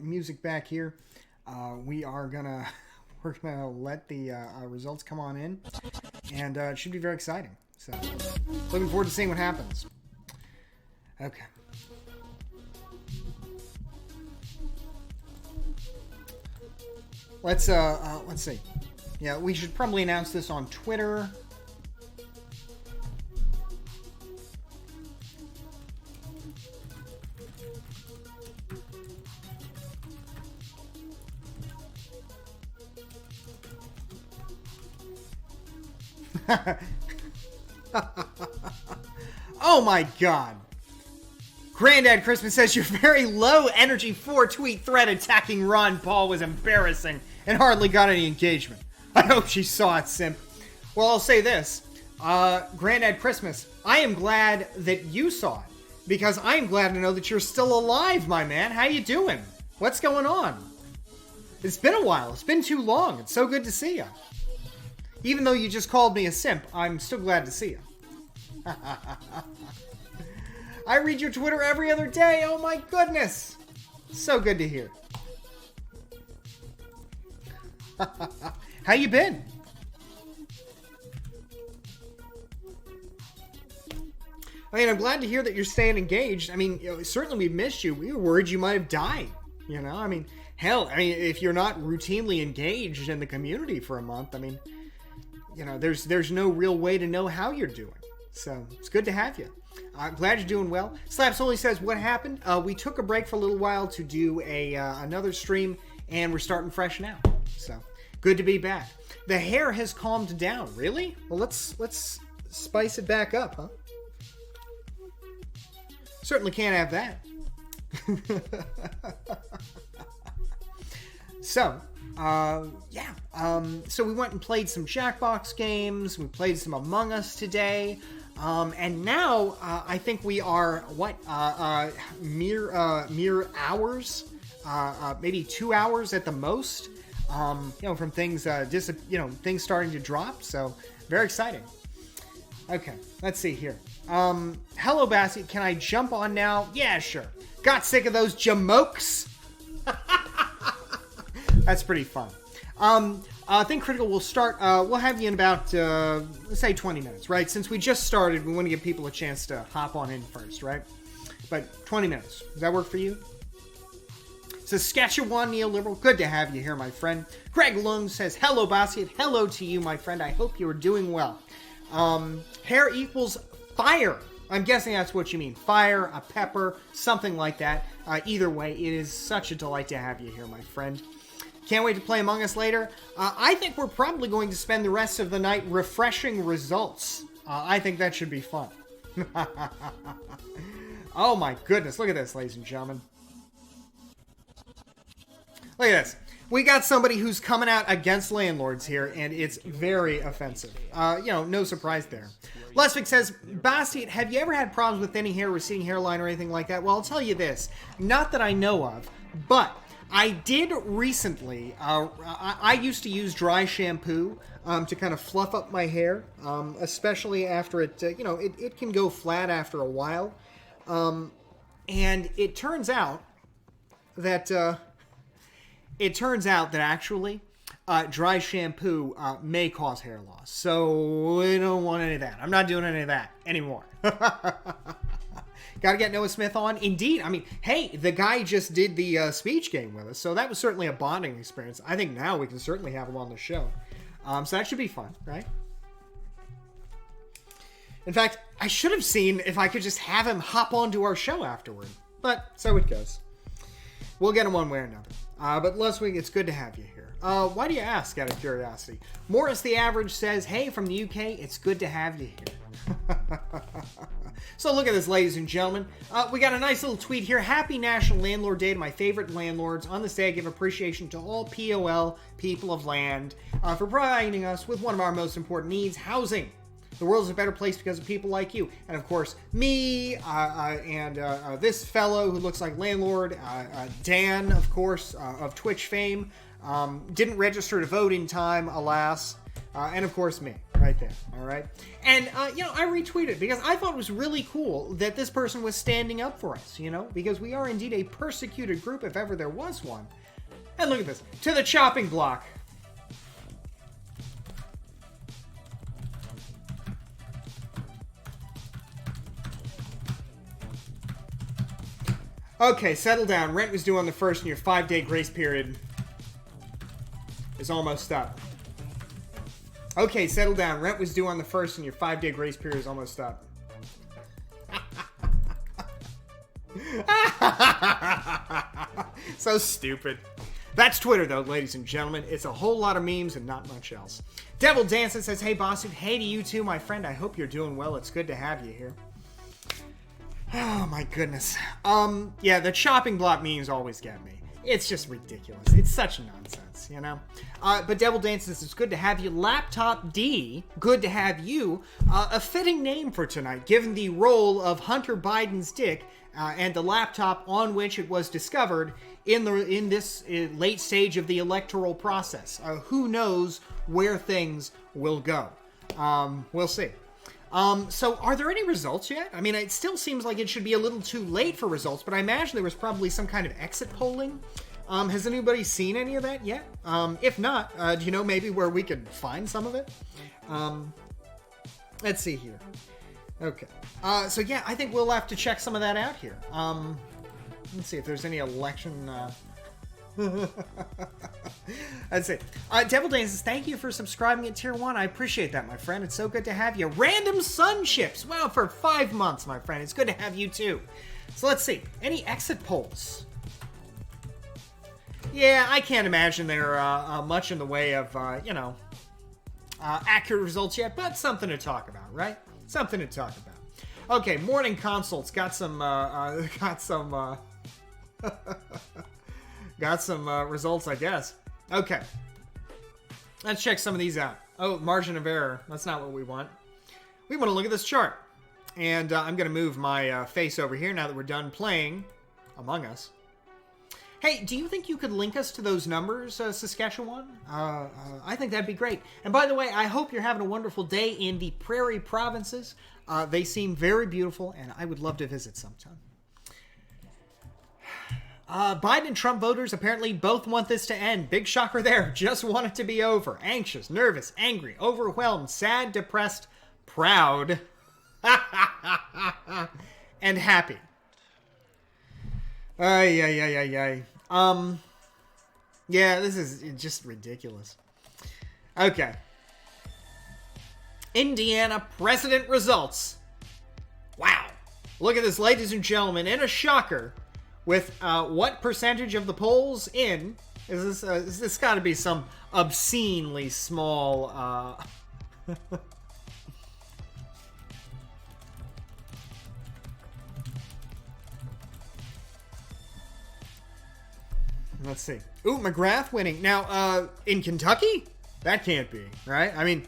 music back here. We are gonna we're gonna let the results come on in, and it should be very exciting. So, looking forward to seeing what happens. Okay. Let's see. Yeah, we should probably announce this on Twitter. Oh my god. Granddad Christmas says your very low energy 4-tweet thread attacking Ron Paul was embarrassing and hardly got any engagement. I hope she saw it, simp. Well, I'll say this. Granddad Christmas, I am glad that you saw it, because I am glad to know that you're still alive, my man. How you doing? What's going on? It's been a while. It's been too long. It's so good to see you. Even though you just called me a simp, I'm still glad to see you. I read your Twitter every other day. Oh my goodness. So good to hear. How you been? I mean, I'm glad to hear that you're staying engaged. I mean, certainly we missed you. We were worried you might have died. You know, I mean, hell, if you're not routinely engaged in the community for a month, I mean, you know, there's no real way to know how you're doing. So it's good to have you. I'm glad you're doing well. Slaps only says, what happened? We took a break for a little while to do another stream, and we're starting fresh now. So good to be back. The hair has calmed down. Really? Well, let's spice it back up, huh? Certainly can't have that. So, yeah. So we went and played some Jackbox games. We played some Among Us today. And now, I think we are, mere hours, maybe 2 hours at the most, from things, things starting to drop. So, very exciting. Okay, let's see here. Hello, Basket. Can I jump on now? Yeah, sure. Got sick of those jamokes? That's pretty fun. Think Critical will start, we'll have you in about, let's say 20 minutes, right? Since we just started, we want to give people a chance to hop on in first, right? But 20 minutes. Does that work for you? Saskatchewan Neoliberal, good to have you here, my friend. Greg Lung says, hello, Basket. Hello to you, my friend. I hope you are doing well. Hair equals fire. I'm guessing that's what you mean. Fire, a pepper, something like that. Either way, it is such a delight to have you here, my friend. Can't wait to play Among Us later. I think we're probably going to spend the rest of the night refreshing results. I think that should be fun. Oh my goodness. Look at this, ladies and gentlemen. Look at this. We got somebody who's coming out against landlords here, and it's very offensive. No surprise there. Lesvik says, Bastiat, have you ever had problems with thinning hair, receding hairline, or anything like that? Well, I'll tell you this. Not that I know of, but I did recently. I used to use dry shampoo to kind of fluff up my hair, especially after it, it can go flat after a while. And it turns out that actually dry shampoo may cause hair loss. So we don't want any of that. I'm not doing any of that anymore. Got to get Noah Smith on. Indeed. I mean, hey, the guy just did the speech game with us, so that was certainly a bonding experience. I think now we can certainly have him on the show. So that should be fun, right? In fact, I should have seen if I could just have him hop onto our show afterward. But so it goes. We'll get him one way or another. But Leswing, it's good to have you here. Why do you ask, out of curiosity? Morris the Average says, hey, from the UK, it's good to have you here. So look at this, ladies and gentlemen. We got a nice little tweet here. Happy National Landlord Day to my favorite landlords. On this day, I give appreciation to all POL, people of land, for providing us with one of our most important needs, housing. The world is a better place because of people like you. And of course, me, and this fellow who looks like landlord, Dan, of course, of Twitch fame, didn't register to vote in time, alas. And of course me, right there, all right? And, I retweeted because I thought it was really cool that this person was standing up for us, because we are indeed a persecuted group if ever there was one. And look at this, to the chopping block. Okay, settle down. Rent was due on the 1st and your 5-day grace period is almost up. Okay, settle down. Rent was due on the 1st and your 5-day grace period is almost up. So stupid. That's Twitter, though, ladies and gentlemen. It's a whole lot of memes and not much else. Devil Dances says, hey, Bossy. Hey to you too, my friend. I hope you're doing well. It's good to have you here. Oh, my goodness. Yeah, the chopping block memes always get me. It's just ridiculous. It's such nonsense, But Devil Dances, it's good to have you. Laptop D, good to have you. A fitting name for tonight, given the role of Hunter Biden's dick and the laptop on which it was discovered in this late stage of the electoral process. Who knows where things will go? We'll see. So are there any results yet? I mean, it still seems like it should be a little too late for results, but I imagine there was probably some kind of exit polling. Has anybody seen any of that yet? If not, do you know maybe where we could find some of it? Let's see here. Okay. So yeah, I think we'll have to check some of that out here. Let's see if there's any election, That's it. Devil Dances, thank you for subscribing at Tier 1. I appreciate that, my friend. It's so good to have you. Random Sunships. Wow, for 5 months, my friend. It's good to have you, too. So let's see. Any exit polls? Yeah, I can't imagine there are much in the way of, accurate results yet, but something to talk about, right? Something to talk about. Okay, Morning Consults got some results, I guess. Okay. Let's check some of these out. Oh, margin of error. That's not what we want. We want to look at this chart. And I'm going to move my face over here now that we're done playing Among Us. Hey, do you think you could link us to those numbers, Saskatchewan? I think that'd be great. And by the way, I hope you're having a wonderful day in the Prairie Provinces. They seem very beautiful, and I would love to visit sometime. Biden and Trump voters apparently both want this to end. Big shocker there. Just want it to be over. Anxious, nervous, angry, overwhelmed, sad, depressed, proud, and happy. Yeah, this is just ridiculous. Okay. Indiana president results. Wow. Look at this, ladies and gentlemen, and a shocker. With what percentage of the polls in? Is this got to be some obscenely small? Let's see. Ooh, McGrath winning now. In Kentucky, that can't be right. I mean,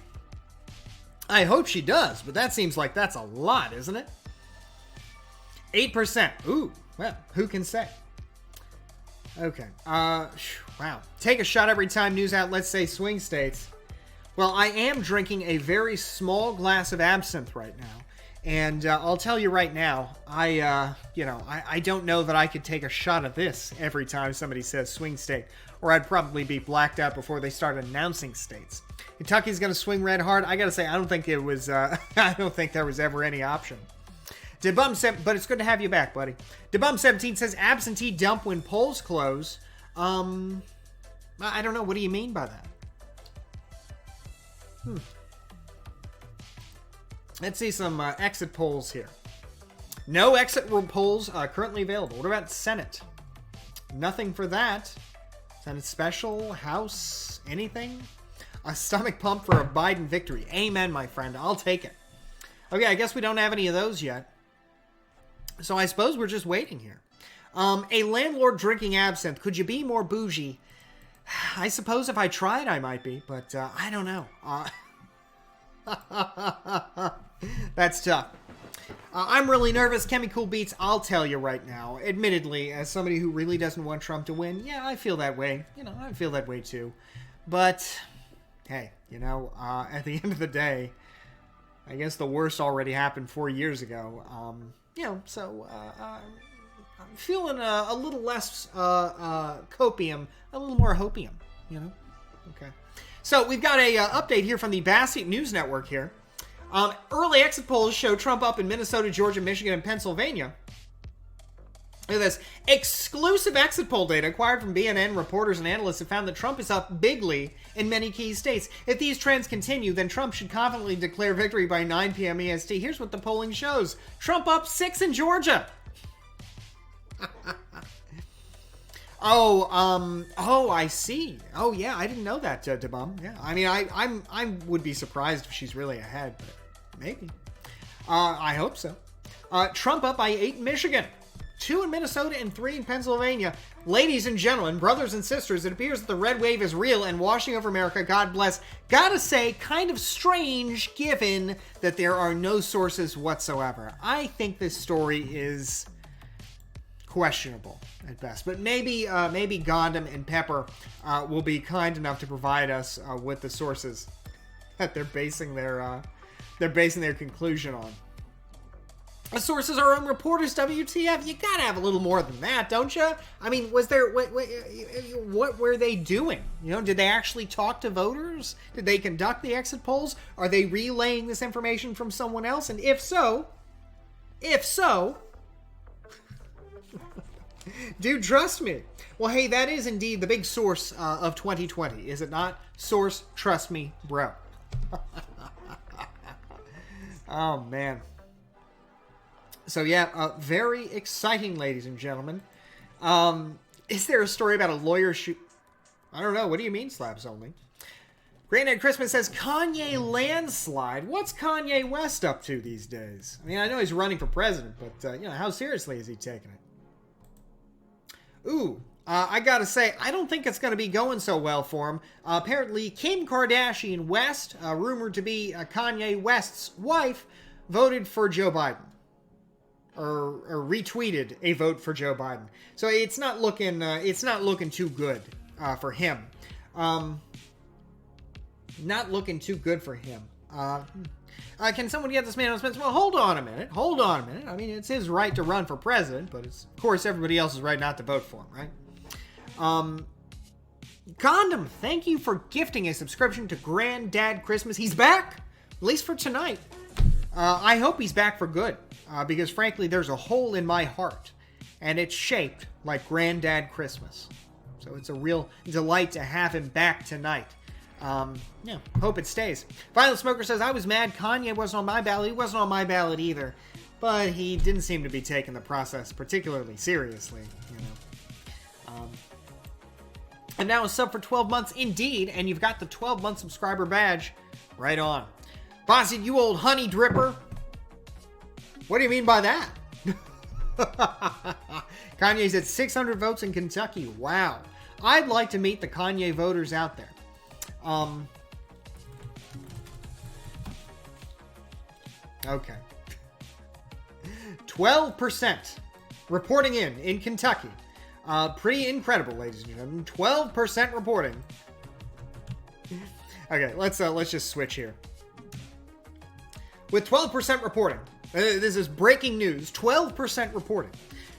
I hope she does, but that seems like that's a lot, isn't it? 8%. Ooh. Well, who can say? Okay. Wow. Take a shot every time news outlets say swing states. Well, I am drinking a very small glass of absinthe right now. And I'll tell you right now, I don't know that I could take a shot of this every time somebody says swing state. Or I'd probably be blacked out before they start announcing states. Kentucky's going to swing red hard. I got to say, I don't think it was, I don't think there was ever any option. But it's good to have you back, buddy. Debum17 says absentee dump when polls close. I don't know. What do you mean by that? Let's see some exit polls here. No exit polls currently available. What about Senate? Nothing for that. Senate special, House, anything? A stomach pump for a Biden victory. Amen, my friend. I'll take it. Okay, I guess we don't have any of those yet. So I suppose we're just waiting here. A landlord drinking absinthe. Could you be more bougie? I suppose if I tried, I might be, but I don't know. That's tough. I'm really nervous. Chemical Beats, I'll tell you right now. Admittedly, as somebody who really doesn't want Trump to win, yeah, I feel that way. I feel that way too. But hey, at the end of the day, I guess the worst already happened 4 years ago. So I'm feeling a little less copium, a little more hopium, Okay. So we've got a update here from the Bassett News Network here. Early exit polls show Trump up in Minnesota, Georgia, Michigan, and Pennsylvania. Look at this. Exclusive exit poll data acquired from BNN reporters and analysts have found that Trump is up bigly in many key states. If these trends continue, then Trump should confidently declare victory by 9 p.m. EST. Here's what the polling shows. Trump up 6 in Georgia. I see. Oh, yeah, I didn't know that, DeBum. Yeah, I mean, I would be surprised if she's really ahead, but maybe. I hope so. Trump up by 8 in Michigan, 2 in Minnesota, and 3 in Pennsylvania. Ladies and gentlemen, brothers and sisters, it appears that the red wave is real and washing over America. God bless. Gotta say, kind of strange given that there are no sources whatsoever. I think this story is questionable at best, but maybe Gondam and Pepper will be kind enough to provide us with the sources that they're basing their conclusion on. The sources are our own reporters. WTF? You gotta have a little more than that, don't you? I mean, what were they doing? Did they actually talk to voters? Did they conduct the exit polls? Are they relaying this information from someone else? And if so, do trust me. Well, hey, that is indeed the big source of 2020, is it not? Source, trust me, bro. Oh, man. So, yeah, very exciting, ladies and gentlemen. Is there a story about a lawyer I don't know. What do you mean, slabs only? Granddad Christmas says, Kanye landslide. What's Kanye West up to these days? I mean, I know he's running for president, but, how seriously is he taking it? Ooh, I gotta say, I don't think it's gonna be going so well for him. Apparently, Kim Kardashian West, rumored to be Kanye West's wife, voted for Joe Biden. Or retweeted a vote for Joe Biden. So it's not looking too good for him. Not looking too good for him. Can someone get this man on Spencer? Well, hold on a minute. I mean, it's his right to run for president, but it's, of course, everybody else's right not to vote for him, right? Condom, thank you for gifting a subscription to Granddad Christmas. He's back, at least for tonight. I hope he's back for good, because frankly, there's a hole in my heart, and it's shaped like Granddad Christmas. So it's a real delight to have him back tonight. Hope it stays. Violent Smoker says, I was mad Kanye wasn't on my ballot. He wasn't on my ballot either. But he didn't seem to be taking the process particularly seriously, And now a sub for 12 months indeed, and you've got the 12-month subscriber badge right on. Bossy, you old honey dripper. What do you mean by that? Kanye's at 600 votes in Kentucky. Wow. I'd like to meet the Kanye voters out there. Okay. 12% reporting in Kentucky. Pretty incredible, ladies and gentlemen. 12% reporting. Okay, let's just switch here. With 12% reporting, this is breaking news. 12% reporting.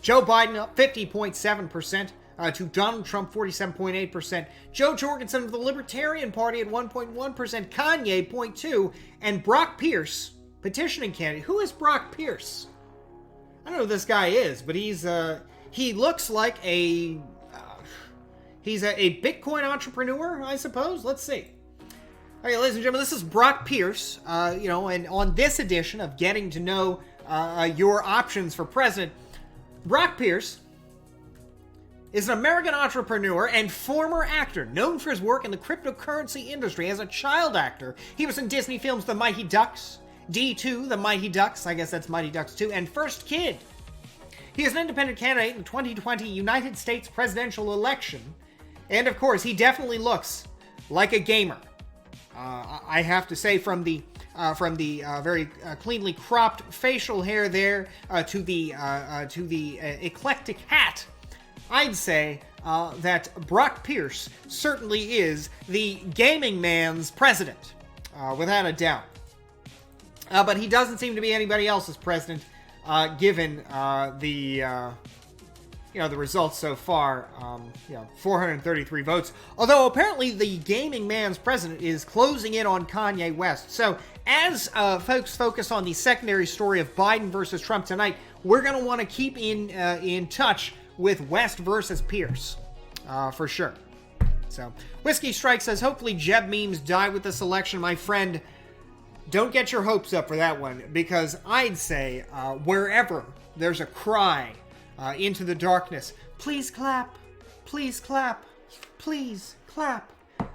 Joe Biden up 50.7%. To Donald Trump, 47.8%. Joe Jorgensen of the Libertarian Party at 1.1%. Kanye, 0.2%. And Brock Pierce, petitioning candidate. Who is Brock Pierce? I don't know who this guy is, but he looks like he's a Bitcoin entrepreneur, I suppose. Let's see. Okay, ladies and gentlemen, this is Brock Pierce, and on this edition of Getting to Know Your Options for President, Brock Pierce is an American entrepreneur and former actor known for his work in the cryptocurrency industry. As a child actor, he was in Disney films The Mighty Ducks, D2, The Mighty Ducks, I guess that's Mighty Ducks 2, and First Kid. He is an independent candidate in the 2020 United States presidential election, and of course, he definitely looks like a gamer. I have to say, from the very cleanly cropped facial hair there to the eclectic hat, I'd say that Brock Pierce certainly is the gaming man's president, without a doubt. But he doesn't seem to be anybody else's president, given the results so far. 433 votes. Although apparently the gaming man's president is closing in on Kanye West. So as folks focus on the secondary story of Biden versus Trump tonight, we're going to want to keep in touch with West versus Pierce, for sure. So Whiskey Strike says, hopefully Jeb memes die with this election, my friend. Don't get your hopes up for that one, because I'd say wherever there's a cry into the darkness, please clap, please clap, please clap,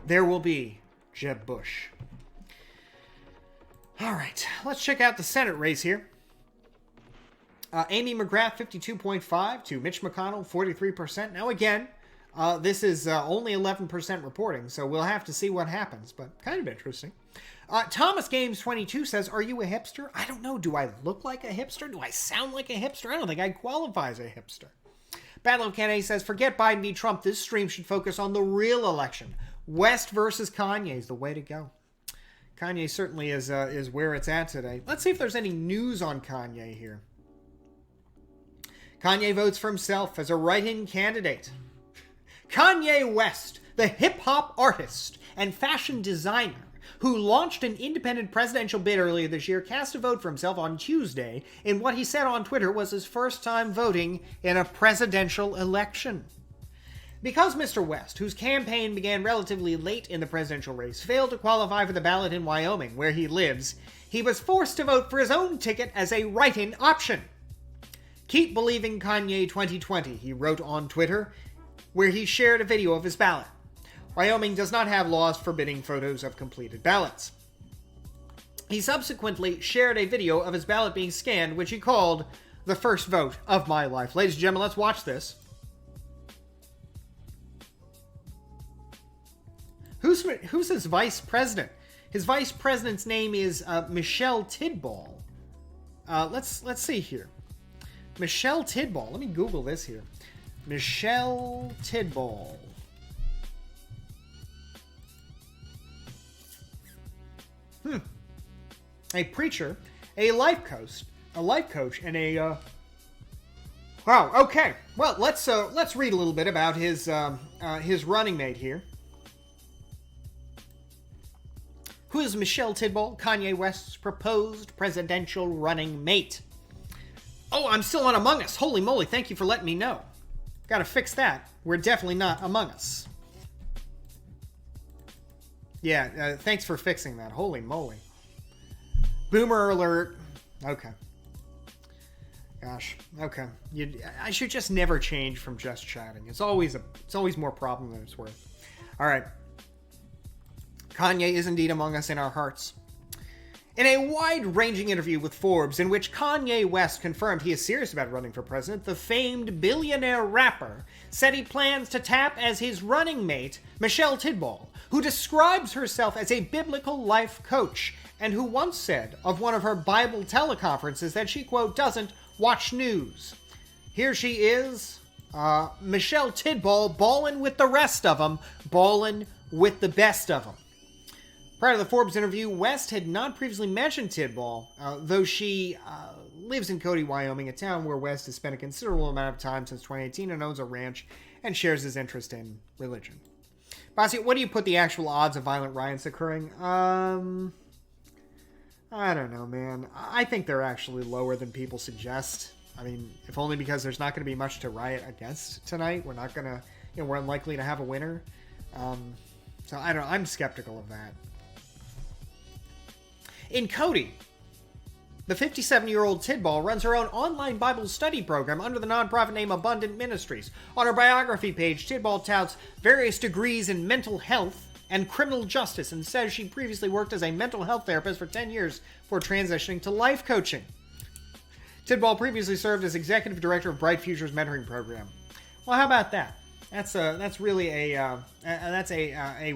there will be Jeb Bush. All right, let's check out the Senate race here. Amy McGrath, 52.5% to Mitch McConnell, 43%. Now again, this is only 11% reporting, so we'll have to see what happens, but kind of interesting. Thomas Games 22 says, are you a hipster? I don't know. Do I look like a hipster? Do I sound like a hipster? I don't think I'd qualify as a hipster. Battle of Kennedy says, forget Biden v. Trump. This stream should focus on the real election. West versus Kanye is the way to go. Kanye certainly is where it's at today. Let's see if there's any news on Kanye here. Kanye votes for himself as a write-in candidate. Kanye West, the hip-hop artist and fashion designer who launched an independent presidential bid earlier this year, cast a vote for himself on Tuesday in what he said on Twitter was his first time voting in a presidential election. Because Mr. West, whose campaign began relatively late in the presidential race, failed to qualify for the ballot in Wyoming, where he lives, he was forced to vote for his own ticket as a write-in option. Keep believing Kanye 2020, he wrote on Twitter, where he shared a video of his ballot. Wyoming does not have laws forbidding photos of completed ballots. He subsequently shared a video of his ballot being scanned, which he called the first vote of my life. Ladies and gentlemen, let's watch this. Who's his vice president? His vice president's name is Michelle Tidball. Let's see here. Michelle Tidball. Let me Google this here. Michelle Tidball. A preacher, a life coach, and a wow. Okay, well let's read a little bit about his running mate here. Who is Michelle Tidball, Kanye West's proposed presidential running mate? Oh, I'm still on Among Us. Holy moly! Thank you for letting me know. Got to fix that. We're definitely not Among Us. Yeah, thanks for fixing that. Holy moly. Boomer alert. Okay. Gosh. Okay. I should just never change from just chatting. It's always more problem than it's worth. All right. Kanye is indeed among us in our hearts. In a wide-ranging interview with Forbes, in which Kanye West confirmed he is serious about running for president, the famed billionaire rapper said he plans to tap as his running mate Michelle Tidball, who describes herself as a biblical life coach, and who once said of one of her Bible teleconferences that she, quote, doesn't watch news. Here she is, Michelle Tidball, ballin' with the rest of them, ballin' with the best of them. Prior to the Forbes interview, West had not previously mentioned Tidball, though she lives in Cody, Wyoming, a town where West has spent a considerable amount of time since 2018 and owns a ranch and shares his interest in religion. Basi, what do you put the actual odds of violent riots occurring? I don't know, man. I think they're actually lower than people suggest. I mean, if only because there's not going to be much to riot against tonight. We're not going to, we're unlikely to have a winner. So I don't know. I'm skeptical of that. In Cody, the 57-year-old Tidball runs her own online Bible study program under the nonprofit name Abundant Ministries. On her biography page, Tidball touts various degrees in mental health and criminal justice and says she previously worked as a mental health therapist for 10 years before transitioning to life coaching. Tidball previously served as executive director of Bright Futures mentoring program. Well, how about that? That's really a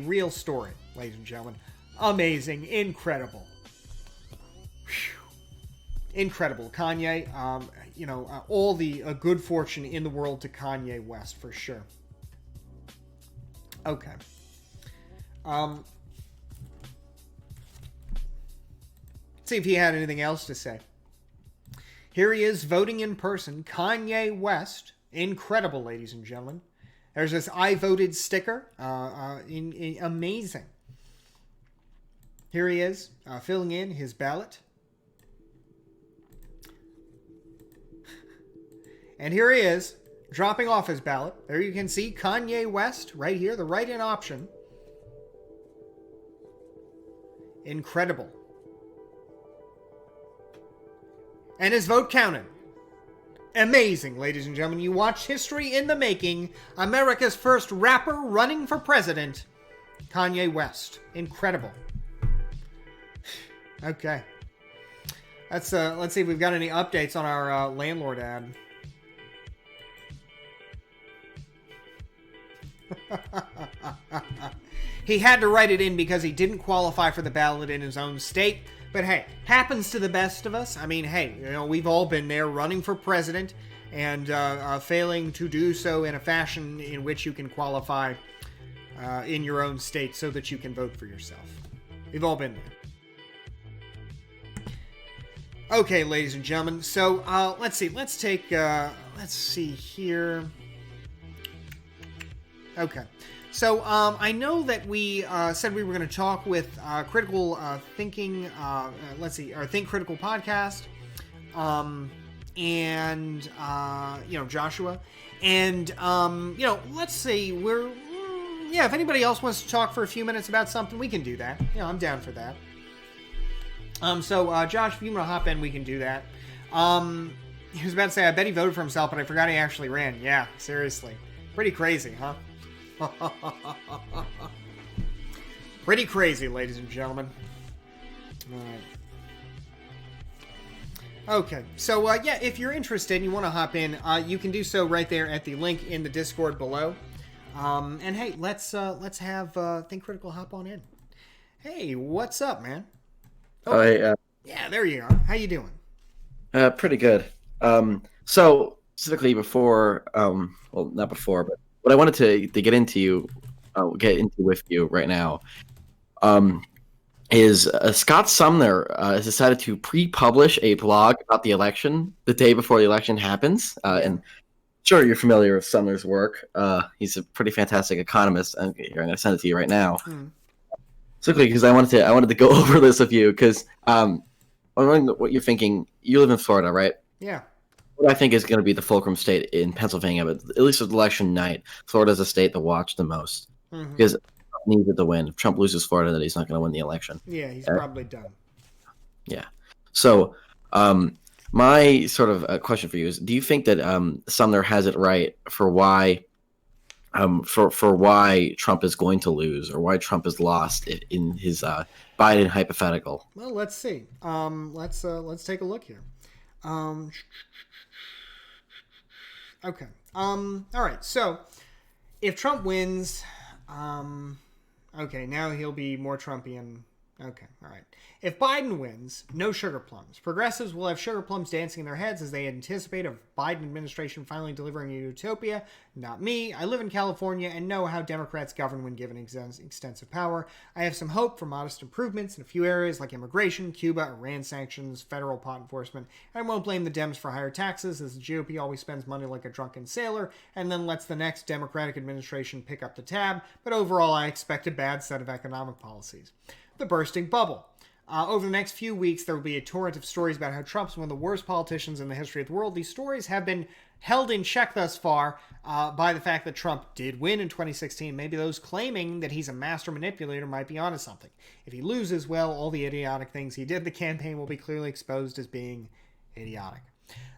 real story, ladies and gentlemen. Amazing, incredible. Incredible. Kanye, all the good fortune in the world to Kanye West, for sure. Okay. See if he had anything else to say. Here he is voting in person. Kanye West. Incredible, ladies and gentlemen. There's this I voted sticker. Amazing. Here he is, filling in his ballot. And here he is, dropping off his ballot. There you can see Kanye West right here, the write-in option. Incredible. And his vote counted. Amazing, ladies and gentlemen. You watched history in the making. America's first rapper running for president, Kanye West. Incredible. Okay. Let's see if we've got any updates on our landlord ad. He had to write it in because he didn't qualify for the ballot in his own state. But hey, happens to the best of us. I mean, hey, we've all been there running for president and failing to do so in a fashion in which you can qualify in your own state so that you can vote for yourself. We've all been there. Okay, ladies and gentlemen. So let's see. Let's see here. Okay. So, I know that we said we were going to talk with Critical Thinking, our Think Critical podcast, and, Joshua. And, let's see, if anybody else wants to talk for a few minutes about something, we can do that. I'm down for that. Josh, if you want to hop in, we can do that. He was about to say, I bet he voted for himself, but I forgot he actually ran. Yeah, seriously. Pretty crazy, huh? Pretty crazy, ladies and gentlemen. All right. Okay, so if you're interested and you want to hop in, you can do so right there at the link in the Discord below. And hey, let's have Think Critical hop on in. Hey, what's up, man? Oh, hey, yeah, there you are. How you doing? Pretty good. So specifically before, well, not before, but what I wanted to get into with you right now, is Scott Sumner has decided to pre-publish a blog about the election the day before the election happens. And sure, you're familiar with Sumner's work. He's a pretty fantastic economist. And here, I'm going to send it to you right now. Specifically because I wanted to go over this with you because I'm wondering what you're thinking. You live in Florida, right? Yeah. What I think is going to be the fulcrum state in Pennsylvania, but at least with election night, Florida is a state to watch the most because Trump needs it to win. If Trump loses Florida, then he's not going to win the election. Yeah, he's probably done. Yeah. So, my sort of question for you is: do you think that Sumner has it right for why, for why Trump is going to lose or why Trump is lost in his Biden hypothetical? Well, let's see. Let's take a look here. Okay. All right. So, if Trump wins, okay, now he'll be more Trumpian. Okay. All right. If Biden wins, no sugar plums. Progressives will have sugar plums dancing in their heads as they anticipate a Biden administration finally delivering a utopia. Not me. I live in California and know how Democrats govern when given extensive power. I have some hope for modest improvements in a few areas like immigration, Cuba, Iran sanctions, federal pot enforcement. I won't blame the Dems for higher taxes as the GOP always spends money like a drunken sailor and then lets the next Democratic administration pick up the tab. But overall, I expect a bad set of economic policies. The bursting bubble. Over the next few weeks, there will be a torrent of stories about how Trump's one of the worst politicians in the history of the world. These stories have been held in check thus far by the fact that Trump did win in 2016. Maybe those claiming that he's a master manipulator might be onto something. If he loses, well, all the idiotic things he did in the campaign will be clearly exposed as being idiotic.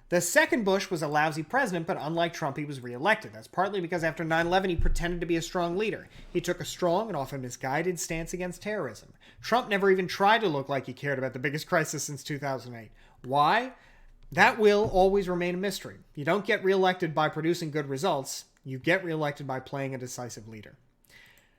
The second Bush was a lousy president, but unlike Trump, he was reelected. That's partly because after 9/11, he pretended to be a strong leader. He took a strong and often misguided stance against terrorism. Trump never even tried to look like he cared about the biggest crisis since 2008. Why? That will always remain a mystery. You don't get reelected by producing good results. You get reelected by playing a decisive leader.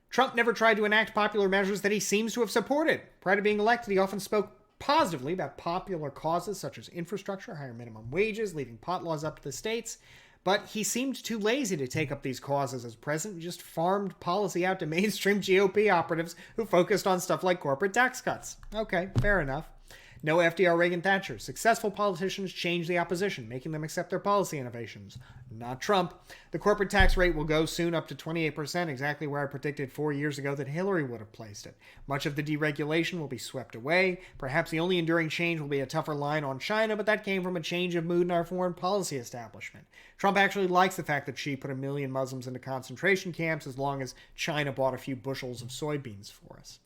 Trump never tried to enact popular measures that he seems to have supported. Prior to being elected, he often spoke positively about popular causes such as infrastructure, higher minimum wages, leaving pot laws up to the states. But he seemed too lazy to take up these causes as president and just farmed policy out to mainstream GOP operatives who focused on stuff like corporate tax cuts. Okay, fair enough. No FDR, Reagan, Thatcher. Successful politicians change the opposition, making them accept their policy innovations. Not Trump. The corporate tax rate will go soon up to 28%, exactly where I predicted 4 years ago that Hillary would have placed it. Much of the deregulation will be swept away. Perhaps the only enduring change will be a tougher line on China, but that came from a change of mood in our foreign policy establishment. Trump actually likes the fact that Xi put 1 million Muslims into concentration camps as long as China bought a few bushels of soybeans for us.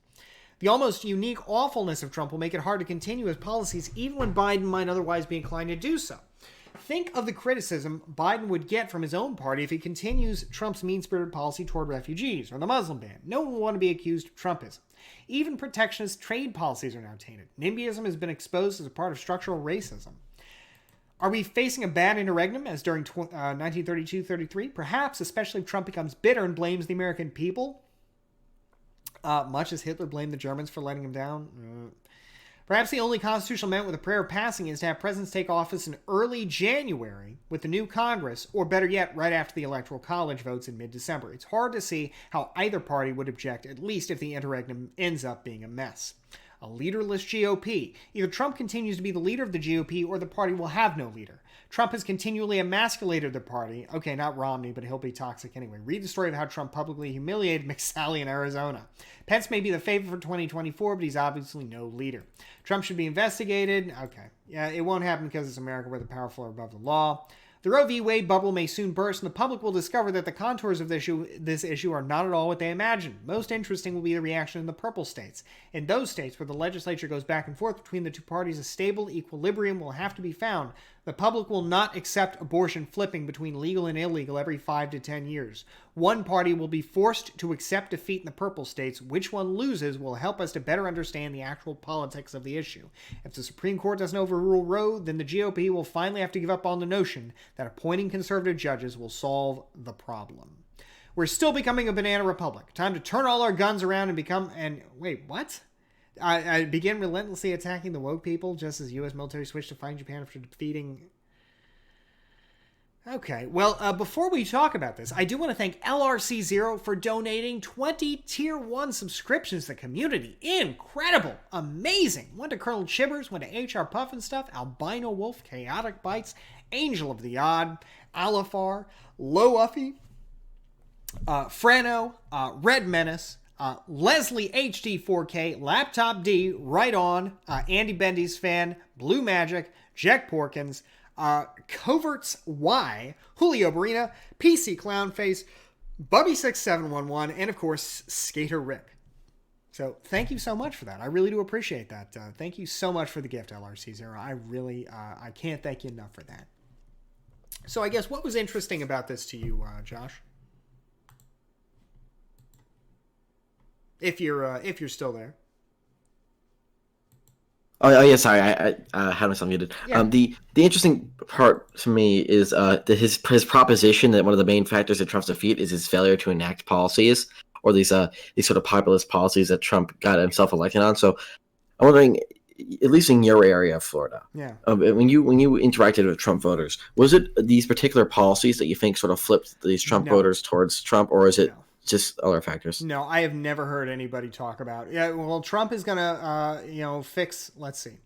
The almost unique awfulness of Trump will make it hard to continue his policies even when Biden might otherwise be inclined to do so. Think of the criticism Biden would get from his own party if he continues Trump's mean-spirited policy toward refugees or the Muslim ban. No one will want to be accused of Trumpism. Even protectionist trade policies are now tainted. NIMBYism has been exposed as a part of structural racism. Are we facing a bad interregnum as during 1932-33? Perhaps, especially if Trump becomes bitter and blames the American people. Much as Hitler blamed the Germans for letting him down. Perhaps the only constitutional amendment with a prayer of passing is to have presidents take office in early January with the new Congress, or better yet, right after the Electoral College votes in mid-December. It's hard to see how either party would object, at least if the interregnum ends up being a mess. A leaderless GOP. Either Trump continues to be the leader of the GOP or the party will have no leader. Trump has continually emasculated the party. Okay, not Romney, but he'll be toxic anyway. Read the story of how Trump publicly humiliated McSally in Arizona. Pence may be the favorite for 2024, but he's obviously no leader. Trump should be investigated. Okay, yeah, it won't happen because it's America where the powerful are above the law. The Roe v. Wade bubble may soon burst, and the public will discover that the contours of this issue are not at all what they imagined. Most interesting will be the reaction in the purple states. In those states where the legislature goes back and forth between the two parties, a stable equilibrium will have to be found. The public will not accept abortion flipping between legal and illegal every 5 to 10 years. One party will be forced to accept defeat in the purple states. Which one loses will help us to better understand the actual politics of the issue. If the Supreme Court doesn't overrule Roe, then the GOP will finally have to give up on the notion that appointing conservative judges will solve the problem. We're still becoming a banana republic. Time to turn all our guns around and become... And wait, what? I begin relentlessly attacking the woke people just as U.S. military switched to fighting Japan after defeating... Okay, well, before we talk about this, I do want to thank LRC0 for donating 20 Tier 1 subscriptions to the community. Incredible! Amazing! One to Colonel Chibbers, one to HR Puffinstuff, Albino Wolf, Chaotic Bites, Angel of the Odd, Alifar, Low Uffy, Frano, Red Menace, Leslie HD4K, Laptop D, Right On, Andy Bendy's Fan, Blue Magic, Jack Porkins, Coverts Y, Julio Barina, PC Clownface, Bubby6711, and of course, Skater Rip. So thank you so much for that. I really do appreciate that. Thank you so much for the gift, LRC0. I really, I can't thank you enough for that. So I guess what was interesting about this to you, Josh? If you're still there. Oh yeah, sorry, I had myself muted. Yeah. The interesting part to me is his proposition that one of the main factors of Trump's defeat is his failure to enact policies, or these sort of populist policies that Trump got himself elected on. So I'm wondering, at least in your area of Florida, when you interacted with Trump voters, was it these particular policies that you think sort of flipped these Trump voters towards Trump, or is it just other factors? No, I have never heard anybody talk about. Yeah, well, Trump is gonna, fix. Let's see.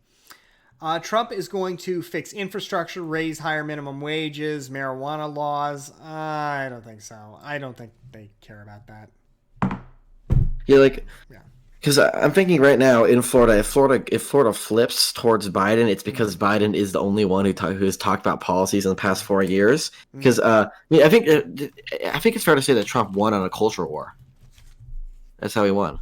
Trump is going to fix infrastructure, raise higher minimum wages, marijuana laws. I don't think so. I don't think they care about that. Yeah, because I'm thinking right now in Florida, if Florida flips towards Biden, it's because Biden is the only one who has talked about policies in the past 4 years. Because I think it's fair to say that Trump won on a culture war. That's how he won.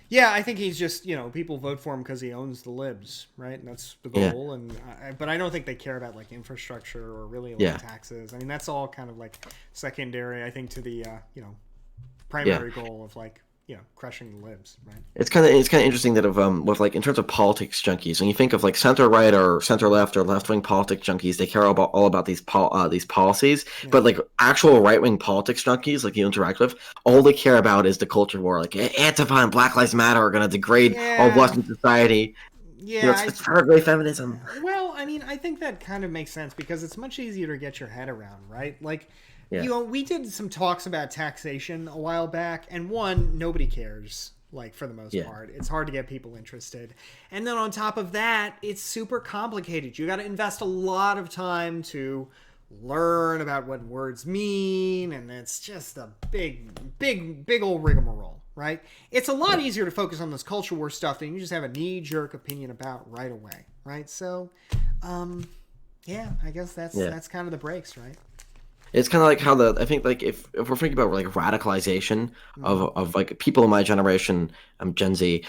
Yeah, I think he's just people vote for him because he owns the libs, right? And that's the goal. Yeah. But I don't think they care about like infrastructure or really taxes. I mean, that's all kind of like secondary, I think, to the primary goal of crushing the libs, right? It's kind of interesting that with in terms of politics junkies, when you think of center right or center left or left wing politics junkies, they care all about these policies. Yeah. But actual right wing politics junkies, you interact with, all they care about is the culture war. Antifa and Black Lives Matter are going to degrade all Western society. Yeah, It's third wave feminism. well, I mean, I think that kind of makes sense because it's much easier to get your head around, right? Like, Yeah. we did some talks about taxation a while back, and one, nobody cares, like, for the most Yeah. part. It's hard to get people interested. And then on top of that, it's super complicated. You got to invest a lot of time to learn about what words mean, and it's just a big old rigmarole, right? It's a lot easier to focus on this culture war stuff than you just have a knee-jerk opinion about right away, right? So, yeah, I guess that's kind of the breaks, right? It's kind of like how I think like if we're thinking about like radicalization of like people in my generation, Gen Z,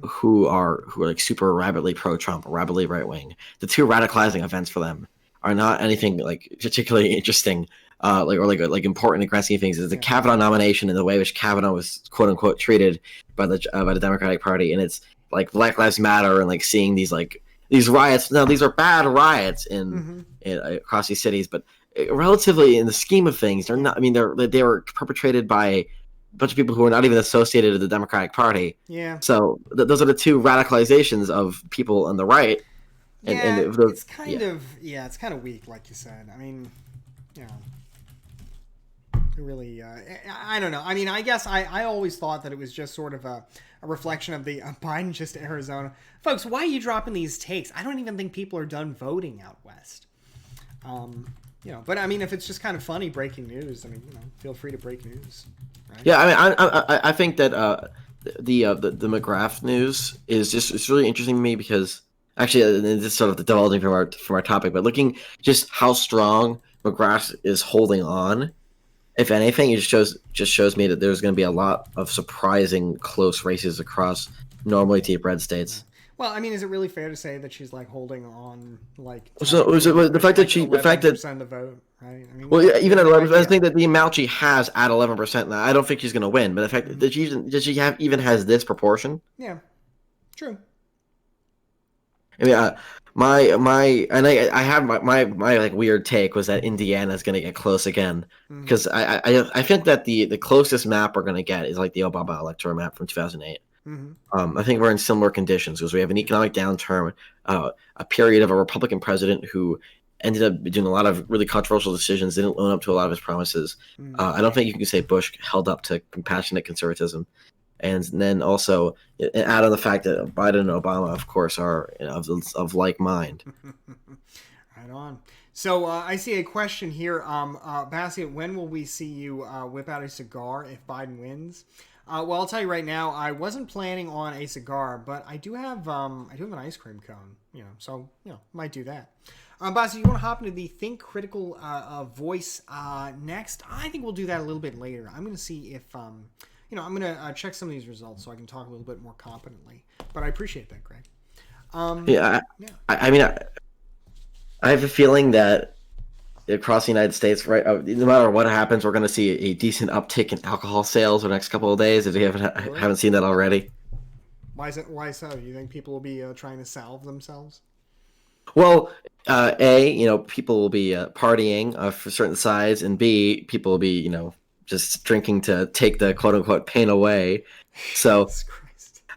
who are like super rabidly pro Trump, rabidly right wing, the two radicalizing events for them are not anything like particularly interesting, like important and grasping things. Is the Kavanaugh nomination and the way in which Kavanaugh was quote unquote treated by the Democratic Party, and it's like Black Lives Matter and like seeing these riots. Now these are bad riots in across these cities, but relatively in the scheme of things, they're not. I mean, they were perpetrated by a bunch of people who are not even associated with the Democratic Party. Yeah. So those are the two radicalizations of people on the right. Yeah, it's kind of it's kind of weak, like you said. I mean, you know, really, I don't know. I mean, I guess I always thought that it was just sort of a reflection of the Biden just Arizona. Folks, why are you dropping these takes? I don't even think people are done voting out west. You know, but I mean, if it's just kind of funny breaking news, I mean, you know, feel free to break news. Right? Yeah, I mean, I think that the McGrath news is just it's really interesting to me because actually this is sort of divulging from our topic, but looking just how strong McGrath is holding on. If anything, it just shows me that there's going to be a lot of surprising close races across normally deep red states. Well, I mean, is it really fair to say that she's like holding on, like? So the fact that the vote, right? I mean, well, yeah, even at 11%, I think that the amount she has at 11% now, I don't think she's going to win. But the fact that she even has this proportion, yeah, true. I mean, I have my like weird take was that Indiana is going to get close again because I think that the closest map we're going to get is like the Obama electoral map from 2008. I think we're in similar conditions because we have an economic downturn, a period of a Republican president who ended up doing a lot of really controversial decisions, didn't own up to a lot of his promises. I don't think you can say Bush held up to compassionate conservatism. And then also add on the fact that Biden and Obama, of course, are of like mind. Right on. So I see a question here. Bassiett, when will we see you whip out a cigar if Biden wins? Well, I'll tell you right now, I wasn't planning on a cigar, but I do have an ice cream cone, you know, so, you know, might do that. Bassiett, you want to hop into the Think Critical voice next? I think we'll do that a little bit later. I'm going to see if, you know, I'm going to check some of these results so I can talk a little bit more competently. But I appreciate that, Greg. I mean, I have a feeling that across the United States, right, no matter what happens, we're going to see a decent uptick in alcohol sales over the next couple of days if we haven't seen that already. Why so? You think people will be trying to salve themselves? Well, A, you know, people will be partying for certain sides, and B, people will be, you know, just drinking to take the quote-unquote pain away. So,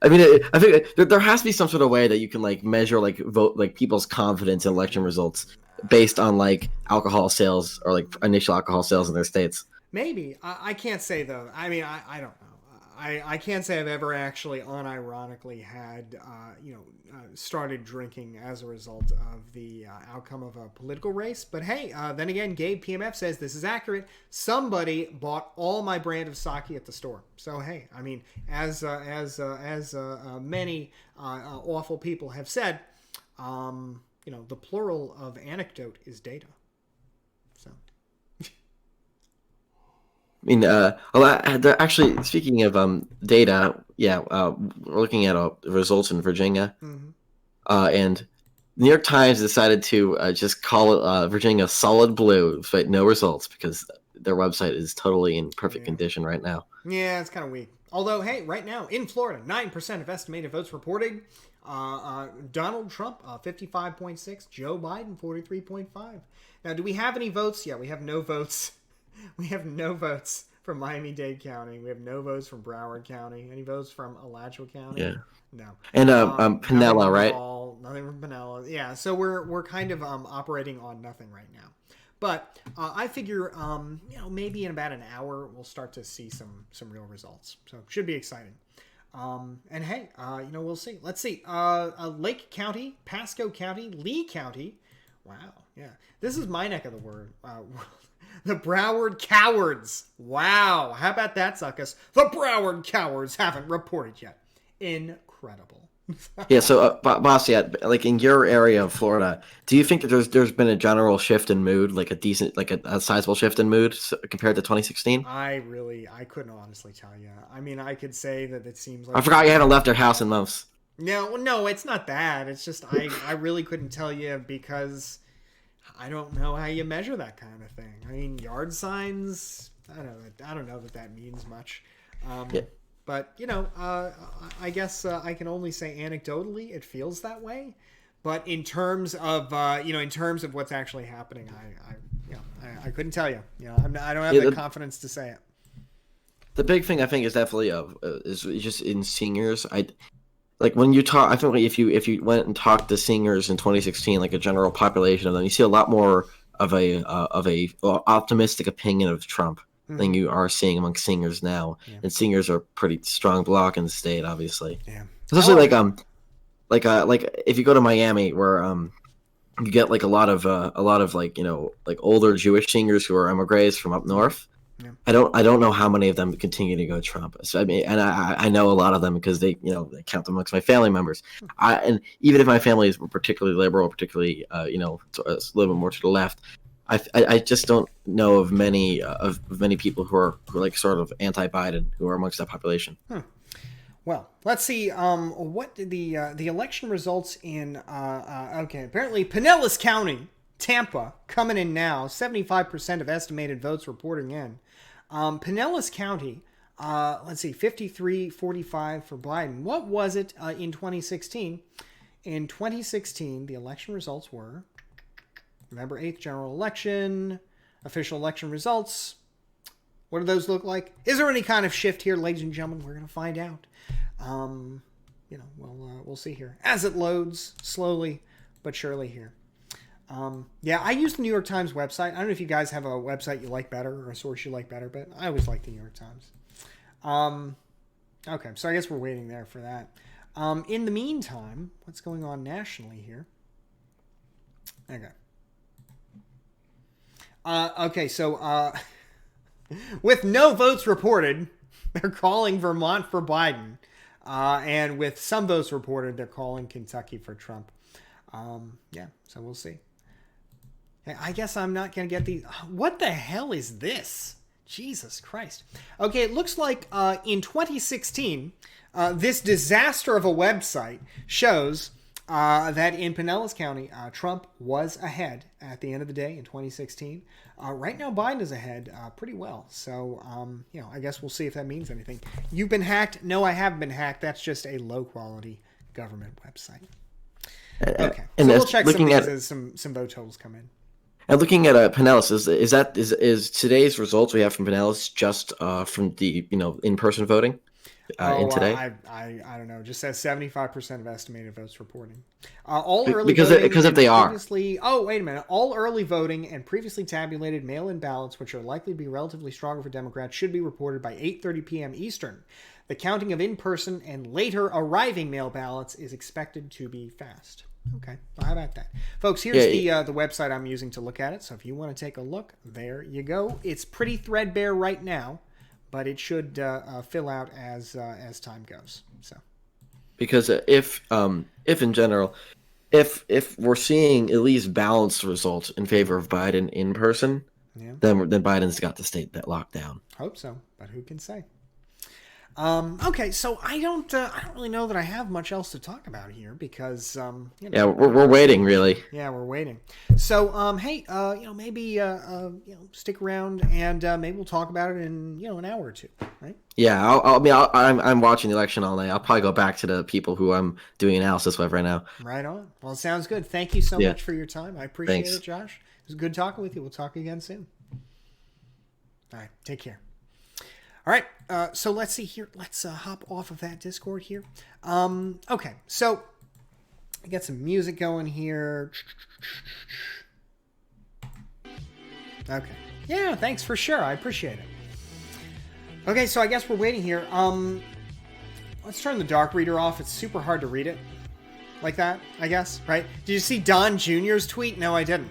I mean, I think there has to be some sort of way that you can, like, measure, like, vote, like, people's confidence in election results based on, like, alcohol sales or, like, initial alcohol sales in their states. Maybe. I can't say, though. I mean, I don't know. I can't say I've ever actually unironically had, started drinking as a result of the outcome of a political race. But hey, then again, Gabe PMF says this is accurate. Somebody bought all my brand of sake at the store. So hey, I mean, as many awful people have said, you know, the plural of anecdote is data. So. I mean, actually, speaking of data, we're looking at results in Virginia, and the New York Times decided to just call it Virginia solid blue, despite no results, because their website is totally in perfect condition right now. Yeah, it's kind of weak. Although, hey, right now in Florida, 9% of estimated votes reported. Donald Trump, 55.6. Joe Biden, 43.5. Now, do we have any votes? Yeah, we have no votes. We have no votes from Miami-Dade County. We have no votes from Broward County. Any votes from Alachua County? Yeah. No. And Pinella, right? Nothing from Pinellas. Yeah, so we're kind of operating on nothing right now. But I figure, maybe in about an hour we'll start to see some real results. So should be exciting. And hey, we'll see. Let's see. Lake County, Pasco County, Lee County. Wow. Yeah, this is my neck of the word. The Broward Cowards. Wow. How about that, suckers? The Broward Cowards haven't reported yet. Incredible. Yeah, so boss, yeah, like in your area of Florida, do you think that there's been a general shift in mood, like a sizable shift in mood compared to 2016? I couldn't honestly tell you. I mean, I could say that it seems like I forgot you hadn't left your house in months. No, it's not that. It's just I really couldn't tell you because I don't know how you measure that kind of thing. I mean, yard signs. I don't know that means much. Yeah. But I guess I can only say anecdotally it feels that way. But in terms of what's actually happening, I couldn't tell you. I don't have the confidence to say it. The big thing I think is definitely is just in seniors. Like when you talk, I think if you went and talked to seniors in 2016, like a general population of them, you see a lot more of a optimistic opinion of Trump than you are seeing among seniors now. Yeah. And seniors are a pretty strong block in the state, obviously. Yeah. Especially like if you go to Miami, where you get like a lot of like older Jewish seniors who are emigres from up north. Yeah. I don't know how many of them continue to go Trump. So I mean, and I know a lot of them because they count them amongst my family members. And even if my family is particularly liberal, particularly a little bit more to the left, I just don't know of many people who are like sort of anti-Biden who are amongst that population. Well, let's see. What did the election results in? Apparently Pinellas County, Tampa, coming in now. 75% of estimated votes reporting in. Pinellas County, let's see, 53-45 for Biden. What was it in 2016? In 2016, the election results were November 8th general election, official election results. What do those look like? Is there any kind of shift here, ladies and gentlemen? We're going to find out. We'll see here as it loads slowly but surely here. I use the New York Times website. I don't know if you guys have a website you like better or a source you like better, but I always like the New York Times. Okay, so I guess we're waiting there for that. In the meantime, what's going on nationally here? Okay, with no votes reported, they're calling Vermont for Biden. And with some votes reported, they're calling Kentucky for Trump. So we'll see. I guess I'm not going to get these. What the hell is this? Jesus Christ. Okay, it looks like in 2016, this disaster of a website shows that in Pinellas County, Trump was ahead at the end of the day in 2016. Right now, Biden is ahead pretty well. So, I guess we'll see if that means anything. You've been hacked? No, I haven't been hacked. That's just a low-quality government website. Okay, so we'll check some of these as some vote totals come in. And looking at Pinellas, is today's results we have from Pinellas just from the in-person voting in today? I don't know. It just says 75% of estimated votes reporting. All early because if they are. Oh, wait a minute. All early voting and previously tabulated mail-in ballots, which are likely to be relatively stronger for Democrats, should be reported by 8:30 p.m. Eastern. The counting of in-person and later arriving mail ballots is expected to be fast. Okay, well, how about that? Folks, here's the website I'm using to look at it. So if you want to take a look, there you go. It's pretty threadbare right now, but it should fill out as time goes. So, because if in general, if we're seeing at least balanced results in favor of Biden in person, then Biden's got the state that locked down. Hope so, but who can say? Okay, so I don't really know that I have much else to talk about here because we're waiting really. Yeah, we're waiting. So hey, maybe stick around and maybe we'll talk about it in an hour or two, right? Yeah, I'm watching the election all night. I'll probably go back to the people who I'm doing analysis with right now. Right on. Well, it sounds good. Thank you so much for your time. I appreciate it, Josh. It was good talking with you. We'll talk again soon. All right, take care. All right, so let's see here. Let's hop off of that Discord here. Okay, so Get some music going here. Okay. Yeah, thanks for sure. I appreciate it. Okay, so I guess we're waiting here. Let's turn the Dark Reader off. It's super hard to read it like that, I guess, right? Did you see Don Jr.'s tweet? No, I didn't.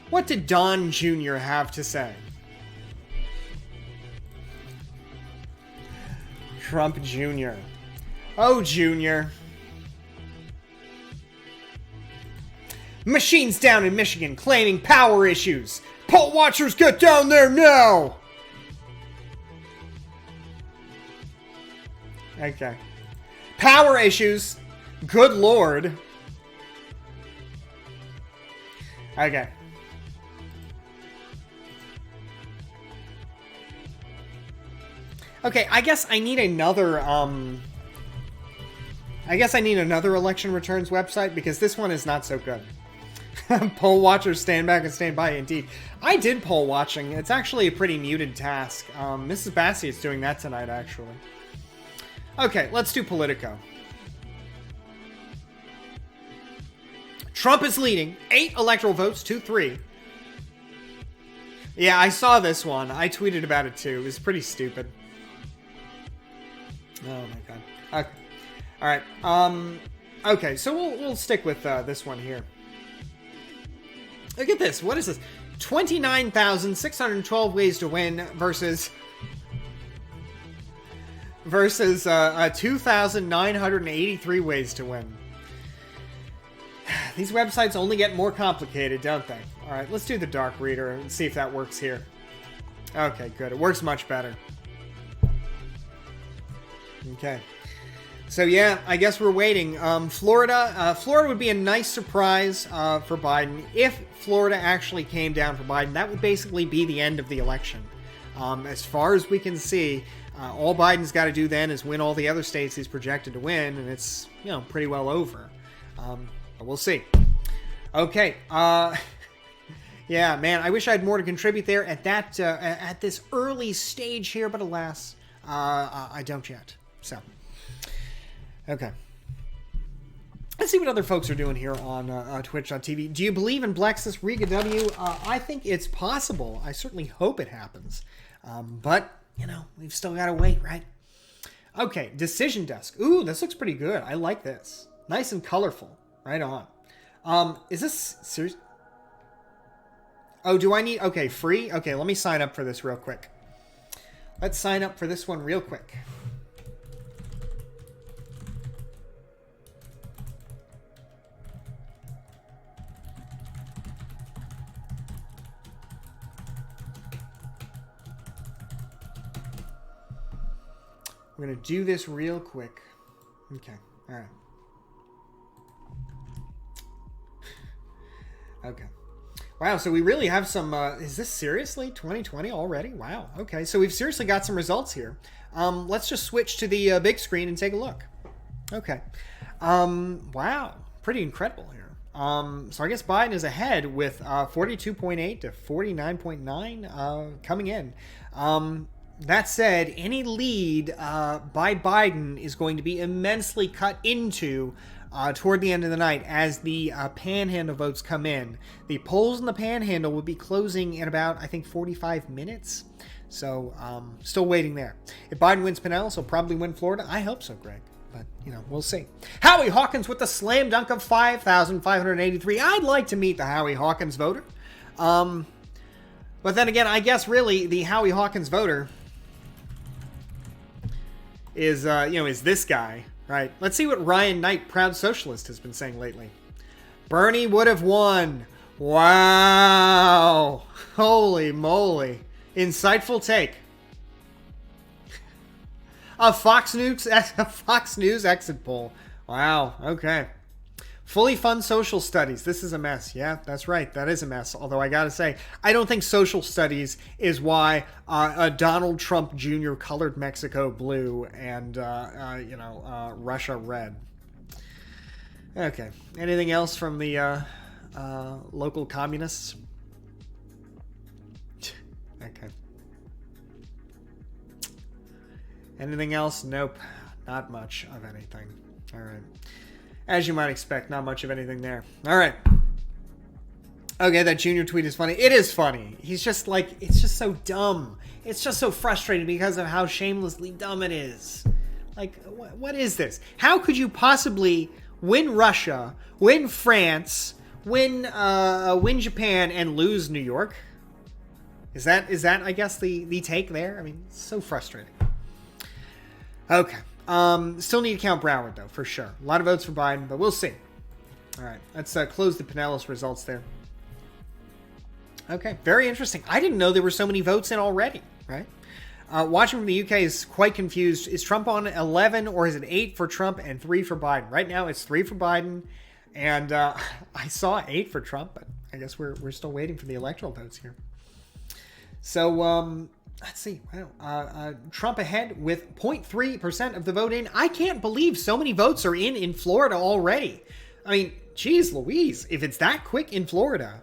What did Don Jr. have to say? Trump Jr. Oh, Jr. Machines down in Michigan claiming power issues. Poll watchers, get down there now! Okay. Power issues. Good lord. Okay. Okay, I guess I need another, election returns website because this one is not so good. Poll watchers stand back and stand by, indeed. I did poll watching. It's actually a pretty muted task. Mrs. Bassi is doing that tonight, actually. Okay, let's do Politico. Trump is leading. 8 electoral votes to 3. Yeah, I saw this one. I tweeted about it too. It was pretty stupid. Oh my god. Okay. Alright. Okay, so we'll stick with this one here. Look at this. What is this? 29,612 ways to win versus 2,983 ways to win. These websites only get more complicated, don't they? Alright, let's do the Dark Reader and see if that works here. Okay, good. It works much better. Okay. So yeah, I guess we're waiting. Florida would be a nice surprise for Biden. If Florida actually came down for Biden, that would basically be the end of the election. As far as we can see, all Biden's got to do then is win all the other states he's projected to win, and it's, pretty well over. But we'll see. Okay. Yeah, man, I wish I had more to contribute there at that at this early stage here, but alas, I don't yet. So, okay. Let's see what other folks are doing here on Twitch.tv. Do you believe in Blexus Riga W? I think it's possible. I certainly hope it happens. But, we've still got to wait, right? Okay, Decision Desk. Ooh, this looks pretty good. I like this. Nice and colorful. Right on. Is this serious? Oh, do I need... Okay, free? Okay, let me sign up for this real quick. Let's sign up for this one real quick. We're going to do this real quick. Okay, all right. Okay. Wow, so we really have some... is this seriously 2020 already? Wow, okay. So we've seriously got some results here. Let's just switch to the big screen and take a look. Okay. Wow, pretty incredible here. So I guess Biden is ahead with 42.8 to 49.9 coming in. That said, any lead by Biden is going to be immensely cut into toward the end of the night as the Panhandle votes come in. The polls in the Panhandle will be closing in about, I think, 45 minutes. So, still waiting there. If Biden wins Pinellas, he'll probably win Florida. I hope so, Greg. But, we'll see. Howie Hawkins with the slam dunk of 5,583. I'd like to meet the Howie Hawkins voter. But then again, I guess really the Howie Hawkins voter is, is this guy. Right. Let's see what Ryan Knight, Proud Socialist, has been saying lately. Bernie would have won. Wow. Holy moly. Insightful take. A Fox News exit poll. Wow. Okay. Fully fund social studies. This is a mess. Yeah, that's right. That is a mess. Although I got to say, I don't think social studies is why Donald Trump Jr. colored Mexico blue and, Russia red. Okay. Anything else from the local communists? Okay. Anything else? Nope. Not much of anything. All right. As you might expect, not much of anything there. All right. Okay, that Junior tweet is funny. It is funny. He's just like, it's just so dumb. It's just so frustrating because of how shamelessly dumb it is. Like, what is this? How could you possibly win Russia, win France, win Japan, and lose New York? Is that I guess the take there? I mean, it's so frustrating. Okay. Still need to count Broward though, for sure. A lot of votes for Biden, but we'll see. All right, let's close the Pinellas results there. Okay, very interesting. I didn't know there were so many votes in already, right? Watching from the UK is quite confused. Is Trump on 11 or is it 8 for Trump and 3 for Biden? Right now it's 3 for Biden, and I saw 8 for Trump, but I guess we're still waiting for the electoral votes here. So, let's see. Wow. Trump ahead with 0.3% of the vote in. I can't believe so many votes are in Florida already. I mean, geez Louise, if it's that quick in Florida,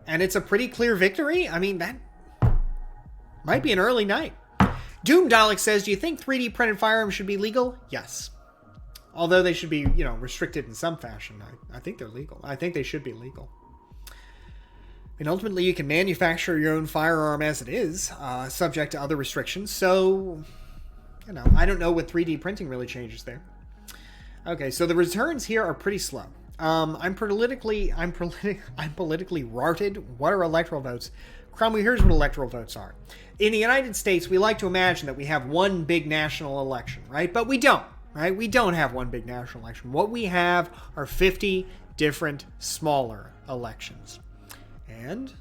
and it's a pretty clear victory, I mean, that might be an early night. Doom Dalek says, do you think 3D printed firearms should be legal? Yes. Although they should be, restricted in some fashion. I think they're legal. I think they should be legal. And ultimately, you can manufacture your own firearm as it is, subject to other restrictions. So, I don't know what 3D printing really changes there. Okay, so the returns here are pretty slow. I'm politically rarted. What are electoral votes? Cromwell, here's what electoral votes are. In the United States, we like to imagine that we have one big national election, right? But we don't, right? We don't have one big national election. What we have are 50 different smaller elections. And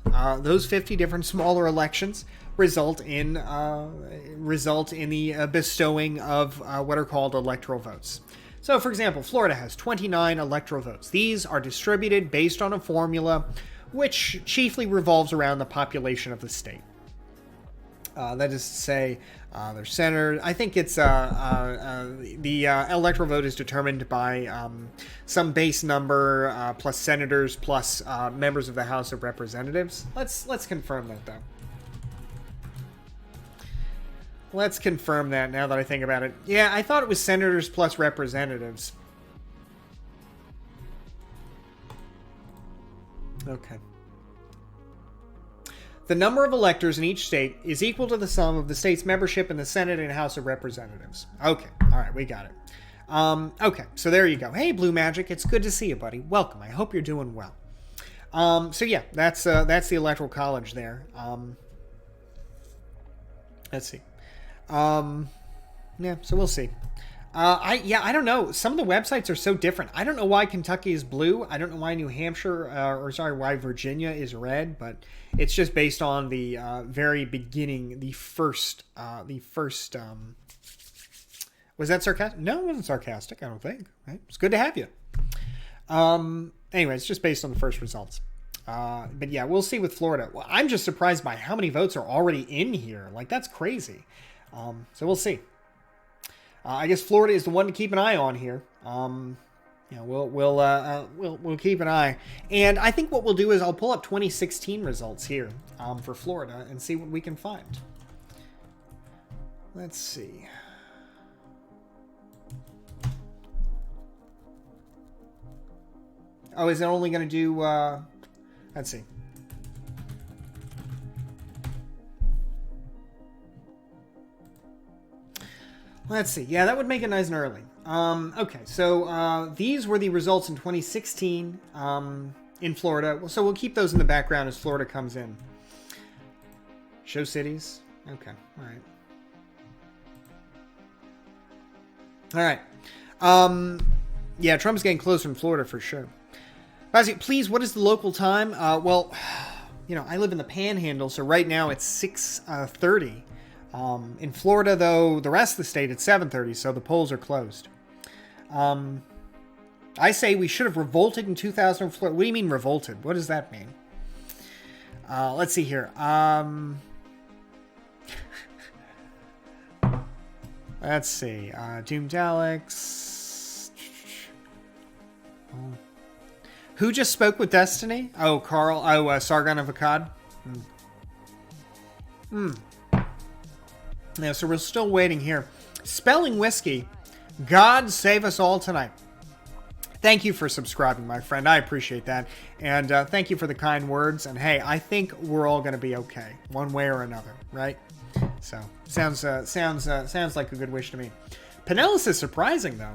those 50 different smaller elections result in the bestowing of what are called electoral votes. So, for example, Florida has 29 electoral votes. These are distributed based on a formula which chiefly revolves around the population of the state. That is to say, their senator. I think it's the electoral vote is determined by some base number plus senators plus members of the House of Representatives. Let's confirm that though. Let's confirm that now that I think about it. Yeah, I thought it was senators plus representatives. Okay. The number of electors in each state is equal to the sum of the state's membership in the Senate and House of Representatives. Okay, all right, we got it. Okay, so there you go. Hey, Blue Magic, it's good to see you, buddy. Welcome. I hope you're doing well. So yeah, that's the Electoral College there. Let's see. Yeah, so we'll see. I don't know. Some of the websites are so different. I don't know why Kentucky is blue. I don't know why New Hampshire, why Virginia is red, but it's just based on the very beginning, the first. Was that sarcastic? No, it wasn't sarcastic, I don't think. Right? It's good to have you. Anyway, it's just based on the first results. But yeah, we'll see with Florida. Well, I'm just surprised by how many votes are already in here. Like, that's crazy. So we'll see. I guess Florida is the one to keep an eye on here. We'll keep an eye. And I think what we'll do is I'll pull up 2016 results here for Florida and see what we can find. Let's see. Oh, is it only going to do... let's see. Let's see. Yeah, that would make it nice and early. Okay, so these were the results in 2016 in Florida. So we'll keep those in the background as Florida comes in. Show cities. Okay, all right. All right. Yeah, Trump's getting closer in Florida for sure. Bazzi, please, what is the local time? Well, I live in the Panhandle, so right now it's 6:30. In Florida, though, the rest of the state, it's 7:30, so the polls are closed. I say we should have revolted in 2000 in Florida. What do you mean revolted? What does that mean? Let's see here. Let's see. Doomed Alex. Who just spoke with Destiny? Oh, Carl. Oh, Sargon of Akkad. Yeah, so we're still waiting here. Spelling whiskey. God save us all tonight. Thank you for subscribing, my friend. I appreciate that. And thank you for the kind words. And hey, I think we're all going to be okay, one way or another, right? So, sounds like a good wish to me. Pinellas is surprising, though.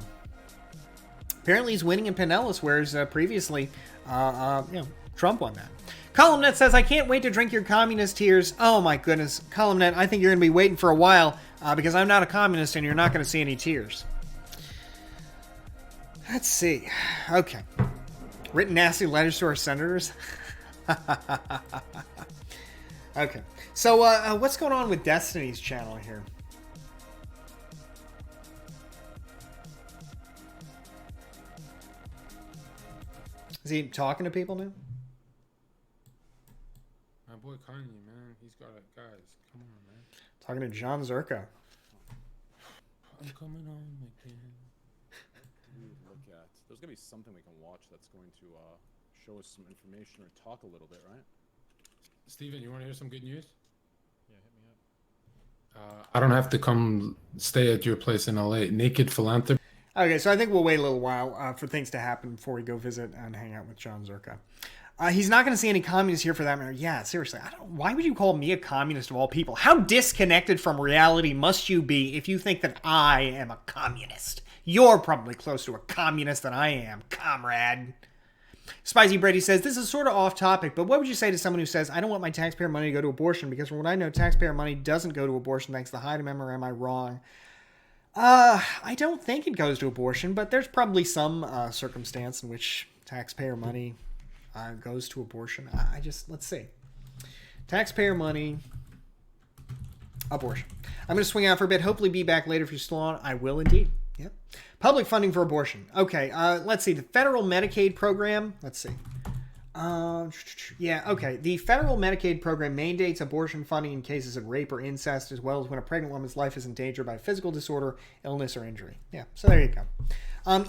Apparently he's winning in Pinellas, whereas previously, Trump won that. Columnet says, I can't wait to drink your communist tears. Oh, my goodness. Columnet, I think you're going to be waiting for a while because I'm not a communist and you're not going to see any tears. Let's see. Okay. Written nasty letters to our senators. Okay. So, what's going on with Destiny's channel here? Is he talking to people now? My boy Kanye, man. He's got it. Guys, come on, man. Talking to John Zerko. I'm coming on again. Look at. There's gonna be something we can watch that's going to show us some information or talk a little bit, right? Steven, you want to hear some good news? Yeah, hit me up. I don't have to come stay at your place in LA. Naked Philanthropy. Okay, so I think we'll wait a little while for things to happen before we go visit and hang out with John Zerka. He's not going to see any communists here for that matter. Yeah, seriously. Why would you call me a communist of all people? How disconnected from reality must you be if you think that I am a communist? You're probably closer to a communist than I am, comrade. Spicy Brady says, this is sort of off topic, but what would you say to someone who says, I don't want my taxpayer money to go to abortion because from what I know, taxpayer money doesn't go to abortion thanks to the Hyde Amendment, or am I wrong? I don't think it goes to abortion, but there's probably some circumstance in which taxpayer money goes to abortion. Let's see. Taxpayer money, abortion. I'm going to swing out for a bit. Hopefully be back later if you're still on. I will indeed. Yep. Public funding for abortion. Okay, let's see. The federal Medicaid program. Let's see. Okay. The federal Medicaid program mandates abortion funding in cases of rape or incest, as well as when a pregnant woman's life is endangered by physical disorder, illness, or injury. Yeah, so there you go.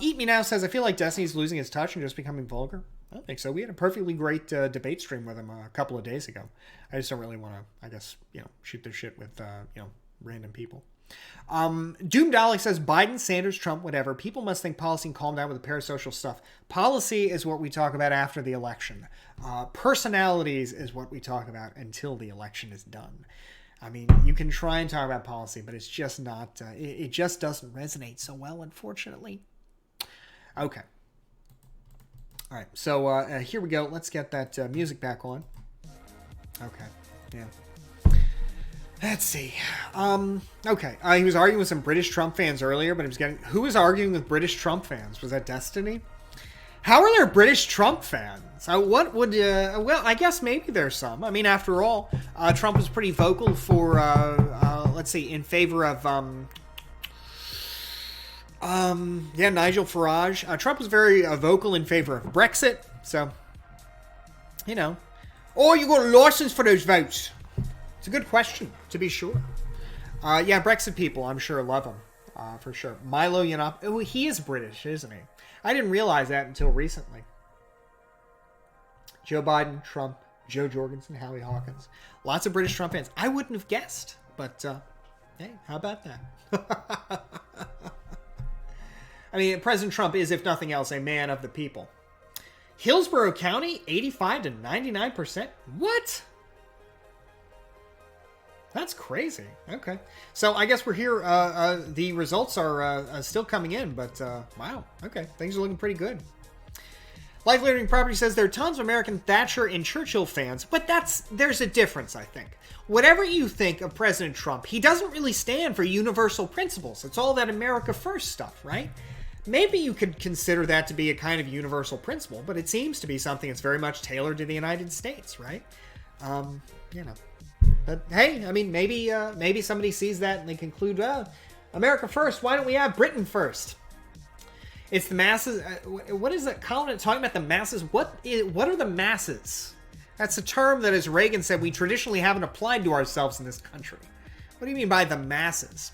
Eat Me Now says, I feel like Destiny's losing its touch and just becoming vulgar. I don't think so. We had a perfectly great debate stream with him a couple of days ago. I just don't really want to, shoot their shit with, random people. Doom Dalek says, Biden, Sanders, Trump, whatever. People must think policy and calm down with the parasocial stuff. Policy is what we talk about after the election. Personalities is what we talk about until the election is done. I mean, you can try and talk about policy, but it's just not, it just doesn't resonate so well, unfortunately. Okay. All right, so here we go. Let's get that music back on. Okay, yeah. Let's see. Okay, he was arguing with some British Trump fans earlier, but he was getting... Who was arguing with British Trump fans? Was that Destiny? How are there British Trump fans? What would... well, I guess maybe there's some. I mean, after all, Trump was pretty vocal for, let's see, in favor of... Nigel Farage. Trump was very vocal in favor of Brexit, so... Oh, you got a license for those votes. It's a good question, to be sure. Brexit people, I'm sure, love him, for sure. Milo Yiannopoulos, oh, he is British, isn't he? I didn't realize that until recently. Joe Biden, Trump, Joe Jorgensen, Howie Hawkins. Lots of British Trump fans. I wouldn't have guessed, but, hey, how about that? I mean, President Trump is, if nothing else, a man of the people. Hillsborough County, 85 to 99%? What? That's crazy. Okay. So I guess we're here. The results are still coming in, but wow. Okay. Things are looking pretty good. Life Living Property says there are tons of American Thatcher and Churchill fans, but there's a difference, I think. Whatever you think of President Trump, he doesn't really stand for universal principles. It's all that America First stuff, right? Maybe you could consider that to be a kind of universal principle, but it seems to be something that's very much tailored to the United States, right? But hey, I mean, maybe somebody sees that and they conclude, well, America first, why don't we have Britain first? It's the masses. What is that? Colin talking about the masses? What are the masses? That's a term that, as Reagan said, we traditionally haven't applied to ourselves in this country. What do you mean by the masses?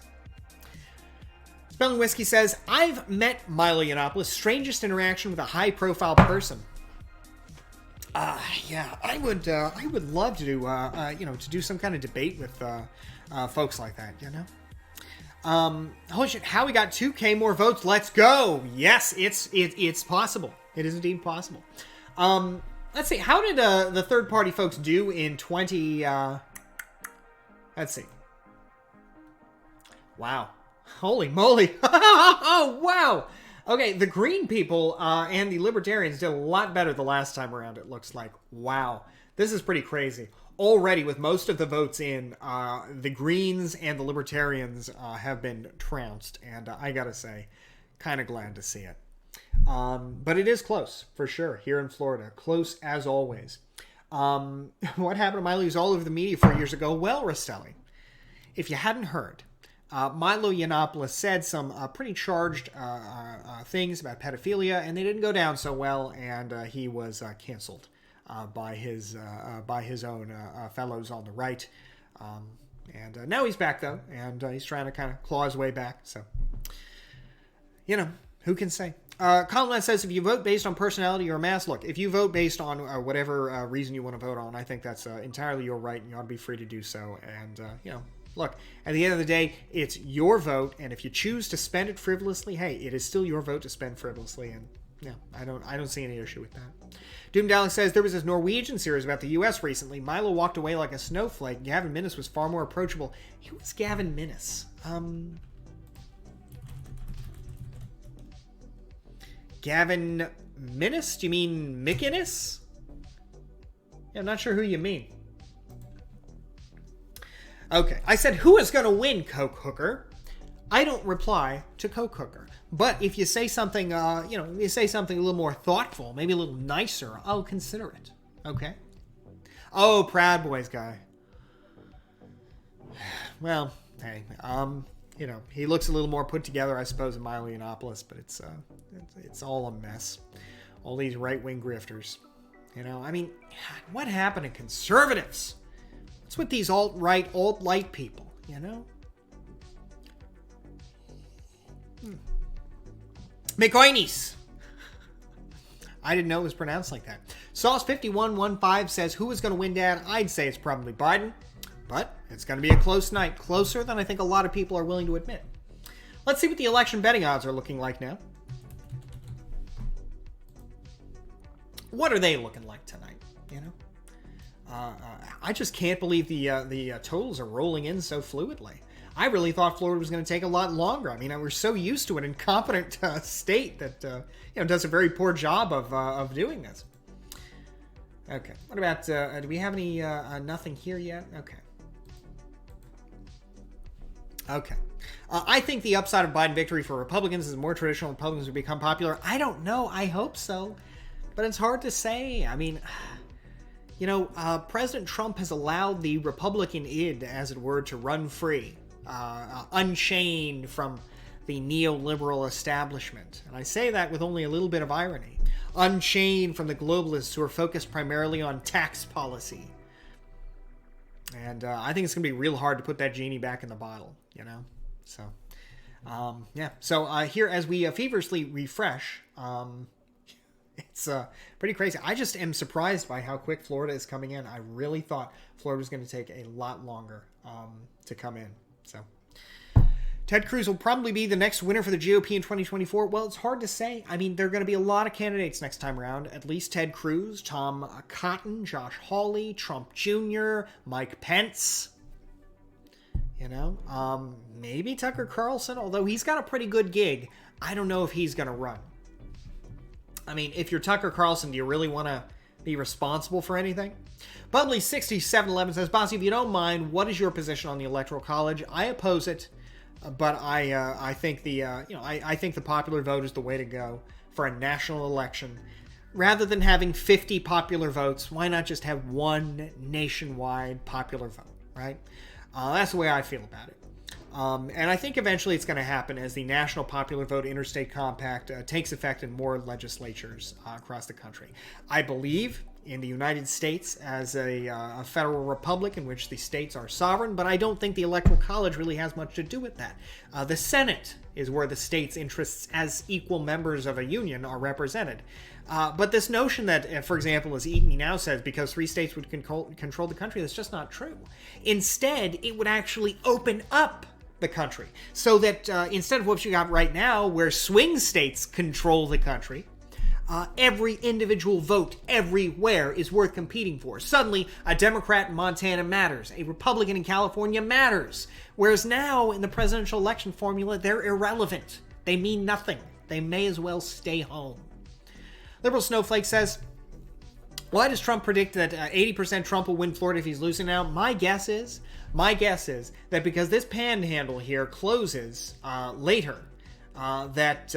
Spelling Whiskey says, I've met Milo Yiannopoulos, strangest interaction with a high-profile person. I would love to do, to do some kind of debate with folks like that, Holy shit, Howie got 2K more votes. Let's go. Yes, it's possible. It is indeed possible. Let's see. How did the third party folks do in 20? Let's see. Wow. Holy moly. Oh, wow. Okay, the Green people and the Libertarians did a lot better the last time around, it looks like. Wow. This is pretty crazy. Already, with most of the votes in, the Greens and the Libertarians have been trounced, and I gotta say, kind of glad to see it. But it is close, for sure, here in Florida. Close as always. What happened to Milo? He was all over the media 4 years ago. Well, Rastelli, if you hadn't heard, Milo Yiannopoulos said some pretty charged things about pedophilia, and they didn't go down so well, and he was canceled by his own fellows on the right. And now he's back, though, and he's trying to kind of claw his way back. So, you know, who can say? Colin says, if you vote based on personality or mass, look, if you vote based on whatever reason you want to vote on, I think that's entirely your right, and you ought to be free to do so. And, you know, look, at the end of the day, it's your vote, and if you choose to spend it frivolously, hey, it is still your vote to spend frivolously, and yeah, I don't see any issue with that. Doom Dalek says, there was this Norwegian series about the U.S. recently. Milo walked away like a snowflake. Gavin Minnis was far more approachable. Who was Gavin Minnis? Gavin Minnis? Do you mean McInnes? Yeah, I'm not sure who you mean. Okay, I said, who is going to win, Coke Hooker? I don't reply to Coke Hooker. But if you say something, you say something a little more thoughtful, maybe a little nicer, I'll consider it. Okay? Oh, Proud Boys guy. Well, hey, he looks a little more put together, I suppose, in Milo Yiannopoulos, but it's all a mess. All these right-wing grifters. You know, I mean, what happened to conservatives? What's with these alt-right, alt-light people, you know? McCoynies. I didn't know it was pronounced like that. Sauce5115 says, who is going to win, Dad? I'd say it's probably Biden, but it's going to be a close night. Closer than I think a lot of people are willing to admit. Let's see what the election betting odds are looking like now. What are they looking like tonight? You know, I just can't believe the totals are rolling in so fluidly. I really thought Florida was going to take a lot longer. I mean, we're so used to an incompetent state that does a very poor job of doing this. Okay, what about? Do we have any nothing here yet? Okay. I think the upside of Biden victory for Republicans is more traditional Republicans will become popular. I don't know. I hope so, but it's hard to say. I mean, President Trump has allowed the Republican id, as it were, to run free. Unchained from the neoliberal establishment. And I say that with only a little bit of irony. Unchained from the globalists who are focused primarily on tax policy. And I think it's going to be real hard to put that genie back in the bottle, you know? So, yeah. So here, as we feverishly refresh, it's pretty crazy. I just am surprised by how quick Florida is coming in. I really thought Florida was going to take a lot longer to come in. So, Ted Cruz will probably be the next winner for the GOP in 2024. Well, it's hard to say. I mean, there are going to be a lot of candidates next time around. At least Ted Cruz, Tom Cotton, Josh Hawley, Trump Jr., Mike Pence. You know, maybe Tucker Carlson, although he's got a pretty good gig. I don't know if he's going to run. I mean, if you're Tucker Carlson, do you really want to be responsible for anything? Budley6711 says, Bossy, if you don't mind, what is your position on the Electoral College? I oppose it, but I think I think the popular vote is the way to go for a national election. Rather than having 50 popular votes, why not just have one nationwide popular vote, right? That's the way I feel about it. And I think eventually it's going to happen as the National Popular Vote Interstate Compact takes effect in more legislatures across the country. I believe in the United States as a federal republic in which the states are sovereign, but I don't think the Electoral College really has much to do with that. The Senate is where the states' interests as equal members of a union are represented. But this notion that, for example, as Eaton now says, because 3 states would control the country, that's just not true. Instead, it would actually open up the country. So that instead of what you got right now, where swing states control the country, every individual vote everywhere is worth competing for. Suddenly, a Democrat in Montana matters. A Republican in California matters. Whereas now, in the presidential election formula, they're irrelevant. They mean nothing. They may as well stay home. Liberal Snowflake says, why does Trump predict that 80% Trump will win Florida if he's losing now? My guess is that because this panhandle here closes later, that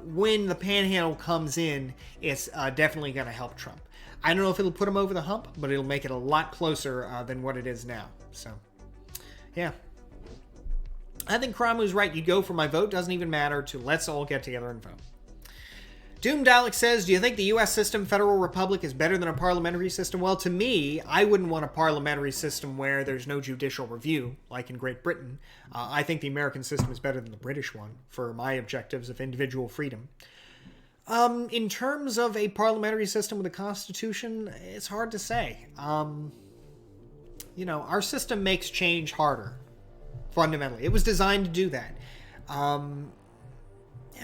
when the panhandle comes in, it's definitely going to help Trump. I don't know if it'll put him over the hump, but it'll make it a lot closer than what it is now. So, yeah. I think Kramu's right. You go for my vote doesn't even matter to let's all get together and vote. Doomed Alex says, do you think the U.S. system, federal republic, is better than a parliamentary system? Well, to me, I wouldn't want a parliamentary system where there's no judicial review, like in Great Britain. I think the American system is better than the British one for my objectives of individual freedom. In terms of a parliamentary system with a constitution, it's hard to say. Our system makes change harder, fundamentally. It was designed to do that.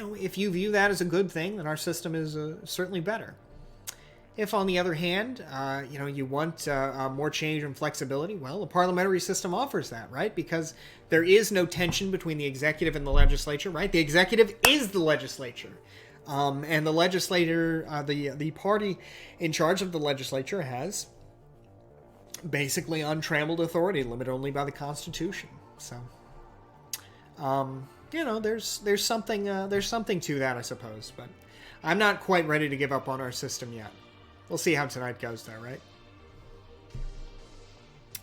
If you view that as a good thing, then our system is certainly better. If, on the other hand, you want more change and flexibility, well, the parliamentary system offers that, right? Because there is no tension between the executive and the legislature, right? The executive is the legislature. And the legislator, the party in charge of the legislature has basically untrammeled authority, limited only by the Constitution. So, there's something to that, I suppose. But I'm not quite ready to give up on our system yet. We'll see how tonight goes, though, right?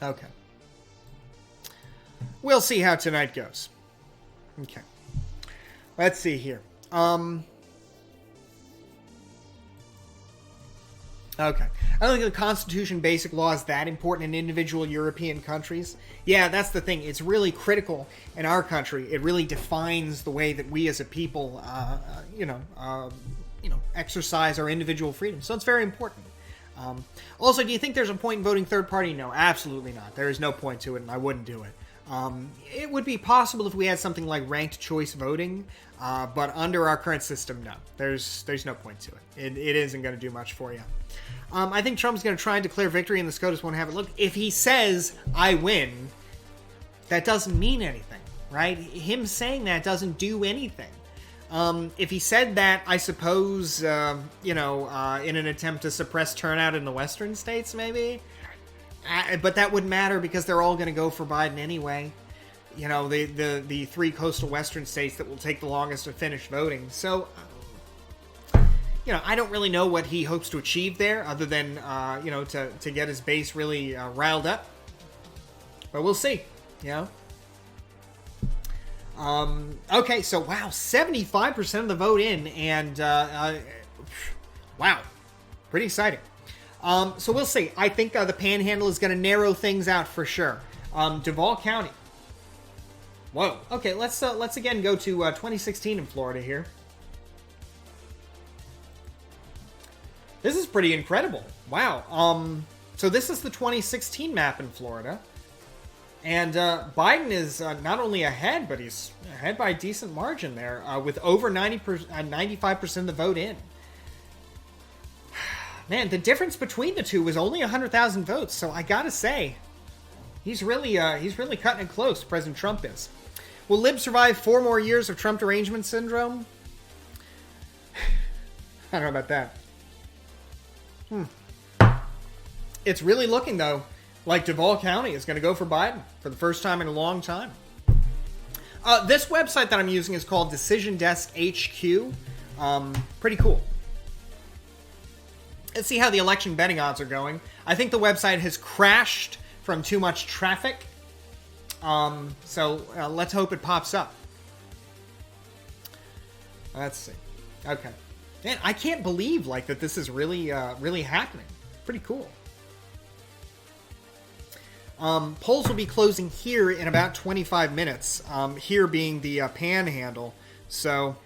Okay. We'll see how tonight goes. Okay. Let's see here. Okay. I don't think the Constitution basic law is that important in individual European countries. Yeah, that's the thing. It's really critical in our country. It really defines the way that we as a people, exercise our individual freedom. So it's very important. Also, do you think there's a point in voting third party? No, absolutely not. There is no point to it, and I wouldn't do it. It would be possible if we had something like ranked choice voting, but under our current system, no. There's no point to it. It isn't going to do much for you. I think Trump's going to try and declare victory, and the SCOTUS won't have it. Look, if he says, I win, that doesn't mean anything, right? Him saying that doesn't do anything. If he said that, I suppose, in an attempt to suppress turnout in the western states, maybe. But that wouldn't matter because they're all going to go for Biden anyway. The three coastal western states that will take the longest to finish voting. So, I don't really know what he hopes to achieve there other than, to get his base really riled up. But we'll see, Okay, so, wow, 75% of the vote in, and, wow, pretty exciting. So we'll see. I think the Panhandle is going to narrow things out for sure. Duval County. Whoa. Okay, let's again go to 2016 in Florida here. This is pretty incredible. Wow. So this is the 2016 map in Florida. And Biden is not only ahead, but he's ahead by a decent margin there, with over 95% of the vote in. Man, the difference between the two was only 100,000 votes, so I gotta say, he's really cutting it close, President Trump is. Will Lib survive 4 more years of Trump derangement syndrome? I don't know about that. It's really looking, though, like Duval County is going to go for Biden for the first time in a long time. This website that I'm using is called Decision Desk HQ. Pretty cool. Let's see how the election betting odds are going. I think the website has crashed from too much traffic. So let's hope it pops up. Let's see. Okay. Man, I can't believe that this is really happening. Pretty cool. Polls will be closing here in about 25 minutes. Here being the Panhandle. So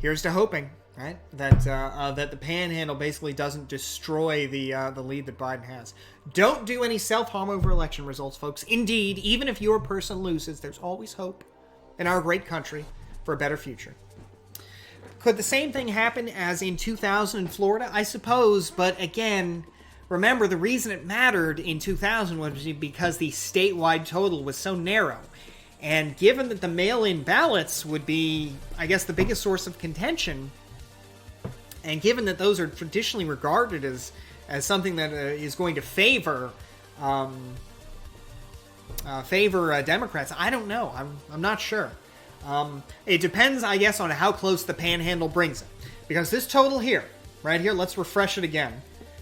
here's to hoping. right? That the Panhandle basically doesn't destroy the lead that Biden has. Don't do any self-harm over election results, folks. Indeed, even if your person loses, there's always hope in our great country for a better future. Could the same thing happen as in 2000 in Florida? I suppose, but again, remember the reason it mattered in 2000 was because the statewide total was so narrow. And given that the mail-in ballots would be, I guess, the biggest source of contention, and given that those are traditionally regarded as something that is going to favor Democrats, I don't know. I'm not sure. It depends, I guess, on how close the Panhandle brings it. Because this total here, right here, let's refresh it again.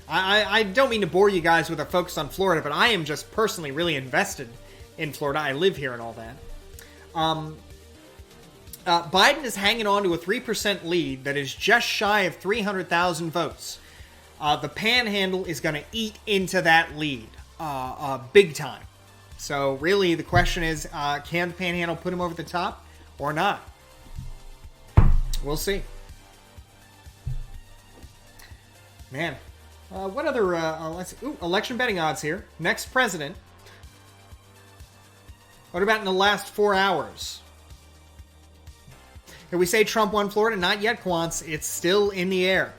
I don't mean to bore you guys with a focus on Florida, but I am just personally really invested in Florida. I live here and all that. Biden is hanging on to a 3% lead that is just shy of 300,000 votes. The Panhandle is going to eat into that lead big time. So really the question is, can the Panhandle put him over the top or not? We'll see. Man. What other, let's see. Ooh, election betting odds here. Next president. What about in the last 4 hours? Can we say Trump won Florida? Not yet, Quants. It's still in the air.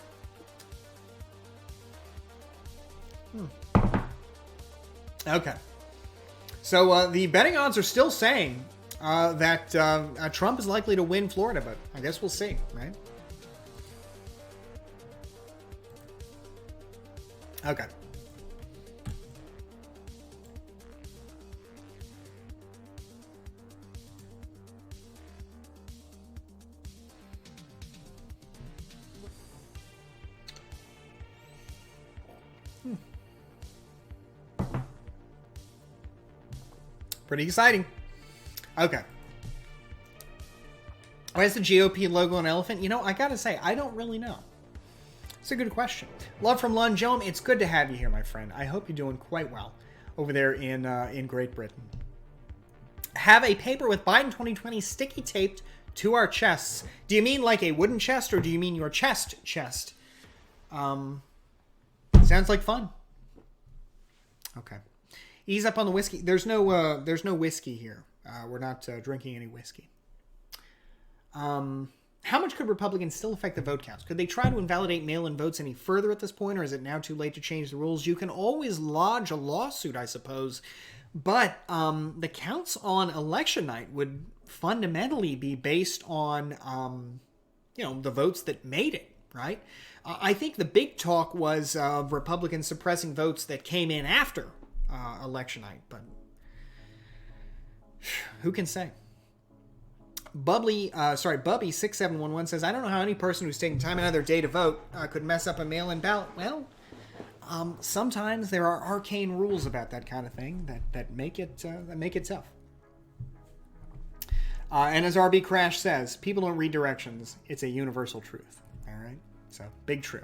Okay. So the betting odds are still saying that Trump is likely to win Florida, but I guess we'll see, right? Okay. Pretty exciting. Okay. Why is the GOP logo an elephant? You know, I gotta say, I don't really know. It's a good question. Love from Lunjome. It's good to have you here, my friend. I hope you're doing quite well over there in Great Britain. Have a paper with Biden 2020 sticky taped to our chests. Do you mean like a wooden chest, or do you mean your chest? Sounds like fun. Okay. Ease up on the whiskey. There's no whiskey here. We're not drinking any whiskey. How much could Republicans still affect the vote counts? Could they try to invalidate mail-in votes any further at this point, or is it now too late to change the rules? You can always lodge a lawsuit, I suppose, but the counts on election night would fundamentally be based on, the votes that made it, right? I think the big talk was Republicans suppressing votes that came in after election night, but who can say? Bubby6711 says, I don't know how any person who's taking time out of their day to vote could mess up a mail-in ballot. Well, sometimes there are arcane rules about that kind of thing that make it tough. And as RB Crash says, people don't read directions. It's a universal truth. All right? So, big true.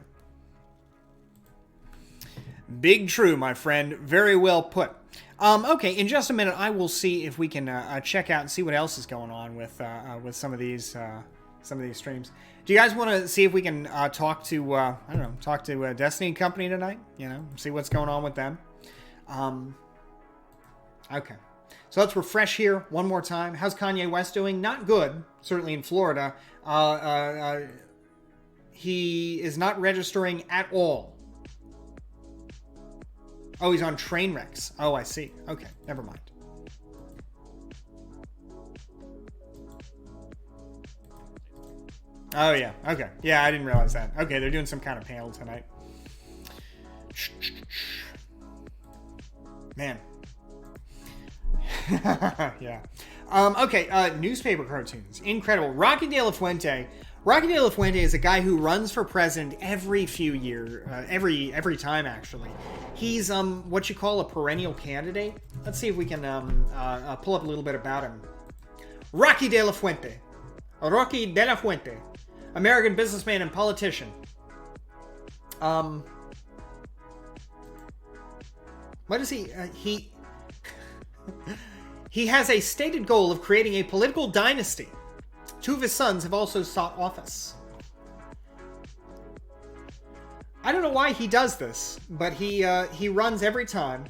Big true, my friend. Very well put. Okay, in just a minute, I will see if we can check out and see what else is going on with some of these streams. Do you guys want to see if we can talk to Destiny Company tonight? See what's going on with them. Okay, so let's refresh here one more time. How's Kanye West doing? Not good, certainly in Florida. He is not registering at all. Oh, he's on train wrecks. Oh, I see. Okay, never mind. Oh, yeah. Okay. Yeah, I didn't realize that. Okay, they're doing some kind of panel tonight. Man. Yeah. Okay, newspaper cartoons. Incredible. Rocky De La Fuente. Rocky De La Fuente is a guy who runs for president every few years, every time actually. He's what you call a perennial candidate. Let's see if we can pull up a little bit about him. Rocky De La Fuente, Rocky De La Fuente, American businessman and politician. What is he? He has a stated goal of creating a political dynasty. Two of his sons have also sought office. I don't know why he does this, but he runs every time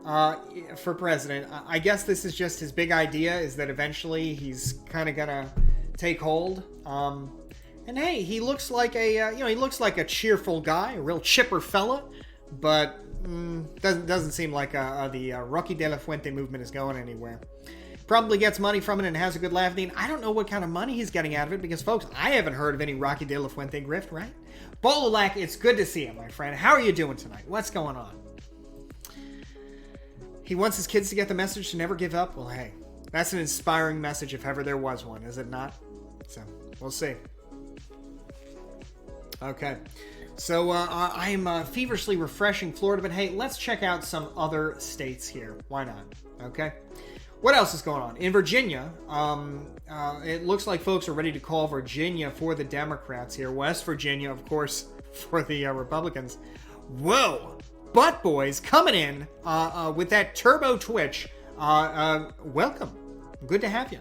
for president. I guess this is just his big idea, is that eventually he's kind of gonna take hold. And hey, he looks like he looks like a cheerful guy, a real chipper fella, but doesn't seem like the Rocky de la Fuente movement is going anywhere. Probably gets money from it and has a good laugh. I don't know what kind of money he's getting out of it, because folks, I haven't heard of any Rocky de la Fuente grift, right? Bololak, it's good to see you, my friend. How are you doing tonight? What's going on? He wants his kids to get the message to never give up. Well, hey, that's an inspiring message if ever there was one, is it not? So, we'll see. Okay. So, I am feverishly refreshing Florida, but hey, let's check out some other states here. Why not? Okay. What else is going on? In Virginia, it looks like folks are ready to call Virginia for the Democrats here. West Virginia, of course, for the Republicans. Whoa! Butt Boys coming in with that turbo twitch. Welcome. Good to have you.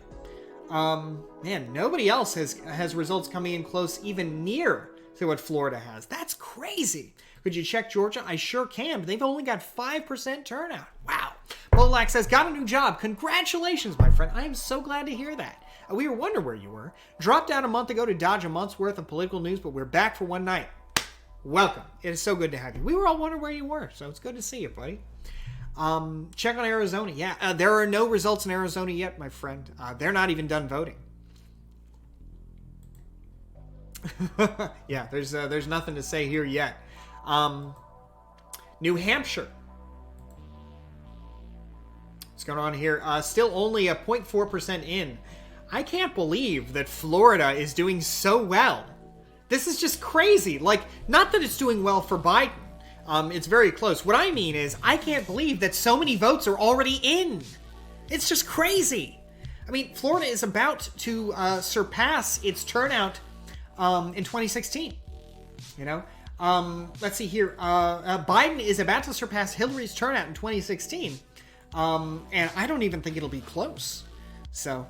Man, nobody else has results coming in close, even near to what Florida has. That's crazy. Could you check Georgia? I sure can, but they've only got 5% turnout. Wow. Bolak says, got a new job. Congratulations, my friend. I am so glad to hear that. We were wondering where you were. Dropped out a month ago to dodge a month's worth of political news, but we're back for one night. Welcome. It is so good to have you. We were all wondering where you were, so it's good to see you, buddy. Check on Arizona. Yeah, there are no results in Arizona yet, my friend. They're not even done voting. Yeah, there's nothing to say here yet. New Hampshire. What's going on here? Still only a 0.4% in. I can't believe that Florida is doing so well. This is just crazy. Like, not that it's doing well for Biden. It's very close. What I mean is, I can't believe that so many votes are already in. It's just crazy. I mean, Florida is about to surpass its turnout in 2016. You know? Let's see here. Biden is about to surpass Hillary's turnout in 2016. And I don't even think it'll be close. So,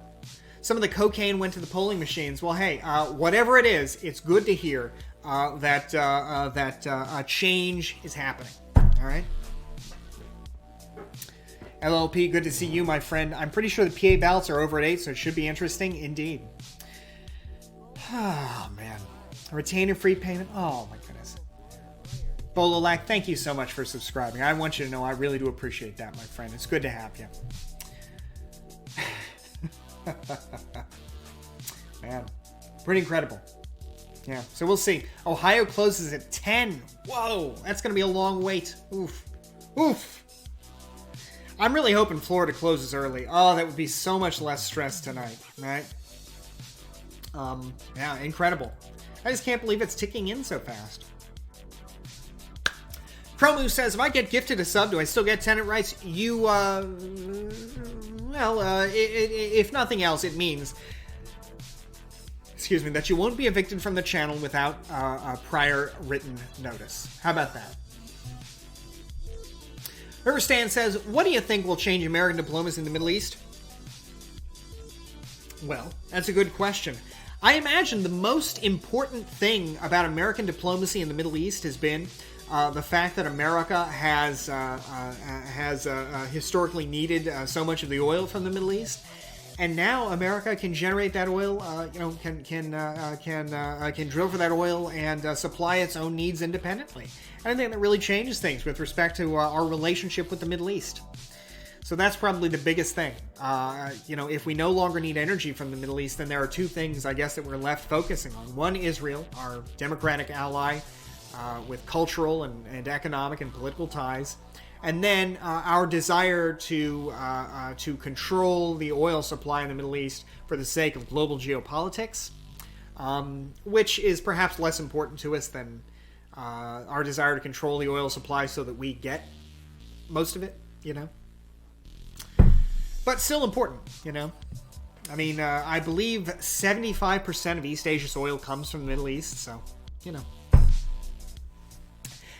some of the cocaine went to the polling machines. Well, hey, whatever it is, it's good to hear that change is happening. All right? LLP, good to see you, my friend. I'm pretty sure the PA ballots are over at 8, so it should be interesting indeed. Oh, man. A retainer free payment? Oh, my goodness. Bololak, thank you so much for subscribing. I want you to know I really do appreciate that, my friend. It's good to have you. Man, pretty incredible. Yeah, so we'll see. Ohio closes at 10. Whoa, that's going to be a long wait. Oof. Oof. I'm really hoping Florida closes early. Oh, that would be so much less stress tonight, right? Yeah, incredible. I just can't believe it's ticking in so fast. Promu says, if I get gifted a sub, do I still get tenant rights? You, if nothing else, it means, excuse me, that you won't be evicted from the channel without a prior written notice. How about that? Riverstan says, what do you think will change American diplomacy in the Middle East? Well, that's a good question. I imagine the most important thing about American diplomacy in the Middle East has been the fact that America has historically needed so much of the oil from the Middle East, and now America can generate that oil, can drill for that oil and supply its own needs independently. And I think that really changes things with respect to our relationship with the Middle East. So that's probably the biggest thing. If we no longer need energy from the Middle East, then there are two things, I guess, that we're left focusing on. One, Israel, our democratic ally, with cultural and economic and political ties, and then our desire to control the oil supply in the Middle East for the sake of global geopolitics, which is perhaps less important to us than our desire to control the oil supply so that we get most of it, But still important, I mean, I believe 75% of East Asia's oil comes from the Middle East, so,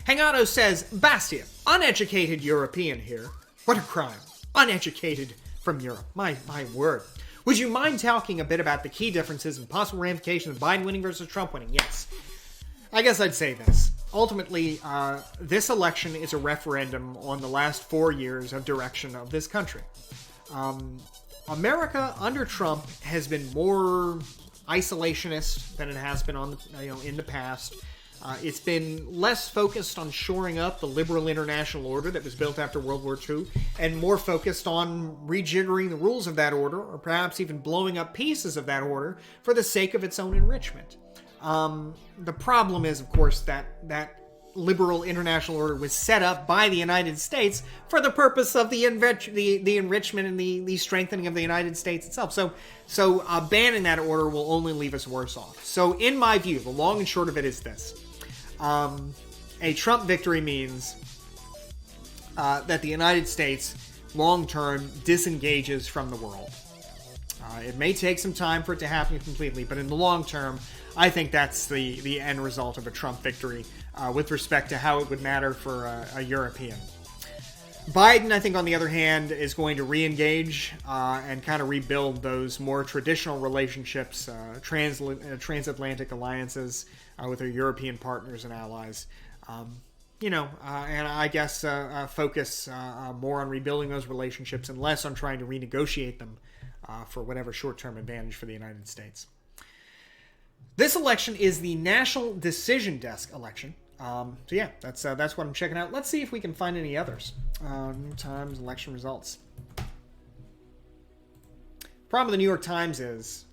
Hangato says, Bastia, uneducated European here. What a crime. Uneducated from Europe. My word. Would you mind talking a bit about the key differences and possible ramifications of Biden winning versus Trump winning? Yes. I guess I'd say this. Ultimately, this election is a referendum on the last 4 years of direction of this country. America under Trump has been more isolationist than it has been in the past. It's been less focused on shoring up the liberal international order that was built after World War II, and more focused on rejiggering the rules of that order, or perhaps even blowing up pieces of that order for the sake of its own enrichment. The problem is, of course, that liberal international order was set up by the United States for the purpose of the enrichment and the strengthening of the United States itself. So banning that order will only leave us worse off. So in my view, the long and short of it is this. A Trump victory means that the United States long-term disengages from the world. It may take some time for it to happen completely, but in the long term, I think that's the end result of a Trump victory with respect to how it would matter for a European. Biden, I think, on the other hand, is going to re-engage and kind of rebuild those more traditional relationships, transatlantic alliances with our European partners and allies. And I guess focus more on rebuilding those relationships and less on trying to renegotiate them for whatever short-term advantage for the United States. This election is the National Decision Desk election. So yeah, that's what I'm checking out. Let's see if we can find any others. New York Times election results. Problem with the New York Times is,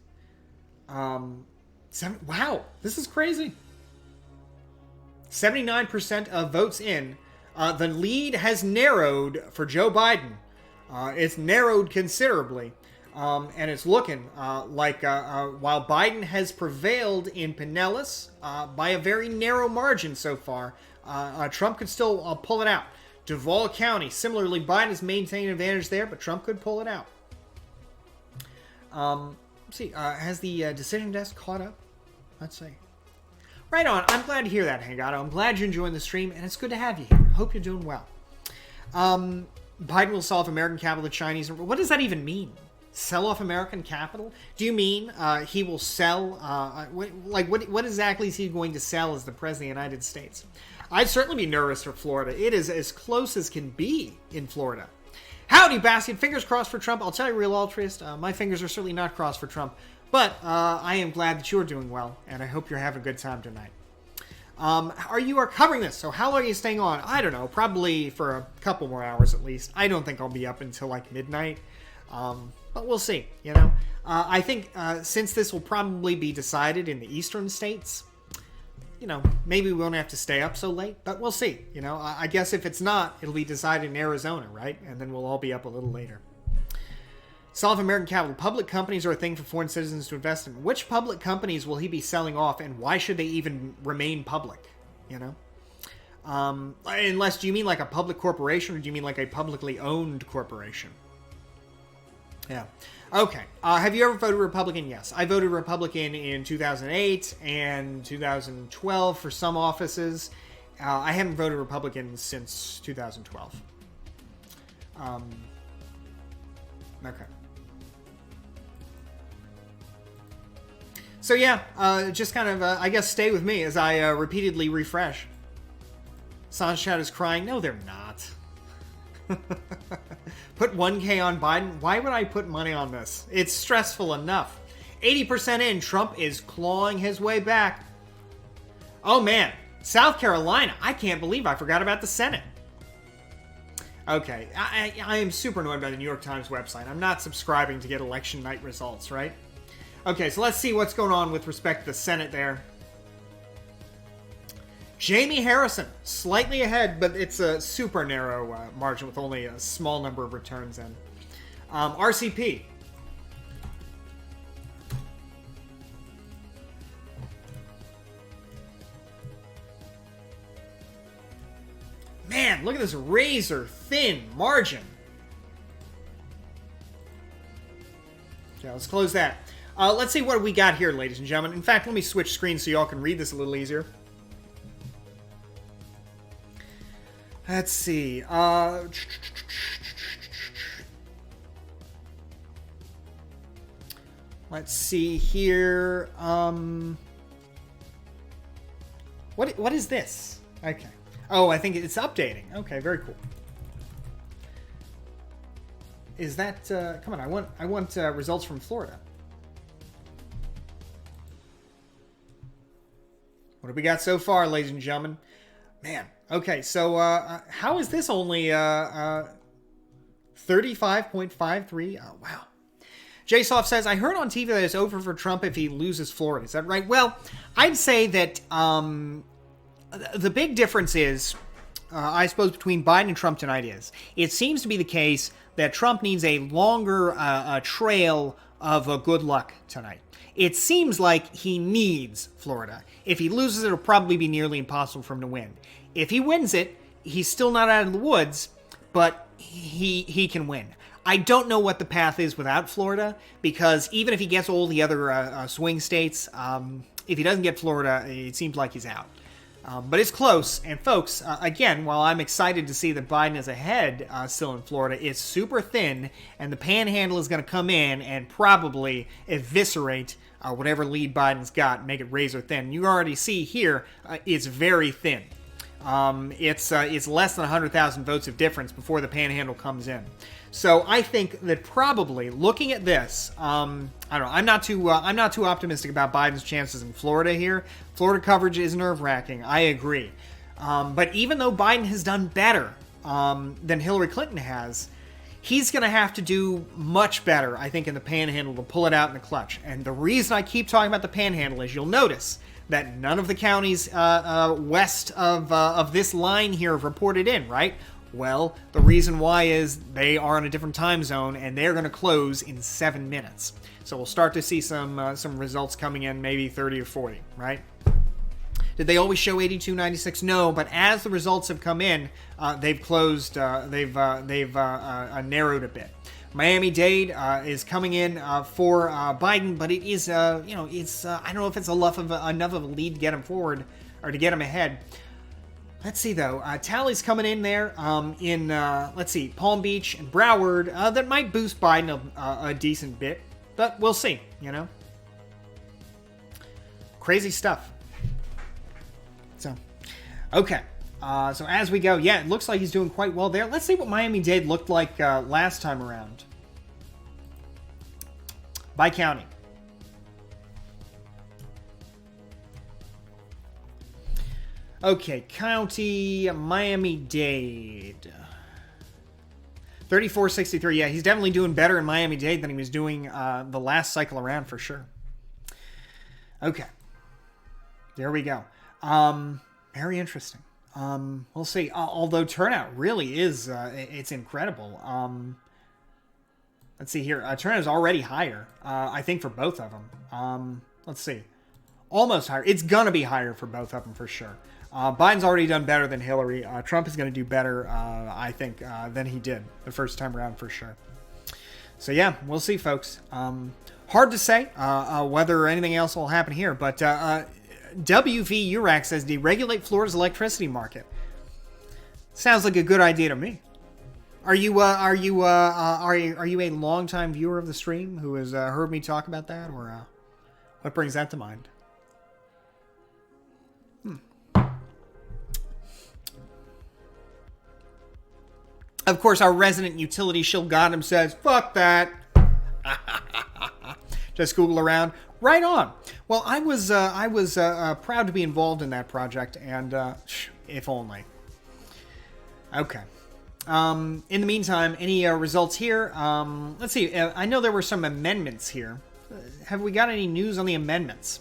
wow, this is crazy. 79% of votes in. The lead has narrowed for Joe Biden. It's narrowed considerably. And it's looking like while Biden has prevailed in Pinellas by a very narrow margin so far, Trump could still pull it out. Duval County, similarly, Biden has maintained an advantage there, but Trump could pull it out. Let's see, has the decision desk caught up? Let's see. Right on. I'm glad to hear that, Hangato. I'm glad you're enjoying the stream, and it's good to have you here. Hope you're doing well. Biden will sell off American capital to Chinese. What does that even mean? Sell off American capital? Do you mean he will sell? What exactly is he going to sell as the president of the United States? I'd certainly be nervous for Florida. It is as close as can be in Florida. Howdy, Bastian. Fingers crossed for Trump. I'll tell you, real altruist, my fingers are certainly not crossed for Trump. But I am glad that you're doing well, and I hope you're having a good time tonight. You are covering this, so how long are you staying on? I don't know, probably for a couple more hours at least. I don't think I'll be up until like midnight. But we'll see, I think since this will probably be decided in the eastern states, maybe we won't have to stay up so late, but we'll see. I guess if it's not, it'll be decided in Arizona, right? And then we'll all be up a little later. Sell off American capital. Public companies are a thing for foreign citizens to invest in. Which public companies will he be selling off, and why should they even remain public? Unless, do you mean like a public corporation, or do you mean like a publicly owned corporation? Yeah. Okay. Have you ever voted Republican? Yes. I voted Republican in 2008 and 2012 for some offices. I haven't voted Republican since 2012. Okay. So yeah, just kind of, I guess, stay with me as I repeatedly refresh. Sunshine is crying. No, they're not. Put 1K on Biden. Why would I put money on this? It's stressful enough. 80% in. Trump is clawing his way back. Oh man, South Carolina. I can't believe I forgot about the Senate. Okay, I am super annoyed by the New York Times website. I'm not subscribing to get election night results, right? Okay, so let's see what's going on with respect to the Senate there. Jamie Harrison, slightly ahead, but it's a super narrow margin with only a small number of returns in. RCP. Man, look at this razor-thin margin. Okay, let's close that. Let's see what we got here, ladies and gentlemen. In fact, let me switch screens so y'all can read this a little easier. Let's see. Let's see here. What is this? Okay. Oh, I think it's updating. Okay, very cool. Is that come on, I want results from Florida. What have we got so far, ladies and gentlemen? Man. Okay, so how is this only 35.53? Oh, wow. JSoft says, I heard on TV that it's over for Trump if he loses Florida. Is that right? Well, I'd say that the big difference is, I suppose, between Biden and Trump tonight is, it seems to be the case that Trump needs a longer trail of good luck tonight. It seems like he needs Florida. If he loses, it'll probably be nearly impossible for him to win. If he wins it, he's still not out of the woods, but he can win. I don't know what the path is without Florida, because even if he gets all the other swing states, if he doesn't get Florida, it seems like he's out. But it's close, and folks, again, while I'm excited to see that Biden is ahead still in Florida, it's super thin, and the panhandle is going to come in and probably eviscerate whatever lead Biden's got and make it razor thin. You already see here, it's very thin. It's less than 100,000 votes of difference before the panhandle comes in. So I think that probably looking at this, I don't know. I'm not too optimistic about Biden's chances in Florida here. Florida coverage is nerve-wracking. I agree. But even though Biden has done better than Hillary Clinton has, he's going to have to do much better, I think, in the panhandle to pull it out in the clutch. And the reason I keep talking about the panhandle is you'll notice that none of the counties west of this line here have reported in, right? Well, the reason why is they are in a different time zone, and they're going to close in 7 minutes. So we'll start to see some results coming in, maybe 30 or 40, right? Did they always show 82-96? No, but as the results have come in, they've closed. They've narrowed a bit. Miami-Dade is coming in for Biden, but it is it's I don't know if it's enough of a lead to get him forward or to get him ahead. Let's see, though. Tally's coming in there in, let's see, Palm Beach and Broward. That might boost Biden a decent bit, but we'll see, you know. Crazy stuff. So, okay. So as we go, yeah, it looks like he's doing quite well there. Let's see what Miami-Dade looked like last time around. By county. Okay, county, Miami-Dade. 34-63. Yeah, he's definitely doing better in Miami-Dade than he was doing the last cycle around for sure. Okay. There we go. Very interesting. We'll see. Although turnout really is, it's incredible. Let's see here. Turnout is already higher, I think, for both of them. Let's see. Almost higher. It's going to be higher for both of them for sure. Biden's already done better than Hillary. Trump is going to do better, I think, than he did the first time around for sure. So yeah, we'll see, folks. Hard to say whether anything else will happen here, but WV URAC says deregulate Florida's electricity market. Sounds like a good idea to me. Are you a longtime viewer of the stream who has heard me talk about that, or what brings that to mind? Of course, our resident utility shill Gundam says, fuck that. Just Google around. Right on. Well, I was proud to be involved in that project, and if only. Okay. In the meantime, any results here? Let's see. I know there were some amendments here. Have we got any news on the amendments?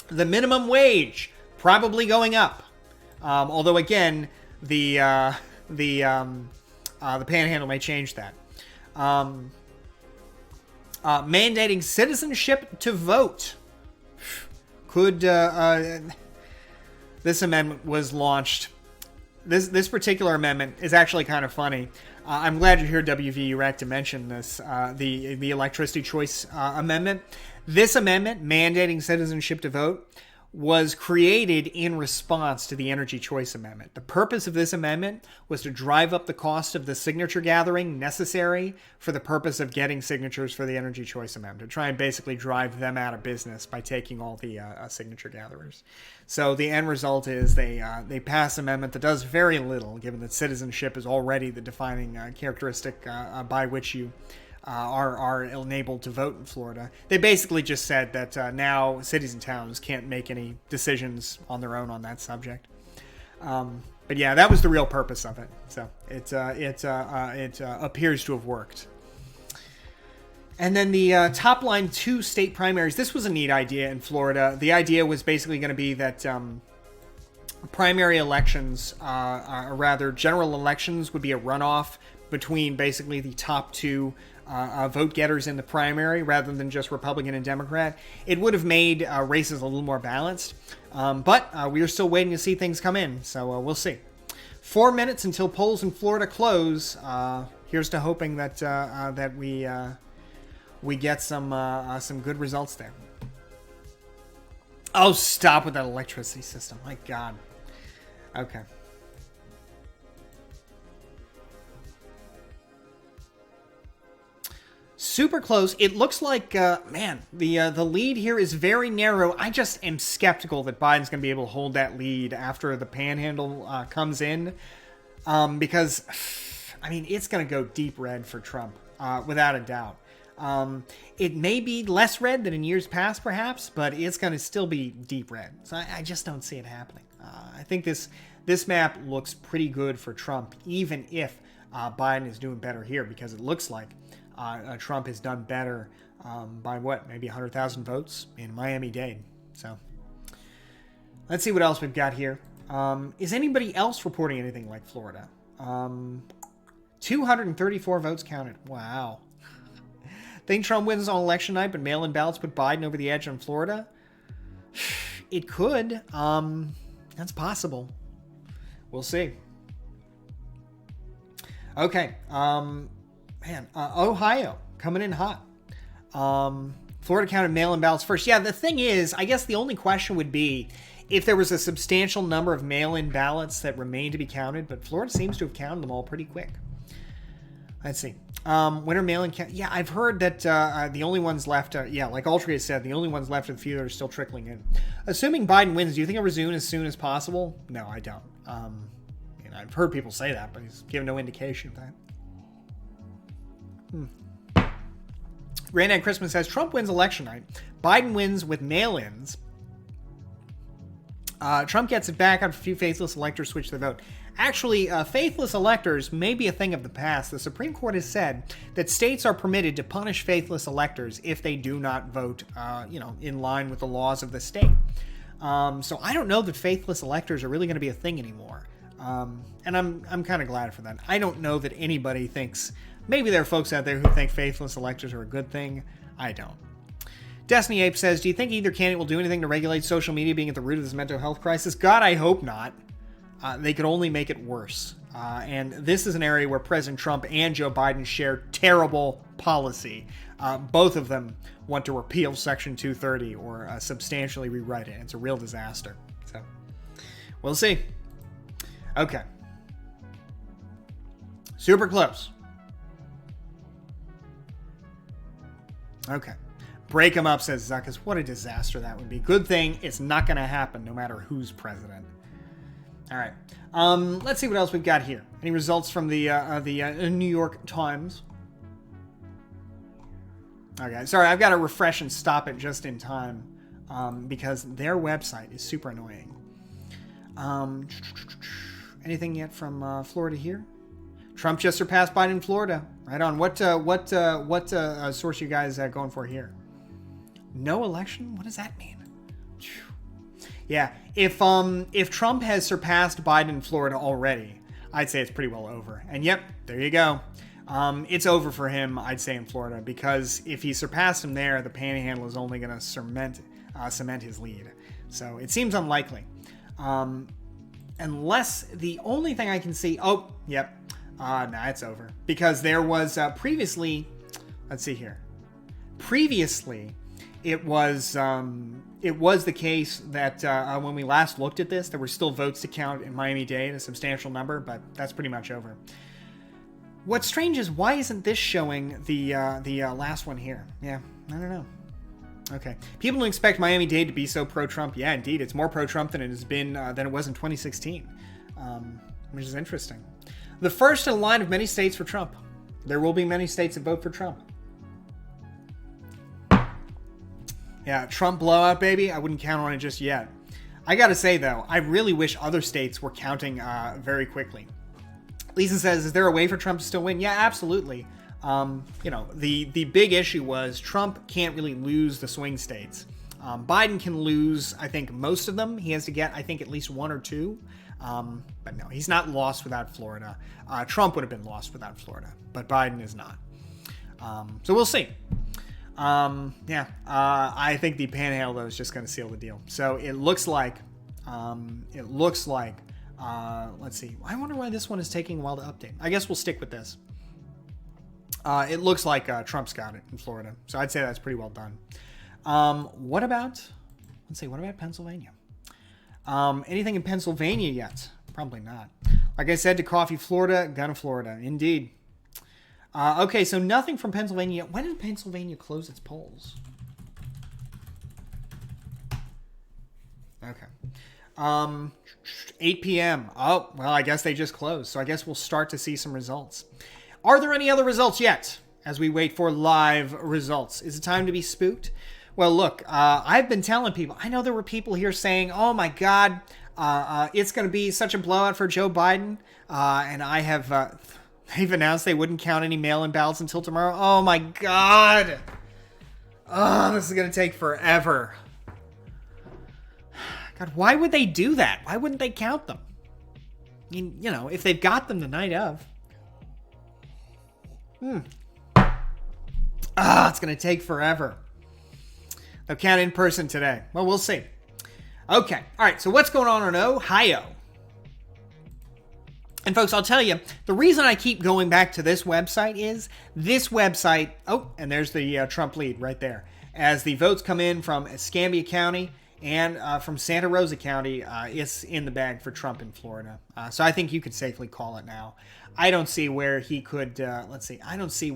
The minimum wage probably going up. Although again, the panhandle may change that. Mandating citizenship to vote. Could this amendment was launched? This particular amendment is actually kind of funny. I'm glad you're here, WVURAC, to mention this. The electricity choice amendment. This amendment mandating citizenship to vote was created in response to the Energy Choice Amendment. The purpose of this amendment was to drive up the cost of the signature gathering necessary for the purpose of getting signatures for the Energy Choice Amendment, to try and basically drive them out of business by taking all the signature gatherers. So the end result is they pass an amendment that does very little, given that citizenship is already the defining characteristic by which you are enabled to vote in Florida. They basically just said that now cities and towns can't make any decisions on their own on that subject. But yeah, that was the real purpose of it. So it appears to have worked. And then the top line 2 state primaries. This was a neat idea in Florida. The idea was basically going to be that primary elections, or rather general elections, would be a runoff between basically the top 2 vote getters in the primary rather than just Republican and Democrat. It would have made races a little more balanced. But we are still waiting to see things come in, so we'll see. 4 minutes until polls in Florida close. Here's to hoping that that we get some good results there. Oh, stop with that electricity system. My God. Okay. Super close. It looks like, man, the lead here is very narrow. I just am skeptical that Biden's going to be able to hold that lead after the panhandle comes in. Because, I mean, it's going to go deep red for Trump, without a doubt. It may be less red than in years past, perhaps, but it's going to still be deep red. So I just don't see it happening. I think this map looks pretty good for Trump, even if Biden is doing better here, because it looks like Trump has done better by what, maybe 100,000 votes in Miami-Dade. So let's see what else we've got here. Is anybody else reporting anything like Florida? 234 votes counted. Wow. Think Trump wins on election night, but mail-in ballots put Biden over the edge on Florida? It could. That's possible. We'll see. Okay. Man, Ohio coming in hot. Florida counted mail-in ballots first. Yeah, the thing is, I guess the only question would be if there was a substantial number of mail-in ballots that remained to be counted, but Florida seems to have counted them all pretty quick. Let's see. Winter mail-in count. Yeah, I've heard that the only ones left, like Altria said, the only ones left are the few that are still trickling in. Assuming Biden wins, do you think it'll resume as soon as possible? No, I don't. I've heard people say that, but he's given no indication of that. Randad Christmas says, Trump wins election night. Biden wins with mail-ins. Trump gets it back after a few faithless electors switch their vote. Actually, faithless electors may be a thing of the past. The Supreme Court has said that states are permitted to punish faithless electors if they do not vote, in line with the laws of the state. So I don't know that faithless electors are really going to be a thing anymore. And I'm kind of glad for that. I don't know that anybody thinks. Maybe there are folks out there who think faithless electors are a good thing. I don't. Destiny Ape says, do you think either candidate will do anything to regulate social media being at the root of this mental health crisis? God, I hope not. They could only make it worse. And this is an area where President Trump and Joe Biden share terrible policy. Both of them want to repeal Section 230 or substantially rewrite it. It's a real disaster. So, we'll see. Okay. Super close. Okay. Break them up, says Zuckus. What a disaster that would be. Good thing it's not going to happen no matter who's president. All right. Let's see what else we've got here. Any results from the New York Times? Okay. Sorry, I've got to refresh and stop it just in time because their website is super annoying. Anything yet from Florida here? Trump just surpassed Biden in Florida. Right on. What source you guys going for here? No election? What does that mean? Yeah, if Trump has surpassed Biden in Florida already, I'd say it's pretty well over. And yep, there you go. It's over for him, I'd say, in Florida, because if he surpassed him there, the panhandle is only going to cement his lead. So it seems unlikely. Unless the only thing I can see... Oh, yep. Nah, it's over. Because there was previously... Let's see here. Previously, it was the case that when we last looked at this, there were still votes to count in Miami-Dade, a substantial number, but that's pretty much over. What's strange is why isn't this showing the last one here? Yeah, I don't know. Okay, people don't expect Miami-Dade to be so pro-Trump. Yeah, indeed, it's more pro-Trump than it has been than it was in 2016, which is interesting. The first in a line of many states for Trump. There will be many states that vote for Trump. Yeah, Trump blowout, baby. I wouldn't count on it just yet. I gotta say, though, I really wish other states were counting very quickly. Lisa says, is there a way for Trump to still win? Yeah, absolutely. The big issue was Trump can't really lose the swing states. Biden can lose, I think, most of them. He has to get, I think, at least one or two. But no, he's not lost without Florida. Trump would have been lost without Florida, but Biden is not. So we'll see. I think the Panhandle, though, is just going to seal the deal. So it looks like, let's see. I wonder why this one is taking a while to update. I guess we'll stick with this. It looks like Trump's got it in Florida. So I'd say that's pretty well done. What about Pennsylvania? Anything in Pennsylvania yet? Probably not. Like I said, to Coffee, Florida, gonna Florida. Indeed. Okay, so nothing from Pennsylvania yet. When did Pennsylvania close its polls? Okay. 8 p.m. Oh, well, I guess they just closed. So I guess we'll start to see some results. Are there any other results yet? As we wait for live results. Is it time to be spooked? Well, look, I've been telling people, I know there were people here saying, oh my God, it's going to be such a blowout for Joe Biden. And I have, they've announced they wouldn't count any mail-in ballots until tomorrow. Oh my God. Oh, this is going to take forever. God, why would they do that? Why wouldn't they count them? I mean, if they've got them the night of. It's going to take forever. They'll count in person today. Well, we'll see. Okay. All right. So what's going on in Ohio? And folks, I'll tell you, the reason I keep going back to this website is this website. Oh, and there's the Trump lead right there. As the votes come in from Escambia County and from Santa Rosa County, it's in the bag for Trump in Florida. So I think you could safely call it now. I don't see where he could, let's see. I don't see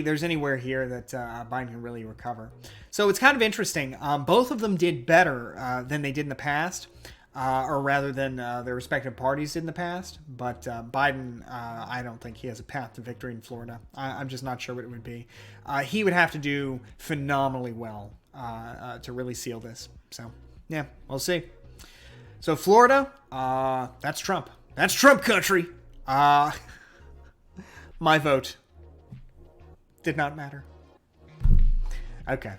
there's anywhere here that Biden can really recover. So it's kind of interesting. Both of them did better than they did in the past, or rather than their respective parties did in the past. But Biden, I don't think he has a path to victory in Florida. I'm just not sure what it would be. He would have to do phenomenally well to really seal this. So, yeah, we'll see. So Florida, that's Trump. That's Trump country. My vote did not matter. Okay.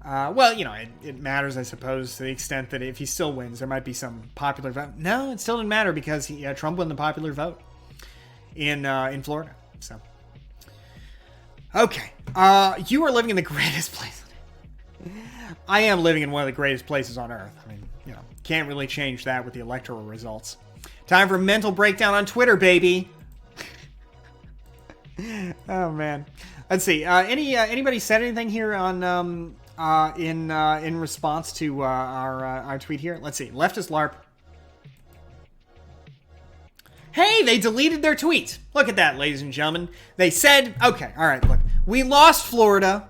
Well, it matters, I suppose, to the extent that if he still wins, there might be some popular vote. No, it still didn't matter because Trump won the popular vote in Florida. So, okay. You are living in the greatest place. I am living in one of the greatest places on earth. I mean, can't really change that with the electoral results. Time for mental breakdown on Twitter, baby. Oh man, let's see. Anybody said anything here on in response to our tweet here? Let's see. Leftist LARP. Hey, they deleted their tweet. Look at that, ladies and gentlemen. They said, okay, all right. Look, we lost Florida.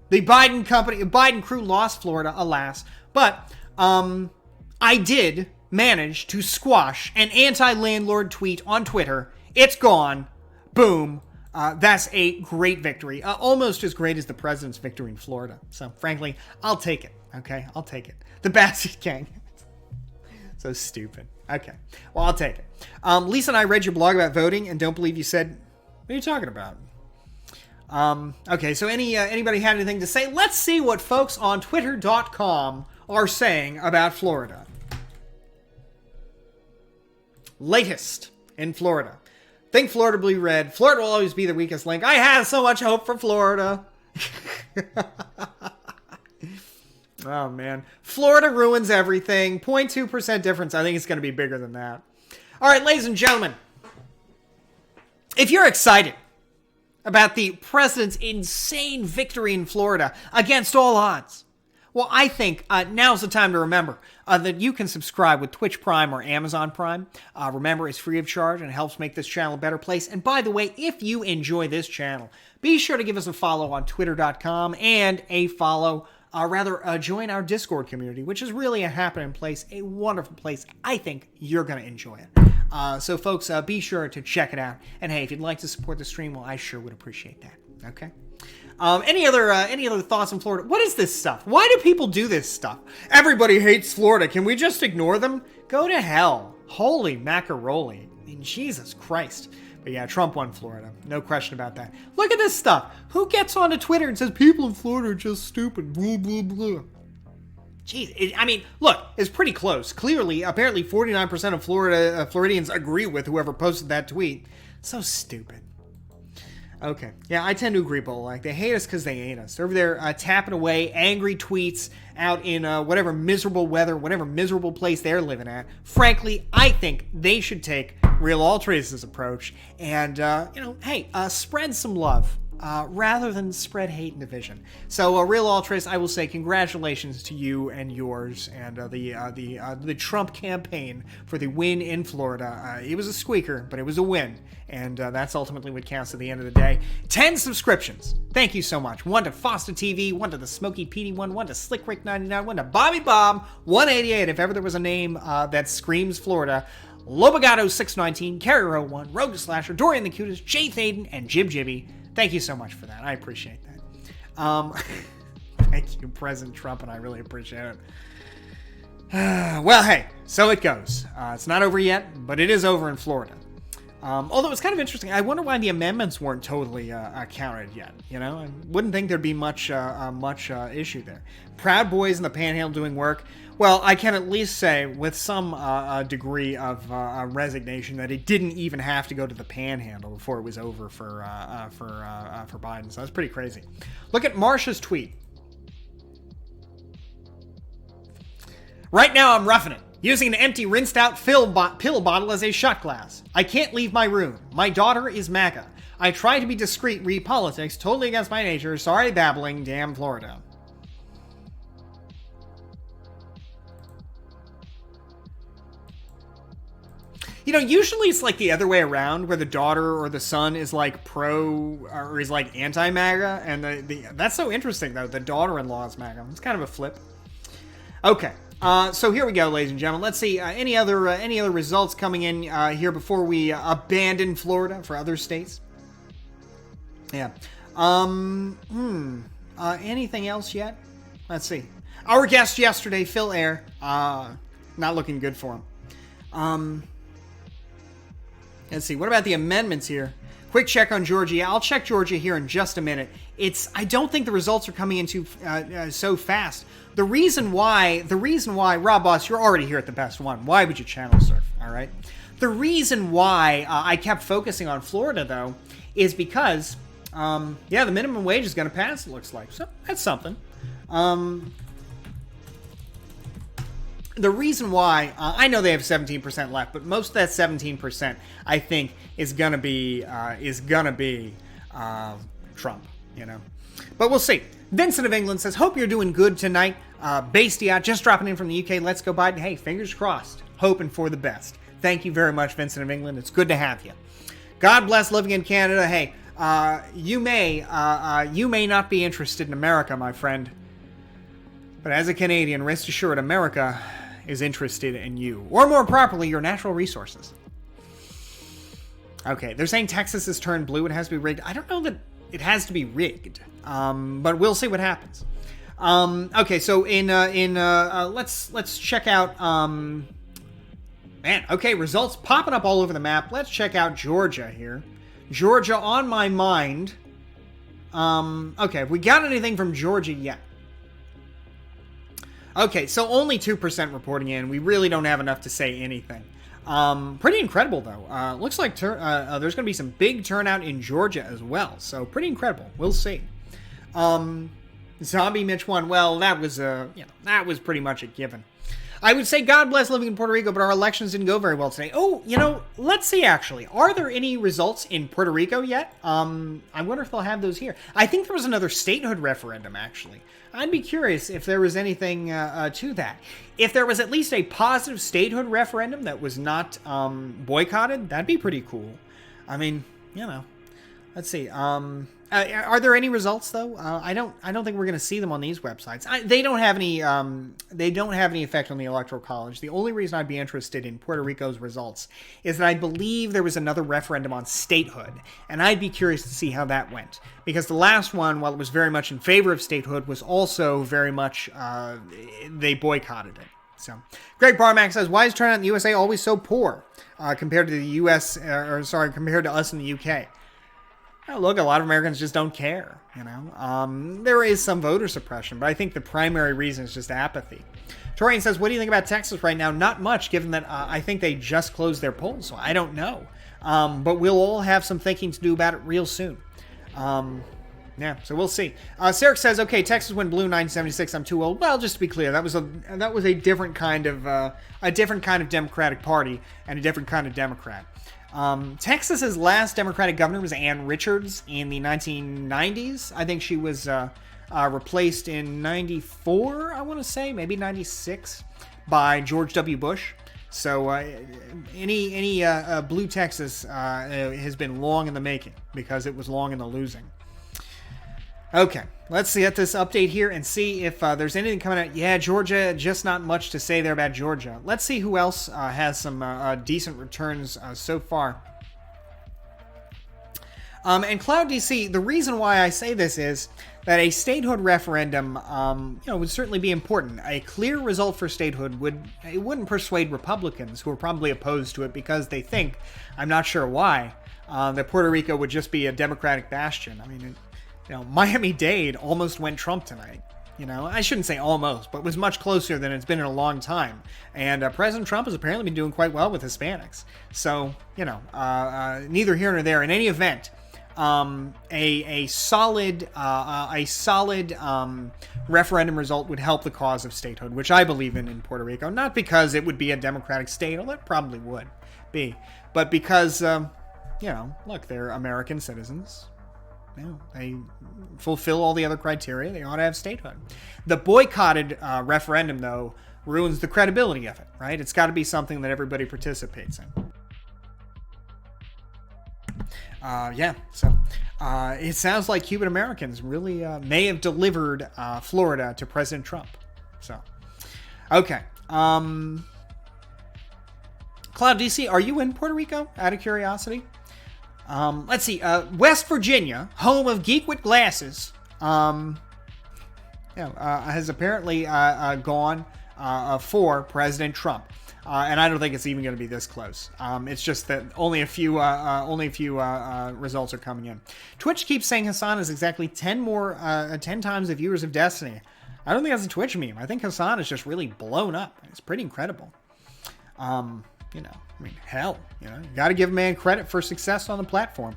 The Biden crew lost Florida, alas. But I did manage to squash an anti-landlord tweet on Twitter. It's gone. Boom. That's a great victory. Almost as great as the president's victory in Florida. So, frankly, I'll take it. Okay? I'll take it. The Bassett Gang. So stupid. Okay. Well, I'll take it. Lisa and I read your blog about voting and don't believe you said... What are you talking about? Okay, so anybody had anything to say? Let's see what folks on Twitter.com are saying about Florida. Latest in Florida. Think Florida will be red. Florida will always be the weakest link. I had so much hope for Florida. Oh, man. Florida ruins everything. 0.2% difference. I think it's going to be bigger than that. All right, ladies and gentlemen. If you're excited about the president's insane victory in Florida against all odds? Well, I think now's the time to remember that you can subscribe with Twitch Prime or Amazon Prime. Remember, it's free of charge and helps make this channel a better place. And by the way, if you enjoy this channel, be sure to give us a follow on twitter.com and a follow, join our Discord community, which is really a happening place, a wonderful place. I think you're going to enjoy it. So folks, be sure to check it out. And hey, if you'd like to support the stream, well, I sure would appreciate that. Okay? Any other thoughts on Florida? What is this stuff? Why do people do this stuff? Everybody hates Florida. Can we just ignore them? Go to hell. Holy macaroni. I mean, Jesus Christ. But yeah, Trump won Florida. No question about that. Look at this stuff. Who gets onto Twitter and says people in Florida are just stupid? Blah, blah, blah. Jeez. I mean, look, it's pretty close. Clearly, apparently 49% of Floridians agree with whoever posted that tweet. So stupid. Okay. Yeah, I tend to agree, but like, they hate us because they hate us. They're over there tapping away angry tweets out in whatever miserable weather, whatever miserable place they're living at. Frankly, I think they should take Real Ultra's approach and, hey, spread some love rather than spread hate and division. So, Real Ultras, I will say congratulations to you and yours and the Trump campaign for the win in Florida. It was a squeaker, but it was a win. And that's ultimately what counts at the end of the day. 10 subscriptions. Thank you so much. 1 to Foster TV, 1 to the Smoky PD 1 to Slick Rick 99, 1 to Bobby Bob 188, if ever there was a name that screams Florida. Lobagato 619, Carrier 01, Rogue Slasher, Dorian the Cutest, Jay Thaden, and Jib Jibby. Thank you so much for that. I appreciate that. Thank you, President Trump, and I really appreciate it. Well, hey, so it goes. It's not over yet, but it is over in Florida. Although it's kind of interesting. I wonder why the amendments weren't totally counted yet. You know, I wouldn't think there'd be much issue there. Proud Boys in the Panhandle doing work. Well, I can at least say with some degree of resignation that it didn't even have to go to the Panhandle before it was over for Biden. So that's pretty crazy. Look at Marsha's tweet. Right now, I'm roughing it. Using an empty, rinsed-out pill bottle as a shot glass. I can't leave my room. My daughter is MAGA. I try to be discreet, read politics, totally against my nature. Sorry babbling, damn Florida. You know, usually it's like the other way around, where the daughter or the son is like pro, or is like anti-MAGA, and that's so interesting, though. The daughter-in-law is MAGA. It's kind of a flip. Okay. So here we go, ladies and gentlemen. Let's see any other results coming in here before we abandon Florida for other states. Yeah. Anything else yet? Let's see. Our guest yesterday, Phil Ayer, not looking good for him. Let's see. What about the amendments here? Quick check on Georgia. I'll check Georgia here in just a minute. I don't think the results are coming in so fast. The reason why, Rob Boss, you're already here at the best one. Why would you channel surf? All right. The reason why I kept focusing on Florida, though, is because, the minimum wage is going to pass, it looks like. So that's something. The reason why, I know they have 17% left, but most of that 17%, I think, is gonna be Trump, you know. But we'll see. Vincent of England says, hope you're doing good tonight. Bastia, just dropping in from the UK. Let's go Biden. Hey, fingers crossed. Hoping for the best. Thank you very much, Vincent of England. It's good to have you. God bless living in Canada. Hey, you may not be interested in America, my friend. But as a Canadian, rest assured, America is interested in you. Or more properly, your natural resources. Okay, they're saying Texas has turned blue. It has to be rigged. I don't know that it has to be rigged. But we'll see what happens. Okay, so let's check out, okay, results popping up all over the map. Let's check out Georgia here. Georgia on my mind. Okay, have we got anything from Georgia yet? Okay, so only 2% reporting in. We really don't have enough to say anything. Pretty incredible, though. Looks like there's going to be some big turnout in Georgia as well. So pretty incredible. We'll see. Zombie Mitch won. Well, that was pretty much a given. I would say God bless living in Puerto Rico, but our elections didn't go very well today. Oh, let's see, actually. Are there any results in Puerto Rico yet? I wonder if they'll have those here. I think there was another statehood referendum, actually. I'd be curious if there was anything to that. If there was at least a positive statehood referendum that was not boycotted, that'd be pretty cool. I mean, let's see. Are there any results though? I don't think we're going to see them on these websites. They don't have any. They don't have any effect on the Electoral College. The only reason I'd be interested in Puerto Rico's results is that I believe there was another referendum on statehood, and I'd be curious to see how that went, because the last one, while it was very much in favor of statehood, was also very much they boycotted it. So, Greg Barmack says, "Why is turnout in the USA always so poor compared to the U.S. Compared to us in the U.K.?" Look, a lot of Americans just don't care, There is some voter suppression, but I think the primary reason is just apathy. Torian says, what do you think about Texas right now? Not much, given that I think they just closed their polls, so I don't know. But we'll all have some thinking to do about it real soon. Yeah, so we'll see. Sarek says, okay, Texas went blue 1976. I'm too old. Well, just to be clear, that was a different kind of Democratic Party and a different kind of Democrat. Texas's last Democratic governor was Ann Richards in the 1990s. I think she was replaced in 94, I want to say, maybe 96, by George W. Bush. So any blue Texas has been long in the making, because it was long in the losing. Okay, let's get this update here and see if there's anything coming out. Yeah, Georgia, just not much to say there about Georgia. Let's see who else has some decent returns so far. And Cloud DC, the reason why I say this is that a statehood referendum, would certainly be important. A clear result for statehood wouldn't persuade Republicans, who are probably opposed to it because they think, I'm not sure why, that Puerto Rico would just be a Democratic bastion. I mean, Miami-Dade almost went Trump tonight. I shouldn't say almost, but was much closer than it's been in a long time. And President Trump has apparently been doing quite well with Hispanics. So, neither here nor there. In any event, a solid referendum result would help the cause of statehood, which I believe in Puerto Rico. Not because it would be a democratic state, although it probably would be, but because, look, they're American citizens. They fulfill all the other criteria. They ought to have statehood. The boycotted referendum, though, ruins the credibility of it, right? It's got to be something that everybody participates in. It sounds like Cuban Americans really may have delivered Florida to President Trump. So, okay. Cloud DC, are you in Puerto Rico, out of curiosity? Let's see. West Virginia, home of Geek with Glasses, has apparently gone for President Trump, and I don't think it's even going to be this close. It's just that only a few results are coming in. Twitch keeps saying Hassan is exactly 10 times the viewers of Destiny. I don't think that's a Twitch meme. I think Hassan is just really blown up. It's pretty incredible. Hell, you got to give a man credit for success on the platform.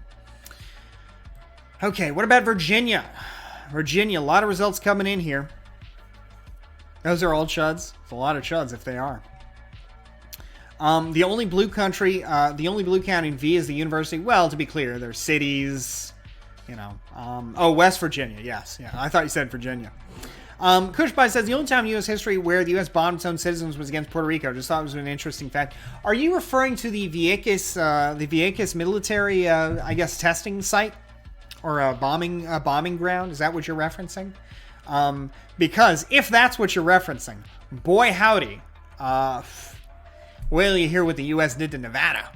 Okay, what about Virginia? Virginia, a lot of results coming in here. Those are all chuds. It's a lot of chuds if they are. The only blue county in V is the university. Well, to be clear, there's cities, West Virginia, yes. Yeah, I thought you said Virginia. Kushbai says, the only time in U.S. history where the U.S. bombed its own citizens was against Puerto Rico. Just thought it was an interesting fact. Are you referring to the Vieques military, testing site? Or a bombing ground? Is that what you're referencing? Because if that's what you're referencing, boy howdy. Wait till you hear what the U.S. did to Nevada.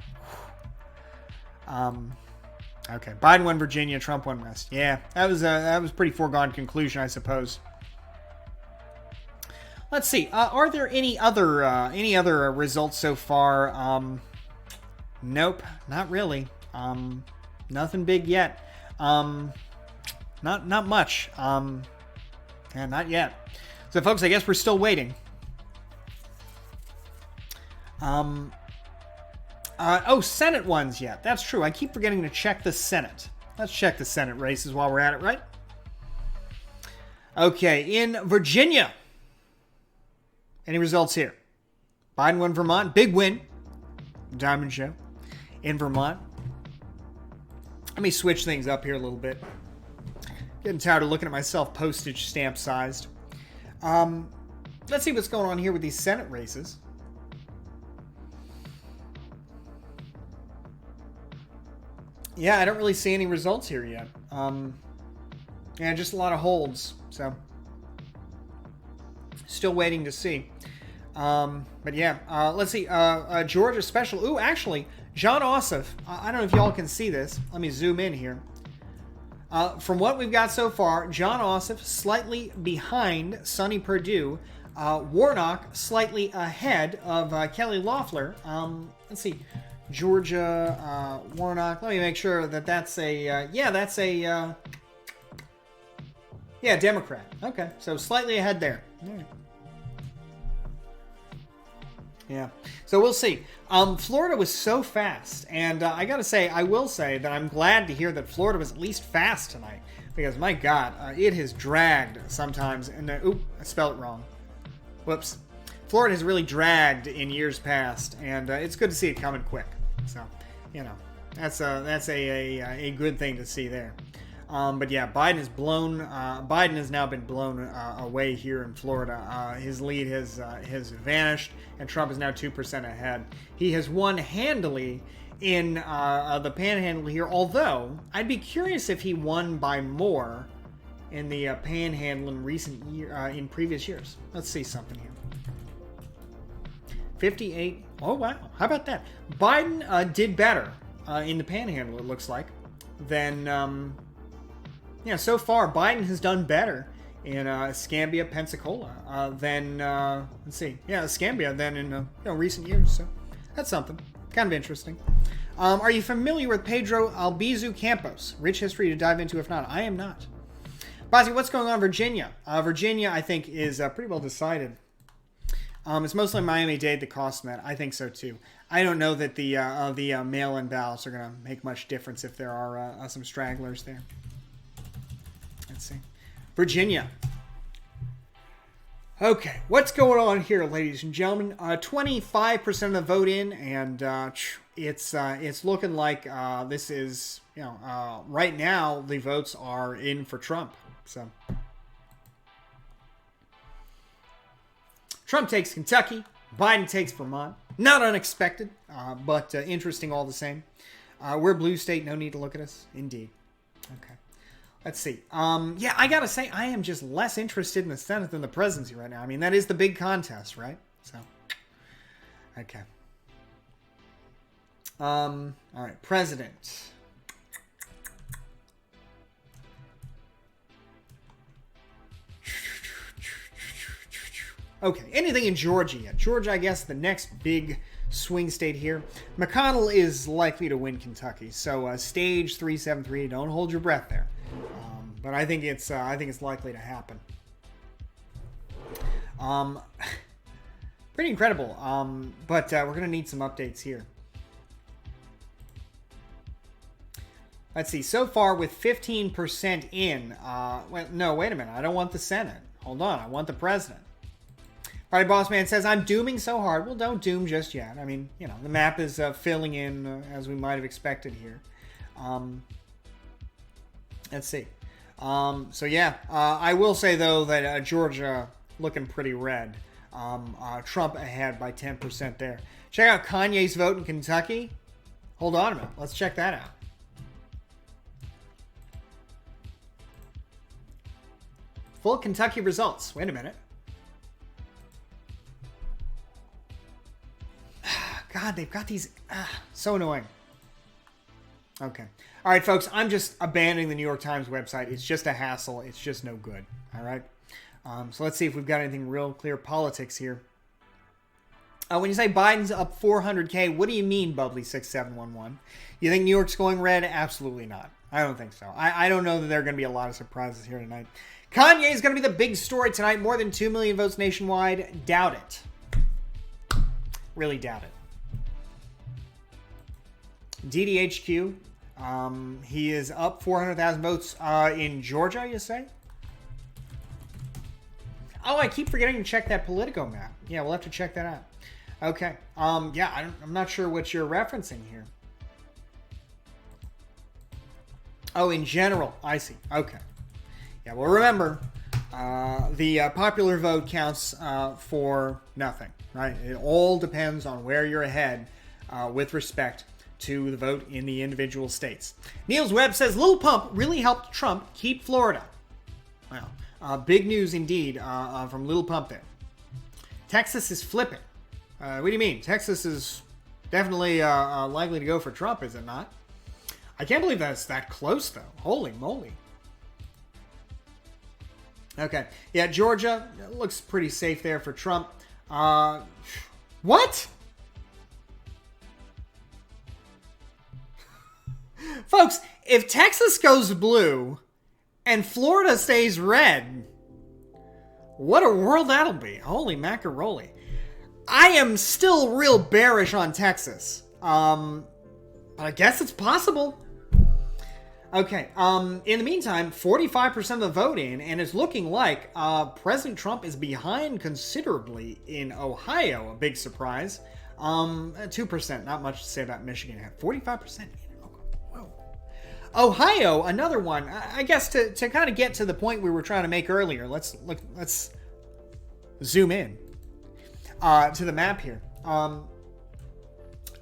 Okay, Biden won Virginia, Trump won West. Yeah, that was a pretty foregone conclusion, I suppose. Let's see. Are there any other results so far? Nope, not really. Nothing big yet. Not much. Not yet. So, folks, I guess we're still waiting. Senate ones yet. That's true. I keep forgetting to check the Senate. Let's check the Senate races while we're at it, right? Okay, in Virginia. Any results here? Biden won Vermont. Big win. Diamond Show in Vermont. Let me switch things up here a little bit. Getting tired of looking at myself postage stamp sized. Let's see what's going on here with these Senate races. Yeah, I don't really see any results here yet. Yeah, just a lot of holds. So, still waiting to see. But yeah, let's see. Georgia special. Ooh, actually, Jon Ossoff. I don't know if y'all can see this. Let me zoom in here. From what we've got so far, Jon Ossoff slightly behind Sonny Perdue. Warnock slightly ahead of Kelly Loeffler. Let's see. Georgia, Warnock. Let me make sure that that's a, yeah, that's a, yeah, Democrat. Okay, so slightly ahead there. All right. Yeah, so we'll see. Florida was so fast, and I gotta say, I will say that I'm glad to hear that Florida was at least fast tonight, because my God, it has dragged sometimes, and oop, I spelled it wrong. Whoops. Florida has really dragged in years past, and it's good to see it coming quick. So, you know, that's a good thing to see there. But yeah, Biden has now been blown away here in Florida. His lead has vanished, and Trump is now 2% ahead. He has won handily in the Panhandle here. Although I'd be curious if he won by more in the Panhandle in previous years. Let's see something here. 58. Oh wow, how about that? Biden did better in the Panhandle. It looks like than. Yeah, so far Biden has done better in Escambia, Pensacola than let's see, yeah, Escambia than in recent years. So that's something kind of interesting. Are you familiar with Pedro Albizu Campos? Rich history to dive into. If not, I am not. Bozzy, what's going on in Virginia? Virginia, I think, is pretty well decided. It's mostly Miami-Dade that costs that. I think so too. I don't know that the mail-in ballots are going to make much difference if there are some stragglers there. Let's see. Virginia. Okay, what's going on here, ladies and gentlemen? 25% of the vote in, and it's looking like this is, right now the votes are in for Trump. So Trump takes Kentucky, Biden takes Vermont. Not unexpected, but interesting all the same. We're a blue state, no need to look at us. Indeed. Okay. Let's see. Yeah, I gotta say, I am just less interested in the Senate than the presidency right now. I mean, that is the big contest, right? So, okay. All right, president. Okay, anything in Georgia yet? Georgia, I guess, the next big swing state here. McConnell is likely to win Kentucky, so stage 373. Don't hold your breath there. But I think it's likely to happen. Pretty incredible. But we're gonna need some updates here. Let's see. So far, with 15% in. Well, no, wait a minute. I don't want the Senate. Hold on. I want the president. Friday Boss Man says, I'm dooming so hard. Well, don't doom just yet. I mean, the map is filling in as we might have expected here. Let's see. So yeah, I will say though that Georgia looking pretty red. Trump ahead by 10% there. Check out Kanye's vote in Kentucky. Hold on a minute. Let's check that out. Full Kentucky results. Wait a minute. God, they've got these. So annoying. Okay. All right, folks. I'm just abandoning the New York Times website. It's just a hassle. It's just no good. All right. So let's see if we've got anything real clear politics here. When you say Biden's up 400K, what do you mean, Bubbly6711? You think New York's going red? Absolutely not. I don't think so. I don't know that there are going to be a lot of surprises here tonight. Kanye is going to be the big story tonight. More than 2 million votes nationwide. Doubt it. Really doubt it. DDHQ, he is up 400,000 votes in Georgia, you say? Oh, I keep forgetting to check that Politico map. Yeah, we'll have to check that Okay. Yeah, I'm not sure what you're referencing here. Oh, in general. I see. Okay. Yeah, well, remember, the popular vote counts for nothing, right? It all depends on where you're ahead with respect to the vote in the individual states. Niels Webb says Lil Pump really helped Trump keep Florida. Wow. Big news indeed from Lil Pump there. Texas is flipping. What do you mean? Texas is definitely likely to go for Trump, is it not? I can't believe that's that close, though. Holy moly. Okay. Yeah, Georgia looks pretty safe there for Trump. What? Folks, if Texas goes blue and Florida stays red, what a world that'll be. Holy macaroni. I am still real bearish on Texas. But I guess it's possible. Okay, in the meantime, 45% of the vote in, and it's looking like President Trump is behind considerably in Ohio. A big surprise. 2%, not much to say about Michigan. 45%. Whoa. Ohio, another one. I guess to kind of get to the point we were trying to make earlier, let's zoom in to the map here.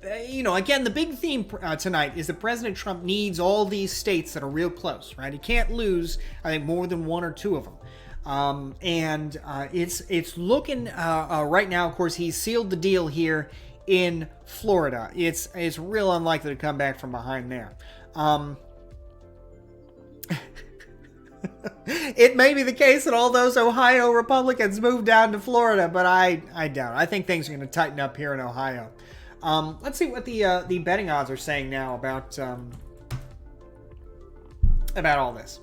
Again, the big theme tonight is that President Trump needs all these states that are real close, right? He can't lose, I think, more than one or two of them. It's looking right now. Of course, he's sealed the deal here in Florida. It's real unlikely to come back from behind there. It may be the case that all those Ohio Republicans move down to Florida, but I doubt it. I think things are going to tighten up here in Ohio. Let's see what the betting odds are saying now about all this.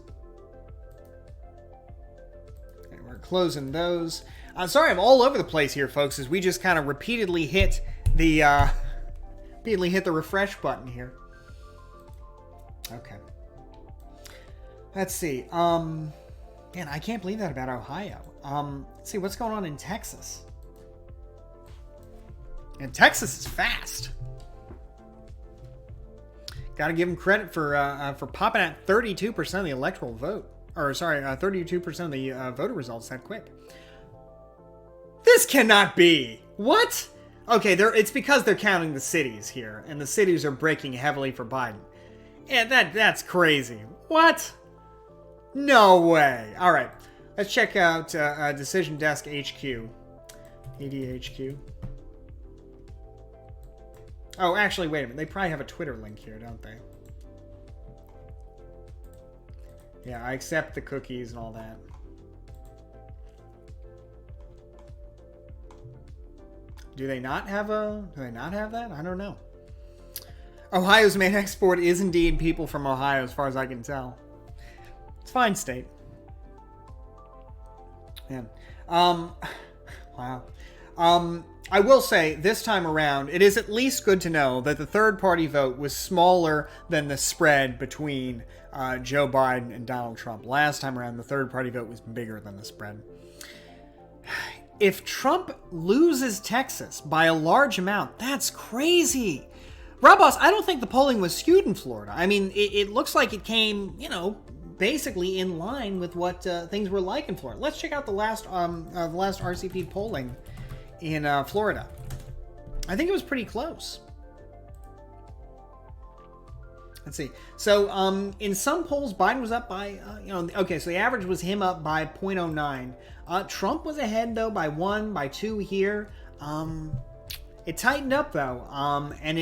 Okay, we're closing those. Sorry, I'm all over the place here, folks, as we just kind of repeatedly hit the refresh button here. Okay. Let's see. Man, I can't believe that about Ohio. Let's see what's going on in Texas. And Texas is fast. Got to give him credit for popping at 32% of the electoral vote. Or, sorry, 32% of the voter results that quick. This cannot be. What? Okay, it's because they're counting the cities here. And the cities are breaking heavily for Biden. Yeah, that's crazy. What? No way. All right. Let's check out Decision Desk HQ. ADHQ. Oh, actually, wait a minute. They probably have a Twitter link here, don't they? Yeah, I accept the cookies and all that. Do they not have that? I don't know. Ohio's main export is indeed people from Ohio, as far as I can tell. It's a fine state. Yeah. Wow. I will say, this time around, it is at least good to know that the third-party vote was smaller than the spread between Joe Biden and Donald Trump. Last time around, the third-party vote was bigger than the spread. If Trump loses Texas by a large amount, that's crazy. Rob Boss, I don't think the polling was skewed in Florida. I mean, it looks like it came, basically in line with what things were like in Florida. Let's check out the last RCP polling in Florida. I think it was pretty close. Let's see. So in some polls, Biden was up by, okay, so the average was him up by 0.09. Trump was ahead, though, by 1, by 2 here. It tightened up, though. And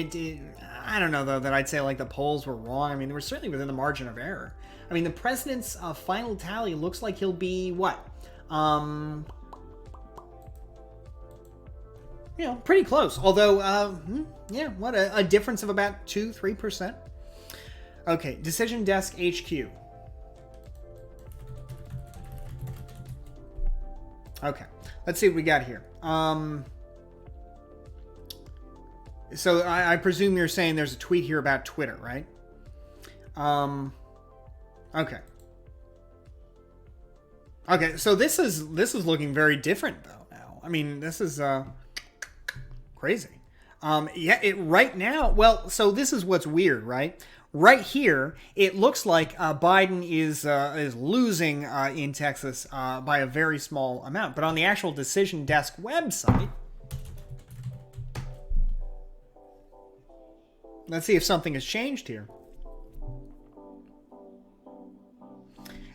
I don't know, though, that I'd say, like, the polls were wrong. I mean, they were certainly within the margin of error. I mean, the president's final tally looks like he'll be, what? Pretty close. Although, what, a difference of about 2-3%. Okay, Decision Desk HQ. Okay, let's see what we got here. So I presume you're saying there's a tweet here about Twitter, right? Okay. Okay, so this is looking very different though now. I mean, this is Crazy. Right now, well, so this is what's weird, right? Right here, it looks like Biden is losing in Texas by a very small amount. But on the actual Decision Desk website, let's see if something has changed here.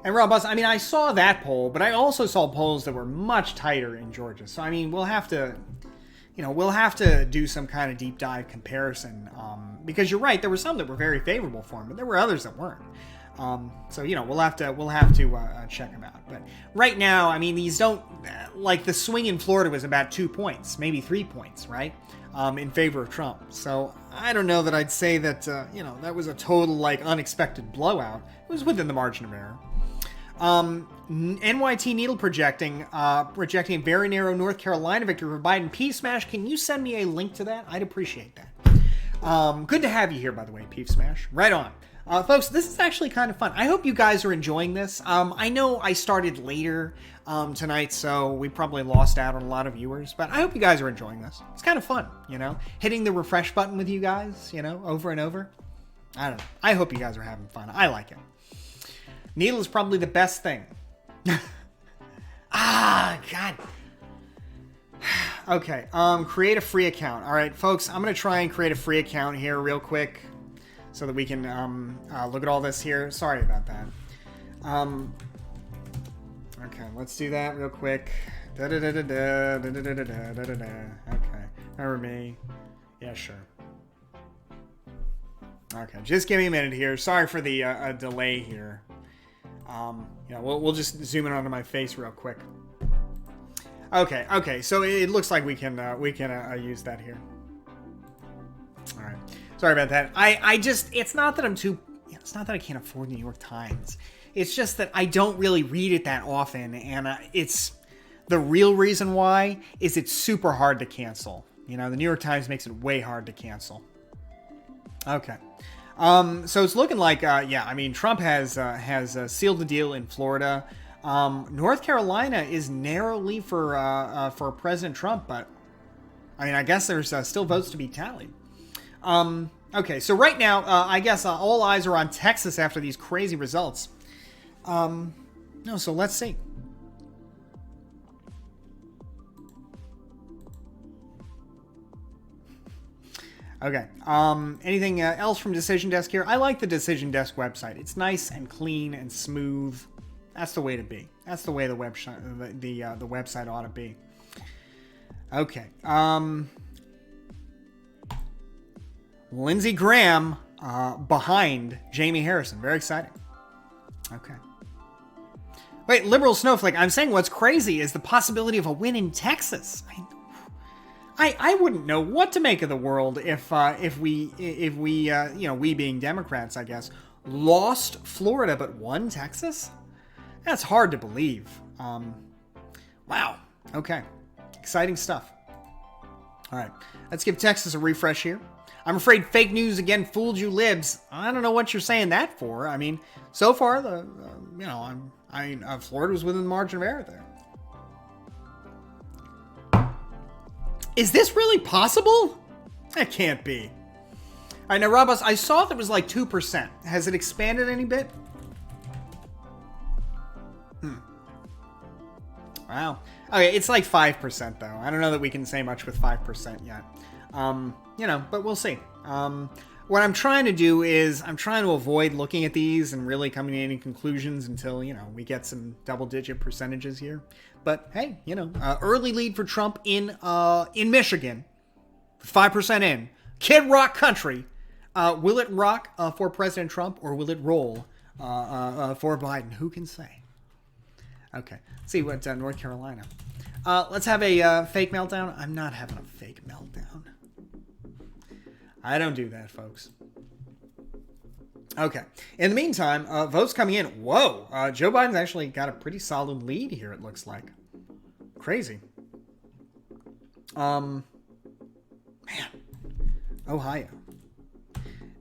And Rob Bus, I mean, I saw that poll, but I also saw polls that were much tighter in Georgia. So, I mean, we'll have to do some kind of deep dive comparison, because you're right, there were some that were very favorable for him, but there were others that weren't. So we'll have to check them out. But right now, I mean, these don't, like the swing in Florida was about 2 points, maybe 3 points, right, in favor of Trump. So I don't know that I'd say that that was a total unexpected blowout. It was within the margin of error. NYT Needle projecting a very narrow North Carolina victory for Biden. P Smash, can you send me a link to that? I'd appreciate that. Good to have you here, by the way, P Smash. Right on. Folks, this is actually kind of fun. I hope you guys are enjoying this. I know I started later tonight, so we probably lost out on a lot of viewers, but I hope you guys are enjoying this. It's kind of fun, hitting the refresh button with you guys, over and over. I don't know. I hope you guys are having fun. I like it. Needle is probably the best thing. God. Okay, create a free account. All right, folks, I'm going to try and create a free account here real quick so that we can look at all this here. Sorry about that. Okay, let's do that real quick. Okay, remember me? Yeah, sure. Okay, just give me a minute here. Sorry for the delay here. We'll just zoom in onto my face real quick. Okay. So it looks like we can use that here. All right. Sorry about that. It's not that it's not that I can't afford the New York Times. It's just that I don't really read it that often, and it's the real reason why is it's super hard to cancel. The New York Times makes it way hard to cancel. Okay. So it's looking like, Trump has sealed the deal in Florida. North Carolina is narrowly for President Trump, but I guess there's still votes to be tallied. Okay, so right now, I guess all eyes are on Texas after these crazy results. So let's see. Okay. Anything else from Decision Desk here? I like the Decision Desk website. It's nice and clean and smooth. That's the way to be. That's the way the website ought to be. Okay. Lindsey Graham behind Jamie Harrison. Very exciting. Okay. Wait, liberal snowflake. I'm saying what's crazy is the possibility of a win in Texas. I wouldn't know what to make of the world if we being Democrats, I guess, lost Florida but won Texas. That's hard to believe. Wow. Okay. Exciting stuff. All right. Let's give Texas a refresh here. I'm afraid fake news again fooled you libs. I don't know what you're saying that for. I mean, so far Florida was within the margin of error there. Is this really possible? That can't be. All right, now, Robus, I saw that it was like 2%. Has it expanded any bit? Wow. Okay, it's like 5%, though. I don't know that we can say much with 5% yet. But we'll see. What I'm trying to do is I'm trying to avoid looking at these and really coming to any conclusions until, we get some double-digit percentages here. But, hey, early lead for Trump in Michigan, 5% in. Kid Rock country. Will it rock for President Trump, or will it roll for Biden? Who can say? Okay, let's see what North Carolina. Let's have a fake meltdown. I'm not having a fake meltdown. I don't do that, folks. Okay. In the meantime, votes coming in. Whoa. Joe Biden's actually got a pretty solid lead here, it looks like. Crazy. Man. Ohio.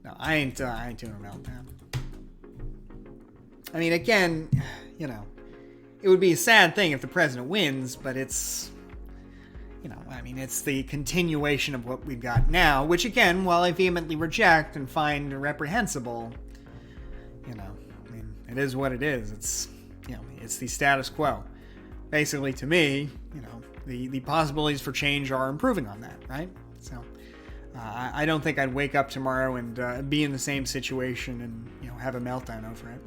No, I ain't doing a meltdown. I mean, again, it would be a sad thing if the president wins, but it's, I mean, it's the continuation of what we've got now, which again, while I vehemently reject and find reprehensible, I mean, it is what it is. It's, it's the status quo. Basically, to me, the possibilities for change are improving on that, right? So, I don't think I'd wake up tomorrow and be in the same situation and, have a meltdown over it.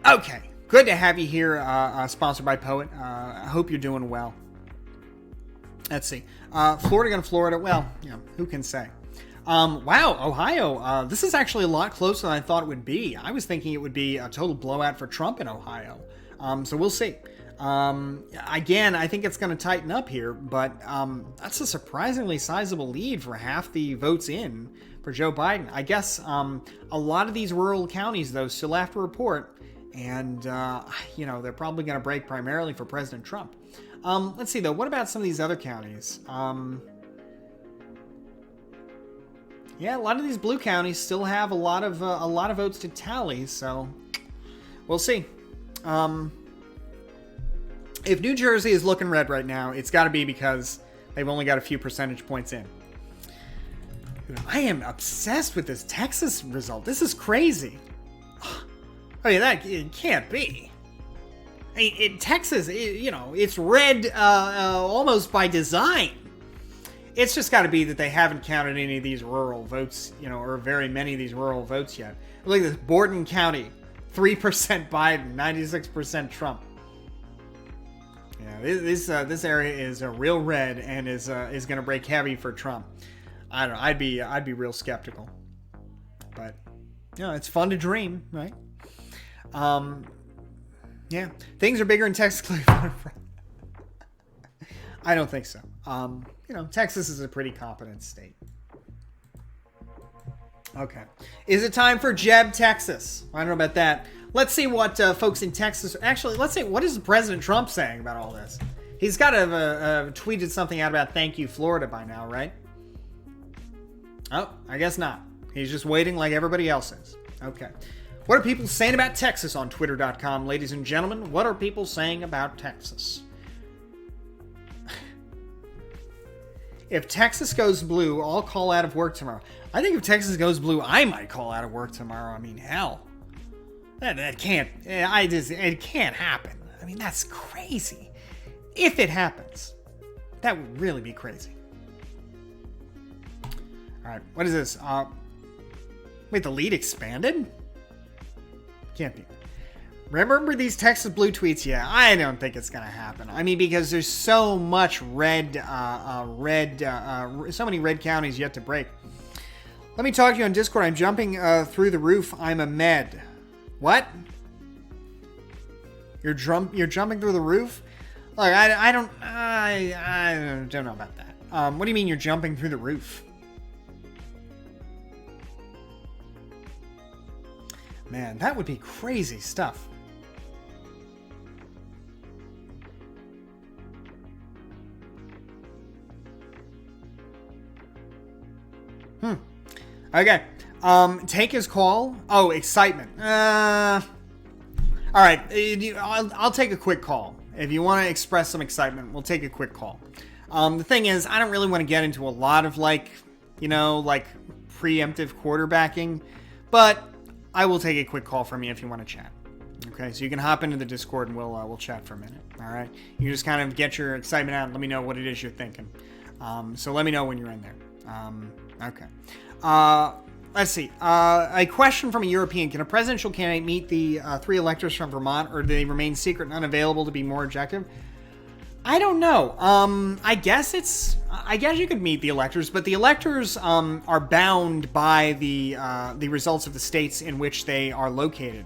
Okay. Good to have you here, sponsored by Poet. I hope you're doing well. Let's see. Florida gonna Florida. Well, who can say? Wow, Ohio. This is actually a lot closer than I thought it would be. I was thinking it would be a total blowout for Trump in Ohio. So we'll see. Again, I think it's going to tighten up here, but that's a surprisingly sizable lead for half the votes in for Joe Biden. I guess a lot of these rural counties, though, still have to report, and, they're probably going to break primarily for President Trump. Let's see, though. What about some of these other counties? Yeah, a lot of these blue counties still have a lot of votes to tally, so we'll see. If New Jersey is looking red right now, it's got to be because they've only got a few percentage points in. I am obsessed with this Texas result. This is crazy. Oh yeah, it can't be. Texas, it's red almost by design. It's just got to be that they haven't counted any of these rural votes, or very many of these rural votes yet. Look at this, Borden County, 3% Biden, 96% Trump. Yeah, this area is a real red and is going to break heavy for Trump. I don't know. I'd be real skeptical, but it's fun to dream, right? Yeah, things are bigger in Texas. I don't think so. Texas is a pretty competent state. Okay. Is it time for Jeb Texas? I don't know about that. Let's see what folks in Texas... Actually, let's see, what is President Trump saying about all this? He's got to have tweeted something out about thank you, Florida by now, right? Oh, I guess not. He's just waiting like everybody else is. Okay. What are people saying about Texas on Twitter.com, ladies and gentlemen? What are people saying about Texas? If Texas goes blue, I'll call out of work tomorrow. I think if Texas goes blue, I might call out of work tomorrow. I mean, hell. That can't... It can't happen. I mean, that's crazy. If it happens, that would really be crazy. Alright, what is this? Wait, the lead expanded? Can't be. Remember these Texas blue tweets? Yeah, I don't think it's going to happen. I mean, because there's so much so many red counties yet to break. Let me talk to you on Discord. I'm jumping through the roof. I'm a med. What? You're jumping through the roof? Look, I don't know about that. What do you mean you're jumping through the roof? Man, that would be crazy stuff. Okay. Take his call. Oh, excitement. All right. I'll take a quick call. If you want to express some excitement, we'll take a quick call. The thing is, I don't really want to get into a lot of preemptive quarterbacking, but I will take a quick call from you if you want to chat. Okay, so you can hop into the Discord and we'll chat for a minute. All right, you just kind of get your excitement out and let me know what it is you're thinking. So let me know when you're in there. Okay. Let's see. A question from a European: can a presidential candidate meet the 3 electors from Vermont, or do they remain secret and unavailable to be more objective? I don't know. I guess you could meet the electors, but the electors are bound by the results of the states in which they are located.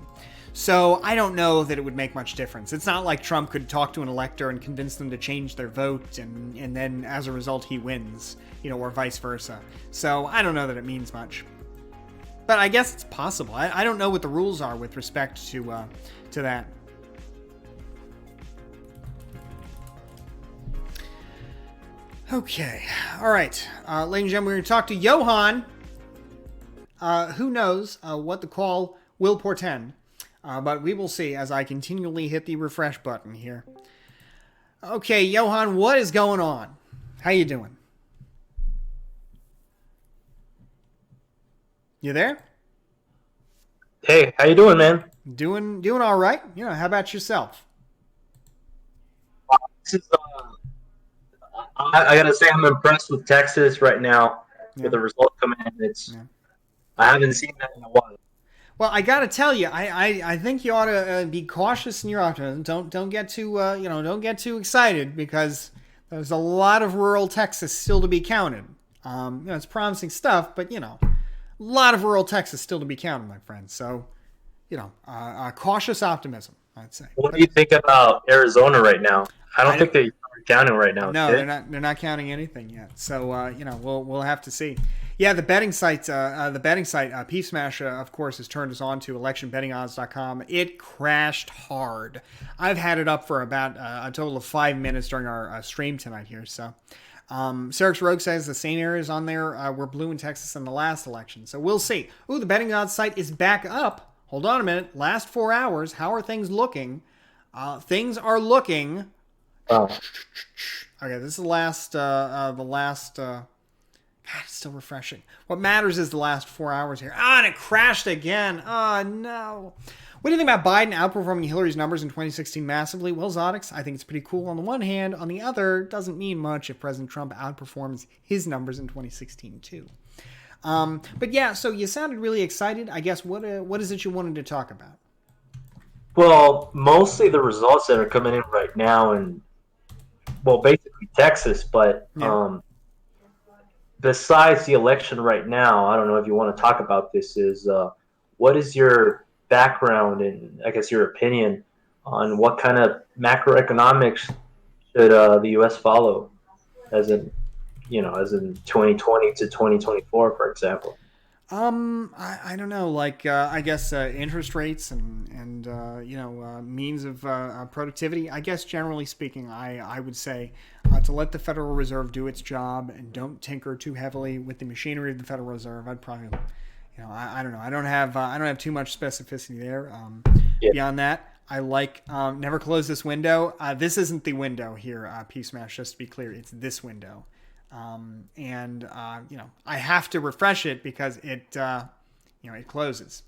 So I don't know that it would make much difference. It's not like Trump could talk to an elector and convince them to change their vote, and then as a result he wins, or vice versa. So I don't know that it means much. But I guess it's possible. I don't know what the rules are with respect to that. Okay. All right. Ladies and gentlemen, we're going to talk to Johan. Who knows what the call will portend. But we will see as I continually hit the refresh button here. Okay, Johan, what is going on? How you doing? You there? Hey, how you doing, man? Doing all right. How about yourself? This is, I gotta say, I'm impressed with Texas right now Yeah. with the result coming in. Yeah. I haven't seen that in a while. Well, I got to tell you, I think you ought to be cautious in your optimism. Don't get too don't get too excited because there's a lot of rural Texas still to be counted. It's promising stuff, but a lot of rural Texas still to be counted, my friend. So, cautious optimism, I'd say. What do you think about Arizona right now? I don't think they're counting right now. No, okay? they're not counting anything yet. So we'll have to see. Yeah, the betting site Peep Smash, of course, has turned us on to electionbettingodds.com. It crashed hard. I've had it up for about a total of 5 minutes during our stream tonight here. So, Serix Rogue says the same areas on there were blue in Texas in the last election. So we'll see. Ooh, the Betting Odds site is back up. Hold on a minute. Last 4 hours. How are things looking? Things are looking. Oh. Okay, this is the last. God, it's still refreshing. What matters is the last 4 hours here. And it crashed again. Oh, no. What do you think about Biden outperforming Hillary's numbers in 2016 massively? Well, Zodix, I think it's pretty cool on the one hand. On the other, doesn't mean much if President Trump outperforms his numbers in 2016 too. But yeah, so you sounded really excited. I guess what is it you wanted to talk about? Well, mostly the results that are coming in right now, and basically Texas. But Yeah. besides the election right now, I don't know if you want to talk about this. What is your background and I guess your opinion on what kind of macroeconomics should the U.S. follow, as in 2020 to 2024, for example? I don't know, like I guess interest rates and means of productivity. I guess generally speaking, I would say to let the Federal Reserve do its job and don't tinker too heavily with the machinery of the Federal Reserve. I'd probably, I don't know. I don't have too much specificity there. Yeah. Beyond that, I like never close this window. This isn't the window here, Peace Smash. Just to be clear, it's this window. I have to refresh it because it closes.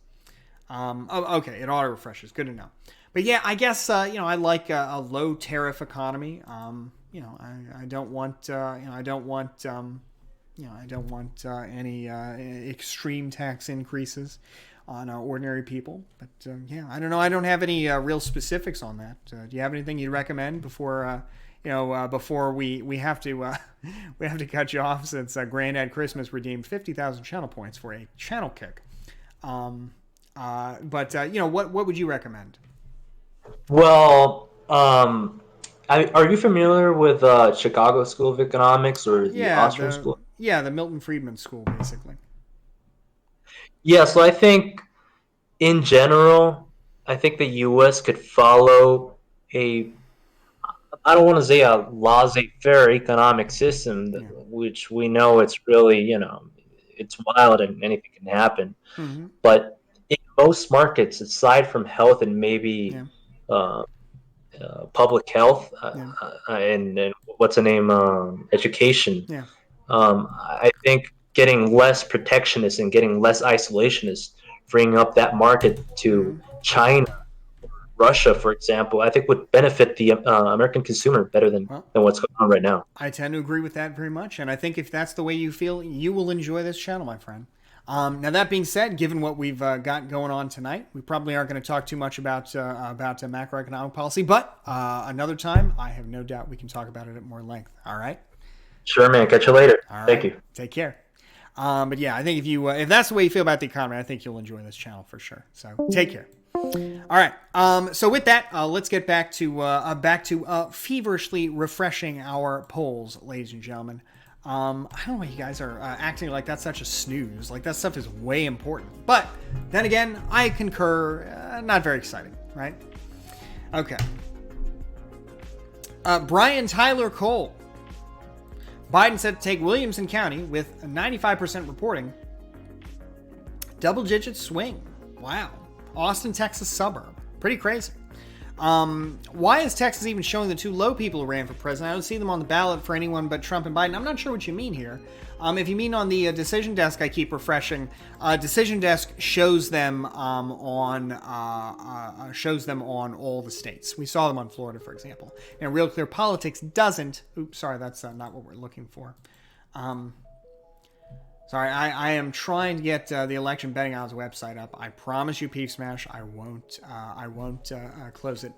Okay, it auto refreshes. Good to know. But yeah, I guess I like a low tariff economy. I don't want any extreme tax increases on ordinary people. But I don't know. I don't have any real specifics on that. Do you have anything you'd recommend before? Before we have to cut you off since Granddad Christmas redeemed 50,000 channel points for a channel kick. What would you recommend? Well, are you familiar with Chicago School of Economics or the Austrian School? Yeah, the Milton Friedman School, basically. Yeah, so I think in general, I think the U.S. could follow I don't want to say a laissez-faire economic system, which we know it's really, it's wild and anything can happen. Mm-hmm. But in most markets, aside from health and maybe public health and what's the name, education, I think getting less protectionist and getting less isolationist, freeing up that market to China, Russia, for example, I think would benefit the American consumer better than what's going on right now. I tend to agree with that very much, and I think if that's the way you feel, you will enjoy this channel, my friend. Now, that being said, given what we've got going on tonight, we probably aren't going to talk too much about macroeconomic policy, but another time, I have no doubt we can talk about it at more length. All right? Sure, man. Catch you later. All right. Thank you. Take care. But yeah, I think if that's the way you feel about the economy, I think you'll enjoy this channel for sure. So take care. All right. So with that, let's get back to feverishly refreshing our polls, ladies and gentlemen. I don't know why you guys are acting like that's such a snooze. Like that stuff is way important. But then again, I concur. Not very exciting, right? Okay. Brian Tyler Cole. Biden said to take Williamson County with a 95% reporting. Double-digit swing. Wow. Austin, Texas suburb. Pretty crazy. Why is Texas even showing the two low people who ran for president? I don't see them on the ballot for anyone but Trump and Biden. I'm not sure what you mean here. If you mean on the decision desk, I keep refreshing. Decision desk shows them on all the states. We saw them on Florida, for example. And Real Clear Politics doesn't. Oops, sorry, that's not what we're looking for. Sorry, I am trying to get the election betting odds website up. I promise you, Peep Smash, I won't close it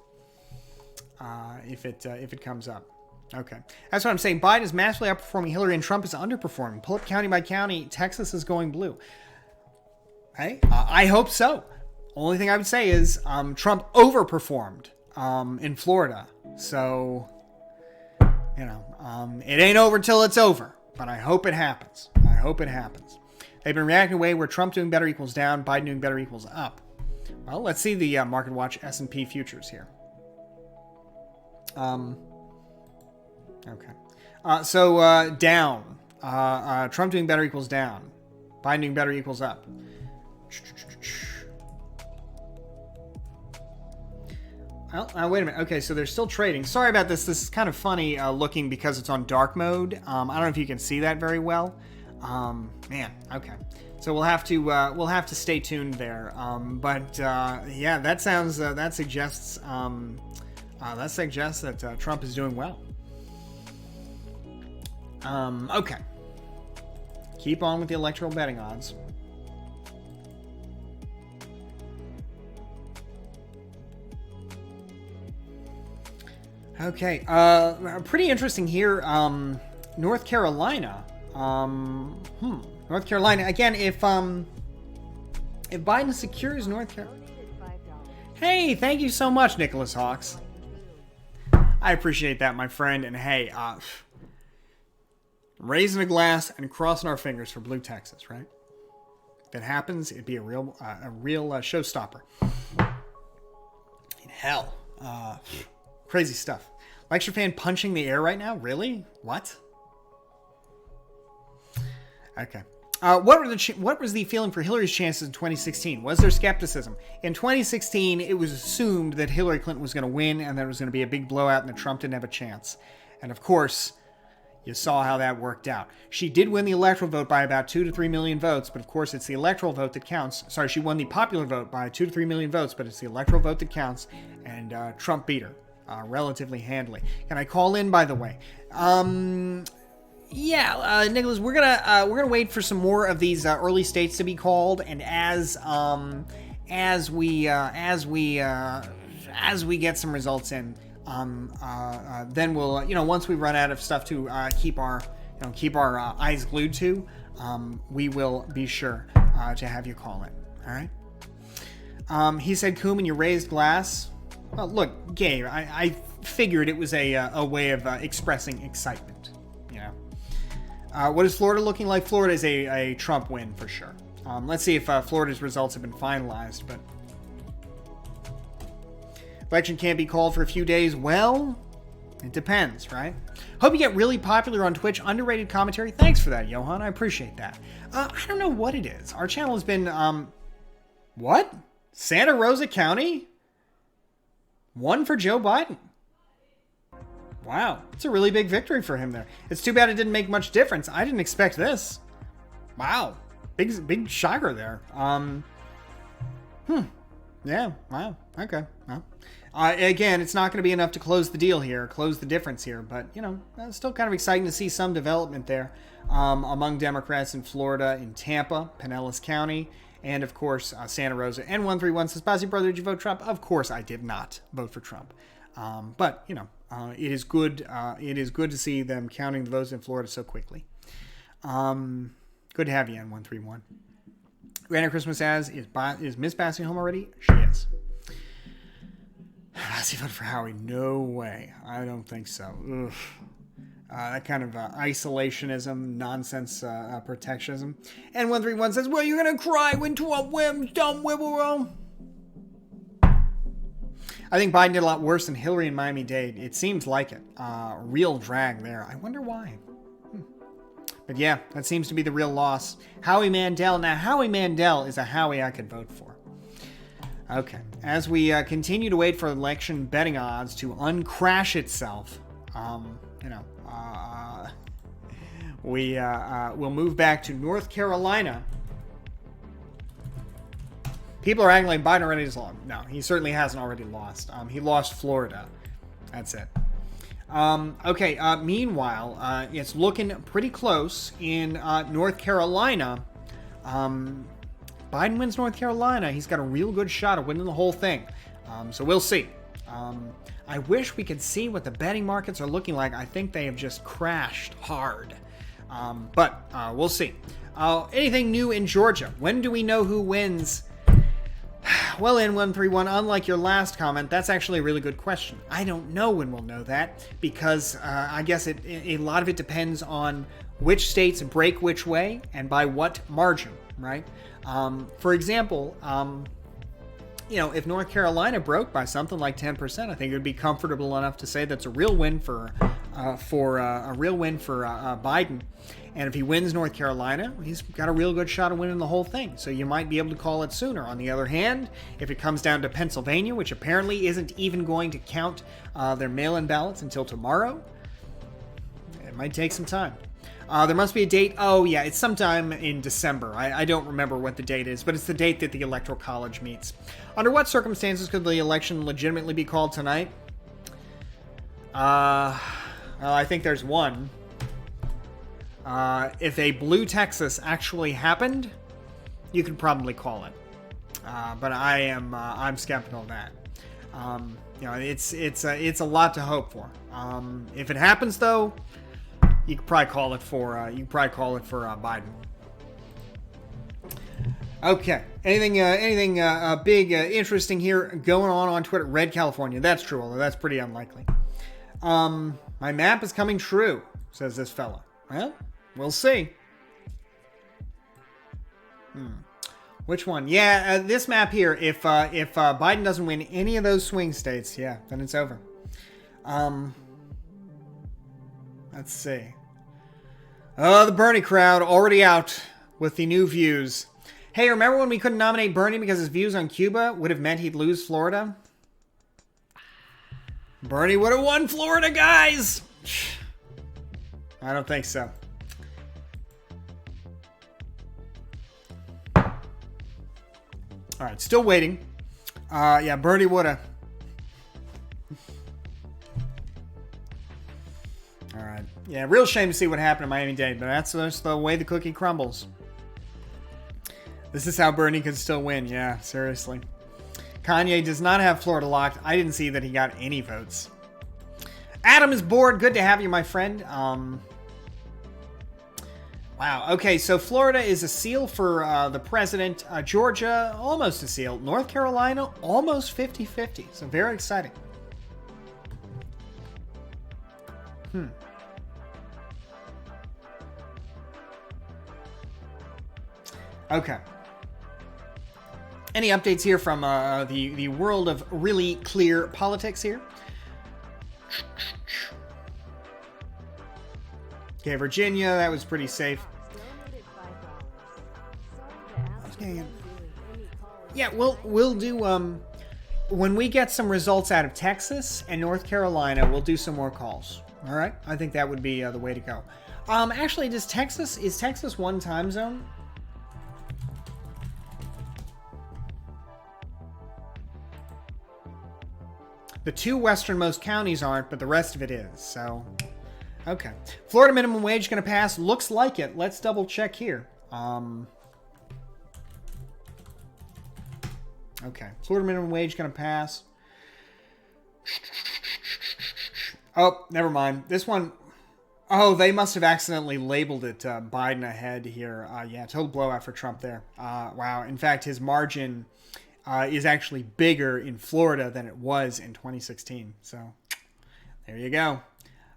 if it comes up. Okay, that's what I'm saying. Biden is massively outperforming Hillary, and Trump is underperforming. Pull up county by county. Texas is going blue. Hey, I hope so. Only thing I would say is Trump overperformed in Florida. So, you know, it ain't over till it's over. But I hope it happens. I hope it happens. They've been reacting in a way where Trump doing better equals down, Biden doing better equals up. Well, let's see the Market Watch S&P futures here. Okay. So down. Trump doing better equals down. Biden doing better equals up. Well, wait a minute. Okay, so they're still trading. Sorry about this. This is kind of funny looking because it's on dark mode. I don't know if you can see that very well. Man, okay. So we'll have to stay tuned there. Yeah, that sounds that suggests that Trump is doing well. Okay. Keep on with the electoral betting odds. Okay, pretty interesting here. North Carolina. North Carolina again. If Biden secures North Carolina. Hey, thank you so much, Nicholas Hawks. I appreciate that, my friend. And hey, raising a glass and crossing our fingers for Blue Texas, right? If it happens, it'd be a real showstopper. In hell. Crazy stuff. Lecture fan punching the air right now? Really? What? Okay. What was the feeling for Hillary's chances in 2016? Was there skepticism? In 2016, it was assumed that Hillary Clinton was going to win and that it was going to be a big blowout and that Trump didn't have a chance. And of course, you saw how that worked out. She did win the electoral vote by about 2 to 3 million votes, but of course it's the electoral vote that counts. Sorry, she won the popular vote by 2 to 3 million votes, but it's the electoral vote that counts, and Trump beat her relatively handily. Can I call in, by the way? Yeah, Nicholas, we're gonna wait for some more of these early states to be called, and as we get some results in, then we'll, once we run out of stuff to keep our eyes glued to, we will be sure to have you call in. All right. He said, "Kuman, you raised glass." Well, look, Gabe, I figured it was a way of expressing excitement. What is Florida looking like? Florida is a Trump win for sure. Let's see if Florida's results have been finalized. But election can't be called for a few days. Well, it depends, right? Hope you get really popular on Twitch. Underrated commentary. Thanks for that, Johan. I appreciate that. I don't know what it is. Our channel has been what? Santa Rosa County? One for Joe Biden. Wow, it's a really big victory for him there. It's too bad it didn't make much difference. I didn't expect this. Wow, big shocker there. Yeah, wow, okay. Well, again, it's not going to be enough to close the deal here, close the difference here, but, it's still kind of exciting to see some development there among Democrats in Florida, in Tampa, Pinellas County, and, of course, Santa Rosa. And 131 says, Bazzi brother, did you vote Trump? Of course I did not vote for Trump. But, it is good. It is good to see them counting the votes in Florida so quickly. Good to have you on 131. Granny Christmas is Miss Bassie home already? She is. Bassie voted for Howie? No way. I don't think so. Ugh. That kind of isolationism, nonsense, protectionism. And 131 says, "Well, you're gonna cry when Trump wins, dumb Wibblewell." I think Biden did a lot worse than Hillary and Miami-Dade. It seems like it. Real drag there. I wonder why. But yeah, that seems to be the real loss. Howie Mandel. Now, Howie Mandel is a Howie I could vote for. Okay. As we continue to wait for election betting odds to uncrash itself, we'll move back to North Carolina. People are acting like Biden already has lost. No, he certainly hasn't already lost. He lost Florida. That's it. Meanwhile, it's looking pretty close in North Carolina. Biden wins North Carolina. He's got a real good shot of winning the whole thing. So we'll see. I wish we could see what the betting markets are looking like. I think they have just crashed hard. But we'll see. Anything new in Georgia? When do we know who wins? Well, N131, unlike your last comment, that's actually a really good question. I don't know when we'll know that because I guess a lot of it depends on which states break which way and by what margin, right? For example, if North Carolina broke by something like 10%, I think it would be comfortable enough to say that's a real win for Biden. And if he wins North Carolina, he's got a real good shot of winning the whole thing. So you might be able to call it sooner. On the other hand, if it comes down to Pennsylvania, which apparently isn't even going to count their mail-in ballots until tomorrow, it might take some time. There must be a date. Oh, yeah, it's sometime in December. I don't remember what the date is, but it's the date that the Electoral College meets. Under what circumstances could the election legitimately be called tonight? Well, I think there's one. If a blue Texas actually happened, you could probably call it. But I'm skeptical of that. It's a lot to hope for. If it happens, though, you could probably call it for Biden. Okay. Anything big, interesting here going on Twitter? Red California. That's true, although that's pretty unlikely. My map is coming true, says this fella. Well, we'll see. Which one? Yeah, this map here. If Biden doesn't win any of those swing states, yeah, then it's over. Let's see. Oh, the Bernie crowd already out with the new views. Hey, remember when we couldn't nominate Bernie because his views on Cuba would have meant he'd lose Florida? Bernie would have won Florida, guys! I don't think so. Alright, still waiting. Yeah, Bernie would have. Alright. Yeah, real shame to see what happened to Miami-Dade, but that's just the way the cookie crumbles. This is how Bernie could still win. Yeah, seriously. Kanye does not have Florida locked. I didn't see that he got any votes. Adam is bored. Good to have you, my friend. Wow. Okay, so Florida is a seal for the president. Georgia, almost a seal. North Carolina, almost 50-50. So very exciting. Okay. Any updates here from the world of really clear politics here? Okay, Virginia, that was pretty safe. Okay. Yeah, we'll do when we get some results out of Texas and North Carolina, we'll do some more calls. All right, I think that would be the way to go. Actually, is Texas one time zone? The two westernmost counties aren't, but the rest of it is, so... Okay. Florida minimum wage going to pass? Looks like it. Let's double check here. Okay. Florida minimum wage going to pass. Oh, never mind. This one... Oh, they must have accidentally labeled it Biden ahead here. Yeah, total blowout for Trump there. Wow. In fact, his margin... is actually bigger in Florida than it was in 2016. So, there you go.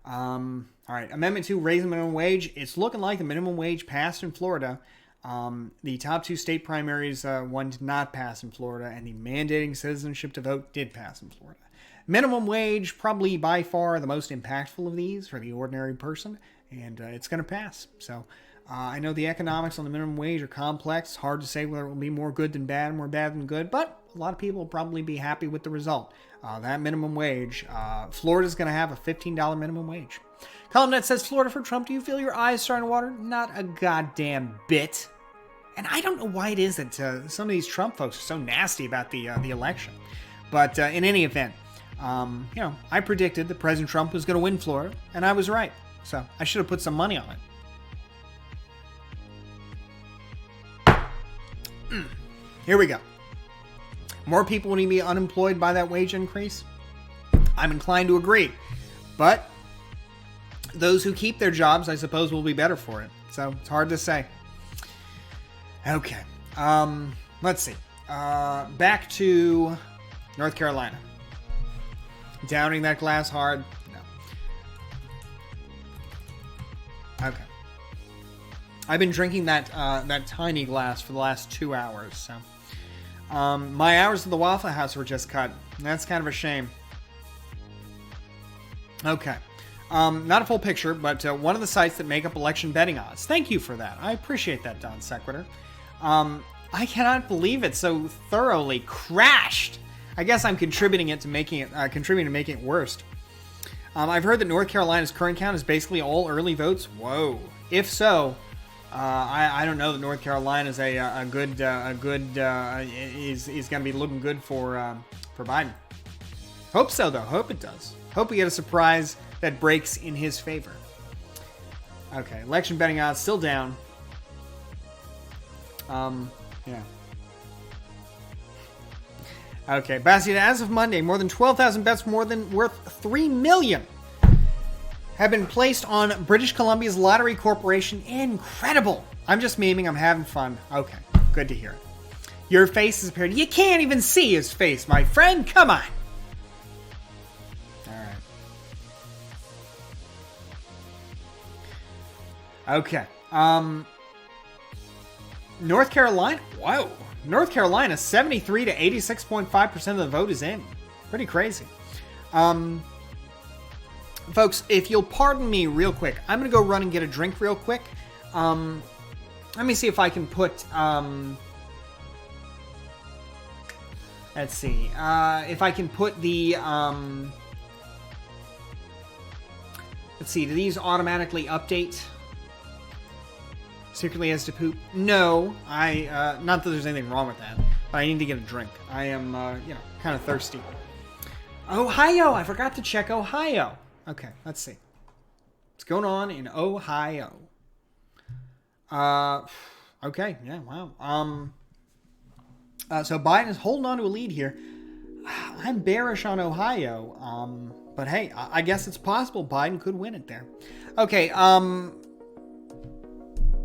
All right, Amendment 2, raise the minimum wage. It's looking like the minimum wage passed in Florida. The top two state primaries, one did not pass in Florida, and the mandating citizenship to vote did pass in Florida. Minimum wage, probably by far the most impactful of these for the ordinary person, and it's going to pass. So, I know the economics on the minimum wage are complex. Hard to say whether it will be more good than bad, more bad than good. But a lot of people will probably be happy with the result. That minimum wage, Florida's going to have a $15 minimum wage. Columnet says, Florida for Trump, do you feel your eyes starting to water? Not a goddamn bit. And I don't know why it is that some of these Trump folks are so nasty about the election. But in any event, I predicted that President Trump was going to win Florida, and I was right. So I should have put some money on it. Here we go. More people will be unemployed by that wage increase? I'm inclined to agree. But those who keep their jobs, I suppose, will be better for it. So it's hard to say. Okay. Let's see. Back to North Carolina. Downing that glass hard? No. Okay. I've been drinking that tiny glass for the last 2 hours, so. My hours at the Waffle House were just cut. That's kind of a shame. Okay. Not a full picture, but one of the sites that make up election betting odds. Thank you for that. I appreciate that, Don Sequitur. I cannot believe it so thoroughly crashed. I guess I'm contributing to making it worse. I've heard that North Carolina's current count is basically all early votes. Whoa. If so, I don't know that North Carolina is is going to be looking good for Biden. Hope so, though. Hope it does. Hope we get a surprise that breaks in his favor. Okay, election betting odds still down. Yeah. Okay, Bastian, as of Monday, more than 12,000 bets worth $3 million have been placed on British Columbia's Lottery Corporation. Incredible. I'm just memeing. I'm having fun. Okay, good to hear. Your face has appeared. You can't even see his face, my friend. Come on. All right. Okay. North Carolina. Whoa. North Carolina, 73 to 86.5% of the vote is in. Pretty crazy. Folks, if you'll pardon me real quick, I'm going to go run and get a drink real quick. Let me see if I can put... let's see. If I can put the... let's see. Do these automatically update? Secretly has to poop? No. Not that there's anything wrong with that. But I need to get a drink. I am, kind of thirsty. Ohio! I forgot to check Ohio. Okay, let's see. What's going on in Ohio? Okay, yeah, wow. So Biden is holding on to a lead here. I'm bearish on Ohio. But hey, I guess it's possible Biden could win it there. Okay,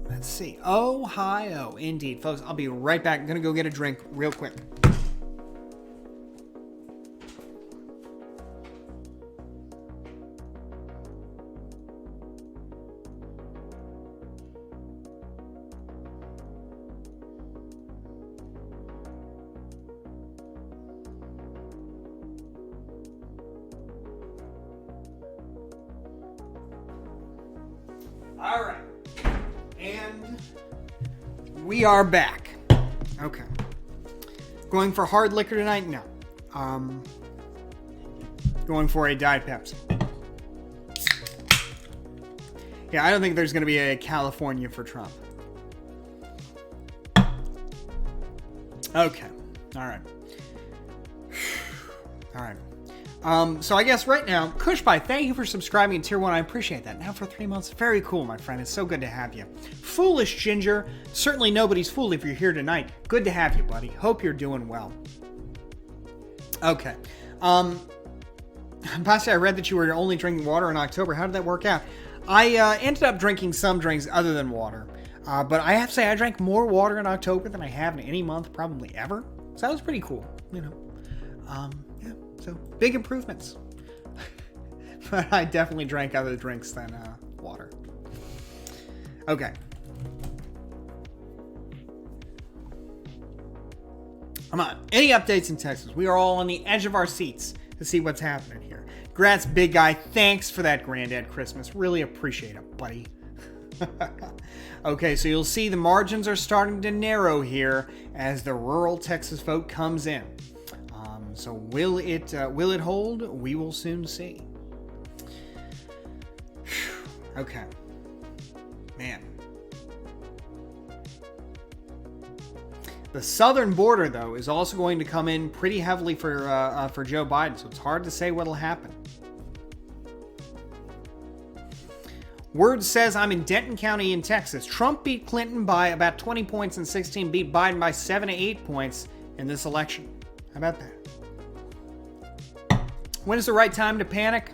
let's see. Ohio, indeed. Folks, I'll be right back. I'm going to go get a drink real quick. All right. And we are back. Okay. Going for hard liquor tonight? No. Going for a Diet Pepsi. Yeah, I don't think there's going to be a California for Trump. Okay. All right. All right. So I guess right now, Kushbai, thank you for subscribing to Tier 1. I appreciate that. Now for 3 months. Very cool, my friend. It's so good to have you. Foolish Ginger. Certainly nobody's fool if you're here tonight. Good to have you, buddy. Hope you're doing well. Okay. Basti, I read that you were only drinking water in October. How did that work out? I ended up drinking some drinks other than water. But I have to say, I drank more water in October than I have in any month probably ever. So that was pretty cool, you know. Yeah, so big improvements. But I definitely drank other drinks than water. Okay. Come on. Any updates in Texas? We are all on the edge of our seats to see what's happening here. Congrats, big guy. Thanks for that Granddad Christmas. Really appreciate it, buddy. Okay, so you'll see the margins are starting to narrow here as the rural Texas vote comes in. So will it hold? We will soon see. Okay, man. The southern border, though, is also going to come in pretty heavily for Joe Biden, so it's hard to say what'll happen. Word says I'm in Denton County in Texas. Trump beat Clinton by about 20 points in 16, beat Biden by 7 to 8 points in this election. How about that? When is the right time to panic?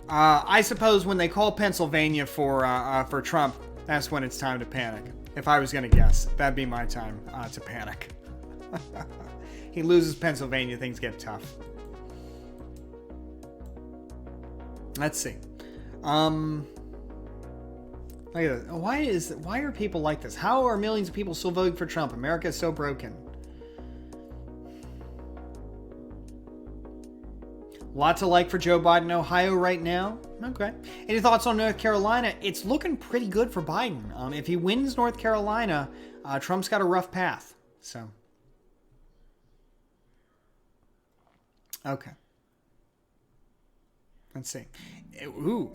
I suppose when they call Pennsylvania for Trump, that's when it's time to panic. If I was going to guess, that'd be my time to panic. He loses Pennsylvania, things get tough. Let's see. Look at this. Why are people like this? How are millions of people still voting for Trump? America is so broken. Lots of like for Joe Biden in Ohio right now. Okay. Any thoughts on North Carolina? It's looking pretty good for Biden. If he wins North Carolina, Trump's got a rough path. So. Okay. Let's see. Ooh.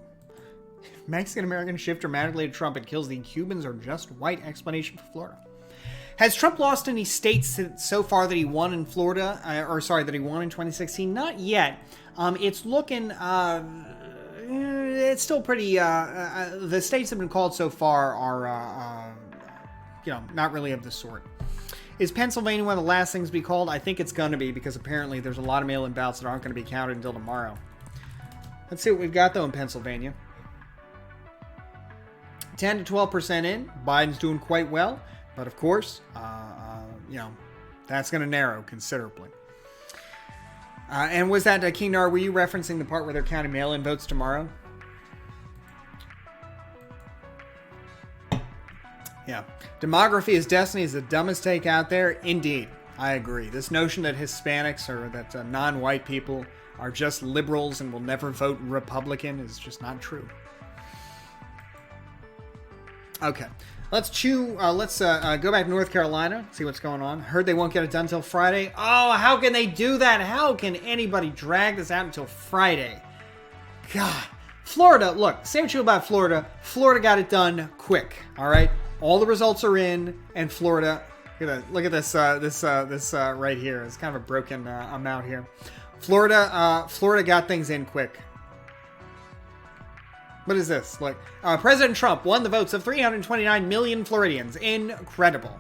Mexican-American shift dramatically to Trump and kills the Cubans are just white. Explanation for Florida. Has Trump lost any states so far that he won in Florida? That he won in 2016? Not yet. It's looking... it's still pretty... the states that have been called so far are, not really of the sort. Is Pennsylvania one of the last things to be called? I think it's going to be, because apparently there's a lot of mail-in ballots that aren't going to be counted until tomorrow. Let's see what we've got, though, in Pennsylvania. 10 to 12% in. Biden's doing quite well. But, of course, that's going to narrow considerably. And was that, King Nar, were you referencing the part where they're counting mail-in votes tomorrow? Yeah. Demography is destiny is the dumbest take out there. Indeed. I agree. This notion that Hispanics or that non-white people are just liberals and will never vote Republican is just not true. Okay. Let's go back to North Carolina, see what's going on. Heard they won't get it done until Friday. Oh, how can they do that? How can anybody drag this out until Friday? God. Florida, look, say what you about Florida. Florida got it done quick, all right? All the results are in, and Florida, look at this right here. It's kind of a broken amount here. Florida got things in quick. What is this? Look, President Trump won the votes of 329 million Floridians. Incredible.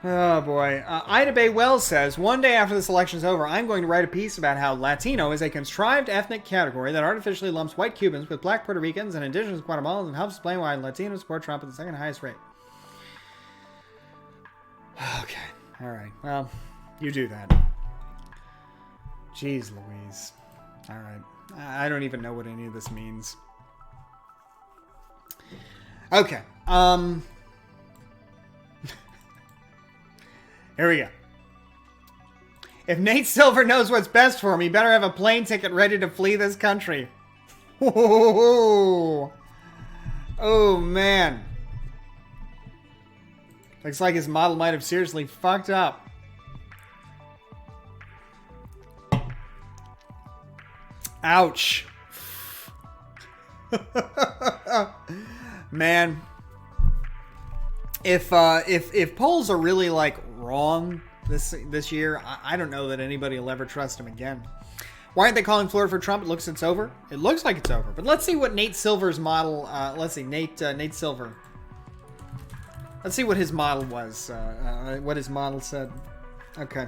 Oh, boy. Ida Bay Wells says, one day after this election's over, I'm going to write a piece about how Latino is a contrived ethnic category that artificially lumps white Cubans with black Puerto Ricans and indigenous Guatemalans and helps explain why Latinos support Trump at the second highest rate. Okay. All right. Well, you do that. Jeez Louise. All right. I don't even know what any of this means. Okay. Here we go. If Nate Silver knows what's best for him, he better have a plane ticket ready to flee this country. Oh, man. Looks like his model might have seriously fucked up. Ouch. Man. If polls are really like wrong this year, I don't know that anybody will ever trust him again. Why aren't they calling Florida for Trump? It looks it's over. It looks like it's over. But let's see what Nate Silver's model. Let's see Nate Silver. Let's see what his model was. What his model said. Okay.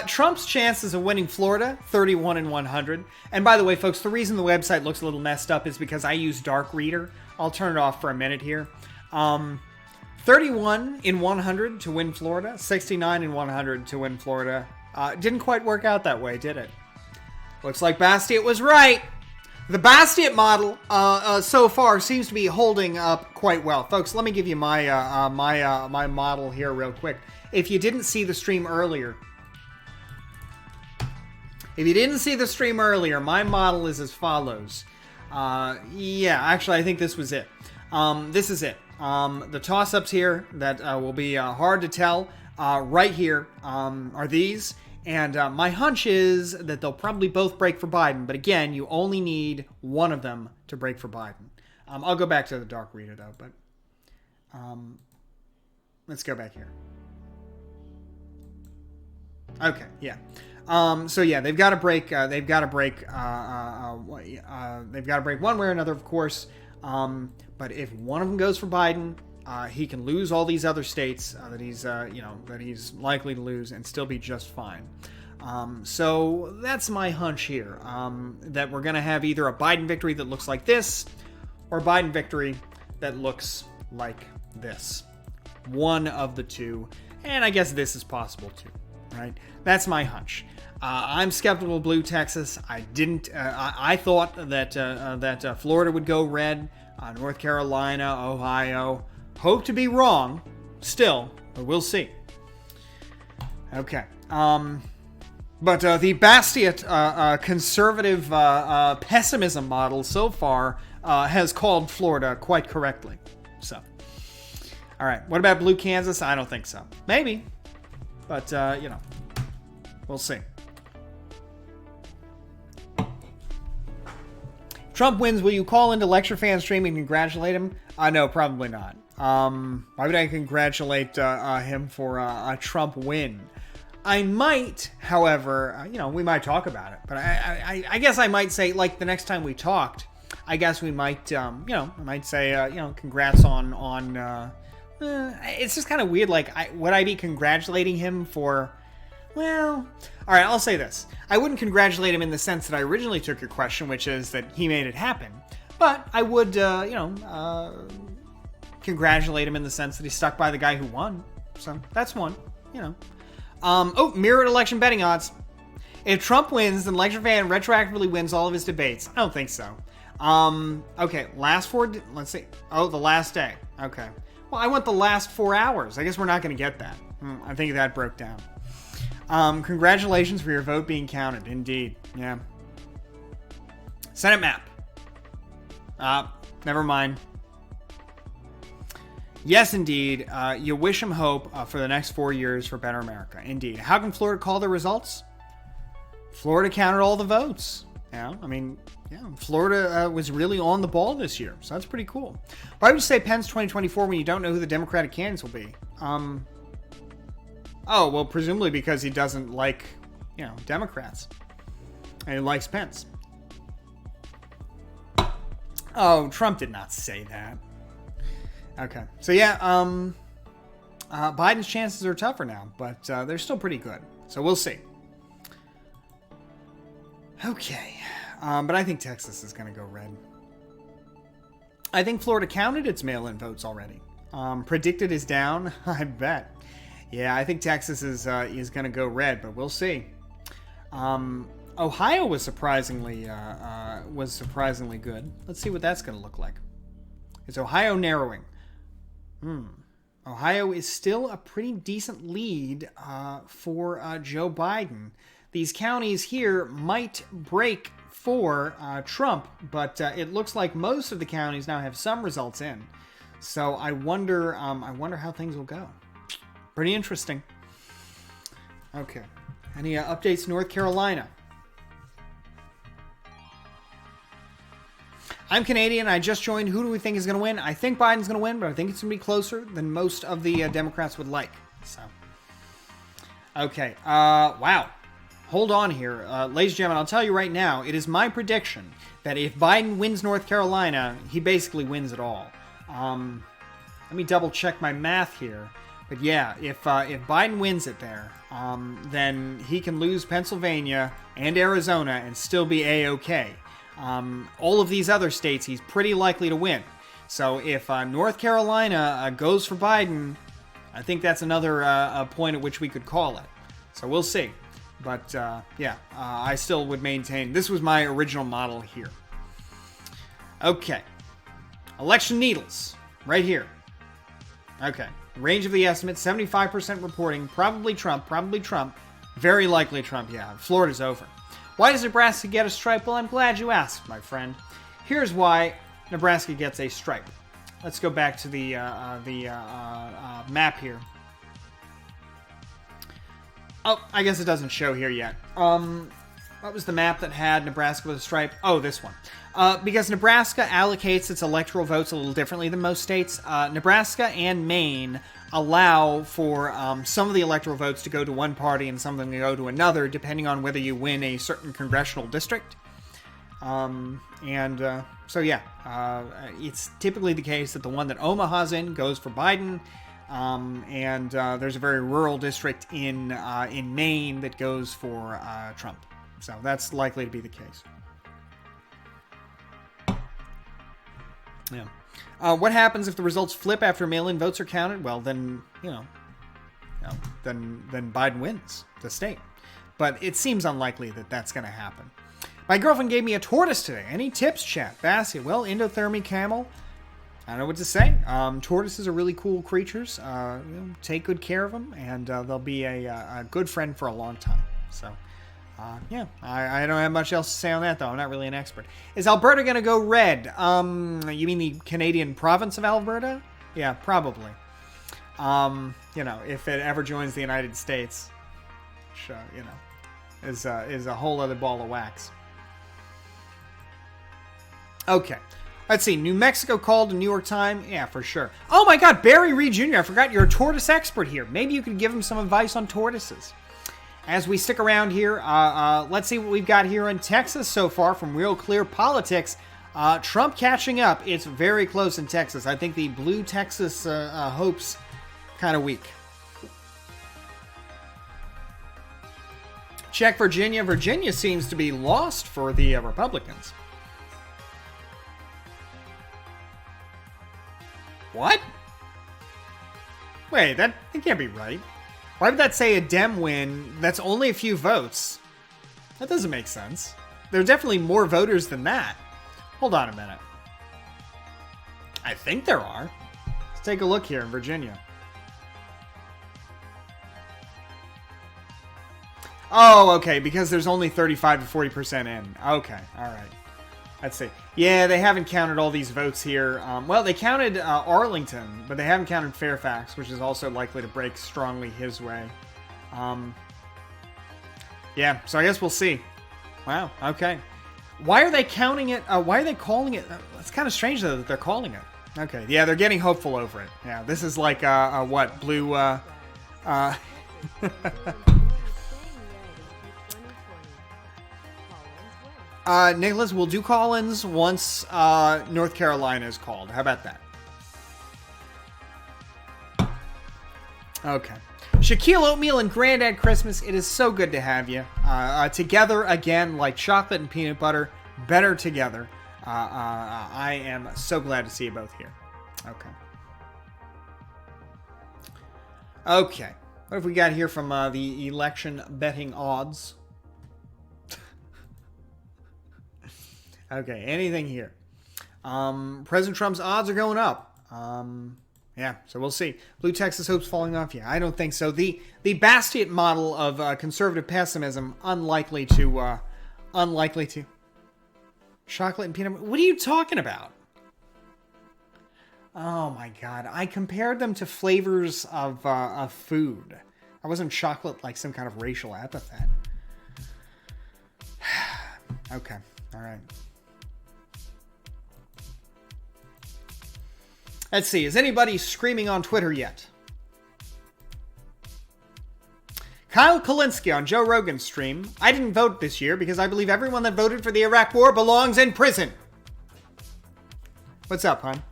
Trump's chances of winning Florida, 31 in 100. And by the way, folks, the reason the website looks a little messed up is because I use Dark Reader. I'll turn it off for a minute here. 31 in 100 to win Florida. 69 in 100 to win Florida. Didn't quite work out that way, did it? Looks like Bastiat was right. The Bastiat model so far seems to be holding up quite well. Folks, let me give you my my model here real quick. If you didn't see the stream earlier, my model is as follows. Yeah, actually, I think this was it. This is it. The toss-ups here that will be hard to tell right here are these. And my hunch is that they'll probably both break for Biden. But again, you only need one of them to break for Biden. I'll go back to the dark reader, though. But let's go back here. Okay, yeah. So yeah, they've got to break. They've got to break one way or another, of course. But if one of them goes for Biden, he can lose all these other states that he's likely to lose and still be just fine. So that's my hunch here, that we're going to have either a Biden victory that looks like this or a Biden victory that looks like this. One of the two. And I guess this is possible too, right? That's my hunch. I'm skeptical of blue Texas. I thought that Florida would go red, North Carolina, Ohio. Hope to be wrong, still, but we'll see. Okay. But the Bastiat conservative pessimism model so far has called Florida quite correctly. So, all right. What about blue Kansas? I don't think so. Maybe, but we'll see. Trump wins. Will you call into lecture fan stream and congratulate him? No, probably not. Why would I congratulate him for a Trump win? I might, however, we might talk about it. But I guess I might say, like, the next time we talked, I guess we might, I might say, congrats on it's just kind of weird. Like, would I be congratulating him for, well, all right, I'll say this. I wouldn't congratulate him in the sense that I originally took your question, which is that he made it happen. But I would, congratulate him in the sense that he stuck by the guy who won. So that's one, mirrored election betting odds. If Trump wins, then Lecture Fan retroactively wins all of his debates. I don't think so. Okay, last four, let's see. Oh, the last day. Okay. Well, I want the last 4 hours. I guess we're not going to get that. I think that broke down. Congratulations for your vote being counted. Indeed. Yeah. Senate map. Never mind. Yes, indeed. You wish him hope for the next 4 years for better America. Indeed. How can Florida call the results? Florida counted all the votes. Florida was really on the ball this year, so that's pretty cool. Why would you say Pence 2024 when you don't know who the Democratic candidates will be? Well, presumably because he doesn't like, Democrats. And he likes Pence. Oh, Trump did not say that. Okay. So, yeah, Biden's chances are tougher now, but they're still pretty good. So, we'll see. Okay. But I think Texas is going to go red. I think Florida counted its mail-in votes already. Predicted is down, I bet. Yeah, I think Texas is going to go red, but we'll see. Ohio was surprisingly good. Let's see what that's going to look like. Is Ohio narrowing? Ohio is still a pretty decent lead for Joe Biden. These counties here might break for Trump, but it looks like most of the counties now have some results in. So I wonder how things will go. Pretty interesting. Okay. Any updates North Carolina? I'm Canadian. I just joined. Who do we think is going to win? I think Biden's going to win, but I think it's going to be closer than most of the Democrats would like. So, okay. Wow. Hold on here. Ladies and gentlemen, I'll tell you right now, it is my prediction that if Biden wins North Carolina, he basically wins it all. Let me double check my math here. But yeah, if Biden wins it there, then he can lose Pennsylvania and Arizona and still be A-OK. All of these other states, he's pretty likely to win. So if North Carolina goes for Biden, I think that's another point at which we could call it. So we'll see. But I still would maintain this was my original model here. Okay. Election needles. Right here. Okay. Range of the estimate, 75% reporting. Probably Trump. Very likely Trump, yeah. Florida's over. Why does Nebraska get a stripe? Well, I'm glad you asked, my friend. Here's why Nebraska gets a stripe. Let's go back to the map here. Oh, I guess it doesn't show here yet. What was the map that had Nebraska with a stripe? Oh, this one. Because Nebraska allocates its electoral votes a little differently than most states. Nebraska and Maine allow for some of the electoral votes to go to one party and some of them to go to another, depending on whether you win a certain congressional district. It's typically the case that the one that Omaha's in goes for Biden. There's a very rural district in Maine that goes for Trump. So that's likely to be the case. Yeah. What happens if the results flip after mail-in votes are counted? Well, then, then Biden wins the state. But it seems unlikely that that's going to happen. My girlfriend gave me a tortoise today. Any tips, chat? Basket. Well, endothermy camel. I don't know what to say. Tortoises are really cool creatures. Take good care of them, and they'll be a good friend for a long time. So, I don't have much else to say on that, though. I'm not really an expert. Is Alberta going to go red? You mean the Canadian province of Alberta? Yeah, probably. If it ever joins the United States, which, is a whole other ball of wax. Okay. Let's see. New Mexico called a New York Times. Yeah, for sure. Oh my God, Barry Reed Jr. I forgot you're a tortoise expert here. Maybe you could give him some advice on tortoises. As we stick around here, let's see what we've got here in Texas so far from Real Clear Politics. Trump catching up. It's very close in Texas. I think the blue Texas hopes kind of weak. Check Virginia. Virginia seems to be lost for the Republicans. What? Wait, that can't be right. Why would that say a Dem win that's only a few votes? That doesn't make sense. There are definitely more voters than that. Hold on a minute. I think there are. Let's take a look here in Virginia. Oh, okay, because there's only 35 to 40% in. Okay, all right. Let's see. Yeah, they haven't counted all these votes here. Well, they counted Arlington, but they haven't counted Fairfax, which is also likely to break strongly his way. Yeah, so I guess we'll see. Wow, okay. Why are they counting it? Why are they calling it? It's kind of strange, though, that they're calling it. Okay, yeah, they're getting hopeful over it. Yeah, this is like, what, blue, Nicholas, we'll do call-ins once North Carolina is called. How about that? Okay. Shaquille Oatmeal and Granddad Christmas, it is so good to have you. Together again, like chocolate and peanut butter, better together. I am so glad to see you both here. Okay. Okay. What have we got here from the election betting odds? Okay, anything here? President Trump's odds are going up. Yeah, so we'll see. Blue Texas hopes falling off. Yeah, I don't think so. The Bastiat model of conservative pessimism, unlikely to. Chocolate and peanut butter. What are you talking about? Oh my God! I compared them to flavors of food. I wasn't chocolate like some kind of racial epithet. Okay, all right. Let's see, is anybody screaming on Twitter yet? Kyle Kulinski on Joe Rogan's stream. I didn't vote this year because I believe everyone that voted for the Iraq War belongs in prison. What's up, hon?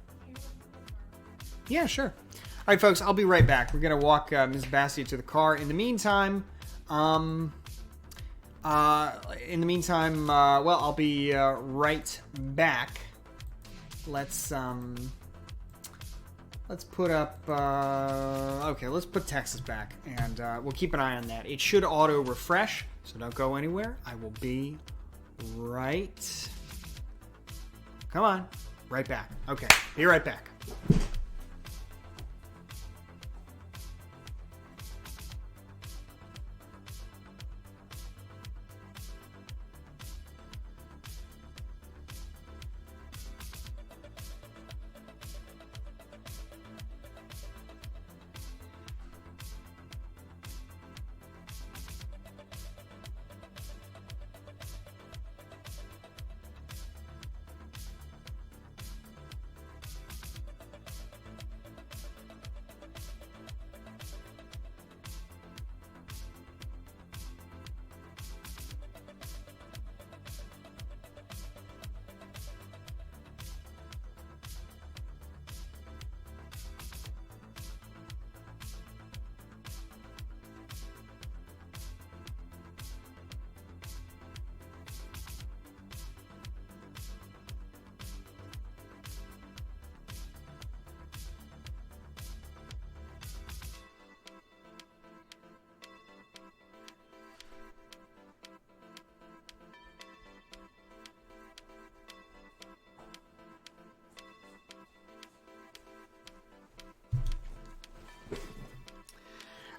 Yeah, sure. All right, folks, I'll be right back. We're going to walk Ms. Bassi to the car. In the meantime, well, I'll be right back. Let's let's put up, okay, let's put Texas back, and we'll keep an eye on that. It should auto-refresh, so don't go anywhere. I will be right, come on, right back. Okay, be right back.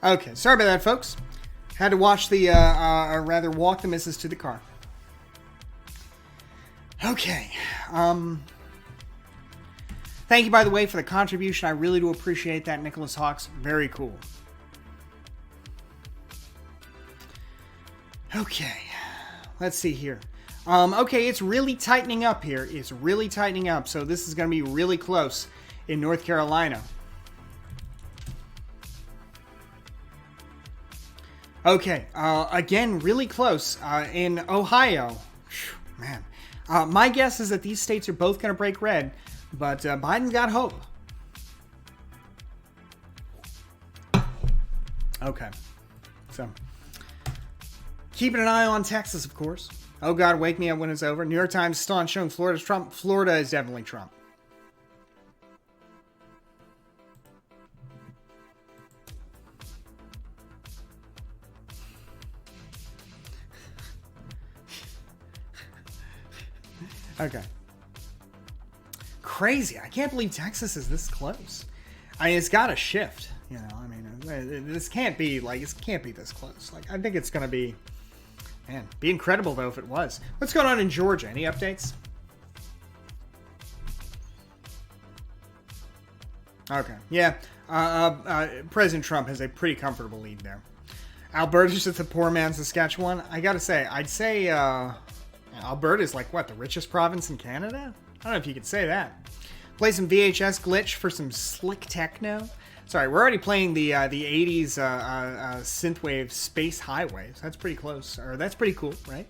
Okay, sorry about that, folks. Had to watch the, or rather walk the missus to the car. Okay. Thank you, by the way, for the contribution. I really do appreciate that, Nicholas Hawks. Very cool. Okay. Let's see here. Okay, it's really tightening up here. It's really tightening up. So this is going to be really close in North Carolina. Okay, again, really close in Ohio. Whew, man, my guess is that these states are both going to break red, but Biden's got hope. Okay, so keeping an eye on Texas, of course. Oh God, wake me up when it's over. New York Times still on showing Florida's Trump. Florida is definitely Trump. Okay. Crazy. I can't believe Texas is this close. I mean, it's got to shift, you know. I mean, this can't be like, it can't be this close. Like, I think it's going to be, man, be incredible though if it was. What's going on in Georgia? Any updates? Okay. Yeah. President Trump has a pretty comfortable lead there. Alberta's just a poor man's Saskatchewan. I got to say, I'd say, Alberta is like, what, the richest province in Canada? I don't know if you could say that. Play some VHS glitch for some slick techno. Sorry, we're already playing the 80s synthwave Space Highway. So that's pretty close. Or that's pretty cool, right?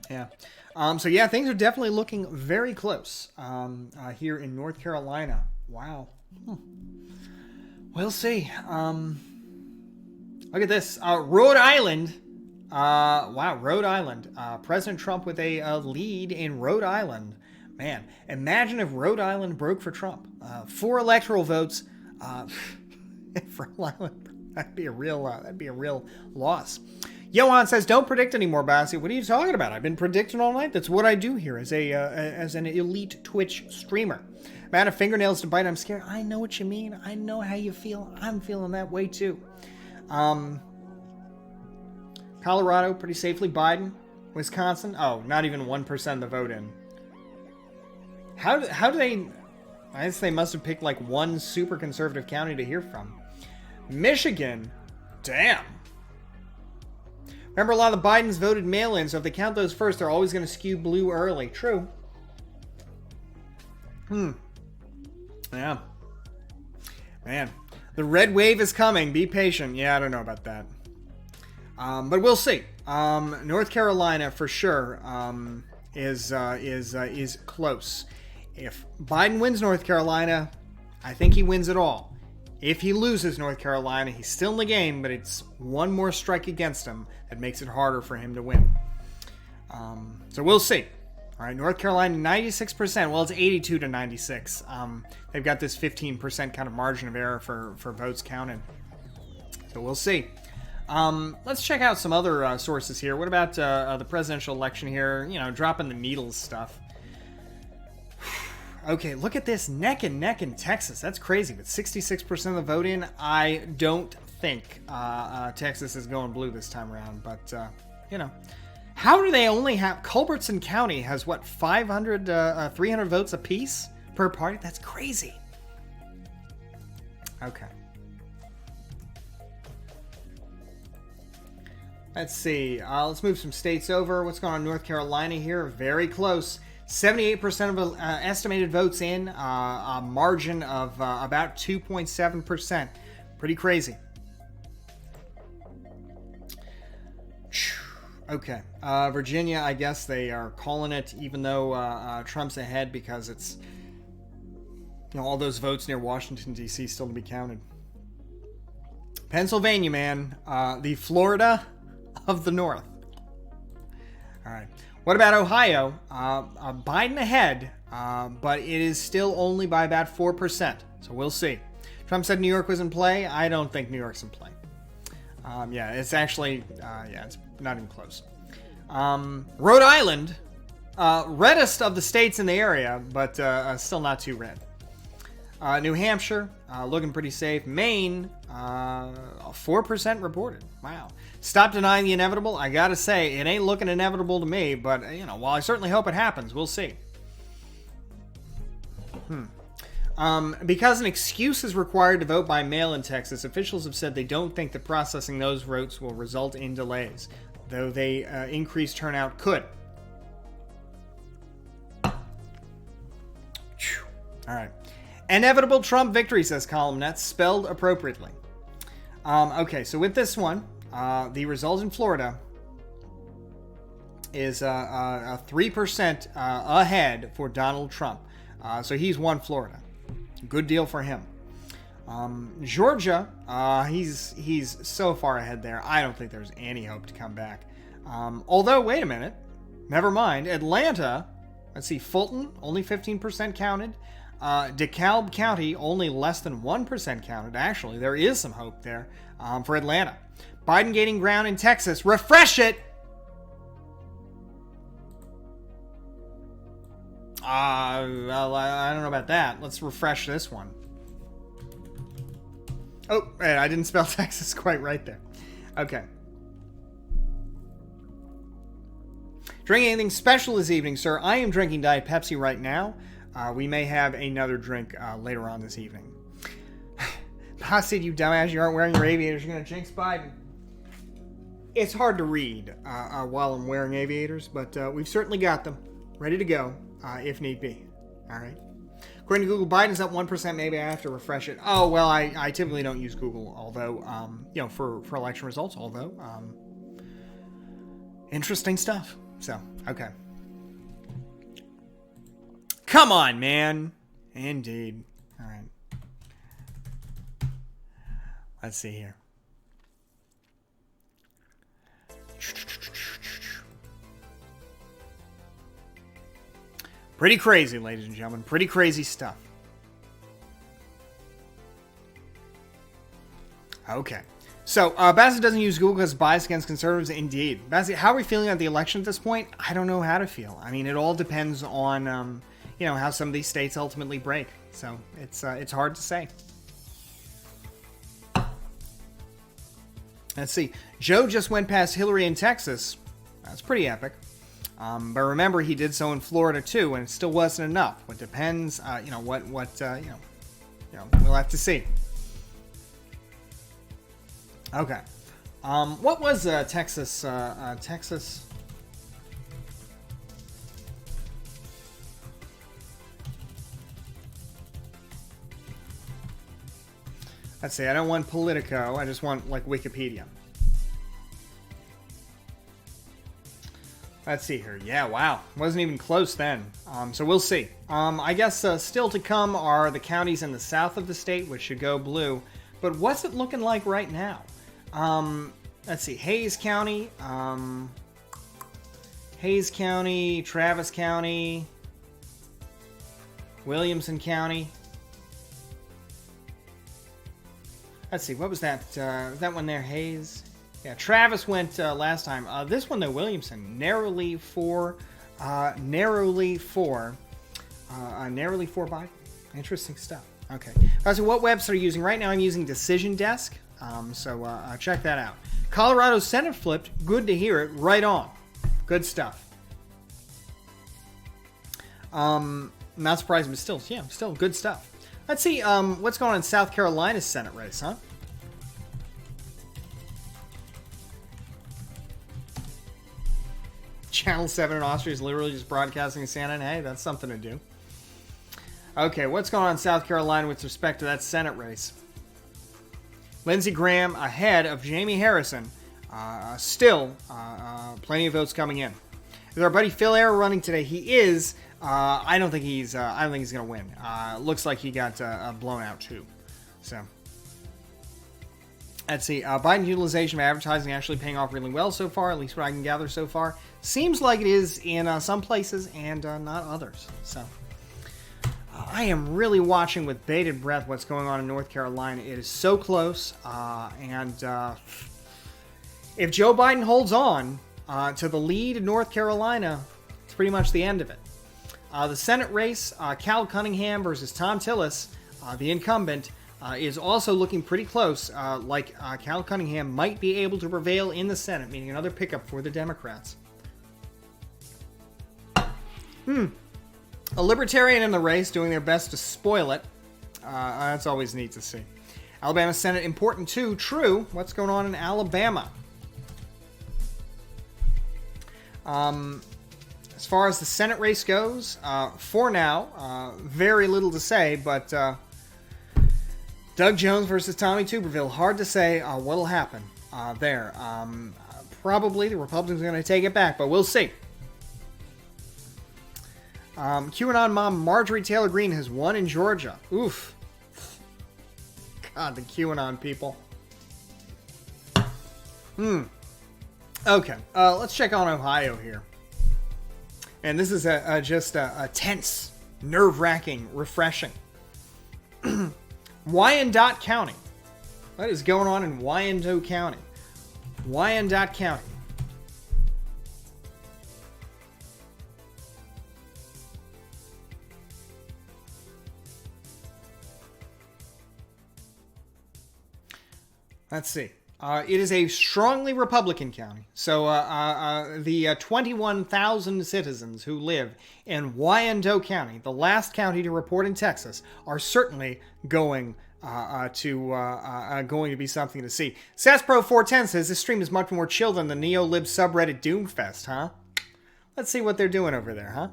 Yeah. So yeah, things are definitely looking very close here in North Carolina. Wow. We'll see. Look at this. Rhode Island. Wow, Rhode Island. President Trump with a lead in Rhode Island. Man, imagine if Rhode Island broke for Trump. 4 electoral votes for Rhode Island. That'd be a real loss. Johan says, "Don't predict anymore, Bassi." What are you talking about? I've been predicting all night. That's what I do here as an elite Twitch streamer. Man, of fingernails to bite. I'm scared. I know what you mean. I know how you feel. I'm feeling that way too. Colorado, pretty safely. Biden. Wisconsin. Oh, not even 1% of the vote in. How do they... I guess they must have picked like one super conservative county to hear from. Michigan. Damn. Remember, a lot of the Bidens voted mail-in, so if they count those first, they're always going to skew blue early. True. Yeah. Man. The red wave is coming. Be patient. Yeah, I don't know about that. But we'll see. North Carolina for sure is close. If Biden wins North Carolina, I think he wins it all. If he loses North Carolina, he's still in the game, but it's one more strike against him that makes it harder for him to win. So we'll see. All right, North Carolina, 96%. Well, it's 82 to 96. They've got this 15% kind of margin of error for votes counted. So we'll see. Let's check out some other sources here. What about the presidential election here? You know, dropping the needles stuff. Okay, look at this neck and neck in Texas. That's crazy. With 66% of the vote in, I don't think Texas is going blue this time around. But, you know, how do they only have... Culbertson County has, what, 300 votes apiece per party? That's crazy. Okay. Let's see. Let's move some states over. What's going on in North Carolina here? Very close. 78% of estimated votes in, a margin of about 2.7%. Pretty crazy. Okay. Virginia, I guess they are calling it, even though Trump's ahead because it's, you know, all those votes near Washington, D.C. still to be counted. Pennsylvania, man. The Florida of the North. All right. What about Ohio? Biden ahead, but it is still only by about 4%. So we'll see. Trump said New York was in play. I don't think New York's in play. Yeah, it's actually, it's not even close. Rhode Island, reddest of the states in the area, but still not too red. New Hampshire, looking pretty safe. Maine, 4% reported. Wow. Stop denying the inevitable. I gotta say, it ain't looking inevitable to me, but, you know, while I certainly hope it happens, we'll see. Because an excuse is required to vote by mail in Texas, officials have said they don't think that processing those votes will result in delays, though they increased turnout could. All right. Inevitable Trump victory, says Columnet, spelled appropriately. Okay, so with this one, the result in Florida is 3% ahead for Donald Trump. So he's won Florida. Good deal for him. Georgia, he's so far ahead there. I don't think there's any hope to come back. Although, wait a minute. Never mind. Atlanta, let's see, Fulton, only 15% counted. DeKalb County, only less than 1% counted. Actually, there is some hope there for Atlanta. Biden gaining ground in Texas. Refresh it! Well, I don't know about that. Let's refresh this one. Oh, I didn't spell Texas quite right there. Okay. Drinking anything special this evening, sir? I am drinking Diet Pepsi right now. We may have another drink later on this evening. Said, you dumbass, you aren't wearing your aviators. You're going to jinx Biden. It's hard to read while I'm wearing aviators, but we've certainly got them ready to go if need be. All right. According to Google, Biden's up 1%. Maybe I have to refresh it. Oh, well, I typically don't use Google, although, you know, for election results, although, interesting stuff. So, okay. Come on, man. Indeed. All right. Let's see here. Pretty crazy, ladies and gentlemen. Pretty crazy stuff. Okay. So, Bassett doesn't use Google because bias against conservatives. Indeed. Bassett, how are we feeling at the election at this point? I don't know how to feel. I mean, it all depends on, you know, how some of these states ultimately break. So, it's hard to say. Let's see. Joe just went past Hillary in Texas. That's pretty epic. But remember, he did so in Florida too, and it still wasn't enough. It depends, you know, what you know, we'll have to see. Okay. What was Texas? Texas. Let's see. I don't want Politico. I just want like Wikipedia. Let's see here. Yeah, wow. Wasn't even close then. So we'll see. I guess still to come are the counties in the south of the state, which should go blue. But what's it looking like right now? Let's see. Hayes County. Hayes County, Travis County, Williamson County. Let's see, what was that? That one there, Hayes? Yeah, Travis went last time. This one, though, Williamson, narrowly for Biden. Interesting stuff. Okay. So what website are you using? Right now I'm using Decision Desk. So check that out. Colorado Senate flipped. Good to hear it. Right on. Good stuff. Not surprising, but still good stuff. Let's see what's going on in South Carolina's Senate race, huh? Channel 7 in Austria is literally just broadcasting CNN. Hey, that's something to do. Okay, what's going on in South Carolina with respect to that Senate race? Lindsey Graham ahead of Jamie Harrison. Still, plenty of votes coming in. Is our buddy Phil Eyre running today? He is. I don't think he's going to win. Looks like he got blown out too. So let's see. Biden's utilization of advertising actually paying off really well so far. At least what I can gather so far. Seems like it is in some places and not others. So I am really watching with bated breath what's going on in North Carolina. It is so close, and if Joe Biden holds on to the lead in North Carolina, it's pretty much the end of it. The Senate race, Cal Cunningham versus Tom Tillis, the incumbent, is also looking pretty close. Like Cal Cunningham might be able to prevail in the Senate, meaning another pickup for the Democrats. A libertarian in the race doing their best to spoil it. That's always neat to see. Alabama Senate important too. True. What's going on in Alabama? As far as the Senate race goes, for now, very little to say, but Doug Jones versus Tommy Tuberville. Hard to say what'll happen there. Probably the Republicans are going to take it back, but we'll see. QAnon mom Marjorie Taylor Greene has won in Georgia. Oof. God, the QAnon people. Okay, let's check on Ohio here. And this is just a tense, nerve-wracking, refreshing. Wyandotte County. What is going on in Wyandotte County? Wyandotte County. Let's see. It is a strongly Republican county. So the 21,000 citizens who live in Wyandotte County, the last county to report in Texas, are certainly going to be something to see. SassPro410 says this stream is much more chill than the Neo-Lib subreddit Doomfest, huh? Let's see what they're doing over there, huh?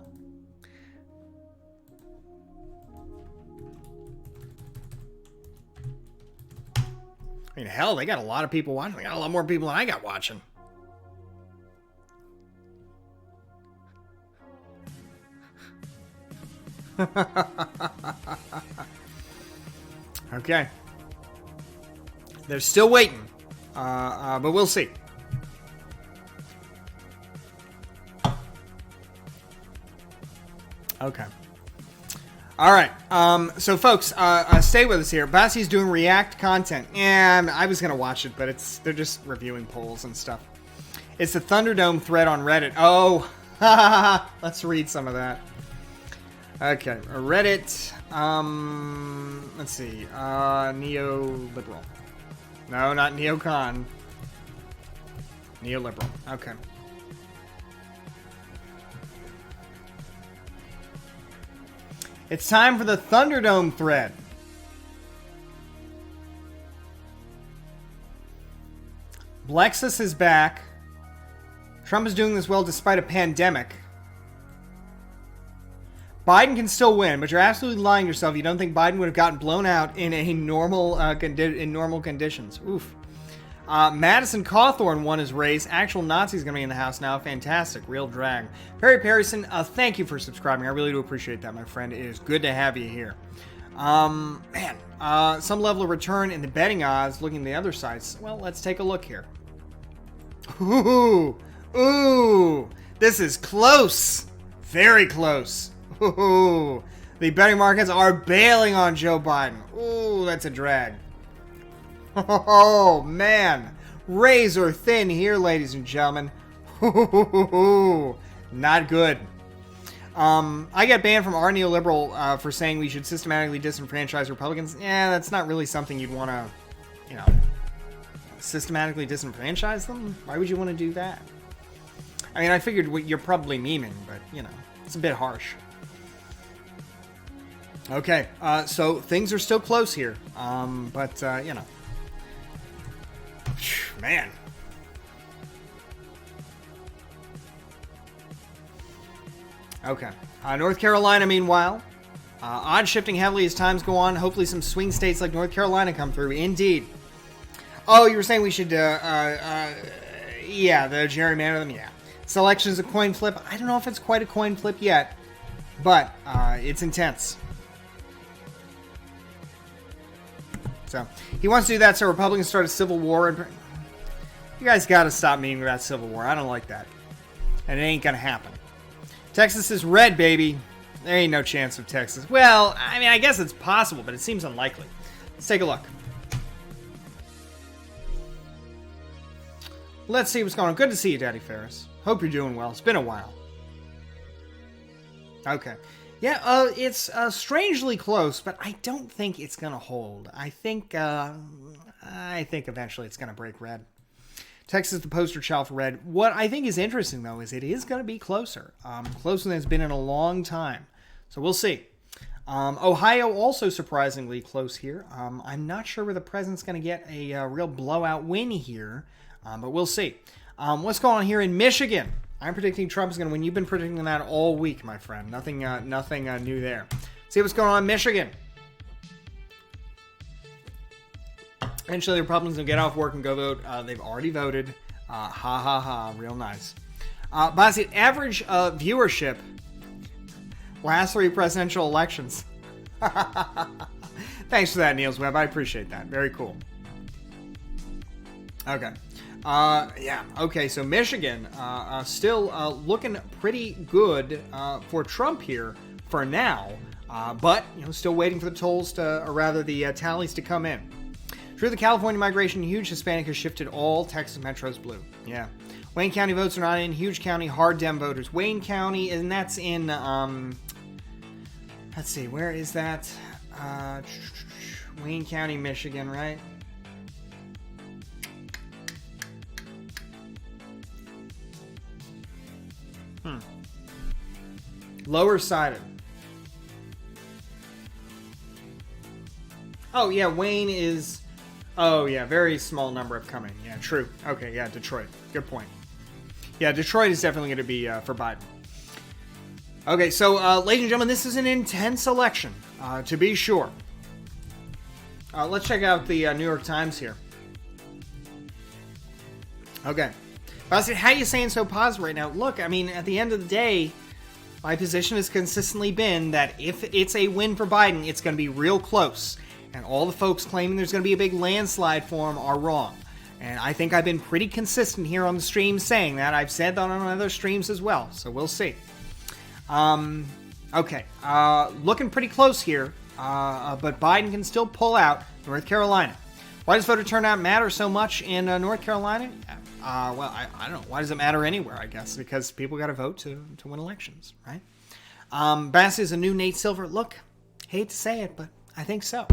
I mean, hell, they got a lot of people watching. They got a lot more people than I got watching. Okay. They're still waiting. But we'll see. Okay. All right, so folks, stay with us here. Bassie's doing React content, and I was gonna watch it, but they're just reviewing polls and stuff. It's the Thunderdome thread on Reddit. Oh, let's read some of that. Okay, Reddit. Let's see. Neoliberal. No, not neocon. Neoliberal. Okay. It's time for the Thunderdome thread. Blexus is back. Trump is doing this well despite a pandemic. Biden can still win, but you're absolutely lying to yourself. You don't think Biden would have gotten blown out in a normal in normal conditions. Oof. Madison Cawthorn won his race. Actual Nazi's going to be in the house now. Fantastic. Real drag. Perry Parrison, thank you for subscribing. I really do appreciate that, my friend. It is good to have you here. Some level of return in the betting odds. Looking at the other sites. Well, let's take a look here. Ooh. This is close. Very close. Ooh. The betting markets are bailing on Joe Biden. Ooh, that's a drag. Oh, man. Razor thin here, ladies and gentlemen. Ooh, not good. I get banned from our neoliberal for saying we should systematically disenfranchise Republicans. Yeah, that's not really something you'd want to, systematically disenfranchise them. Why would you want to do that? I mean, I figured what you're probably memeing, but, it's a bit harsh. Okay, so things are still close here. But, man. Okay. North Carolina, meanwhile. Odds shifting heavily as times go on. Hopefully some swing states like North Carolina come through. Indeed. Oh, you were saying we should, yeah, the gerrymander them, yeah. Selection is a coin flip. I don't know if it's quite a coin flip yet, but it's intense. So, he wants to do that so Republicans start a civil war. And you guys got to stop memeing about civil war. I don't like that. And it ain't going to happen. Texas is red, baby. There ain't no chance of Texas. Well, I mean, I guess it's possible, but it seems unlikely. Let's take a look. Let's see what's going on. Good to see you, Daddy Ferris. Hope you're doing well. It's been a while. Okay. Yeah, it's strangely close, but I don't think it's going to hold. I think eventually it's going to break red. Texas, the poster child for red. What I think is interesting, though, is it is going to be closer. Closer than it's been in a long time. So we'll see. Ohio also surprisingly close here. I'm not sure where the president's going to get a real blowout win here, but we'll see. What's going on here in Michigan? I'm predicting Trump's going to win. You've been predicting that all week, my friend. Nothing new there. See what's going on in Michigan. Eventually, the Republicans will get off work and go vote. They've already voted. Ha ha ha. Real nice. But the average viewership last 3 presidential elections. Thanks for that, Niels Webb. I appreciate that. Very cool. Okay. Yeah. Okay. So Michigan still looking pretty good for Trump here for now, but still waiting for the tolls to, or rather the tallies to come in. Through the California migration, huge Hispanic has shifted all Texas metros blue. Yeah. Wayne County votes are not in. Huge county, hard Dem voters. Wayne County, and that's in, let's see, where is that? Wayne County, Michigan, right? Lower sided. Oh, yeah, Wayne is... Oh, yeah, very small number upcoming. Yeah, true. Okay, yeah, Detroit. Good point. Yeah, Detroit is definitely going to be for Biden. Okay, so, ladies and gentlemen, this is an intense election, to be sure. Let's check out the New York Times here. Okay. Basti, how are you saying so positive right now? Look, I mean, at the end of the day, my position has consistently been that if it's a win for Biden, it's going to be real close. And all the folks claiming there's going to be a big landslide for him are wrong. And I think I've been pretty consistent here on the stream saying that. I've said that on other streams as well. So we'll see. Okay. Looking pretty close here. But Biden can still pull out North Carolina. Why does voter turnout matter so much in North Carolina? Well, I don't know. Why does it matter anywhere, I guess? Because people got to vote to win elections, right? Bass is a new Nate Silver. Look, hate to say it, but I think so.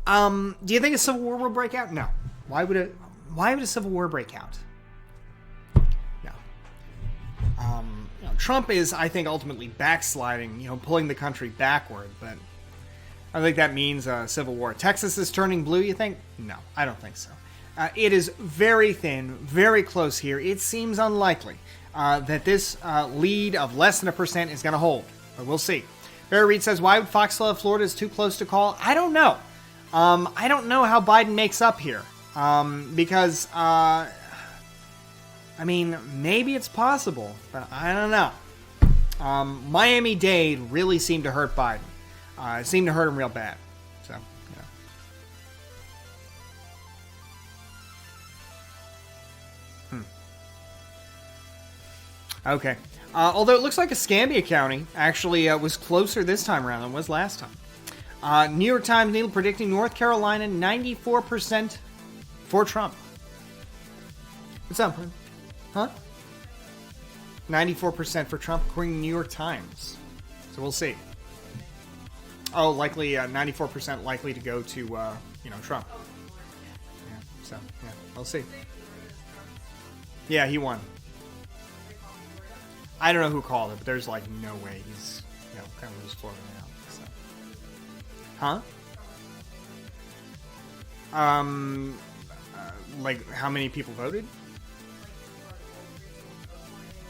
Do you think a civil war will break out? No. Why would a civil war break out? No. Trump is, I think, ultimately backsliding, pulling the country backward, but I think that means a civil war. Texas is turning blue, you think? No, I don't think so. It is very thin, very close here. It seems unlikely that this lead of less than 1% is going to hold, but we'll see. Barry Reed says, why would Fox love Florida is too close to call? I don't know. I don't know how Biden makes up here. Because, I mean, maybe it's possible, but I don't know. Miami-Dade really seemed to hurt Biden. It seemed to hurt him real bad. So, Okay. Although it looks like Escambia County actually was closer this time around than it was last time. New York Times Needle predicting North Carolina 94% for Trump. What's up, man? Huh? 94% for Trump, according to New York Times. So we'll see. Oh, likely 94% likely to go to Trump. Yeah. So yeah, we'll see. Yeah, he won. I don't know who called it, but there's like no way he's kind of just floating out. So. Huh? Like how many people voted?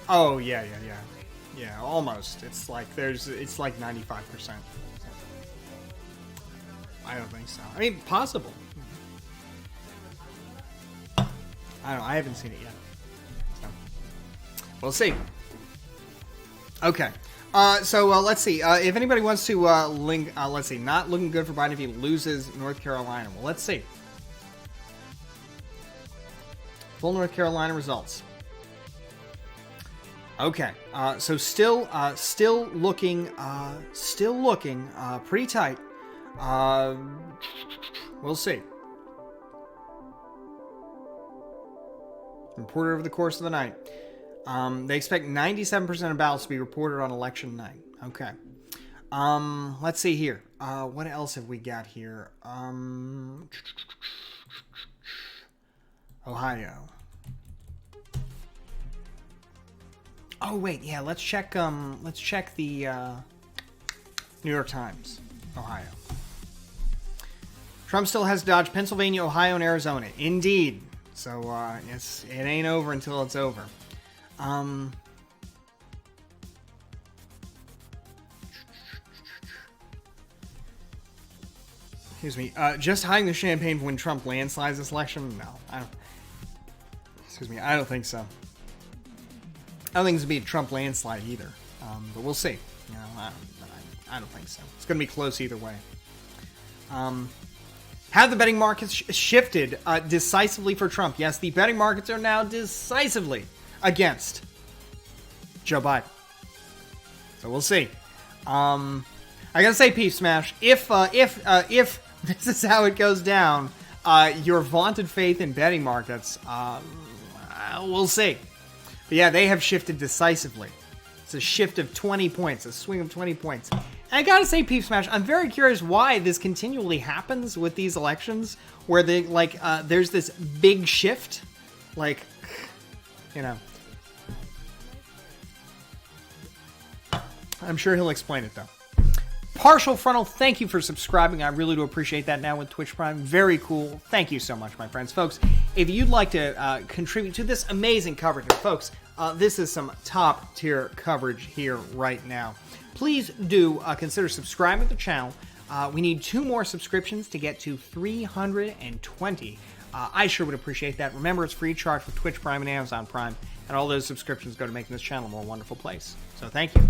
Oh yeah, almost. It's like 95%. I don't think so. I mean, possible. I don't know. I haven't seen it yet. So we'll see. Okay. So let's see. If anybody wants to link, let's see. Not looking good for Biden if he loses North Carolina. Well, let's see. Full North Carolina results. Okay. So still looking pretty tight. We'll see. Reported over the course of the night. They expect 97% of ballots to be reported on election night. Okay. Let's see here. What else have we got here? Ohio. Oh wait, yeah. Let's check the New York Times. Ohio. Trump still has to dodge Pennsylvania, Ohio, and Arizona. Indeed. So it ain't over until it's over. Excuse me. Just hiding the champagne when Trump landslides this election? No, I don't. Excuse me. I don't think so. I don't think it's gonna be a Trump landslide either. But we'll see. I don't think so. It's gonna be close either way. Have the betting markets shifted decisively for Trump? Yes, the betting markets are now decisively against Joe Biden. So we'll see. I gotta say, Peep Smash, if this is how it goes down, your vaunted faith in betting markets, we'll see. But yeah, they have shifted decisively. It's a shift of 20 points, a swing of 20 points. And I gotta say, Peep Smash, I'm very curious why this continually happens with these elections, where they there's this big shift, I'm sure he'll explain it though. Partial Frontal, thank you for subscribing. I really do appreciate that now with Twitch Prime. Very cool. Thank you so much, my friends. Folks, if you'd like to contribute to this amazing coverage, and folks, this is some top tier coverage here right now. Please do consider subscribing to the channel. We need 2 more subscriptions to get to 320. I sure would appreciate that. Remember, it's free charge for Twitch Prime and Amazon Prime, and all those subscriptions go to making this channel a more wonderful place. So thank you.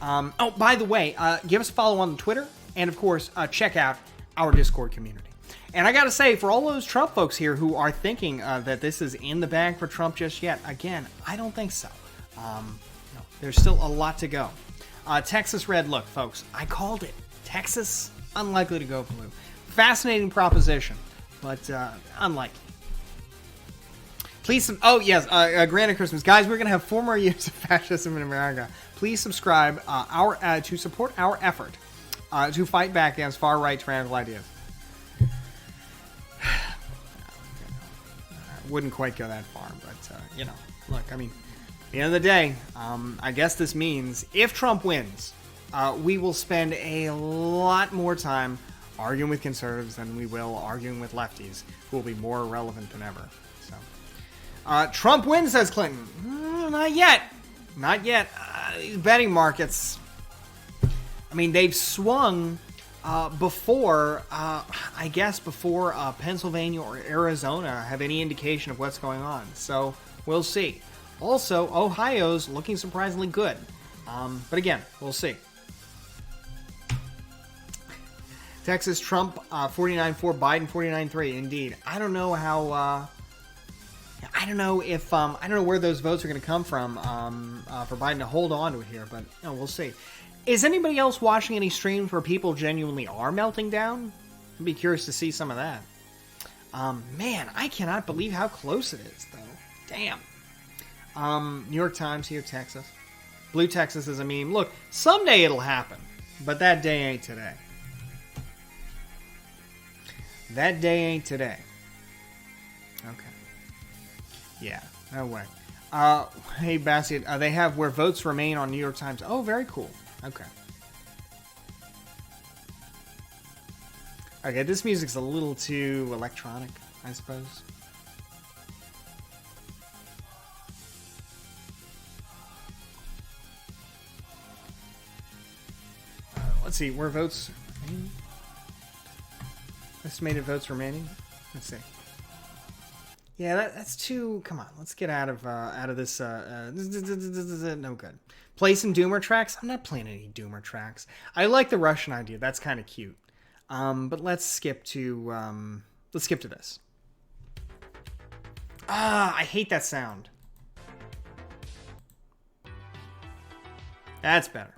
Oh, by the way, give us a follow on Twitter, and of course, check out our Discord community. And I gotta say, for all those Trump folks here who are thinking that this is in the bag for Trump just yet, again, I don't think so. No, there's still a lot to go. Texas red, look, folks, I called it. Texas, unlikely to go blue. Fascinating proposition, but unlikely. Please, oh yes, Granted Christmas. Guys, we're going to have 4 more years of fascism in America. Please subscribe to support our effort to fight back against far-right tyrannical ideas. I wouldn't quite go that far, but, look, I mean, at the end of the day, I guess this means if Trump wins, we will spend a lot more time arguing with conservatives than we will arguing with lefties, who will be more irrelevant than ever. Trump wins, says Clinton. Not yet. Not yet. Betting markets, I mean, they've swung before Pennsylvania or Arizona have any indication of what's going on. So we'll see. Also, Ohio's looking surprisingly good. But again, we'll see. Texas, Trump 49-4, Biden 49-3. Indeed. I don't know how I don't know if I don't know where those votes are going to come from for Biden to hold on to it here, but we'll see. Is anybody else watching any streams where people genuinely are melting down? I'd be curious to see some of that. Man, I cannot believe how close it is, though. Damn. New York Times here, Texas. Blue Texas is a meme. Look, someday it'll happen, but that day ain't today. That day ain't today. Okay. Yeah, no way. Hey, Bassett, they have where votes remain on New York Times. Oh, very cool. Okay. Okay, this music's a little too electronic, I suppose. Let's see, where votes remaining? Estimated votes remaining? Let's see. Yeah, that's too... Come on, let's get out of this... no good. Play some Doomer tracks? I'm not playing any Doomer tracks. I like the Russian idea. That's kind of cute. But let's skip to this. I hate that sound. That's better.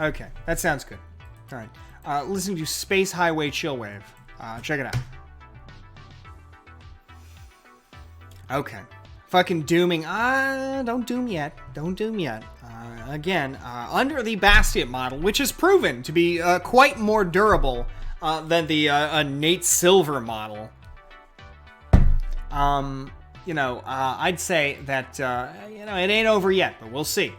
Okay, that sounds good. All right. Listening to Space Highway Chillwave. Check it out. Okay. Fucking dooming. Don't doom yet. Don't doom yet. Again, under the Bastion model, which is proven to be quite more durable than the Nate Silver model. I'd say that, it ain't over yet, but we'll see.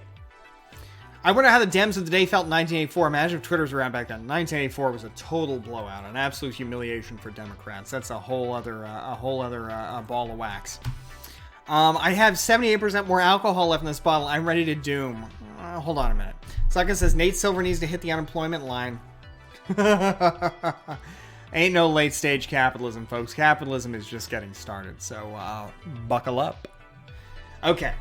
I wonder how the Dems of the day felt in 1984. Imagine if Twitter was around back then. 1984 was a total blowout, an absolute humiliation for Democrats. That's a whole other ball of wax. I have 78% more alcohol left in this bottle. I'm ready to doom. Hold on a minute. Saka says Nate Silver needs to hit the unemployment line. Ain't no late stage capitalism, folks. Capitalism is just getting started. So buckle up. Okay.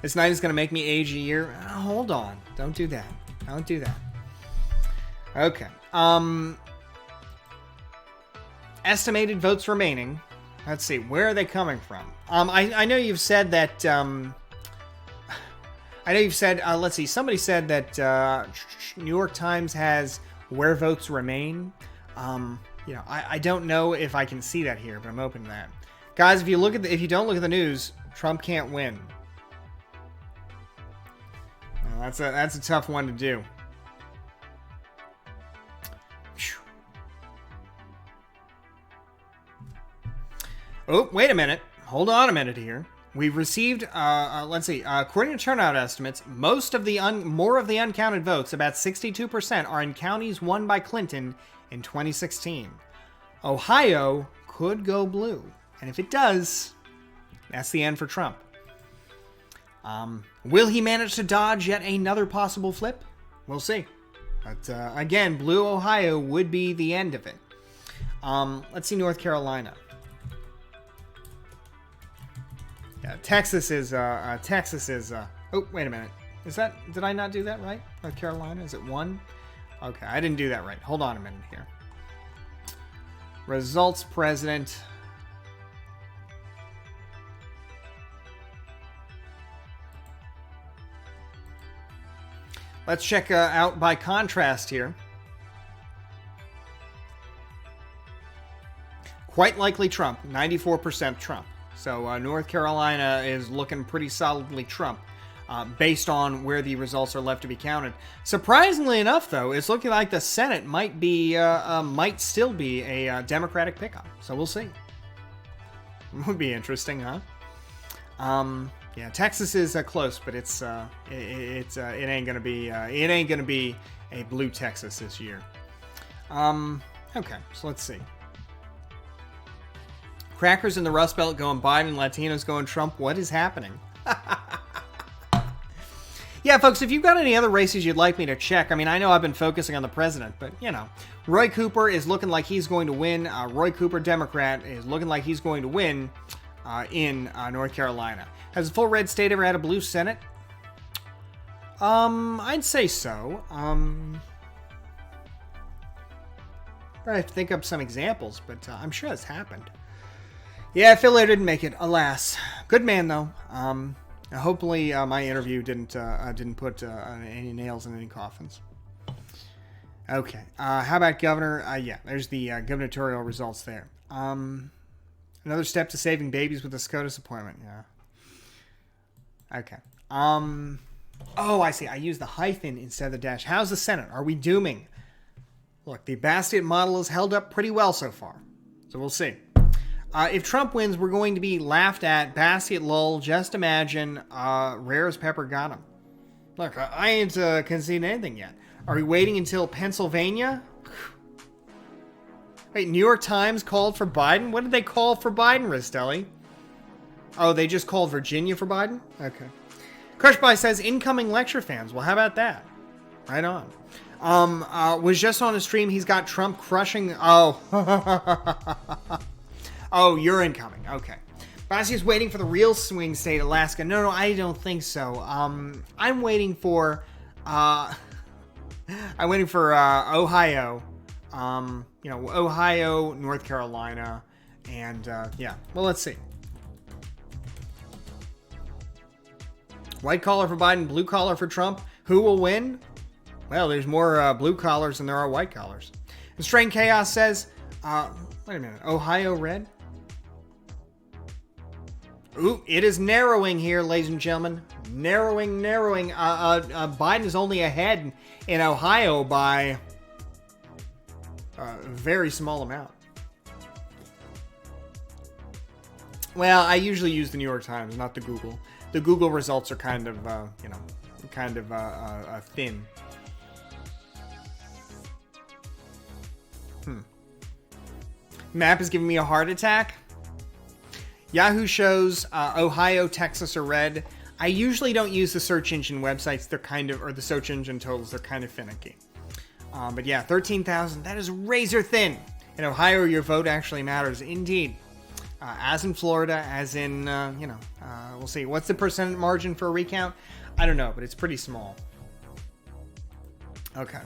This night is going to make me age a year. Hold on. Don't do that. Don't do that. Okay. Estimated votes remaining. Let's see. Where are they coming from? I know you've said that... let's see. Somebody said that New York Times has where votes remain. I don't know if I can see that here, but I'm open to that. Guys, if you don't look at the news, Trump can't win. That's a tough one to do. Oh, wait a minute. Hold on a minute here. We've received, let's see, according to turnout estimates, more of the uncounted votes, about 62%, are in counties won by Clinton in 2016. Ohio could go blue. And if it does, that's the end for Trump. Will he manage to dodge yet another possible flip? We'll see. But again, blue Ohio would be the end of it. Let's see North Carolina. Yeah, Texas is. Oh, wait a minute. Did I not do that right? North Carolina, is it 1? Okay, I didn't do that right. Hold on a minute here. Results, president. Let's check out by contrast here. Quite likely Trump, 94% Trump. So North Carolina is looking pretty solidly Trump, based on where the results are left to be counted. Surprisingly enough, though, it's looking like the Senate might still be a Democratic pickup. So we'll see. Would be interesting, huh? Yeah, Texas is close, but it ain't gonna be a blue Texas this year. Okay, so let's see. Crackers in the Rust Belt going Biden, Latinos going Trump. What is happening? Yeah, folks, if you've got any other races you'd like me to check, I mean, I know I've been focusing on the president, but, Roy Cooper is looking like he's going to win. Roy Cooper, Democrat, is looking like he's going to win in North Carolina. Has a full red state ever had a blue Senate? I'd say so. I have to think up some examples, but I'm sure it's happened. Yeah, Phil didn't make it, alas. Good man, though. Hopefully my interview didn't put any nails in any coffins. Okay. How about Governor? Yeah, there's the gubernatorial results there. Another step to saving babies with the SCOTUS appointment. Yeah. Okay. Oh, I see. I used the hyphen instead of the dash. How's the Senate? Are we dooming? Look, the Bastiat model has held up pretty well so far. So we'll see. If Trump wins, we're going to be laughed at. Bastiat lull. Just imagine. Rare as pepper got him. Look, I ain't conceded anything yet. Are we waiting until Pennsylvania? Wait, New York Times called for Biden? What did they call for Biden, Ristelli? Oh, they just called Virginia for Biden? Okay. Crushby says, incoming lecture fans. Well, how about that? Right on. Was just on a stream. He's got Trump crushing. Oh. Oh, you're incoming. Okay. Bastiat's waiting for the real swing state, Alaska. No, I don't think so. I'm waiting for, Ohio. Ohio, North Carolina, and, yeah. Well, let's see. White collar for Biden, blue collar for Trump. Who will win? Well, there's more blue collars than there are white collars. And Strain Chaos says, wait a minute, Ohio red? Ooh, it is narrowing here, ladies and gentlemen. Narrowing. Biden is only ahead in Ohio by a very small amount. Well, I usually use the New York Times, not the Google. The Google results are kind of, thin. Map is giving me a heart attack. Yahoo shows Ohio, Texas are red. I usually don't use the search engine websites. They're or the search engine totals. They're kind of finicky. But yeah, 13,000. That is razor thin. In Ohio, your vote actually matters. Indeed. As in Florida, as in, we'll see. What's the percent margin for a recount? I don't know, but it's pretty small. Okay.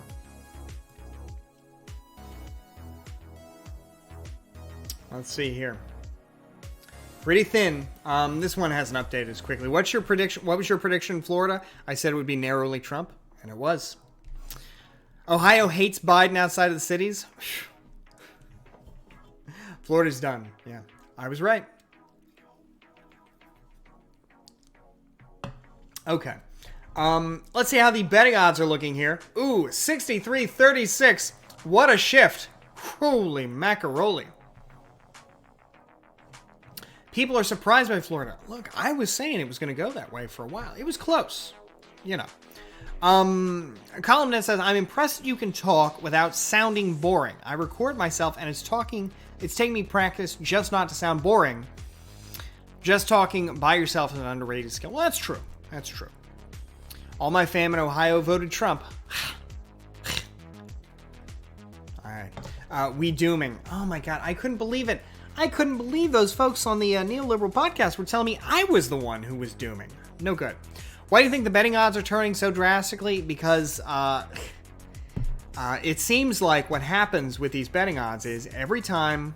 Let's see here. Pretty thin. This one hasn't updated as quickly. What's your prediction? What was your prediction in Florida? I said it would be narrowly Trump, and it was. Ohio hates Biden outside of the cities. Florida's done. Yeah, I was right. Okay. Let's see how the betting odds are looking here. Ooh, 63-36. What a shift. Holy macaroni. People are surprised by Florida. Look, I was saying it was going to go that way for a while. It was close. A columnist says, I'm impressed that you can talk without sounding boring. I record myself and it's taking me practice just not to sound boring. Just talking by yourself is an underrated skill. Well, that's true. That's true. All my fam in Ohio voted Trump. All right. We dooming. Oh my God. I couldn't believe it. I couldn't believe those folks on the Neoliberal podcast were telling me I was the one who was dooming. No good. Why do you think the betting odds are turning so drastically? Because it seems like what happens with these betting odds is every time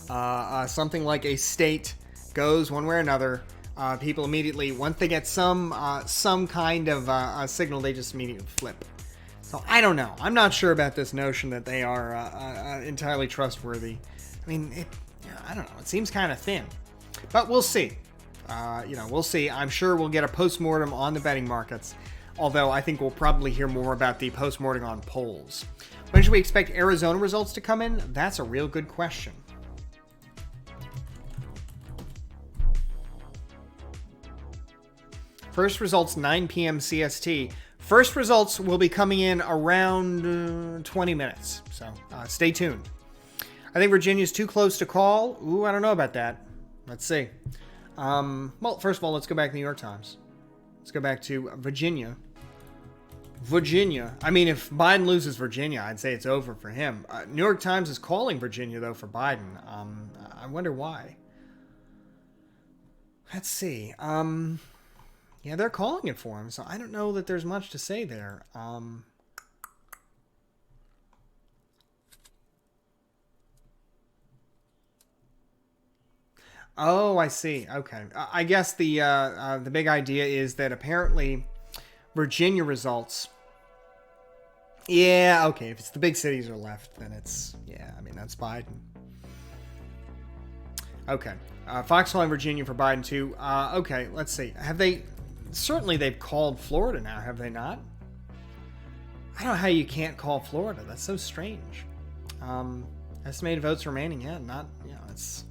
something like a state goes one way or another, people immediately, once they get some kind of signal, they just immediately flip. So I don't know. I'm not sure about this notion that they are entirely trustworthy. I mean, I don't know. It seems kind of thin, but we'll see. We'll see. I'm sure we'll get a postmortem on the betting markets, although I think we'll probably hear more about the postmortem on polls. When should we expect Arizona results to come in? That's a real good question. First results 9 p.m. CST. First results will be coming in around 20 minutes, so stay tuned. I think Virginia's too close to call. Ooh, I don't know about that. Let's see. Well, first of all, let's go back to the New York Times. Let's go back to Virginia. I mean, if Biden loses Virginia, I'd say it's over for him. New York Times is calling Virginia, though, for Biden. I wonder why. Let's see. Yeah, they're calling it for him, so I don't know that there's much to say there. Oh, I see. Okay. I guess the big idea is that apparently Virginia results. Yeah, okay. If it's the big cities are left, then it's, yeah, I mean, that's Biden. Okay. Foxhole and Virginia for Biden, too. Okay, let's see. Have they... Certainly they've called Florida now, have they not? I don't know how you can't call Florida. That's so strange. Estimated votes remaining, yeah, not... You know, it's...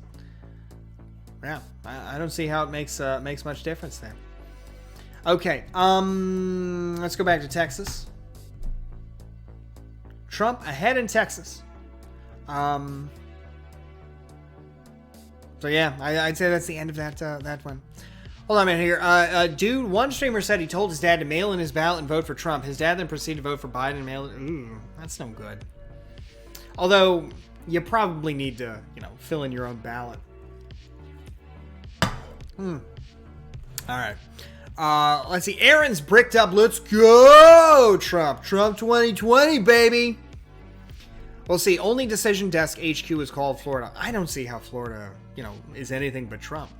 Yeah, I don't see how it makes much difference there. Okay, let's go back to Texas. Trump ahead in Texas. So yeah, I'd say that's the end of that one. Hold on a minute here. Dude, one streamer said he told his dad to mail in his ballot and vote for Trump. His dad then proceeded to vote for Biden and mail it. Ooh, that's no good. Although, you probably need to, fill in your own ballot. Alright. Let's see. Aaron's bricked up. Let's go, Trump. Trump 2020, baby. We'll see. Only Decision Desk HQ is called Florida. I don't see how Florida, is anything but Trump.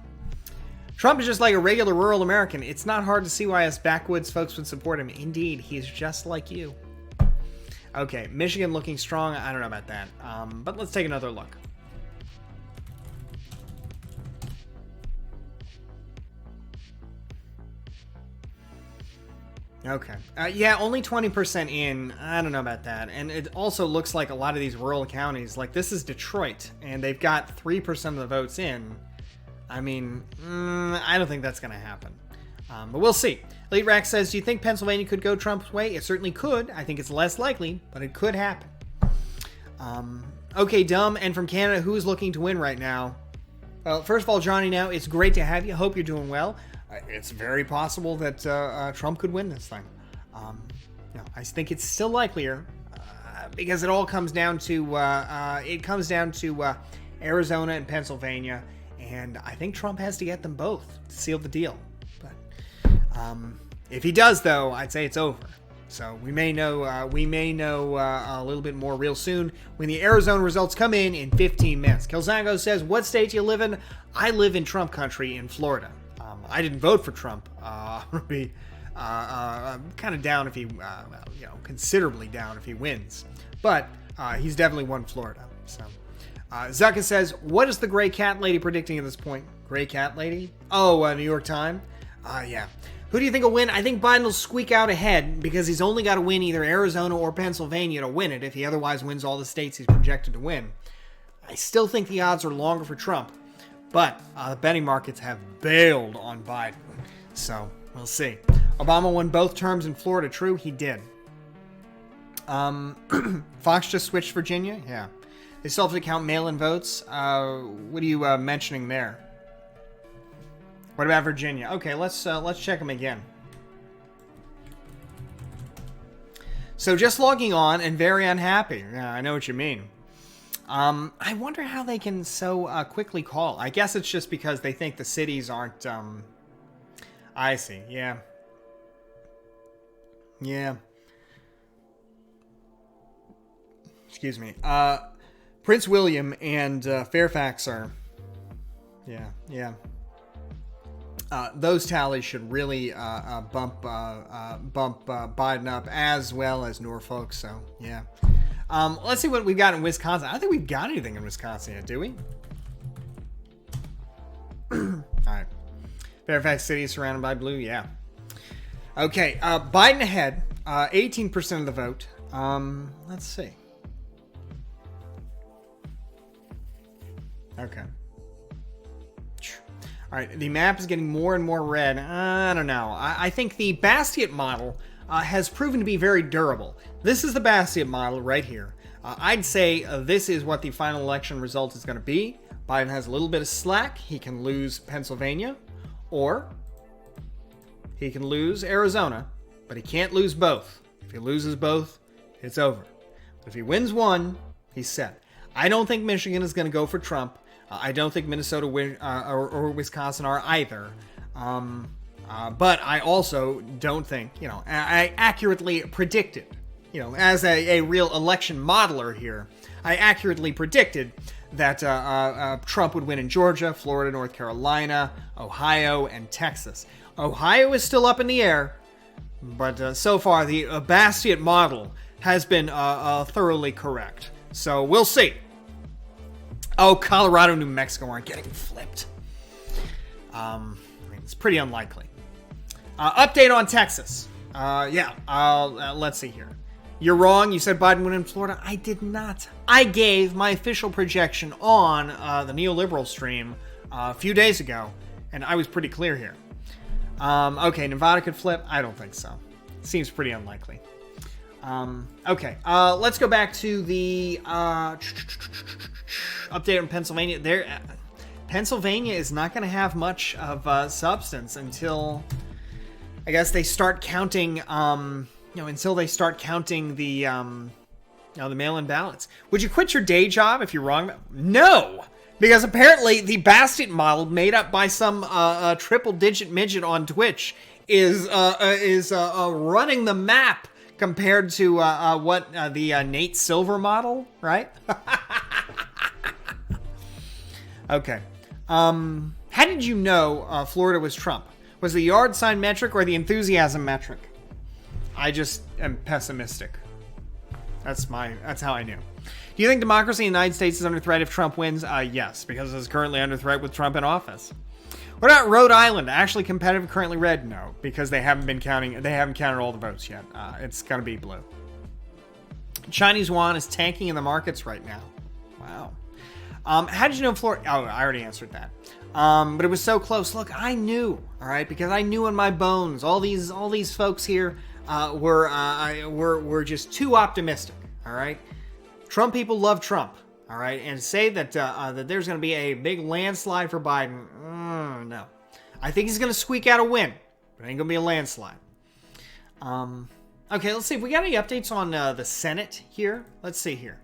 Trump is just like a regular rural American. It's not hard to see why us backwoods folks would support him. Indeed, he's just like you. Okay, Michigan looking strong. I don't know about that. But let's take another look. Okay. Yeah, only 20% in. I don't know about that. And it also looks like a lot of these rural counties, like this is Detroit, and they've got 3% of the votes in. I mean, I don't think that's going to happen. But we'll see. Elite Rack says, do you think Pennsylvania could go Trump's way? It certainly could. I think it's less likely, but it could happen. Okay, Dumb, and from Canada, who's looking to win right now? Well, first of all, Johnny, now, it's great to have you. Hope you're doing well. It's very possible that Trump could win this thing. I think it's still likelier because it all comes down to Arizona and Pennsylvania, and I think Trump has to get them both to seal the deal. But if he does, though, I'd say it's over. So we may know a little bit more real soon when the Arizona results come in 15 minutes. Kilzango says, "What state do you live in?" I live in Trump country in Florida. I didn't vote for Trump. I'm going to be kind of down if he, considerably down if he wins. But he's definitely won Florida. So Zucka says, what is the gray cat lady predicting at this point? Gray cat lady? Oh, New York Times? Yeah. Who do you think will win? I think Biden will squeak out ahead because he's only got to win either Arizona or Pennsylvania to win it if he otherwise wins all the states he's projected to win. I still think the odds are longer for Trump. But the betting markets have bailed on Biden. So, we'll see. Obama won both terms in Florida. True, he did. Fox just switched Virginia? Yeah. They still have to count mail-in votes. What are you mentioning there? What about Virginia? Okay, let's check them again. So, just logging on and very unhappy. Yeah, I know what you mean. I wonder how they can so quickly call. I guess it's just because they think the cities aren't, I see, yeah. Yeah. Excuse me. Prince William and Fairfax are, yeah. Those tallies should really bump Biden up as well as Norfolk, so, yeah. Let's see what we've got in Wisconsin. I don't think we've got anything in Wisconsin yet, do we? All right. Fairfax City is surrounded by blue. Yeah. Okay. Biden ahead. 18% of the vote. Let's see. Okay. All right. The map is getting more and more red. I don't know. I think the Bastiat model has proven to be very durable. This is the Bastiat model right here. I'd say this is what the final election result is going to be. Biden has a little bit of slack. He can lose Pennsylvania, or he can lose Arizona, but he can't lose both. If he loses both, it's over. But if he wins one, he's set. I don't think Michigan is going to go for Trump. I don't think Minnesota or Wisconsin are either. But I also don't think, I accurately predicted, as a real election modeler here, I accurately predicted that Trump would win in Georgia, Florida, North Carolina, Ohio, and Texas. Ohio is still up in the air, but so far the Bastiat model has been thoroughly correct. So we'll see. Oh, Colorado, New Mexico aren't getting flipped. I mean, it's pretty unlikely. Update on Texas. Let's see here. You're wrong. You said Biden win in Florida. I did not. I gave my official projection on the neoliberal stream a few days ago, and I was pretty clear here. Okay, Nevada could flip. I don't think so. Seems pretty unlikely. Okay, let's go back to the update on Pennsylvania. Pennsylvania is not going to have much of substance until, I guess, they start counting. Until they start counting the mail-in ballots. Would you quit your day job if you're wrong? No, because apparently the Bastiat model, made up by some triple-digit midget on Twitch, is running the map compared to the Nate Silver model, right? Okay. How did you know Florida was Trump? Was the yard sign metric or the enthusiasm metric? I just am pessimistic. That's how I knew. Do you think democracy in the United States is under threat if Trump wins? Yes, because it's currently under threat with Trump in office. What about Rhode Island? Actually competitive, currently red? No, because they haven't been counting. They haven't counted all the votes yet. It's gonna be blue. Chinese yuan is tanking in the markets right now. Wow. How did you know Florida? Oh, I already answered that. But it was so close. Look, I knew, all right, because I knew in my bones. All these folks here were just too optimistic. All right, Trump people love Trump. All right, and to say that that there's going to be a big landslide for Biden, no. I think he's going to squeak out a win, but it ain't going to be a landslide. Okay, let's see if we got any updates on the Senate here. Let's see here.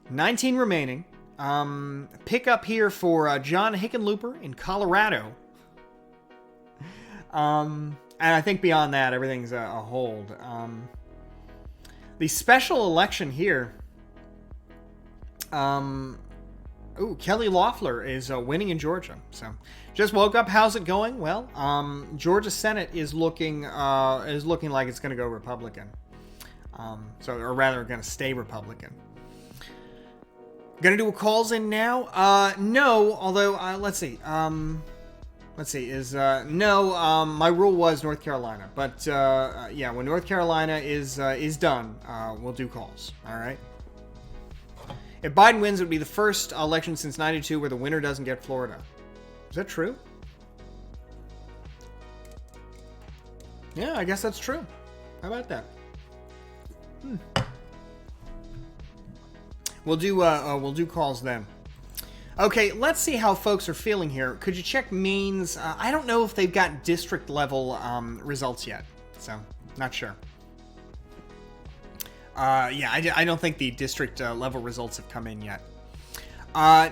19 remaining. Pick up here for John Hickenlooper in Colorado. And I think beyond that, everything's a hold. The special election here. Kelly Loeffler is winning in Georgia. So, just woke up. How's it going? Well, Georgia Senate is looking like it's going to go Republican. Or rather, going to stay Republican. Gonna do a calls in now? No. Although, let's see. No. My rule was North Carolina, but yeah, when North Carolina is done, we'll do calls. All right. If Biden wins, it would be the first election since '92 where the winner doesn't get Florida. Is that true? Yeah, I guess that's true. How about that? We'll do calls then. Okay, let's see how folks are feeling here. Could you check Maine's? I don't know if they've got district level results yet, so not sure. Yeah, I don't think the district level results have come in yet.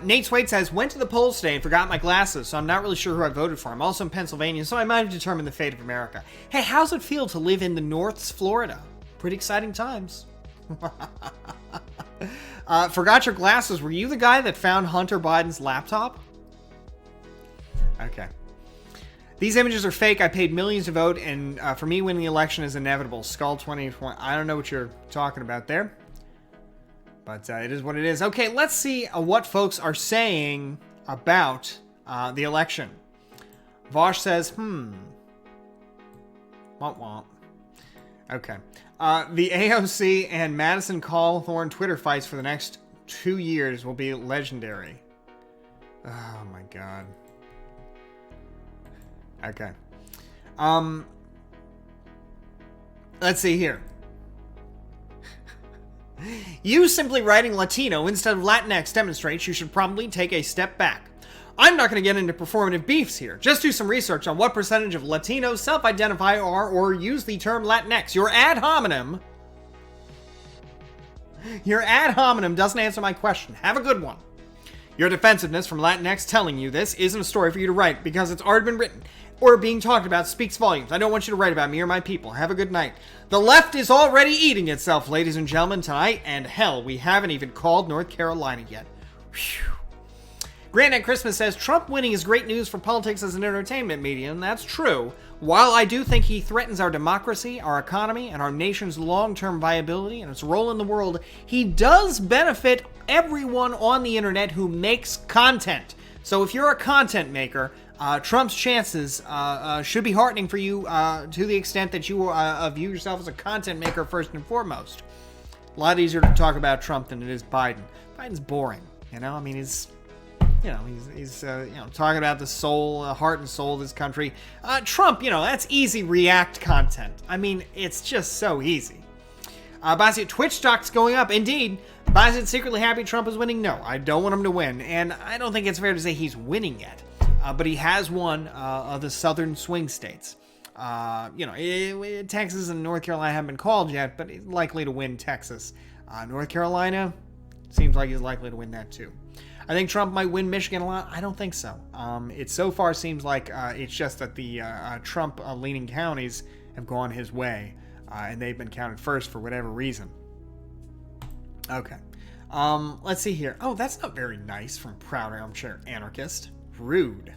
Nate Swade says, went to the polls today and forgot my glasses, so I'm not really sure who I voted for. I'm also in Pennsylvania, so I might have determined the fate of America. Hey, how's it feel to live in the North's Florida? Pretty exciting times. Forgot your glasses. Were you the guy that found Hunter Biden's laptop? Okay. These images are fake. I paid millions to vote, and for me, winning the election is inevitable. Skull 2020. I don't know what you're talking about there, but it is what it is. Okay, let's see what folks are saying about the election. Vosh says, Womp womp. Okay. The AOC and Madison Cawthorn Twitter fights for the next 2 years will be legendary. Oh my god. Okay. Let's see here. You simply writing Latino instead of Latinx demonstrates you should probably take a step back. I'm not going to get into performative beefs here. Just do some research on what percentage of Latinos self-identify or use the term Latinx. Your ad hominem doesn't answer my question. Have a good one. Your defensiveness from Latinx telling you this isn't a story for you to write because it's already been written or being talked about speaks volumes. I don't want you to write about me or my people. Have a good night. The left is already eating itself, ladies and gentlemen, tonight. And hell, we haven't even called North Carolina yet. Whew. Grant Christmas says, Trump winning is great news for politics as an entertainment medium. That's true. While I do think he threatens our democracy, our economy, and our nation's long-term viability and its role in the world, he does benefit everyone on the internet who makes content. So if you're a content maker, Trump's chances should be heartening for you to the extent that you view yourself as a content maker first and foremost. A lot easier to talk about Trump than it is Biden. Biden's boring, you know? I mean, he's talking about the soul, heart and soul of this country. Trump, that's easy React content. I mean, it's just so easy. Basit, Twitch stock's going up. Indeed. Basit secretly happy Trump is winning? No, I don't want him to win. And I don't think it's fair to say he's winning yet. But he has won of the southern swing states. Texas and North Carolina haven't been called yet, but he's likely to win Texas. North Carolina, seems like he's likely to win that too. I think Trump might win Michigan a lot. I don't think so. It so far seems like it's just that the Trump-leaning counties have gone his way, and they've been counted first for whatever reason. Okay. Let's see here. Oh, that's not very nice from Proud Armchair Anarchist. Rude.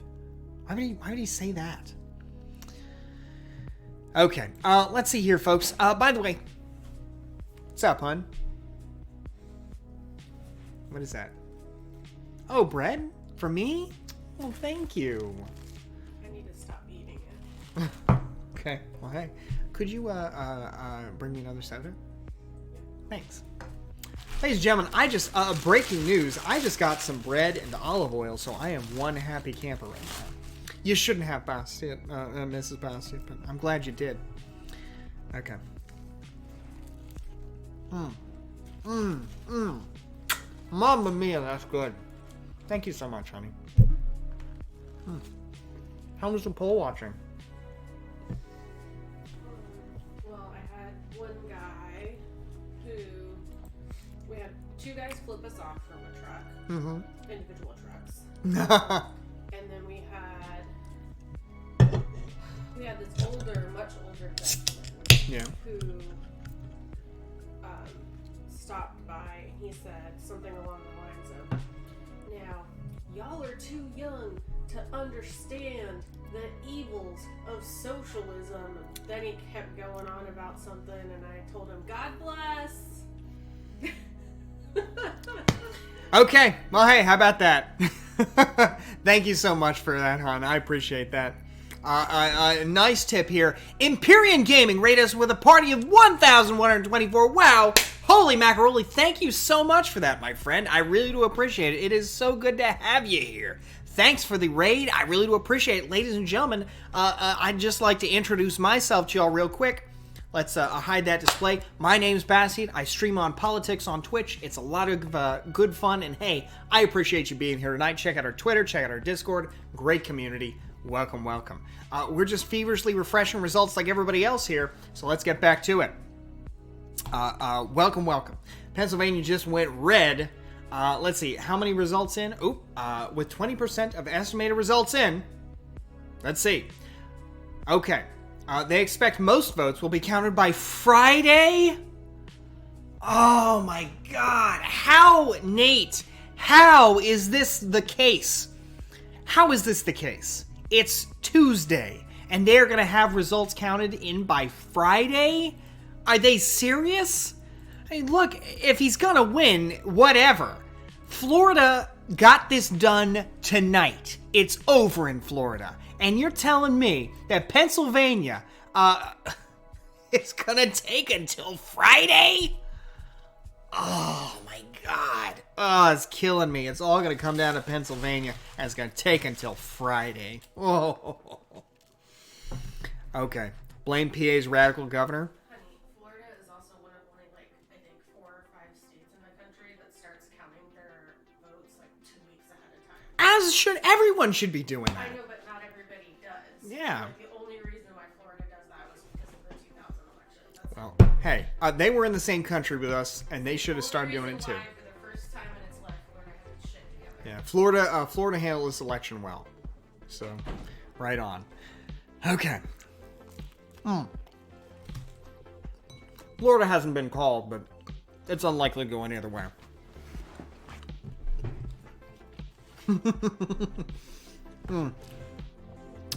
Why would he say that? Okay. Let's see here, folks. By the way, what's up, hun? What is that? Oh, bread? For me? Well, thank you. I need to stop eating it. Okay. Well, hey. Could you bring me another soda? Thanks. Ladies and gentlemen, I just, breaking news, I just got some bread and olive oil, so I am one happy camper right now. You shouldn't have, Bastiat, Mrs. Bastiat, but I'm glad you did. Okay. Mamma mia, that's good. Thank you so much, honey. How was the poll watching? Well, I had one guy who... We had two guys flip us off from a truck. Mm-hmm. Individual trucks. And then we had this much older gentleman who stopped by. He said something along the lines of, now, y'all are too young to understand the evils of socialism. And then he kept going on about something, and I told him, God bless. Okay, well, hey, how about that? Thank you so much for that, hon. I appreciate that. Nice tip here. Empyrean Gaming rated us with a party of 1,124. Wow. Holy macaroni. Thank you so much for that, my friend. I really do appreciate it. It is so good to have you here. Thanks for the raid. I really do appreciate it. Ladies and gentlemen, I'd just like to introduce myself to y'all real quick. Let's hide that display. My name's Bastiat. I stream on politics on Twitch. It's a lot of good fun. And hey, I appreciate you being here tonight. Check out our Twitter. Check out our Discord. Great community. Welcome, welcome. We're just feverishly refreshing results like everybody else here. So let's get back to it. Welcome, welcome. Pennsylvania just went red. Let's see. How many results in? With 20% of estimated results in. Let's see. Okay. They expect most votes will be counted by Friday. Oh my God. How, Nate? How is this the case? How is this the case? It's Tuesday, and they're going to have results counted in by Friday? Are they serious? I mean, look, if he's going to win, whatever. Florida got this done tonight. It's over in Florida. And you're telling me that Pennsylvania, it's going to take until Friday? Oh, my God. Oh, it's killing me. It's all going to come down to Pennsylvania, and it's going to take until Friday. Oh. Okay. Blame PA's radical governor. Honey, Florida is also one of only, I think 4 or 5 states in the country that starts counting their votes, 2 weeks ahead of time. As should, everyone should be doing that. I know, but not everybody does. Yeah. The only reason why Florida does that was because of the 2000 election. That's Well, hey, they were in the same country with us, and they should have started doing it too. For the first time in its life, Florida has its shit together. Yeah, Florida handled this election well. So, right on. Okay. Florida hasn't been called, but it's unlikely to go any other way.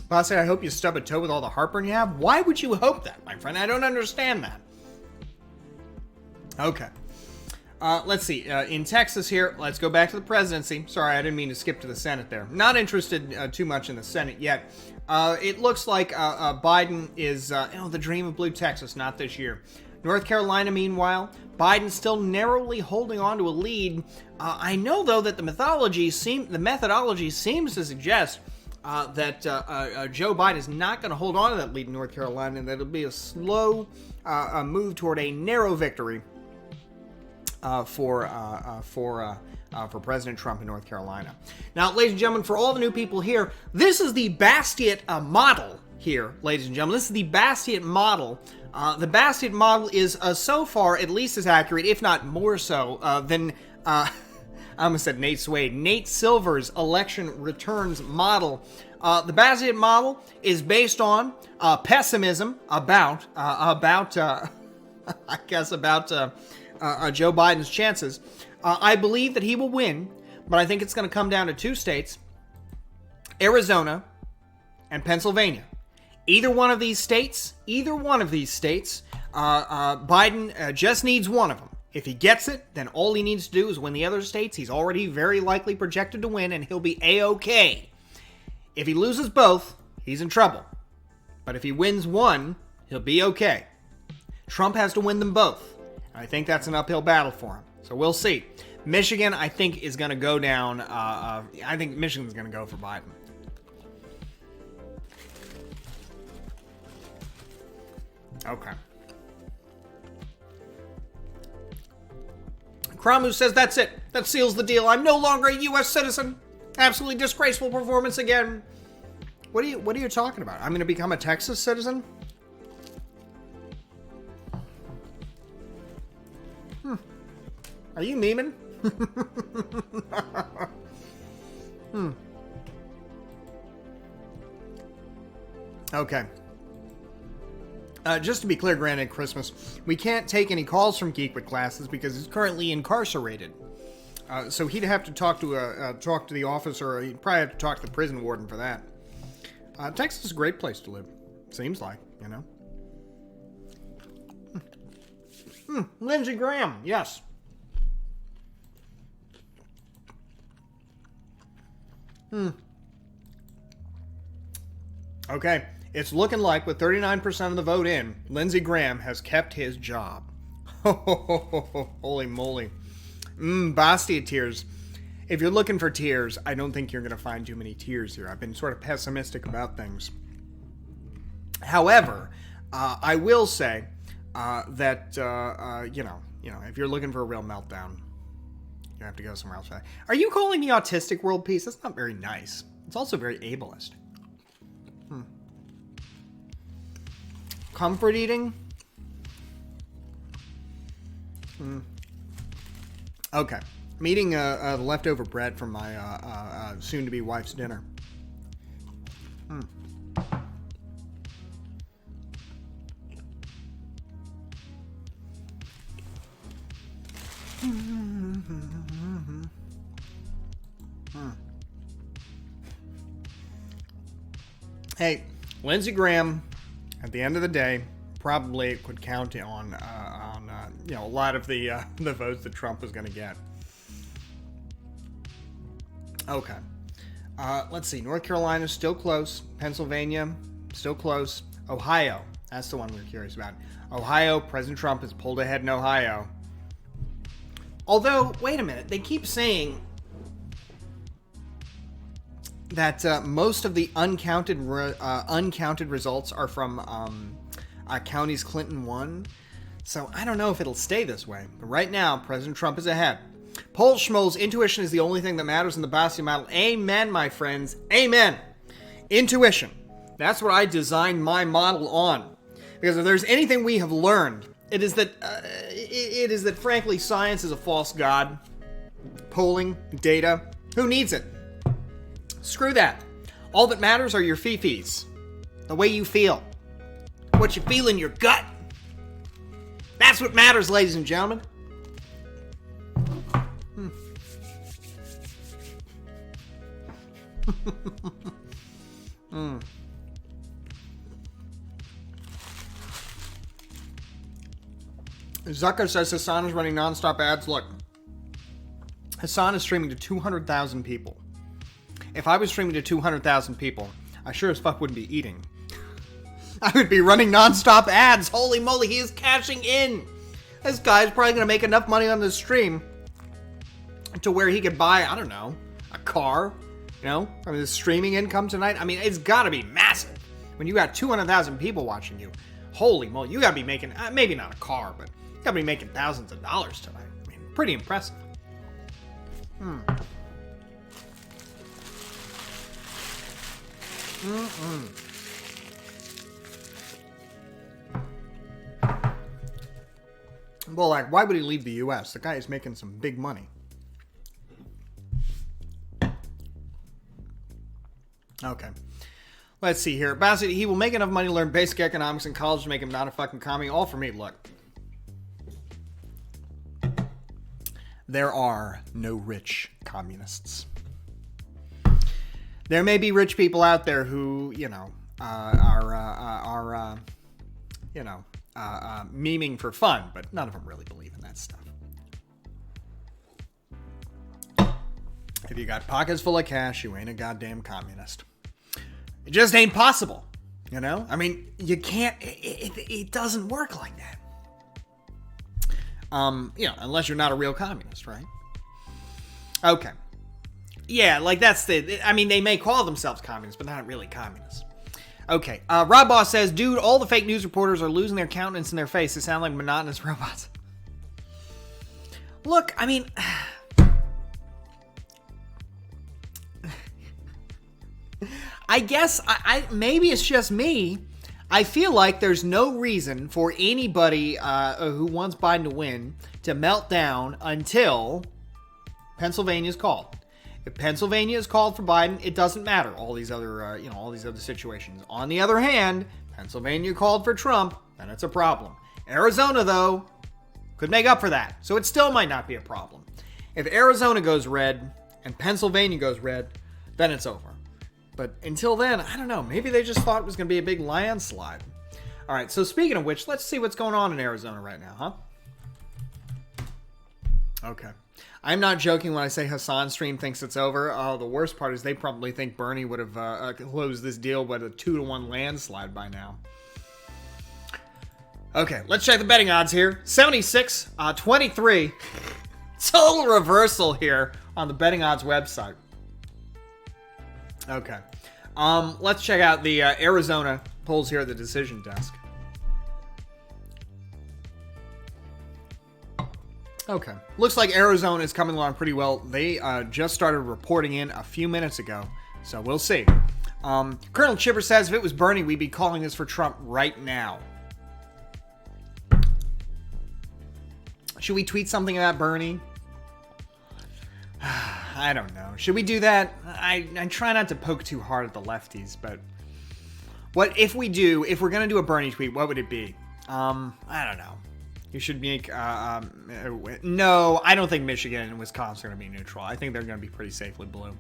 Bossy, I hope you stub a toe with all the heartburn you have. Why would you hope that, my friend? I don't understand that. Okay. Let's see. In Texas here, let's go back to the presidency. Sorry, I didn't mean to skip to the Senate there. Not interested too much in the Senate yet. It looks like Biden is the dream of blue Texas, not this year. North Carolina, meanwhile, Biden still narrowly holding on to a lead. I know, though, that the methodology seems to suggest that Joe Biden is not going to hold on to that lead in North Carolina, and that it'll be a slow move toward a narrow victory for President Trump in North Carolina. Now, ladies and gentlemen, for all the new people here, this is the Bastiat model here, ladies and gentlemen. This is the Bastiat model. The Bastiat model is so far at least as accurate, if not more so, than I almost said Nate Swade. Nate Silver's election returns model. The Bastiat model is based on pessimism about Joe Biden's chances. I believe that he will win, but I think it's going to come down to two states, Arizona and Pennsylvania. Either one of these states, Biden just needs one of them. If he gets it, then all he needs to do is win the other states. He's already very likely projected to win, and he'll be A-OK. If he loses both, he's in trouble. But if he wins one, he'll be okay. Trump has to win them both. And I think that's an uphill battle for him. So we'll see. Michigan, I think, is going to go down. I think Michigan's going to go for Biden. Okay. Kramu says, that's it. That seals the deal. I'm no longer a U.S. citizen. Absolutely disgraceful performance again. What are you talking about? I'm going to become a Texas citizen? Are you memeing? Okay. Just to be clear, granted Christmas, we can't take any calls from Geek with Glasses because he's currently incarcerated. So he'd have to talk to the officer, or he'd probably have to talk to the prison warden for that. Texas is a great place to live. Seems like, you know. Lindsey Graham, yes. Okay. It's looking like, with 39% of the vote in, Lindsey Graham has kept his job. Holy moly. Bastia tears. If you're looking for tears, I don't think you're going to find too many tears here. I've been sort of pessimistic about things. However, I will say that, if you're looking for a real meltdown, you have to go somewhere else. Are you calling the autistic world peace? That's not very nice. It's also very ableist. Comfort eating? Okay. I'm eating the leftover bread from my soon-to-be wife's dinner. Hey, Lindsey Graham, at the end of the day, probably could count on a lot of the votes that Trump was going to get. Okay. Let's see. North Carolina's still close. Pennsylvania, still close. Ohio, that's the one we're curious about. Ohio, President Trump has pulled ahead in Ohio. Although, wait a minute. They keep saying that most of the uncounted results are from counties Clinton won. So I don't know if it'll stay this way. But right now, President Trump is ahead. Poll Schmoll's intuition is the only thing that matters in the Bastia model. Amen, my friends. Amen. Intuition. That's what I designed my model on. Because if there's anything we have learned, it is that frankly, science is a false god. Polling, data, Who needs it? Screw that. All that matters are your fifis. The way you feel. What you feel in your gut. That's what matters, ladies and gentlemen. Zucker says Hassan is running non-stop ads. Look, Hassan is streaming to 200,000 people. If I was streaming to 200,000 people, I sure as fuck wouldn't be eating. I would be running non-stop ads. Holy moly, he is cashing in. This guy's probably going to make enough money on this stream to where he could buy, I don't know, a car, you know, from his streaming income tonight. I mean, it's got to be massive. When you got 200,000 people watching you, holy moly, you got to be making, maybe not a car, but you got to be making thousands of dollars tonight. I mean, pretty impressive. Well, like, why would he leave the U.S.? The guy is making some big money. Okay. Let's see here. Bassett, he will make enough money to learn basic economics in college to make him not a fucking commie. All for me. Look. There are no rich communists. There may be rich people out there who, you know, are memeing for fun, but none of them really believe in that stuff. If you got pockets full of cash, you ain't a goddamn communist. It just ain't possible, you know? I mean, you can't, it doesn't work like that. You know, unless you're not a real communist, right? Okay. Yeah, like that's I mean, they may call themselves communists, but not really communists. Okay, Rob Boss says, dude, all the fake news reporters are losing their countenance in their face. They sound like monotonous robots. Look, I mean, I guess, maybe it's just me. I feel like there's no reason for anybody who wants Biden to win to melt down until Pennsylvania's called. If Pennsylvania is called for Biden, it doesn't matter. All these other, all these other situations. On the other hand, Pennsylvania called for Trump, then it's a problem. Arizona, though, could make up for that. So it still might not be a problem. If Arizona goes red and Pennsylvania goes red, then it's over. But until then, I don't know. Maybe they just thought it was going to be a big landslide. All right, so speaking of which, let's see what's going on in Arizona right now, huh? Okay. I'm not joking when I say Hassan Stream thinks it's over. The worst part is they probably think Bernie would have closed this deal with a 2-1 landslide by now. Okay, let's check the betting odds here. 76-23. Total reversal here on the betting odds website. Okay. Let's check out the Arizona polls here at the decision desk. Okay. Looks like Arizona is coming along pretty well. They just started reporting in a few minutes ago, so we'll see. Colonel Chipper says if it was Bernie, we'd be calling this for Trump right now. Should we tweet something about Bernie? I don't know. Should we do that? I try not to poke too hard at the lefties, but what if we do? If we're gonna do a Bernie tweet, what would it be? I don't know. You should make no. I don't think Michigan and Wisconsin are gonna be neutral. I think they're gonna be pretty safely blue. All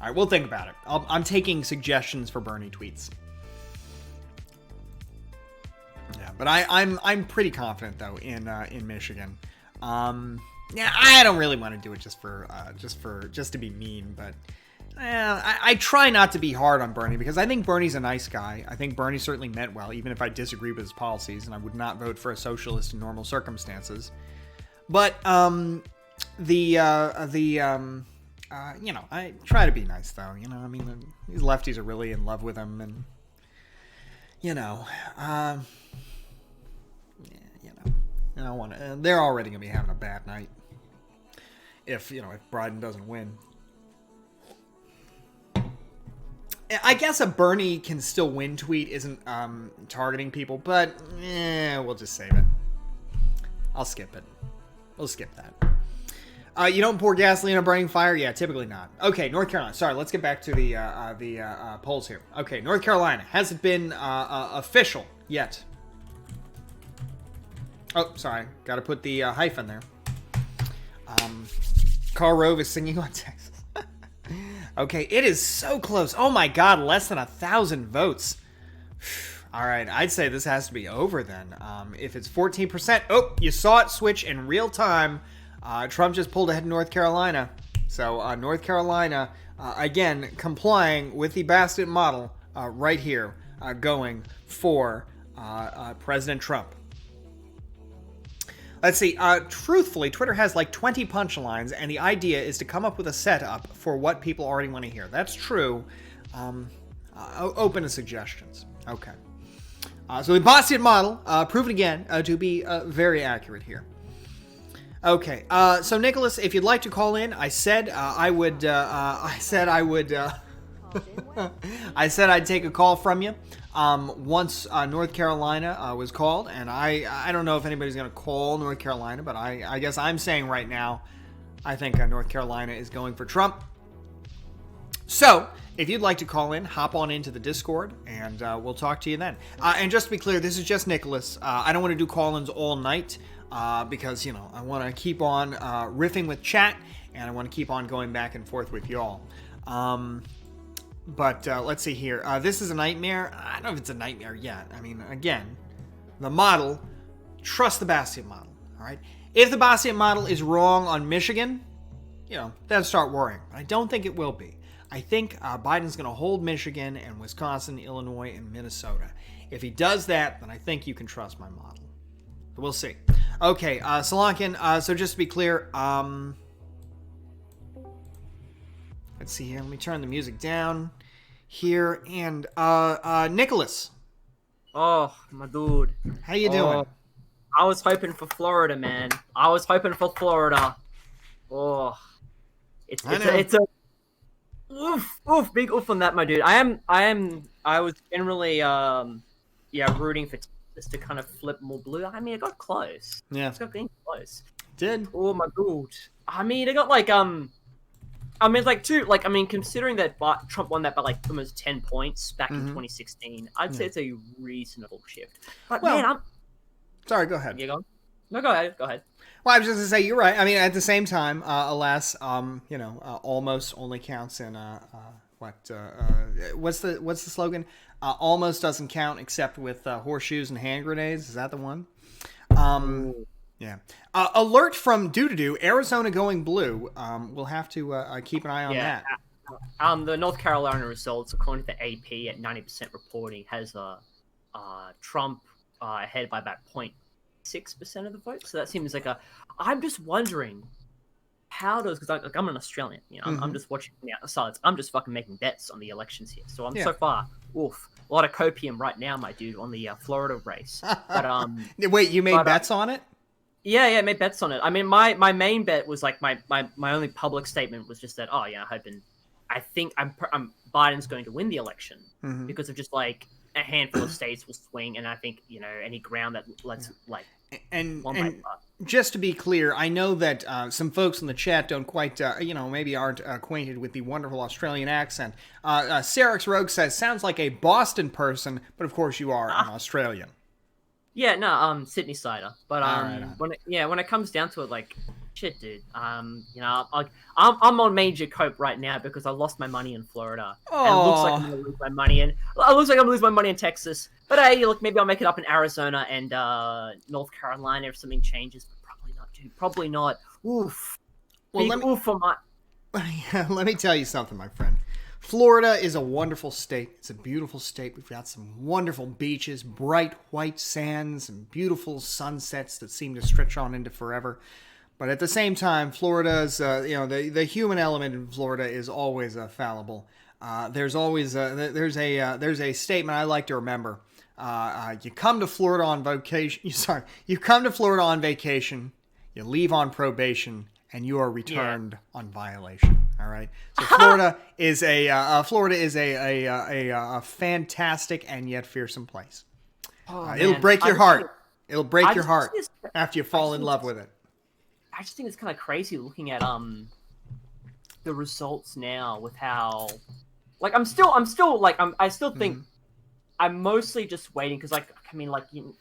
right, we'll think about it. I'm taking suggestions for Bernie tweets. Yeah, but I'm pretty confident though in Michigan. Yeah, I don't really want to do it just to be mean, but I try not to be hard on Bernie because I think Bernie's a nice guy. I think Bernie certainly meant well, even if I disagree with his policies, and I would not vote for a socialist in normal circumstances. But I try to be nice though. You know, I mean, these lefties are really in love with him, and they're already gonna be having a bad night if Biden doesn't win. I guess a Bernie can still win tweet isn't targeting people, but we'll just save it. I'll skip it. We'll skip that. You don't pour gasoline on a burning fire? Yeah, typically not. Okay, North Carolina. Sorry, let's get back to the polls here. Okay, North Carolina. Hasn't been official yet. Oh, sorry. Got to put the hyphen there. Karl Rove is singing on Texas. Okay, it is so close. Oh my God, less than 1,000 votes. All right, I'd say this has to be over then. If it's 14%, oh, you saw it switch in real time. Trump just pulled ahead in North Carolina. So North Carolina, again, complying with the Bastiat model right here, going for President Trump. Let's see. Truthfully, Twitter has like 20 punchlines, and the idea is to come up with a setup for what people already want to hear. That's true. Open to suggestions. Okay. So the Bastiat model, proven again to be very accurate here. Okay. So Nicholas, if you'd like to call in, I said I would. I said I'd take a call from you. Once North Carolina was called, and I don't know if anybody's going to call North Carolina, but I guess I'm saying right now, I think North Carolina is going for Trump. So, if you'd like to call in, hop on into the Discord, and we'll talk to you then. And just to be clear, this is just Nicholas. I don't want to do call-ins all night, because, you know, I want to keep on riffing with chat, and I want to keep on going back and forth with y'all. But let's see here. This is a nightmare. I don't know if it's a nightmare yet. I mean, again, the model, trust the Bastiat model, all right? If the Bastiat model is wrong on Michigan, you know, then start worrying. But I don't think it will be. I think Biden's going to hold Michigan and Wisconsin, Illinois, and Minnesota. If he does that, then I think you can trust my model. But we'll see. Okay, Solankin, so just to be clear, let's see here. Let me turn the music down here. And Nicholas. Oh, my dude. How you doing? I was hoping for Florida, man. I was hoping for Florida. Oh, it's a oof, big oof on that, my dude. I was generally rooting for Texas to kind of flip more blue. I mean, it got close. Yeah, it's got getting close. Did. Oh my dude. I mean, it got like considering that Trump won that by like almost 10 points back in 2016, I'd say it's a reasonable shift. But man, sorry, go ahead. You go. No, go ahead. Go ahead. Well, I was just going to say, you're right. I mean, at the same time, alas, almost only counts in, what's the slogan? Almost doesn't count except with horseshoes and hand grenades. Is that the one? Yeah. Alert from Doodadoo, Arizona going blue. We'll have to keep an eye on that. The North Carolina results, according to the AP, at 90% reporting, has Trump ahead by about 0.6% of the vote. So that seems like I'm just wondering how does, because I'm an Australian, you know, I'm just watching from the outside. I'm just fucking making bets on the elections here. So I'm so far, a lot of copium right now, my dude, on the Florida race. But wait, you made bets on it? Yeah, I made bets on it. I mean, my main bet was like my only public statement was just that, I think Biden's going to win the election because of just like a handful of states will swing, and I think, you know, any ground that lets and just to be clear, I know that some folks in the chat don't quite maybe aren't acquainted with the wonderful Australian accent. Sarix Rogue says sounds like a Boston person, but of course you are an Australian. Yeah, no, Sydney Cider. But right. when it comes down to it, like, shit, dude. I'm on major cope right now because I lost my money in Florida. And it looks like I'm gonna lose my money in. It looks like I'm gonna lose my money in Texas. But hey, look, maybe I'll make it up in Arizona and North Carolina if something changes. But probably not, dude. Probably not. Oof. Well, let me tell you something, my friend. Florida is a wonderful state. It's a beautiful state. We've got some wonderful beaches, bright white sands, and beautiful sunsets that seem to stretch on into forever. But at the same time, Florida's, the human element in Florida is always fallible. There's always there's a statement I like to remember. You come to Florida on vacation. You come to Florida on vacation. You leave on probation, and you are returned on violation. All right. So Florida is a fantastic and yet fearsome place. It'll break your heart. It'll break your heart after you fall in love with it. I just think it's kind of crazy looking at the results now with how, like, I still think I'm mostly just waiting because, like, I mean, like, I'm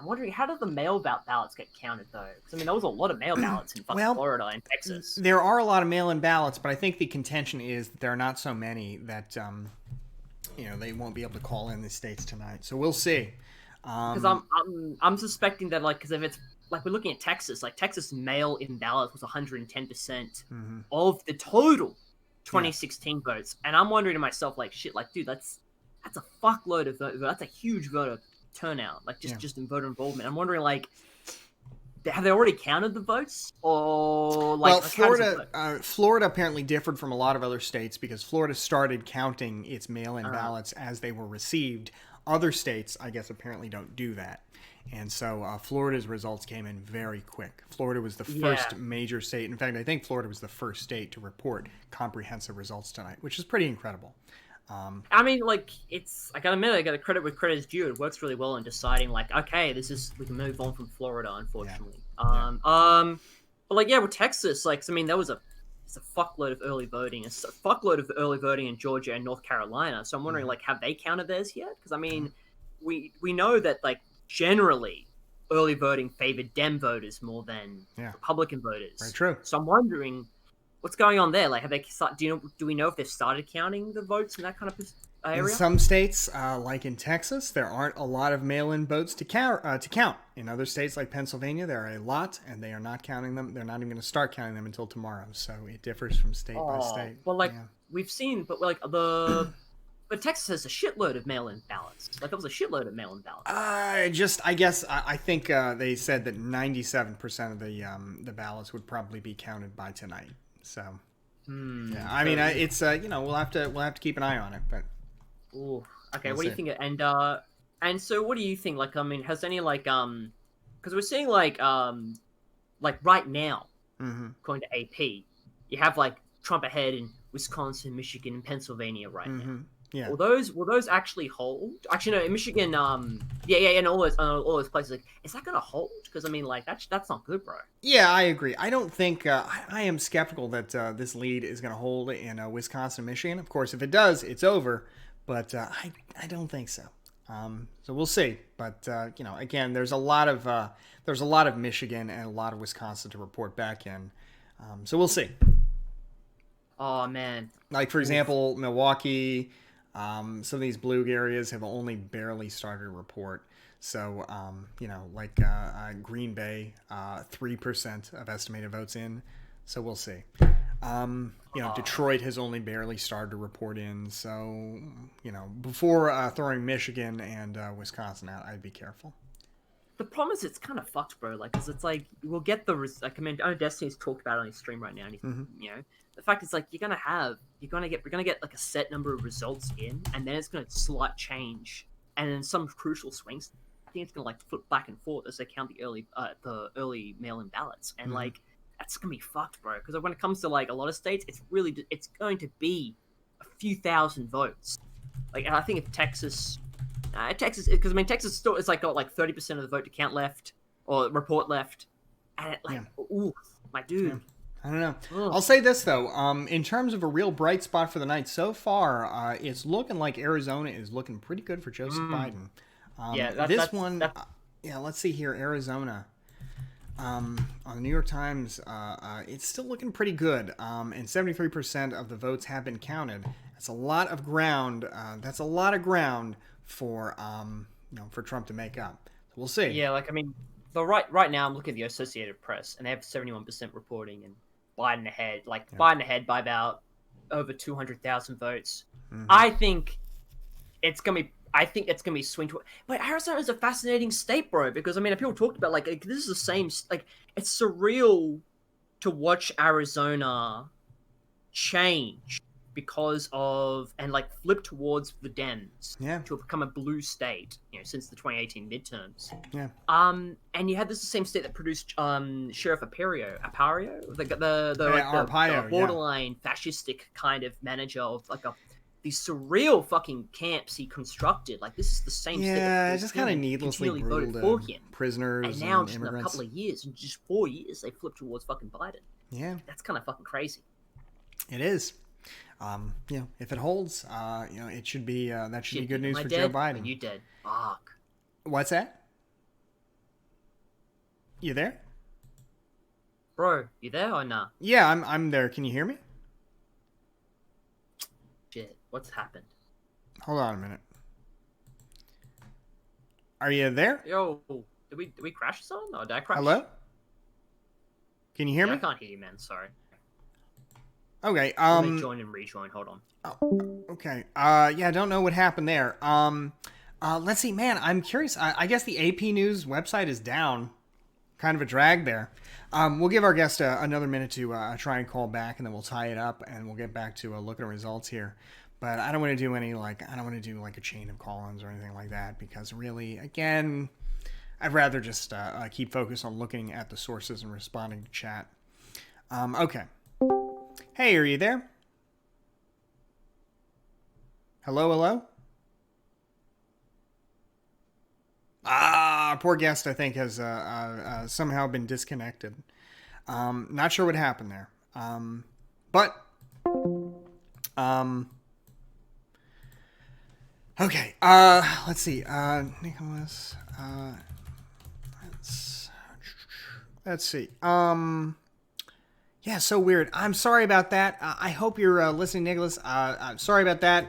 wondering how do the mail ballots get counted though? Because I mean, there was a lot of mail ballots in fucking Florida and Texas. There are a lot of mail-in ballots, but I think the contention is that there are not so many that they won't be able to call in the states tonight. So we'll see. Because I'm suspecting that, like, because if it's like we're looking at Texas, like Texas mail-in ballots was 110% of the total 2016 votes, and I'm wondering to myself, like, shit, like, dude, that's a fuckload of vote. That's a huge voter turnout, like just in voter involvement. I'm wondering, like, have they already counted the votes, or like? Well, Florida apparently differed from a lot of other states because Florida started counting its mail-in ballots as they were received. Other states, I guess, apparently don't do that. And so Florida's results came in very quick. Florida was the first major state. In fact, I think Florida was the first state to report comprehensive results tonight, which is pretty incredible. I mean, like, I gotta admit, I gotta credit where credit is due. It works really well in deciding, like, okay, we can move on from Florida, unfortunately. But like, with Texas, like, I mean, it's a fuckload of early voting. It's a fuckload of early voting in Georgia and North Carolina. So I'm wondering, like, have they counted theirs yet? Because I mean, we know that, like, generally early voting favored Dem voters more than Republican voters. Very true. So I'm wondering what's going on there. Like, have they do we know if they've started counting the votes in that kind of area? In some states, like in Texas, there aren't a lot of mail-in votes to count. In other states, like Pennsylvania, there are a lot, and they are not counting them. They're not even going to start counting them until tomorrow. So it differs from state by state. Well, like, we've seen, but like but Texas has a shitload of mail-in ballots. Like, there was a shitload of mail-in ballots. I think they said that 97% of the ballots would probably be counted by tonight. So, I mean, it's we'll have to keep an eye on it, but. Ooh, okay. What do you think? And so, what do you think? Like, I mean, has any because we're seeing like right now, according to AP, you have like Trump ahead in Wisconsin, Michigan, and Pennsylvania right now. Yeah. Will those actually hold? Actually, no. In Michigan, and all those places. Like, is that gonna hold? Because I mean, like, that's not good, bro. Yeah, I agree. I don't think I am skeptical that this lead is gonna hold in Wisconsin, Michigan. Of course, if it does, it's over. But I don't think so. So we'll see. But again, there's a lot of Michigan and a lot of Wisconsin to report back in. So we'll see. Oh man! Like, for example, Milwaukee. Some of these blue areas have only barely started to report. So, Green Bay, 3% of estimated votes in. So we'll see. Detroit has only barely started to report in. So, before throwing Michigan and Wisconsin out, I'd be careful. The problem is it's kind of fucked, bro. Like, cause it's like we'll get the like. I mean, I know Destiny's talked about it on his stream right now, and the fact is, like, we're gonna get like a set number of results in, and then it's gonna slight change, and then some crucial swings. I think it's gonna like flip back and forth as they count the early mail-in ballots, and like that's gonna be fucked, bro. Because when it comes to like a lot of states, it's going to be a few thousand votes. Like, and I think if Texas, because I mean Texas still is like got like 30% of the vote to count left or report left, and ooh, my dude. Yeah. I don't know. Ugh. I'll say this, though. In terms of a real bright spot for the night so far, it's looking like Arizona is looking pretty good for Joseph Biden. Let's see here. Arizona. On the New York Times, it's still looking pretty good. And 73% of the votes have been counted. That's a lot of ground. For Trump to make up. So we'll see. Yeah, like, I mean, right now I'm looking at the Associated Press, and they have 71% reporting, and Biden ahead by about over 200,000 votes. I think it's gonna be swing to. But Arizona is a fascinating state, bro, because I mean, people talked about like this is the same. Like, it's surreal to watch Arizona change because of and like flip towards the Dems to become a blue state, since the 2018 midterms. Yeah. And you had the same state that produced Sheriff Appario, the borderline fascistic kind of manager of like these surreal fucking camps he constructed. Like, this is the same stuff. Yeah, it's just kind of needlessly continually brutal voted to for him. prisoners And now, and just in a immigrants. couple of years, in just 4 years, they flipped towards fucking Biden. Yeah, That's kind of fucking crazy. it is. If it holds, it should be that should be good news Am I for dead? Joe Are Biden. you dead? Fuck. What's that? You there? Bro, you there or nah? Yeah, I'm there. Can you hear me? Shit, what's happened? Hold on a minute. Are you there? Yo, did we crash or something? Or did I crash? Hello? Can you hear Yeah, I me? can't hear you, man. Sorry. Okay. Let me join and rejoin. Hold on. Okay. Yeah, I don't know what happened there. Let's see, man. I'm curious. I guess the AP News website is down. Kind of a drag there. We'll give our guest another minute to try and call back, and then we'll tie it up, and we'll get back to look at results here. But I don't want to do any I don't want to do like a chain of call-ins or anything like that, because really, again, I'd rather just keep focused on looking at the sources and responding to chat. Okay. Hey, are you there? Hello? Our poor guest, I think, has somehow been disconnected. Not sure what happened there. Okay. Let's see. Nicholas. Let's see. Yeah, so weird. I'm sorry about that. I hope you're listening, Nicholas. I'm sorry about that.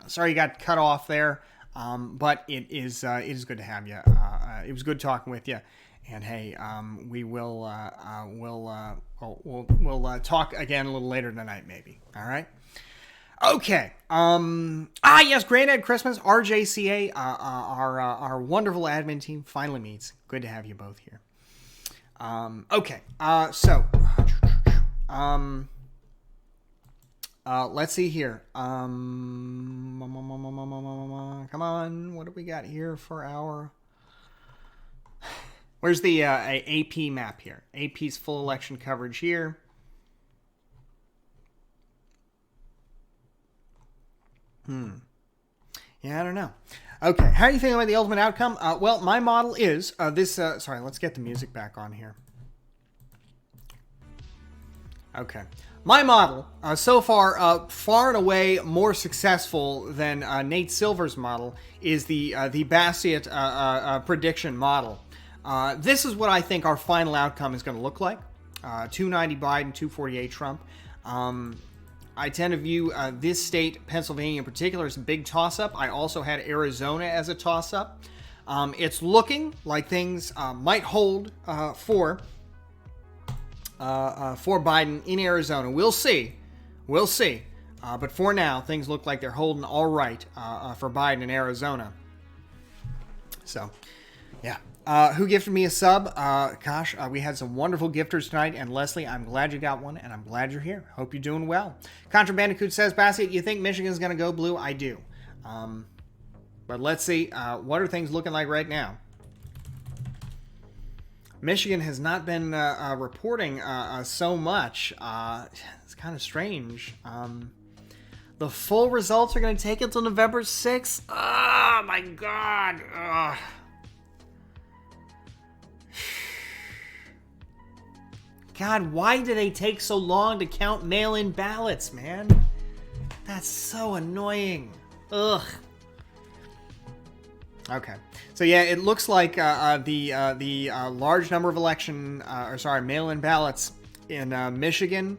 Sorry you got cut off there. But it is good to have you. It was good talking with you. And hey, we'll talk again a little later tonight, maybe. All right. Okay. Yes, Granddad Christmas, RJCA, our wonderful admin team finally meets. Good to have you both here. Okay. Let's see here. Come on. What do we got here for our... Where's the AP map here? AP's full election coverage here. Yeah, I don't know. Okay, how are you feeling about the ultimate outcome? Well, my model is this... sorry, let's get the music back on here. Okay. My model, so far, far and away more successful than Nate Silver's model, is the Bastiat prediction model. This is what I think our final outcome is going to look like. 290 Biden, 248 Trump. I tend to view this state, Pennsylvania in particular, as a big toss-up. I also had Arizona as a toss-up. It's looking like things might hold for Biden in Arizona. We'll see. But for now, things look like they're holding all right for Biden in Arizona. So, yeah. Who gifted me a sub? Gosh, we had some wonderful gifters tonight. And Leslie, I'm glad you got one, and I'm glad you're here. Hope you're doing well. Contra Bandicoot says, Bassett, you think Michigan's going to go blue? I do. But let's see. What are things looking like right now? Michigan has not been reporting so much. It's kind of strange. The full results are going to take until November 6th. Oh, my God. Ugh. God, why do they take so long to count mail-in ballots, man? That's so annoying. Ugh. Okay. So yeah, it looks like the large number of mail-in ballots in Michigan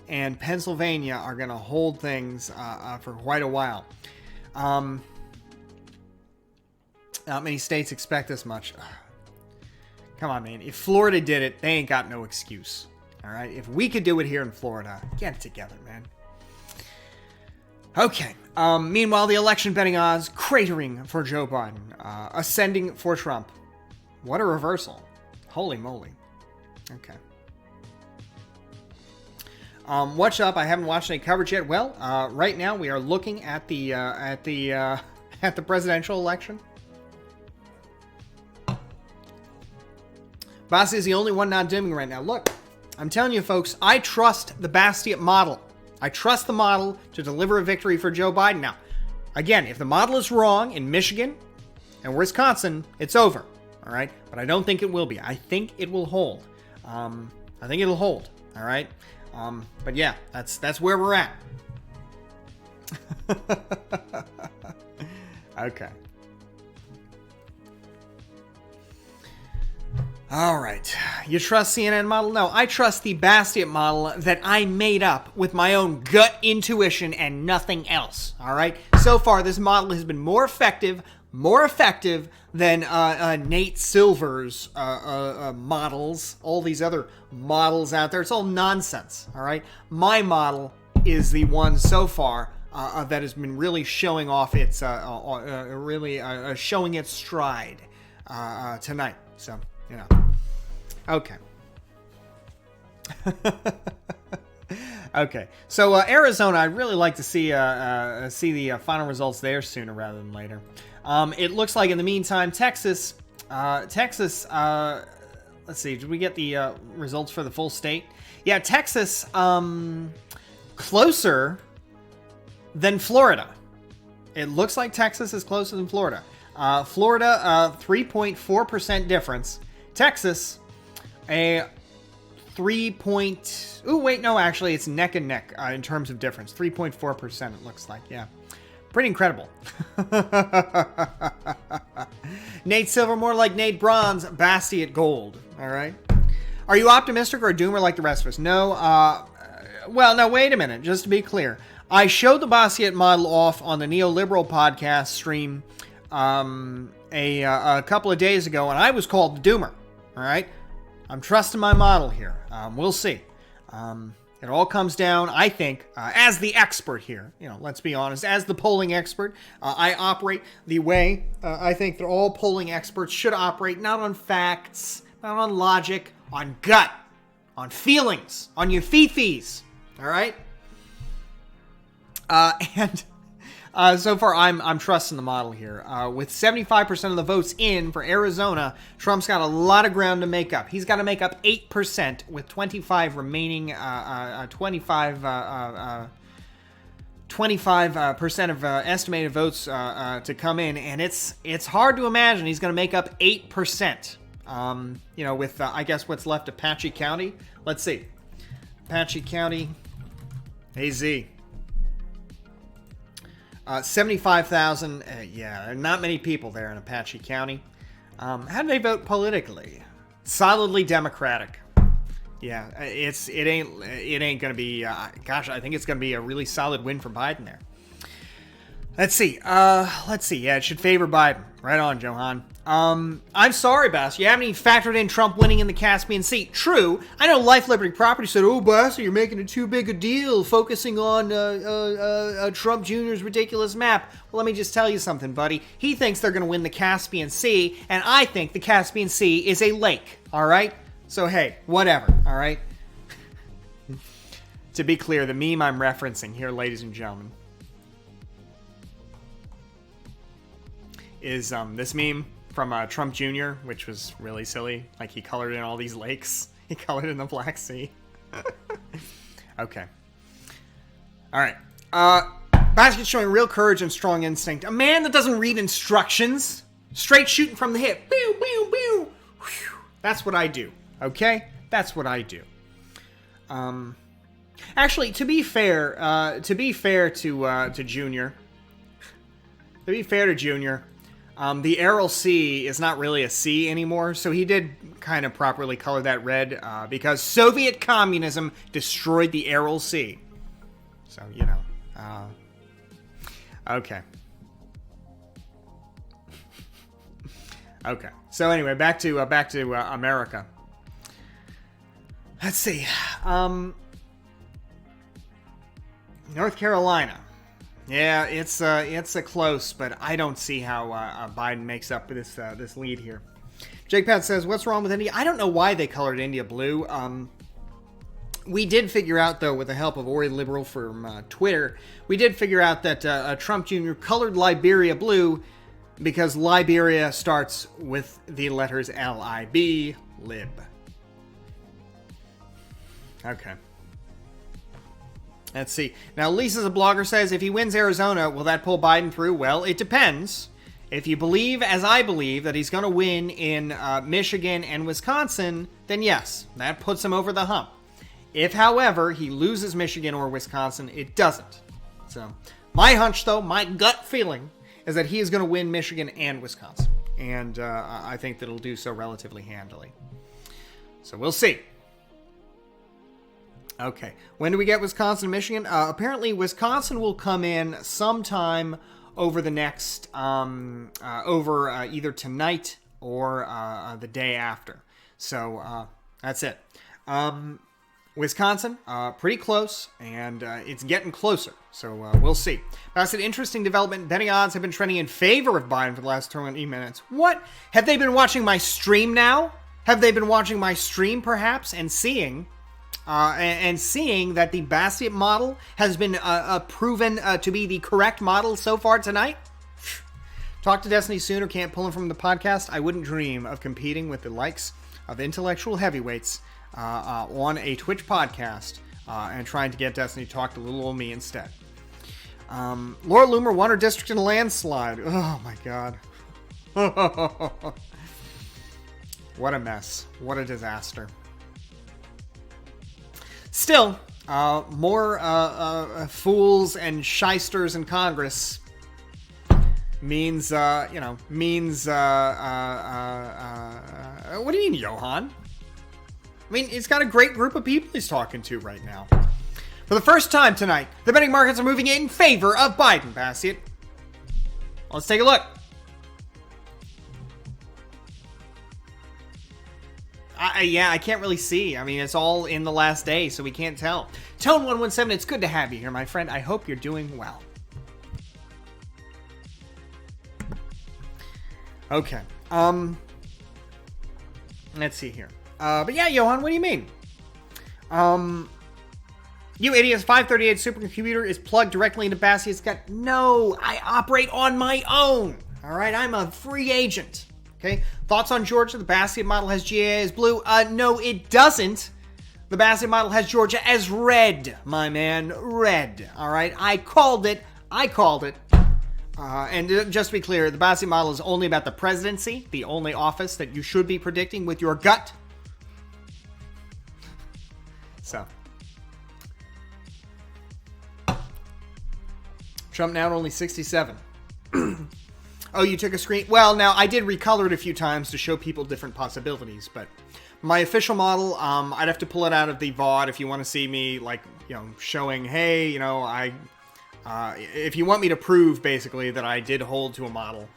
and Pennsylvania are going to hold things for quite a while. Not many states expect this much. Come on, man. If Florida did it, they ain't got no excuse. All right? If we could do it here in Florida, get it together, man. Okay. Meanwhile, the election betting odds cratering for Joe Biden, ascending for Trump. What a reversal. Holy moly. Okay. What's up? I haven't watched any coverage yet. Well, right now we are looking at the presidential election. Bassi is the only one not dimming right now. Look, I'm telling you, folks, I trust the Bastiat model. I trust the model to deliver a victory for Joe Biden. Now, again, if the model is wrong in Michigan and Wisconsin, it's over. All right? But I don't think it will be. I think it will hold. I think it'll hold. All right? But yeah, that's where we're at. Okay. All right. You trust CNN model? No, I trust the Bastiat model that I made up with my own gut intuition and nothing else. All right? So far, this model has been more effective than Nate Silver's models, all these other models out there. It's all nonsense, all right? My model is the one so far that has been really showing off its, showing its stride tonight. So, you know. Okay. Okay. So, Arizona, I'd really like to see the final results there sooner rather than later. It looks like in the meantime, Texas, let's see, did we get the results for the full state? Yeah, Texas, closer than Florida. It looks like Texas is closer than Florida. Florida, 3.4% difference. Texas, a 3. Oh, wait, no, actually, it's neck and neck in terms of difference. 3.4%, it looks like, yeah. Pretty incredible. Nate Silver, more like Nate Bronze, Bastiat Gold. All right. Are you optimistic or a doomer like the rest of us? No. Well, now, wait a minute. Just to be clear. I showed the Bastiat model off on the Neoliberal podcast stream a couple of days ago, and I was called the doomer. All right. I'm trusting my model here. We'll see. It all comes down, I think, as the expert here, you know, let's be honest, as the polling expert, I operate the way I think that all polling experts should operate, not on facts, not on logic, on gut, on feelings, on your fifis, all right? So far, I'm trusting the model here. With 75% of the votes in for Arizona, Trump's got a lot of ground to make up. He's got to make up 8% with 25 remaining, 25% of estimated votes to come in, and it's hard to imagine he's going to make up 8%. You know, with I guess what's left of Apache County. Let's see, Apache County, AZ. 75,000, yeah, not many people there in Apache County. How do they vote politically? Solidly Democratic. Yeah, it ain't gonna be, gosh, I think it's gonna be a really solid win for Biden there. Let's see, yeah, it should favor Biden. Right on, Johan. I'm sorry, Bass, you haven't even factored in Trump winning in the Caspian Sea. True, I know Life, Liberty, Property said, oh, Bass, you're making it too big a deal, focusing on Trump Jr.'s ridiculous map. Well, let me just tell you something, buddy. He thinks they're going to win the Caspian Sea, and I think the Caspian Sea is a lake, all right? So, hey, whatever, all right? To be clear, the meme I'm referencing here, ladies and gentlemen, is this meme from Trump Jr., which was really silly. Like, he colored in all these lakes. He colored in the Black Sea. Okay. All right. Basket showing real courage and strong instinct. A man that doesn't read instructions. Straight shooting from the hip. Pew, pew, pew. Whew. That's what I do. Okay? That's what I do. Actually, to be fair to Junior, the Aral Sea is not really a sea anymore, so he did kind of properly color that red because Soviet communism destroyed the Aral Sea. So, you know. Okay. Okay. So anyway, back to America. Let's see. North Carolina. Yeah, it's a close, but I don't see how Biden makes up this lead here. Jake Pat says, "What's wrong with India?" I don't know why they colored India blue. We did figure out, though, with the help of Ori Liberal from Twitter, we did figure out that Trump Jr. colored Liberia blue because Liberia starts with the letters L-I-B, lib. Okay. Let's see. Now, Lisa's a blogger says, if he wins Arizona, will that pull Biden through? Well, it depends. If you believe, as I believe, that he's going to win in Michigan and Wisconsin, then yes, that puts him over the hump. If, however, he loses Michigan or Wisconsin, it doesn't. So, my hunch, though, my gut feeling, is that he is going to win Michigan and Wisconsin. And I think that he'll do so relatively handily. So, we'll see. Okay. When do we get Wisconsin and Michigan? Apparently, Wisconsin will come in sometime over the next, either tonight or the day after. So, that's it. Wisconsin, pretty close, and it's getting closer. So, we'll see. That's an interesting development. Betting odds have been trending in favor of Biden for the last 20 minutes. What? Have they been watching my stream now? Have they been watching my stream, perhaps, and seeing that the Bastiat model has been proven to be the correct model so far tonight? Talk to Destiny soon or can't pull him from the podcast. I wouldn't dream of competing with the likes of intellectual heavyweights on a Twitch podcast and trying to get Destiny to talk to little old me instead. Laura Loomer won her district in a landslide. Oh my god. What a mess. What a disaster. Still, more fools and shysters in Congress means, what do you mean, Johan? I mean, he's got a great group of people he's talking to right now. For the first time tonight, the betting markets are moving in favor of Biden, Bastiat. Let's take a look. I can't really see. I mean, it's all in the last day, so we can't tell. Tone117, it's good to have you here, my friend. I hope you're doing well. Okay. Let's see here. But yeah, Johan, what do you mean? You idiots, 538 supercomputer is plugged directly into Bastiat's gut. No, I operate on my own. All right, I'm a free agent. Okay, thoughts on Georgia? The Bastiat model has GA as blue. No, it doesn't. The Bastiat model has Georgia as red, my man. Red. All right, I called it. And just to be clear, the Bastiat model is only about the presidency, the only office that you should be predicting with your gut. So. Trump now at only 67. Oh, you took a screen? Well, now, I did recolor it a few times to show people different possibilities, but my official model, I'd have to pull it out of the VOD if you want to see me, like, showing, hey, if you want me to prove, basically, that I did hold to a model,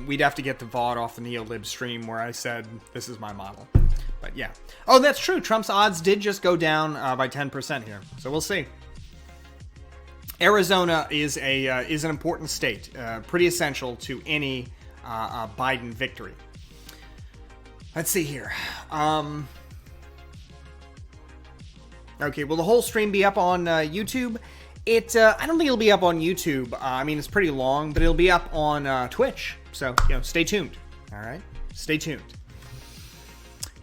we'd have to get the VOD off the NeoLib stream where I said, this is my model. But, yeah. Oh, that's true. Trump's odds did just go down by 10% here, so we'll see. Arizona is an important state, pretty essential to any Biden victory. Let's see here. Okay, will the whole stream be up on YouTube? I don't think it'll be up on YouTube. I mean, it's pretty long, but it'll be up on Twitch. So, stay tuned. All right, stay tuned.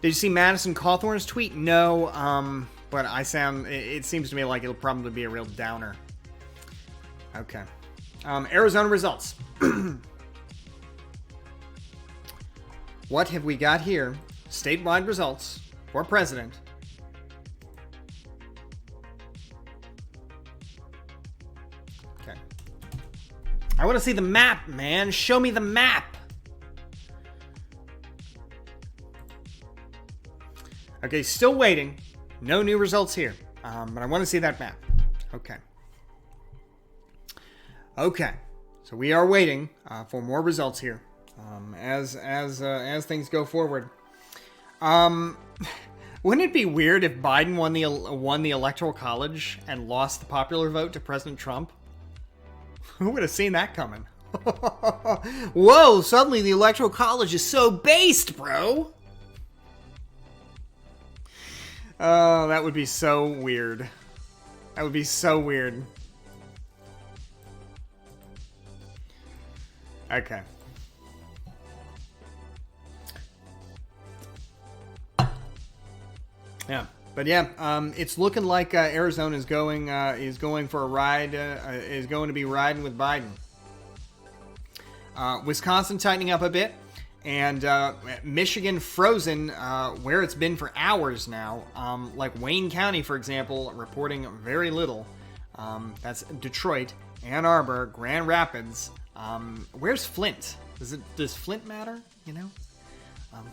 Did you see Madison Cawthorn's tweet? No, but it seems to me like it'll probably be a real downer. Okay. Arizona results. What have we got here? Statewide results for president. Okay. I want to see the map, man. Show me the map. Okay, still waiting. No new results here. But I want to see that map. Okay. Okay, so we are waiting for more results here as things go forward. Wouldn't it be weird if Biden won the Electoral College and lost the popular vote to President Trump? Who would have seen that coming? Whoa! Suddenly the Electoral College is so based, bro. Oh, that would be so weird. That would be so weird. Okay. Yeah. But yeah, it's looking like Arizona is going for a ride. Is going to be riding with Biden. Wisconsin tightening up a bit, and Michigan frozen where it's been for hours now. Like Wayne County, for example, reporting very little. That's Detroit, Ann Arbor, Grand Rapids. Where's Flint? Does Flint matter? You know? I don't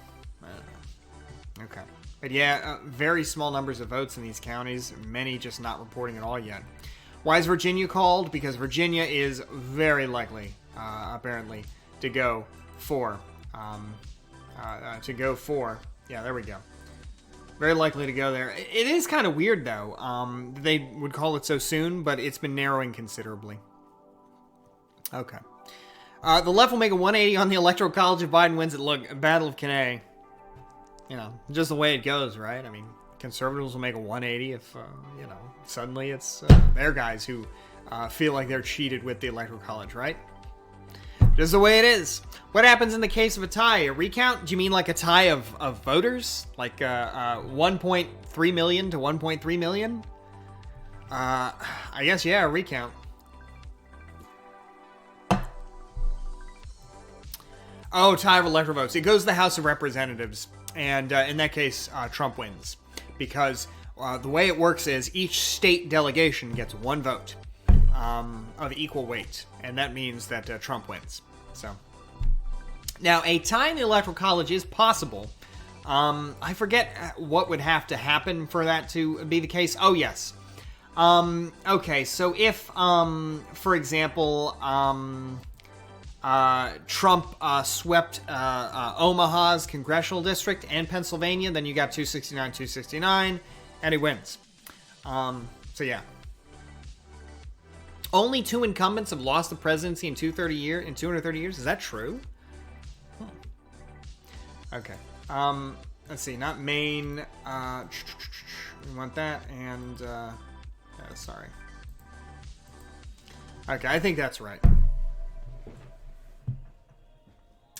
know. Okay. But yeah, very small numbers of votes in these counties. Many just not reporting at all yet. Why is Virginia called? Because Virginia is very likely, apparently, to go for. Yeah, there we go. Very likely to go there. It is kind of weird, though. They would call it so soon, but it's been narrowing considerably. Okay. The left will make a 180 on the Electoral College if Biden wins it. Look, Battle of Cannae. You know, just the way it goes, right? I mean, conservatives will make a 180 if, suddenly it's their guys who feel like they're cheated with the Electoral College, right? Just the way it is. What happens in the case of a tie? A recount? Do you mean like a tie of voters? Like 1.3 million to 1.3 million? I guess, yeah, a recount. Oh, tie of electoral votes. It goes to the House of Representatives. And in that case, Trump wins. Because the way it works is each state delegation gets one vote of equal weight. And that means that Trump wins. So, now, a tie in the Electoral College is possible. I forget what would have to happen for that to be the case. Oh, yes. Okay, so if, for example, Trump swept Omaha's congressional district and Pennsylvania, then you got 269, and he wins. So yeah. Only 2 incumbents have lost the presidency in 230 years. Is that true? Okay. Let's see. Not Maine. We want that, and sorry. Okay, I think that's right.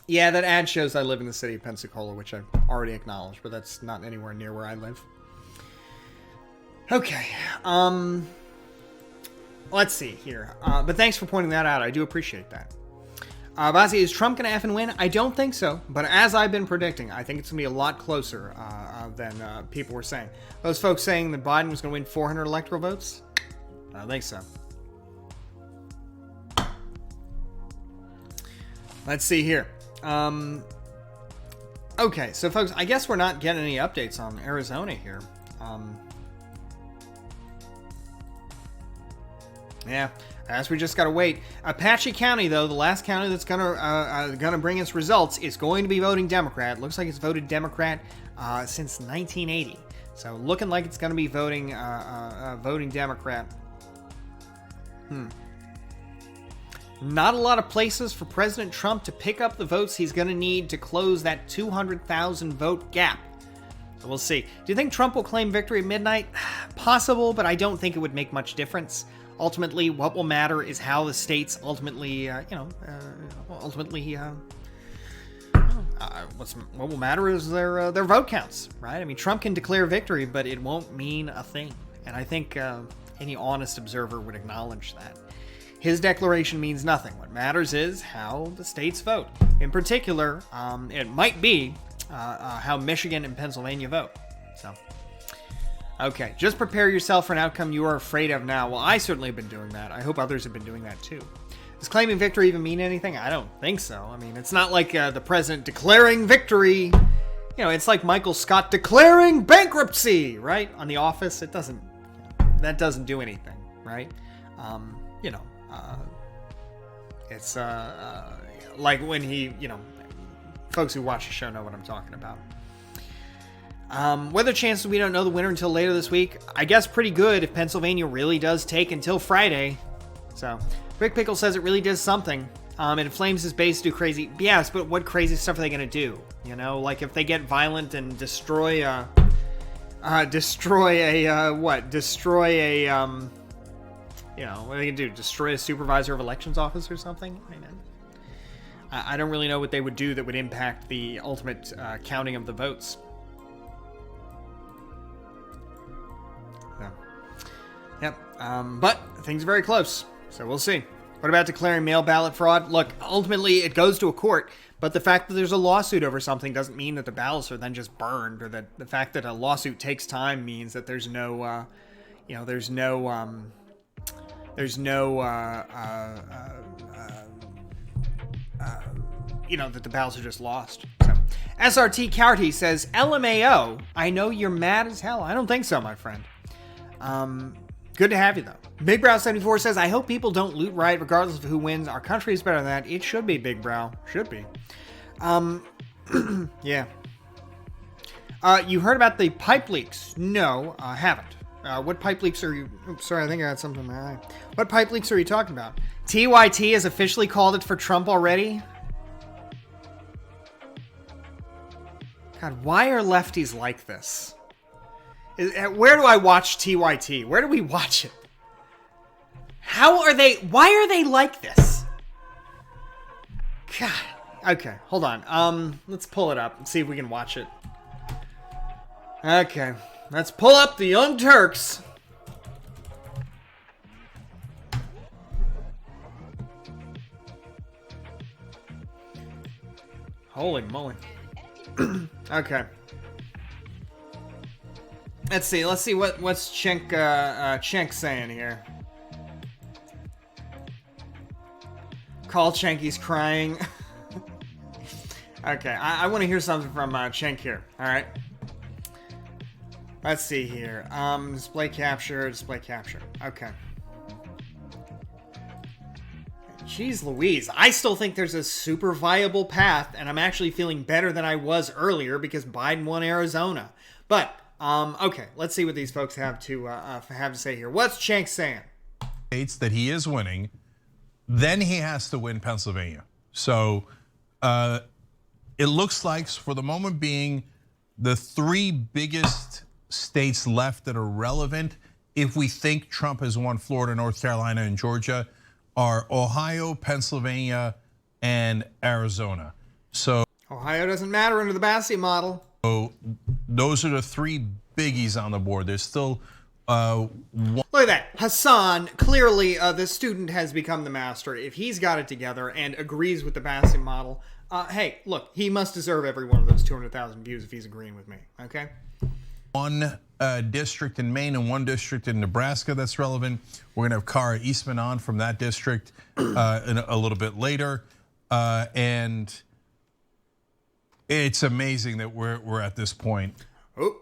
Yeah, that ad shows I live in the city of Pensacola, which I've already acknowledged, but that's not anywhere near where I live. Okay, let's see here. But thanks for pointing that out. I do appreciate that. Bazzi, is Trump going to effing win? I don't think so, but as I've been predicting, I think it's going to be a lot closer than people were saying. Those folks saying that Biden was going to win 400 electoral votes? I don't think so. Let's see here. Okay, so folks, I guess we're not getting any updates on Arizona here. Yeah, I guess we just gotta wait. Apache County, though, the last county that's gonna bring its results, is going to be voting Democrat. Looks like it's voted Democrat since 1980. So looking like it's gonna be voting Democrat. Not a lot of places for President Trump to pick up the votes he's going to need to close that 200,000 vote gap. So we'll see. Do you think Trump will claim victory at midnight? Possible, but I don't think it would make much difference. Ultimately, what will matter is how the states ultimately, what will matter is their vote counts, right? I mean, Trump can declare victory, but it won't mean a thing. And I think any honest observer would acknowledge that. His declaration means nothing. What matters is how the states vote. In particular, it might be how Michigan and Pennsylvania vote. So, okay, just prepare yourself for an outcome you are afraid of now. Well, I certainly have been doing that. I hope others have been doing that too. Does claiming victory even mean anything? I don't think so. I mean, it's not like the president declaring victory. You know, it's like Michael Scott declaring bankruptcy, right? On The Office, it doesn't. That doesn't do anything, right? It's like when he, folks who watch the show know what I'm talking about. Weather chances, we don't know the winner until later this week. I guess pretty good if Pennsylvania really does take until Friday. So, Rick Pickle says it really does something. It inflames his base to do crazy. Yes, but what crazy stuff are they going to do? Like if they get violent and destroy a what are they going to do? Destroy a supervisor of elections office or something? I don't really know what they would do that would impact the ultimate counting of the votes. Yep. But things are very close, so we'll see. What about declaring mail ballot fraud? Look, ultimately it goes to a court, but the fact that there's a lawsuit over something doesn't mean that the ballots are then just burned, or that the fact that a lawsuit takes time means that there's no, that the ballots are just lost. So, SRT Cowarty says, LMAO, I know you're mad as hell. I don't think so, my friend. Good to have you, though. Big Brow 74 says, I hope people don't loot riot regardless of who wins. Our country is better than that. It should be, Big Brow. Should be. Yeah. You heard about the pipe leaks? No, haven't. What pipe leaks are you... Oops, sorry, I think I had something in my eye. What pipe leaks are you talking about? TYT has officially called it for Trump already? God, why are lefties like this? Where do I watch TYT? Where do we watch it? How are they... Why are they like this? God. Okay, hold on. Let's pull it up and see if we can watch it. Okay. Let's pull up the Young Turks. Holy moly. Okay. Let's see what's Cenk saying here. Call Cenky's crying. Okay, I want to hear something from Cenk here. All right. Let's see here. Display capture. Okay. Jeez Louise. I still think there's a super viable path, and I'm actually feeling better than I was earlier because Biden won Arizona. But, okay, let's see what these folks have to say here. What's Cenk saying? States that he is winning, then he has to win Pennsylvania. So, it looks like, for the moment being, the three biggest states left that are relevant, if we think Trump has won Florida, North Carolina, and Georgia, are Ohio, Pennsylvania, and Arizona. So Ohio doesn't matter under the Bassi model. So those are the three biggies on the board. There's still one. Look at that. Hassan, clearly the student has become the master. If he's got it together and agrees with the Bassi model, hey, look, he must deserve every one of those 200,000 views if he's agreeing with me, okay? One district in Maine and one district in Nebraska that's relevant. We're gonna have Kara Eastman on from that district in a little bit later, and it's amazing that we're at this point. Oh,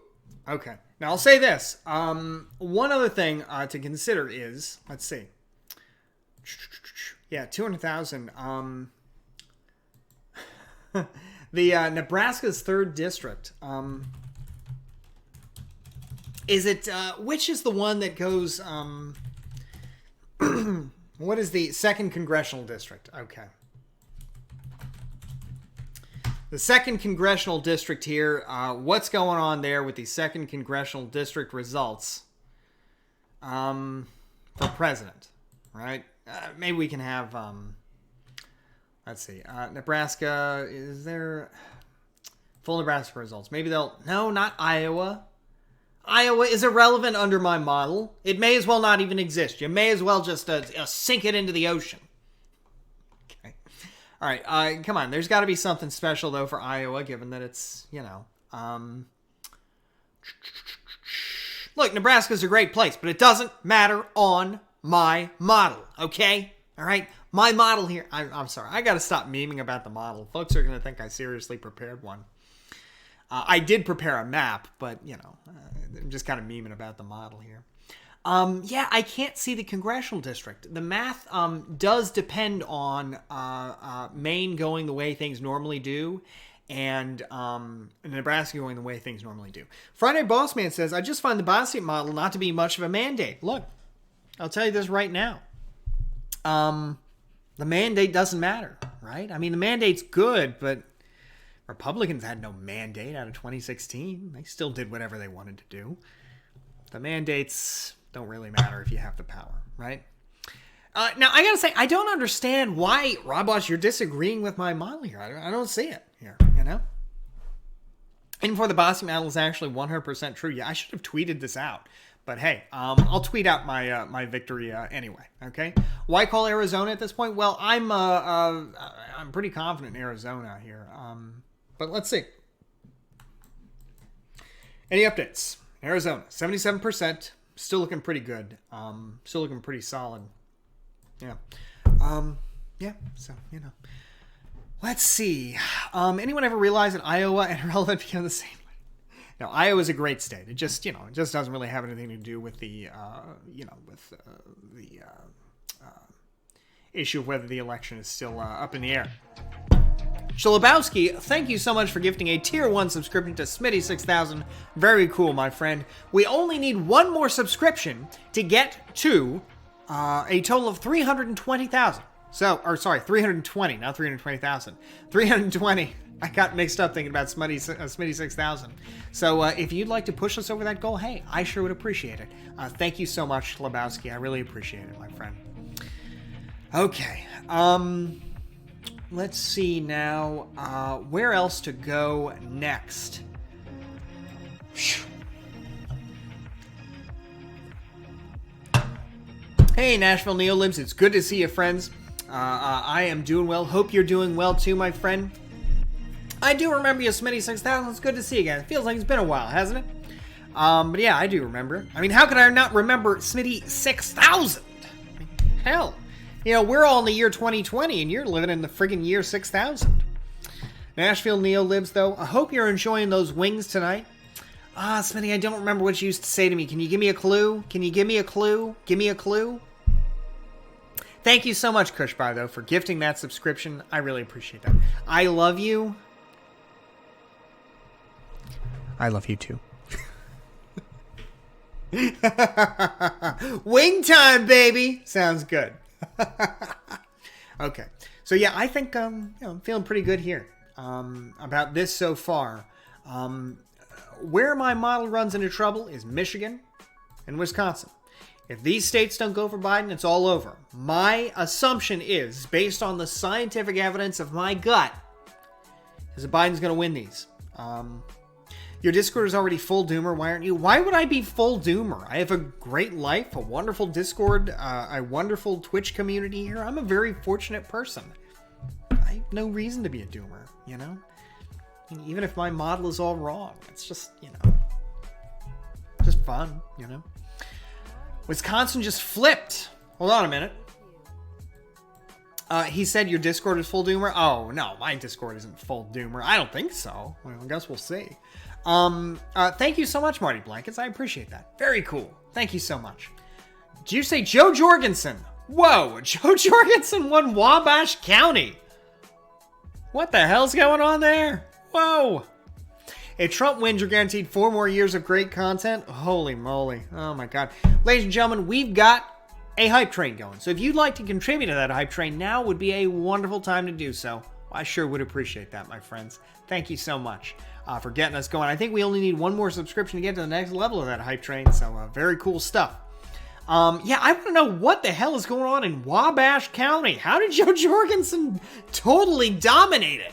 okay. Now I'll say this. One other thing to consider is, let's see. Yeah, 200,000. The Nebraska's 3rd district. Is it, which is the one that goes, what is the 2nd congressional district? Okay. The 2nd congressional district here, what's going on there with the 2nd congressional district results for president, right? Maybe we can have, let's see, Nebraska, is there full Nebraska results? Maybe they'll, no, not Iowa. Iowa is irrelevant under my model. It may as well not even exist. You may as well just sink it into the ocean. Okay. All right. Come on. There's got to be something special, though, for Iowa, given that it's, you know. Look, Nebraska's a great place, but it doesn't matter on my model, okay? All right? My model here. I'm sorry. I got to stop memeing about the model. Folks are going to think I seriously prepared one. I did prepare a map, but, you know, I'm just kind of memeing about the model here. Yeah, I can't see the congressional district. The math does depend on Maine going the way things normally do and Nebraska going the way things normally do. Friday Bossman says, I just find the Bassi model not to be much of a mandate. Look, I'll tell you this right now. The mandate doesn't matter, right? I mean, the mandate's good, but Republicans had no mandate out of 2016. They still did whatever they wanted to do. The mandates don't really matter if you have the power, right? Now, I gotta say, I don't understand why, Rob Bosch, you're disagreeing with my model here. I don't see it here, you know? And for the Bassi model is actually 100% true. Yeah, I should have tweeted this out. But hey, I'll tweet out my victory anyway. Okay. Why call Arizona at this point? Well, I'm pretty confident in Arizona here. But let's see. Any updates? Arizona, 77%. Still looking pretty good. Still looking pretty solid. Yeah. Yeah. So Let's see. Anyone ever realize that Iowa and Irrelevant become the same? No, Iowa's a great state. It just, it just doesn't really have anything to do with the, issue of whether the election is still up in the air. Shalabowski, thank you so much for gifting a tier 1 subscription to Smitty6000. Very cool, my friend. We only need one more subscription to get to a total of 320,000. 320, not 320,000. 320. I got mixed up thinking about Smitty6000. So if you'd like to push us over that goal, hey, I sure would appreciate it. Thank you so much, Lebowski. I really appreciate it, my friend. Okay. Let's see now. Where else to go next? Hey, Nashville Neolibs. It's good to see you, friends. I am doing well. Hope you're doing well too, my friend. I do remember you, Smitty6000. It's good to see you again. It feels like it's been a while, hasn't it? But yeah, I do remember. I mean, how could I not remember Smitty6000? Hell. We're all in the year 2020, and you're living in the friggin' year 6000. Nashville Neolibs, though, I hope you're enjoying those wings tonight. Smitty, I don't remember what you used to say to me. Can you give me a clue? Can you give me a clue? Give me a clue? Thank you so much, Kushbai, though, for gifting that subscription. I really appreciate that. I love you. I love you, too. Wing time, baby! Sounds good. Okay. So, yeah, I think I'm feeling pretty good here about this so far. Where my model runs into trouble is Michigan and Wisconsin. If these states don't go for Biden, it's all over. My assumption is, based on the scientific evidence of my gut, is that Biden's going to win these. Your Discord is already full doomer. Why aren't you? Why would I be full doomer? I have a great life, a wonderful Discord, a wonderful Twitch community here. I'm a very fortunate person. I have no reason to be a doomer, Even if my model is all wrong. It's just, just fun, Wisconsin just flipped. Hold on a minute. He said your Discord is full doomer? Oh, no, my Discord isn't full doomer. I don't think so. Well, I guess we'll see. Thank you so much, Marty Blankets. I appreciate that. Very cool. Thank you so much. Did you say Joe Jorgensen? Whoa, Joe Jorgensen won Wabash County. What the hell's going on there? Whoa. If Trump wins, you're guaranteed 4 more years of great content. Holy moly. Oh my God. Ladies and gentlemen, we've got a hype train going. So if you'd like to contribute to that hype train, now would be a wonderful time to do so. I sure would appreciate that, my friends. Thank you so much for getting us going. I think we only need one more subscription to get to the next level of that hype train. So very cool stuff. Yeah, I want to know what the hell is going on in Wabash County. How did Joe Jorgensen totally dominate it?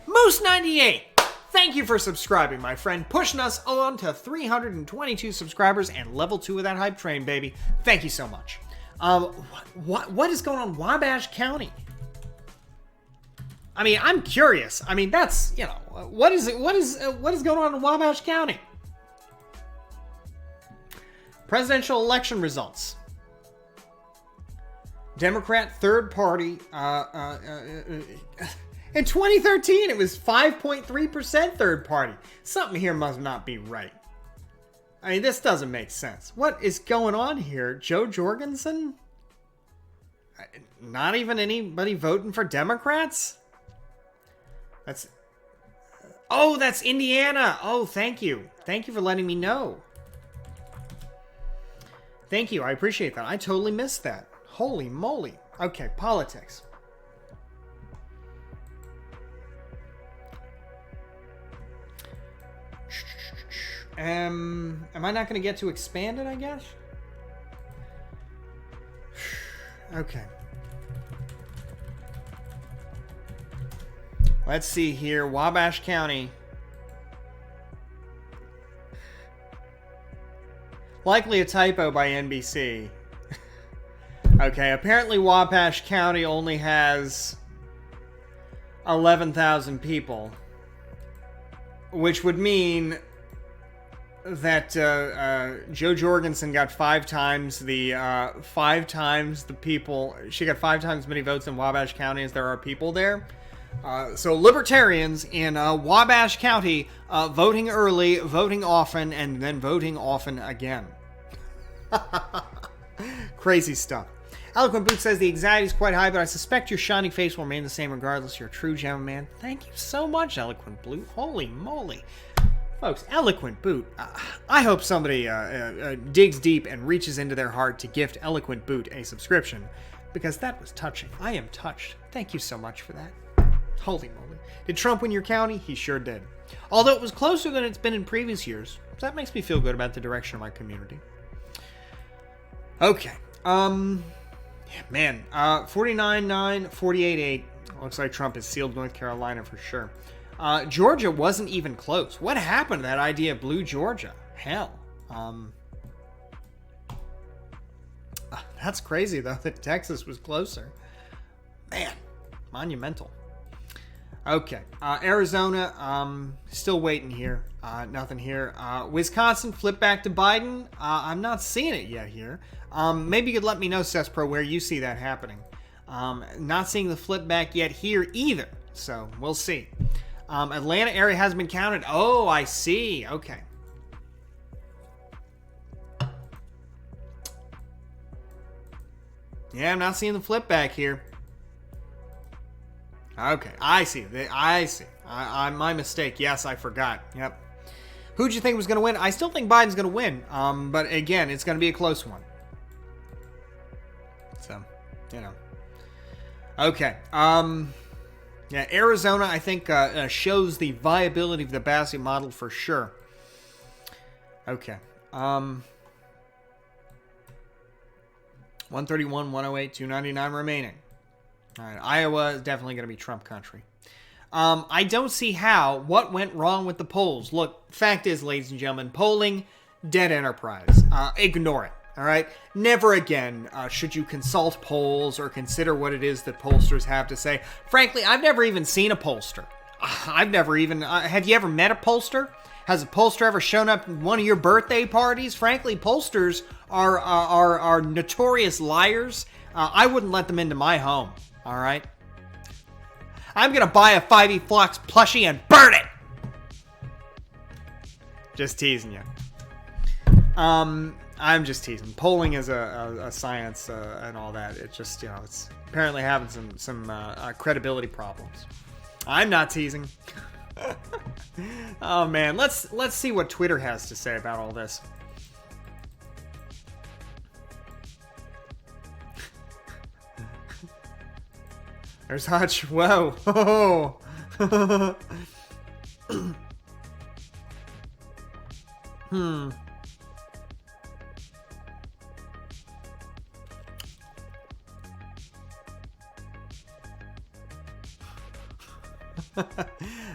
Moose98. Thank you for subscribing, my friend. Pushing us on to 322 subscribers and level 2 of that hype train, baby. Thank you so much. What is going on in Wabash County? I mean, I'm curious. I mean, that's, what is going on in Wabash County? Presidential election results. Democrat third party, in 2013, it was 5.3% third party. Something here must not be right. I mean, this doesn't make sense. What is going on here? Joe Jorgensen? Not even anybody voting for Democrats? That's Indiana. Oh, thank you. Thank you for letting me know. Thank you. I appreciate that. I totally missed that. Holy moly. Okay, politics. Am I not going to get to expand it, I guess? Okay. Let's see here. Wabash County. Likely a typo by NBC. Okay, apparently Wabash County only has 11,000 people, which would mean that Jo Jorgensen got 5 times the people. She got 5 times as many votes in Wabash County as there are people there. So libertarians in Wabash County voting early, voting often, and then voting often again. Crazy stuff. Eloquent Boot says the anxiety is quite high, but I suspect your shining face will remain the same regardless. You're a true gem, man. Thank you so much, Eloquent Boot. Holy moly. Folks, Eloquent Boot. I hope somebody digs deep and reaches into their heart to gift Eloquent Boot a subscription, because that was touching. I am touched. Thank you so much for that. Holy moly. Did Trump win your county? He sure did. Although it was closer than it's been in previous years. So that makes me feel good about the direction of my community. Okay. Yeah, man. 49-9, 48-8. Looks like Trump has sealed North Carolina for sure. Georgia wasn't even close. What happened to that idea of blue Georgia? Hell. That's crazy, though, that Texas was closer. Man. Monumental. Okay, Arizona, still waiting here. Nothing here. Wisconsin, flip back to Biden. I'm not seeing it yet here. Maybe you could let me know, Cespro, where you see that happening. Not seeing the flip back yet here either. So, we'll see. Atlanta area hasn't been counted. Oh, I see. Okay. Yeah, I'm not seeing the flip back here. Okay, I see. I my mistake. Yes, I forgot. Yep. Who'd you think was going to win? I still think Biden's going to win. But again, it's going to be a close one. So, you know. Okay. Yeah, Arizona, I think, shows the viability of the Bassett model for sure. Okay. 131, 108, 299 remaining. All right, Iowa is definitely going to be Trump country. I don't see how. What went wrong with the polls? Look, fact is, ladies and gentlemen, polling, dead enterprise. Ignore it, all right? Never again should you consult polls or consider what it is that pollsters have to say. Frankly, I've never even seen a pollster. I've never even... have you ever met a pollster? Has a pollster ever shown up at one of your birthday parties? Frankly, pollsters are notorious liars. I wouldn't let them into my home. All right. I'm going to buy a 5e Flux plushie and burn it. Just teasing you. I'm just teasing. Polling is a science and all that. It just, it's apparently having some credibility problems. I'm not teasing. Oh man, let's see what Twitter has to say about all this. There's Hutch. Whoa. Oh.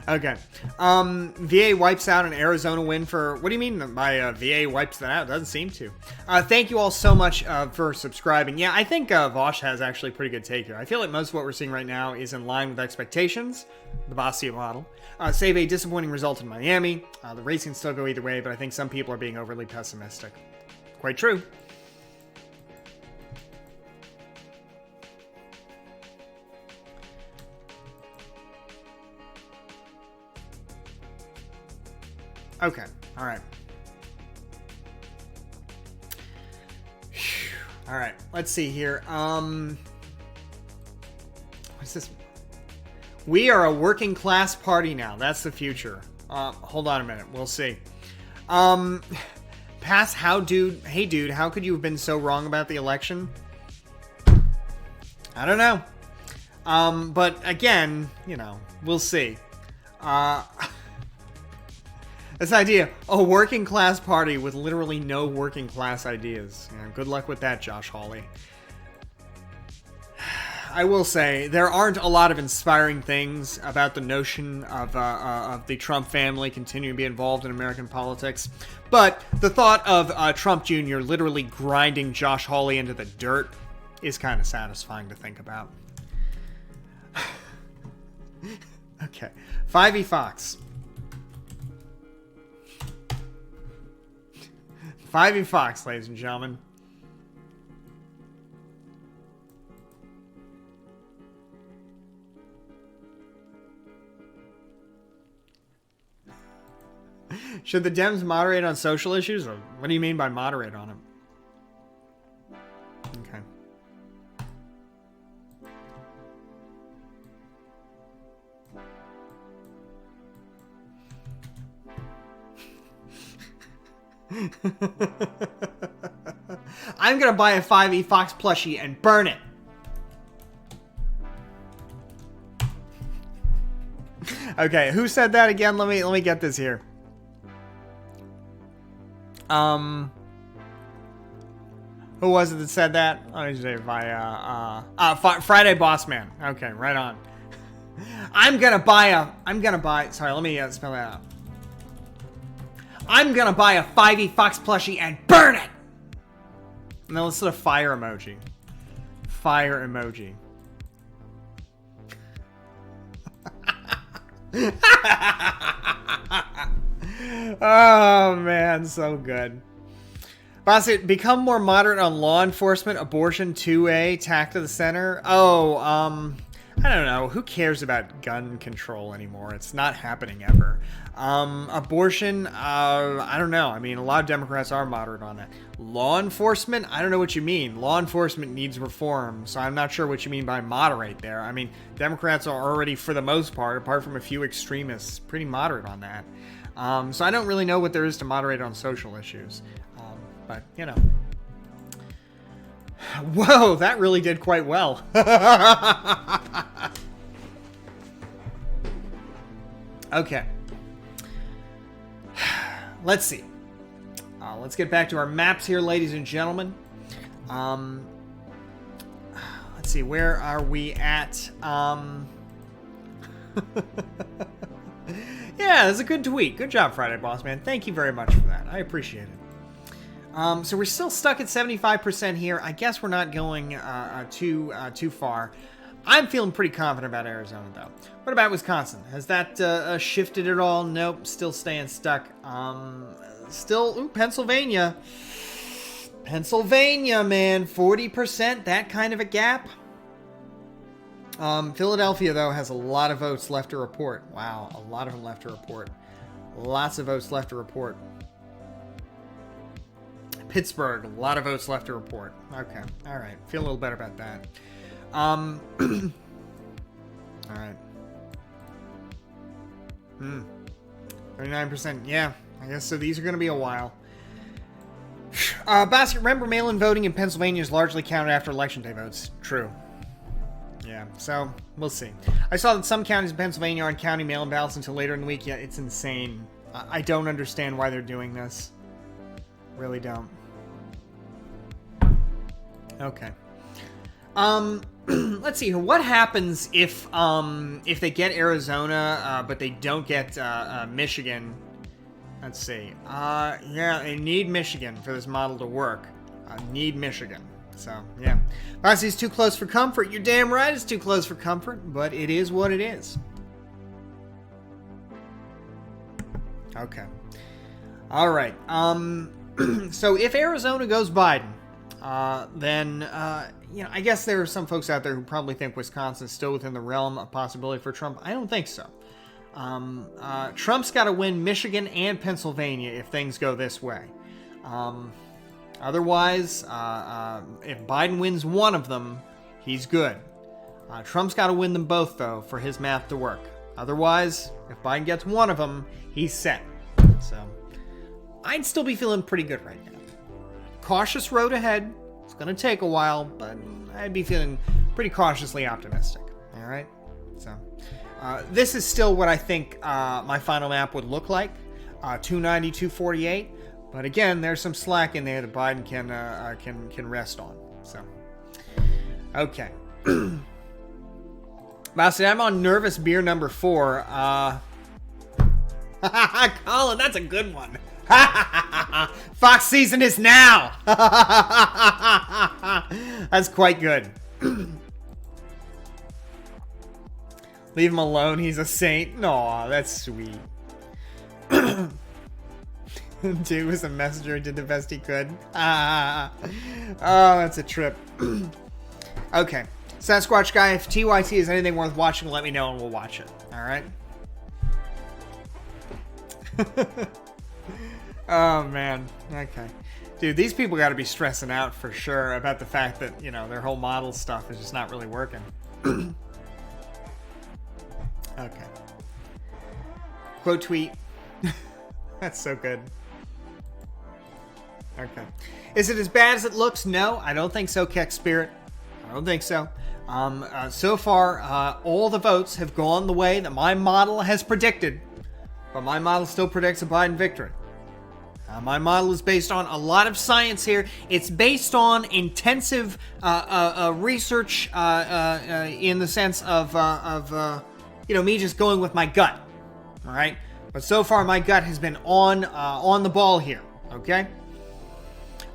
Okay. VA wipes out an Arizona win for... What do you mean by VA wipes that out? Doesn't seem to. Thank you all so much for subscribing. Yeah, I think Vosh has actually a pretty good take here. I feel like most of what we're seeing right now is in line with expectations. The Basia model. Save a disappointing result in Miami. The race can still go either way, but I think some people are being overly pessimistic. Quite true. Okay, all right. All right, let's see here. What's this? We are a working class party now. That's the future. Hold on a minute. We'll see. Pass how, dude? Hey, dude, how could you have been so wrong about the election? I don't know. But again, we'll see. This idea, a working class party with literally no working class ideas. Good luck with that, Josh Hawley. I will say there aren't a lot of inspiring things about the notion of the Trump family continuing to be involved in American politics, but the thought of Trump Jr. literally grinding Josh Hawley into the dirt is kind of satisfying to think about. Okay, 5e Fox. 5e Fox, ladies and gentlemen. Should the Dems moderate on social issues, or what do you mean by moderate on them? Okay. I'm gonna buy a 5e Fox plushie and burn it. Okay, who said that again? Let me get this here. Who was it that said that? Oh, Friday Boss Man. Okay, right on. I'm gonna buy, sorry, let me spell that out. I'm gonna buy a 5e Fox plushie and burn it! And then let's put a fire emoji. Fire emoji. Oh man, so good. Bassett, become more moderate on law enforcement, abortion 2A, tack to the center. Oh, I don't know. Who cares about gun control anymore? It's not happening ever. Abortion, I don't know. I mean, a lot of Democrats are moderate on that. Law enforcement, I don't know what you mean. Law enforcement needs reform, so I'm not sure what you mean by moderate there. I mean, Democrats are already, for the most part, apart from a few extremists, pretty moderate on that. So I don't really know what there is to moderate on social issues. But, you know. Whoa, that really did quite well. Okay. Let's see. Let's get back to our maps here, ladies and gentlemen. Let's see, where are we at? Yeah, that's a good tweet. Good job, Friday Boss Man. Thank you very much for that. I appreciate it. So we're still stuck at 75% here. I guess we're not going too far. I'm feeling pretty confident about Arizona, though. What about Wisconsin? Has that shifted at all? Nope, still staying stuck. Ooh, Pennsylvania. Pennsylvania, man, 40%, that kind of a gap. Philadelphia, though, has a lot of votes left to report. Wow, a lot of them left to report. Lots of votes left to report. Pittsburgh, a lot of votes left to report. Okay, all right. Feel a little better about that. All right. 39%. Yeah, I guess so. These are going to be a while. Basket, remember mail-in voting in Pennsylvania is largely counted after election day votes. True. Yeah, so we'll see. I saw that some counties in Pennsylvania aren't counting mail-in ballots until later in the week. Yeah, it's insane. I don't understand why they're doing this. Really don't. Okay. Let's see here. What happens if they get Arizona, but they don't get Michigan? Let's see. Yeah, they need Michigan for this model to work. Need Michigan. So, yeah. Bossy's too close for comfort. You're damn right it's too close for comfort, but it is what it is. Okay. All right. So if Arizona goes Biden, then, you know, I guess there are some folks out there who probably think Wisconsin's still within the realm of possibility for Trump. I don't think so. Trump's got to win Michigan and Pennsylvania if things go this way. Otherwise, if Biden wins one of them, he's good. Trump's got to win them both, though, for his math to work. Otherwise, if Biden gets one of them, he's set. So, I'd still be feeling pretty good right now. Cautious road ahead. It's going to take a while, but I'd be feeling pretty cautiously optimistic. All right? So, this is still what I think my final map would look like. 290, 248. But again, there's some slack in there that Biden can rest on. So, okay. Bastard, I'm on nervous beer number 4. Colin, that's a good one. Fox season is now. That's quite good. Leave him alone. He's a saint. Aw, that's sweet. Dude was a messenger and did the best he could. Oh, that's a trip. Okay. Sasquatch guy, if TYT is anything worth watching, let me know and we'll watch it. Alright? Oh, man. Okay. Dude, these people got to be stressing out for sure about the fact that, you know, their whole model stuff is just not really working. Okay. Quote tweet. That's so good. Okay. Is it as bad as it looks? No, I don't think so, Keck Spirit. I don't think so. So far, all the votes have gone the way that my model has predicted. But my model still predicts a Biden victory. My model is based on a lot of science here. It's based on intensive research in the sense of you know, me just going with my gut. All right? But so far, my gut has been on the ball here. Okay?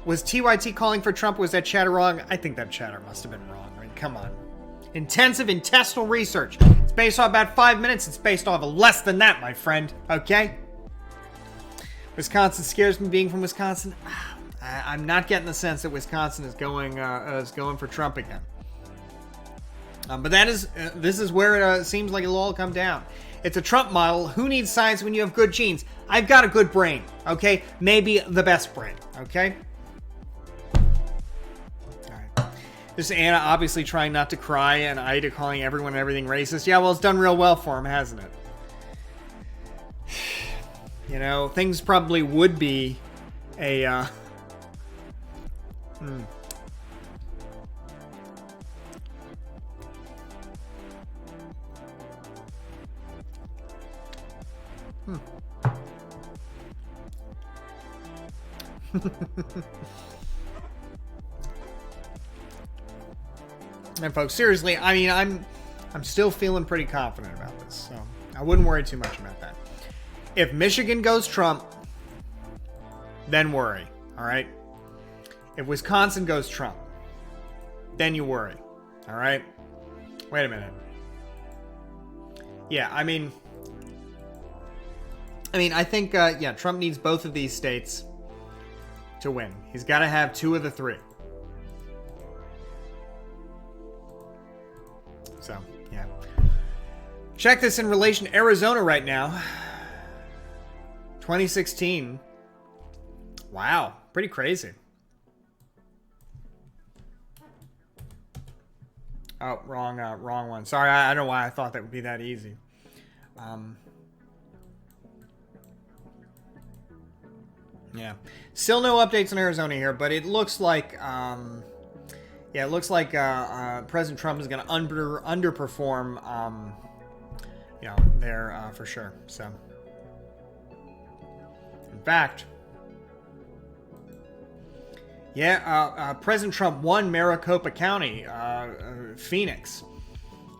Was TYT calling for Trump? Was that chatter wrong? I think that chatter must have been wrong. I mean, come on. Intensive intestinal research. It's based off about 5 minutes. It's based off of less than that, my friend. Okay? Wisconsin scares me being from Wisconsin. I'm not getting the sense that Wisconsin is going for Trump again. But this is where it seems like it'll all come down. It's a Trump model. Who needs science when you have good genes? I've got a good brain. Okay? Maybe the best brain. Okay? This is Anna obviously trying not to cry, and Ida calling everyone and everything racist. Yeah, well, it's done real well for him, hasn't it? You know, things probably would be a, And folks, seriously, I mean, I'm still feeling pretty confident about this, so I wouldn't worry too much about that. If Michigan goes Trump, then worry, all right? If Wisconsin goes Trump, then you worry, all right? Wait a minute. Yeah, I mean, I think, yeah, Trump needs both of these states to win. He's got to have 2 of the 3. So, yeah. Check this in relation to Arizona right now. 2016. Wow, pretty crazy. Oh, wrong one. Sorry, I don't know why I thought that would be that easy. Yeah. Still no updates on Arizona here, but it looks like, yeah, it looks like President Trump is going to underperform, you know, there for sure. So, in fact, yeah, President Trump won Maricopa County, Phoenix,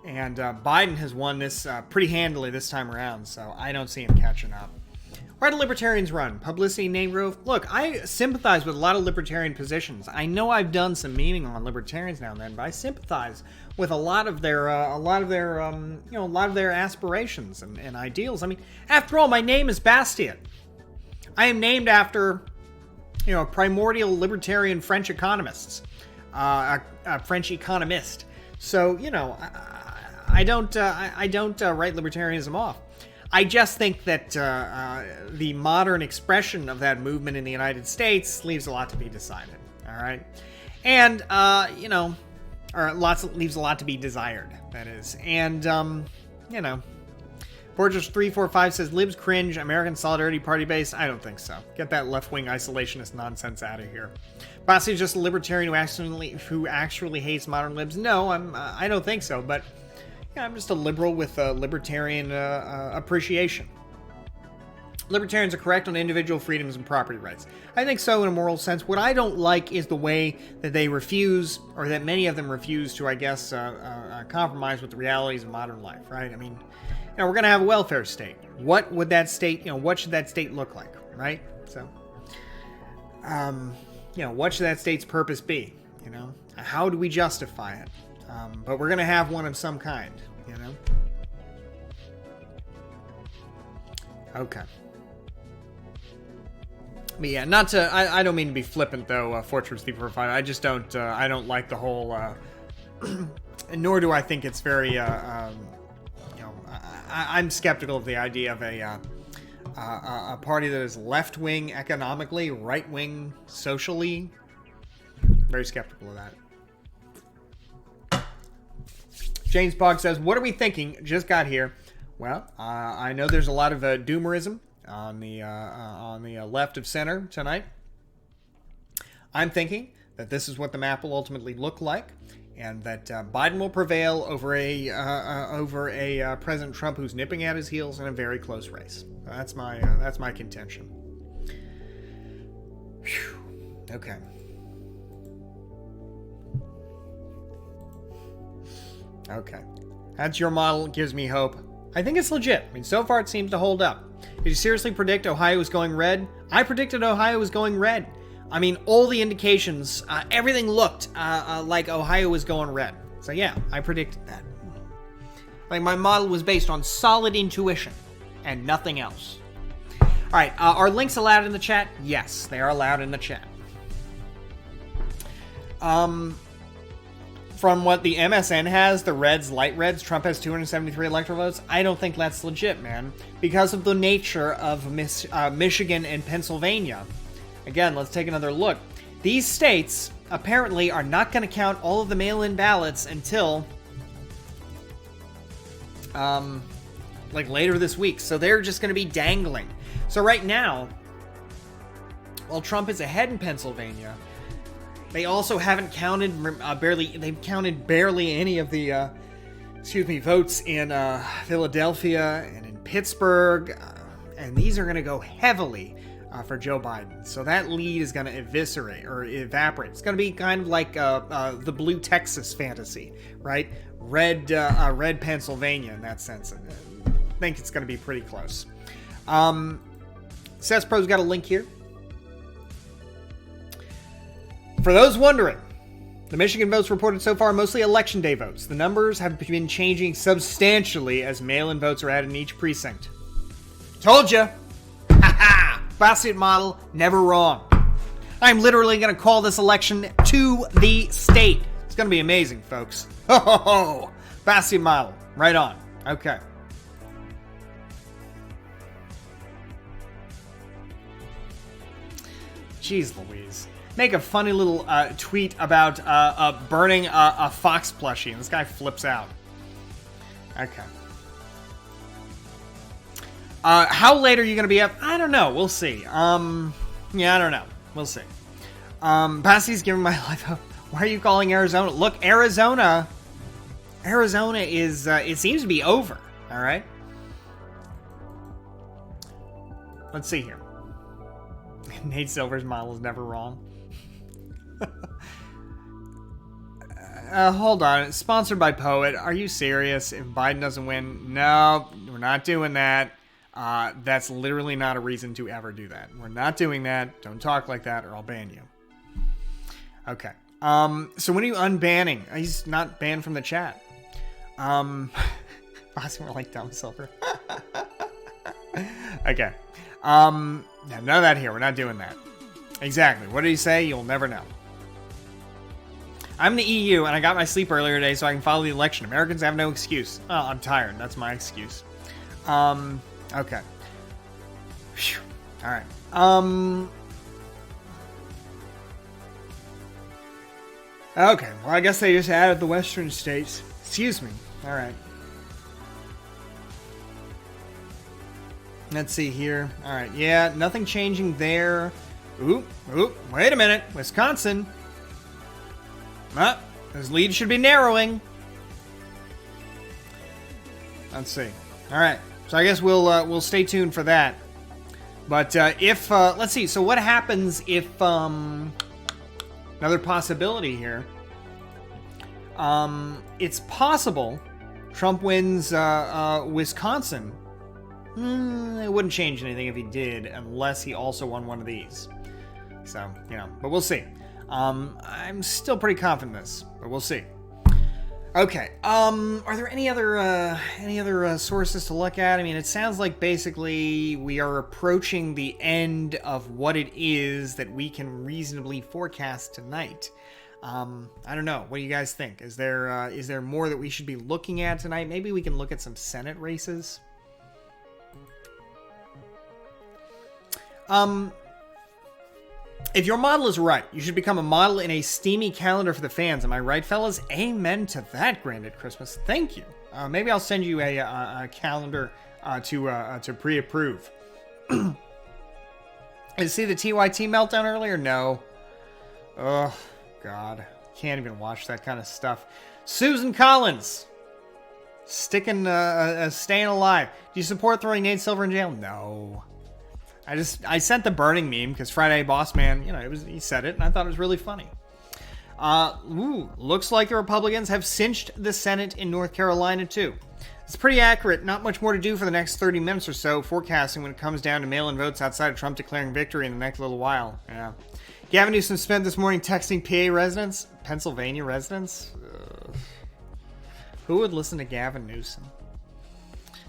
and Biden has won this pretty handily this time around. So I don't see him catching up. Why do libertarians run? Publicity, name growth? Look, I sympathize with a lot of libertarian positions. I know I've done some meaning on libertarians now and then, but I sympathize with a lot of their aspirations and ideals. I mean, after all, my name is Bastien. I am named after, you know, primordial libertarian French economists, a French economist. So, you know, I don't write libertarianism off. I just think that the modern expression of that movement in the United States leaves a lot to be decided. All right, and you know, or leaves a lot to be desired. That is, and you know, Borges345 says libs cringe, American Solidarity Party based. I don't think so. Get that left-wing isolationist nonsense out of here. Bossy is just a libertarian who actually hates modern libs. No, I don't think so, but. Yeah, I'm just a liberal with a libertarian appreciation. Libertarians are correct on individual freedoms and property rights. I think so in a moral sense. What I don't like is the way that they refuse, or that many of them refuse to, I guess, compromise with the realities of modern life, right? I mean, we're going to have a welfare state. What would that state, what should that state look like, right? So, what should that state's purpose be, How do we justify it? But we're going to have one of some kind, Okay. But yeah, not to. I don't mean to be flippant though, Fortress 345. I just don't. I don't like the whole. Nor do I think it's very. I'm skeptical of the idea of a party that is left wing economically, right wing socially. Very skeptical of that. James Pog says, "What are we thinking? Just got here. Well, I know there's a lot of doomerism on the left of center tonight. I'm thinking that this is what the map will ultimately look like, and that Biden will prevail over a President Trump who's nipping at his heels in a very close race. That's my contention." Whew. Okay. Okay. That's your model. It gives me hope. I think it's legit. I mean, so far it seems to hold up. Did you seriously predict Ohio was going red? I predicted Ohio was going red. I mean, all the indications, everything looked like Ohio was going red. So yeah, I predicted that. Like, my model was based on solid intuition and nothing else. All right, are links allowed in the chat? Yes, they are allowed in the chat. From what the MSN has, the Reds, light Reds, Trump has 273 electoral votes. I don't think that's legit, man. Because of the nature of Michigan and Pennsylvania. Again, let's take another look. These states apparently are not going to count all of the mail-in ballots until later this week. So they're just going to be dangling. So right now, while Trump is ahead in Pennsylvania, they also haven't counted they've counted barely any of the votes in Philadelphia and in Pittsburgh, and these are going to go heavily for Joe Biden. So that lead is going to evaporate. It's going to be kind of like the blue Texas fantasy, right? Red Pennsylvania in that sense. I think it's going to be pretty close. CessPro's got a link here. For those wondering, the Michigan votes reported so far are mostly election day votes. The numbers have been changing substantially as mail-in votes are added in each precinct. Told ya! Ha-ha! Bassett model, never wrong. I'm literally going to call this election to the state. It's going to be amazing, folks. Ho ho ho! Bassett model, right on. Okay. Jeez Louise. Make a funny little tweet about burning a Fox plushie, and this guy flips out. Okay. How late are you going to be up? I don't know. We'll see. Yeah, I don't know. We'll see. Bassy's giving my life hope. Why are you calling Arizona? Look, Arizona is, it seems to be over. All right. Let's see here. Nate Silver's model is never wrong. Hold on. It's sponsored by Poet. Are you serious? If Biden doesn't win, no, we're not doing that. That's literally not a reason to ever do that. We're not doing that. Don't talk like that or I'll ban you. Okay. So when are you unbanning? He's not banned from the chat. Bossy more like Dumb Silver. Okay. None of that here. We're not doing that. Exactly. What did he say? You'll never know. I'm the EU, and I got my sleep earlier today so I can follow the election. Americans have no excuse. Oh, I'm tired. That's my excuse. Okay. Whew. All right. Okay. Well, I guess they just added the western states. Excuse me. All right. Let's see here. All right. Yeah, nothing changing there. Oop. Wait a minute. Wisconsin. His lead should be narrowing. Let's see. All right. So I guess we'll stay tuned for that. But if let's see. So what happens if another possibility here? It's possible Trump wins Wisconsin. It wouldn't change anything if he did, unless he also won one of these. So, you know, but we'll see. I'm still pretty confident in this, but we'll see. Okay. Are there any other sources to look at? I mean, it sounds like basically we are approaching the end of what it is that we can reasonably forecast tonight. I don't know. What do you guys think? Is there more that we should be looking at tonight? Maybe we can look at some Senate races. If your model is right, you should become a model in a steamy calendar for the fans. Am I right, fellas? Amen to that, Granted Christmas. Thank you. Maybe I'll send you a calendar to pre-approve. Did you see the TYT meltdown earlier? No. Oh, God. Can't even watch that kind of stuff. Susan Collins. Staying alive. Do you support throwing Nate Silver in jail? No. I sent the burning meme because Friday Boss Man, you know, he said it and I thought it was really funny. Looks like the Republicans have cinched the Senate in North Carolina too. It's pretty accurate. Not much more to do for the next 30 minutes or so forecasting when it comes down to mail-in votes outside of Trump declaring victory in the next little while. Yeah. Gavin Newsom spent this morning texting PA residents, Pennsylvania residents. Who would listen to Gavin Newsom?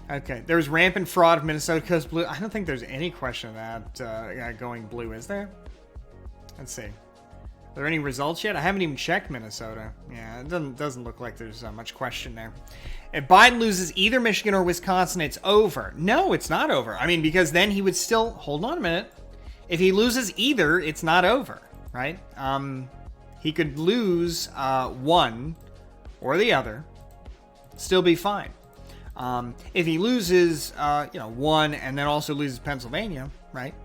Okay, there was rampant fraud of Minnesota Coast Blue. I don't think there's any question of that going blue, is there? Let's see. Are there any results yet? I haven't even checked Minnesota. Yeah, it doesn't look like there's much question there. If Biden loses either Michigan or Wisconsin, it's over. No, it's not over. I mean, because then he would still... Hold on a minute. If he loses either, it's not over, right? He could lose one or the other, still be fine. If he loses, one and then also loses Pennsylvania, right?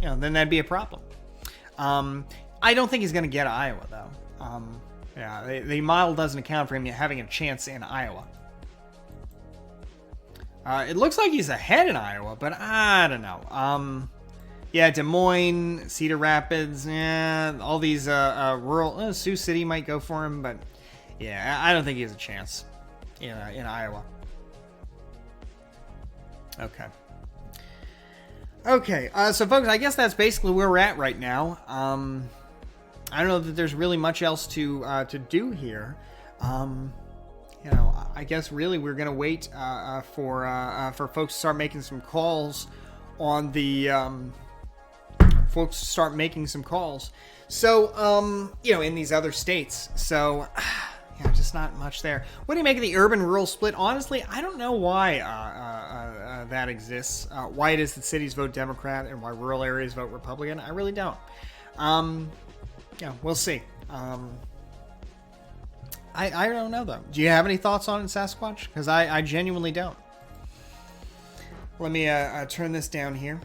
Then that'd be a problem. I don't think he's going to get Iowa, though. The model doesn't account for him having a chance in Iowa. It looks like he's ahead in Iowa, but I don't know. Des Moines, Cedar Rapids, all these rural... Sioux City might go for him, but yeah, I don't think he has a chance in Iowa. Okay, so folks, I guess that's basically where we're at right now. I don't know that there's really much else to do here. I guess really we're gonna wait for folks to start making some calls on the So in these other states. So. Yeah, just not much there. What do you make of the urban-rural split? Honestly, I don't know why that exists. Why it is that cities vote Democrat and why rural areas vote Republican. I really don't. We'll see. I don't know, though. Do you have any thoughts on it, Sasquatch? Because I genuinely don't. Let me turn this down here.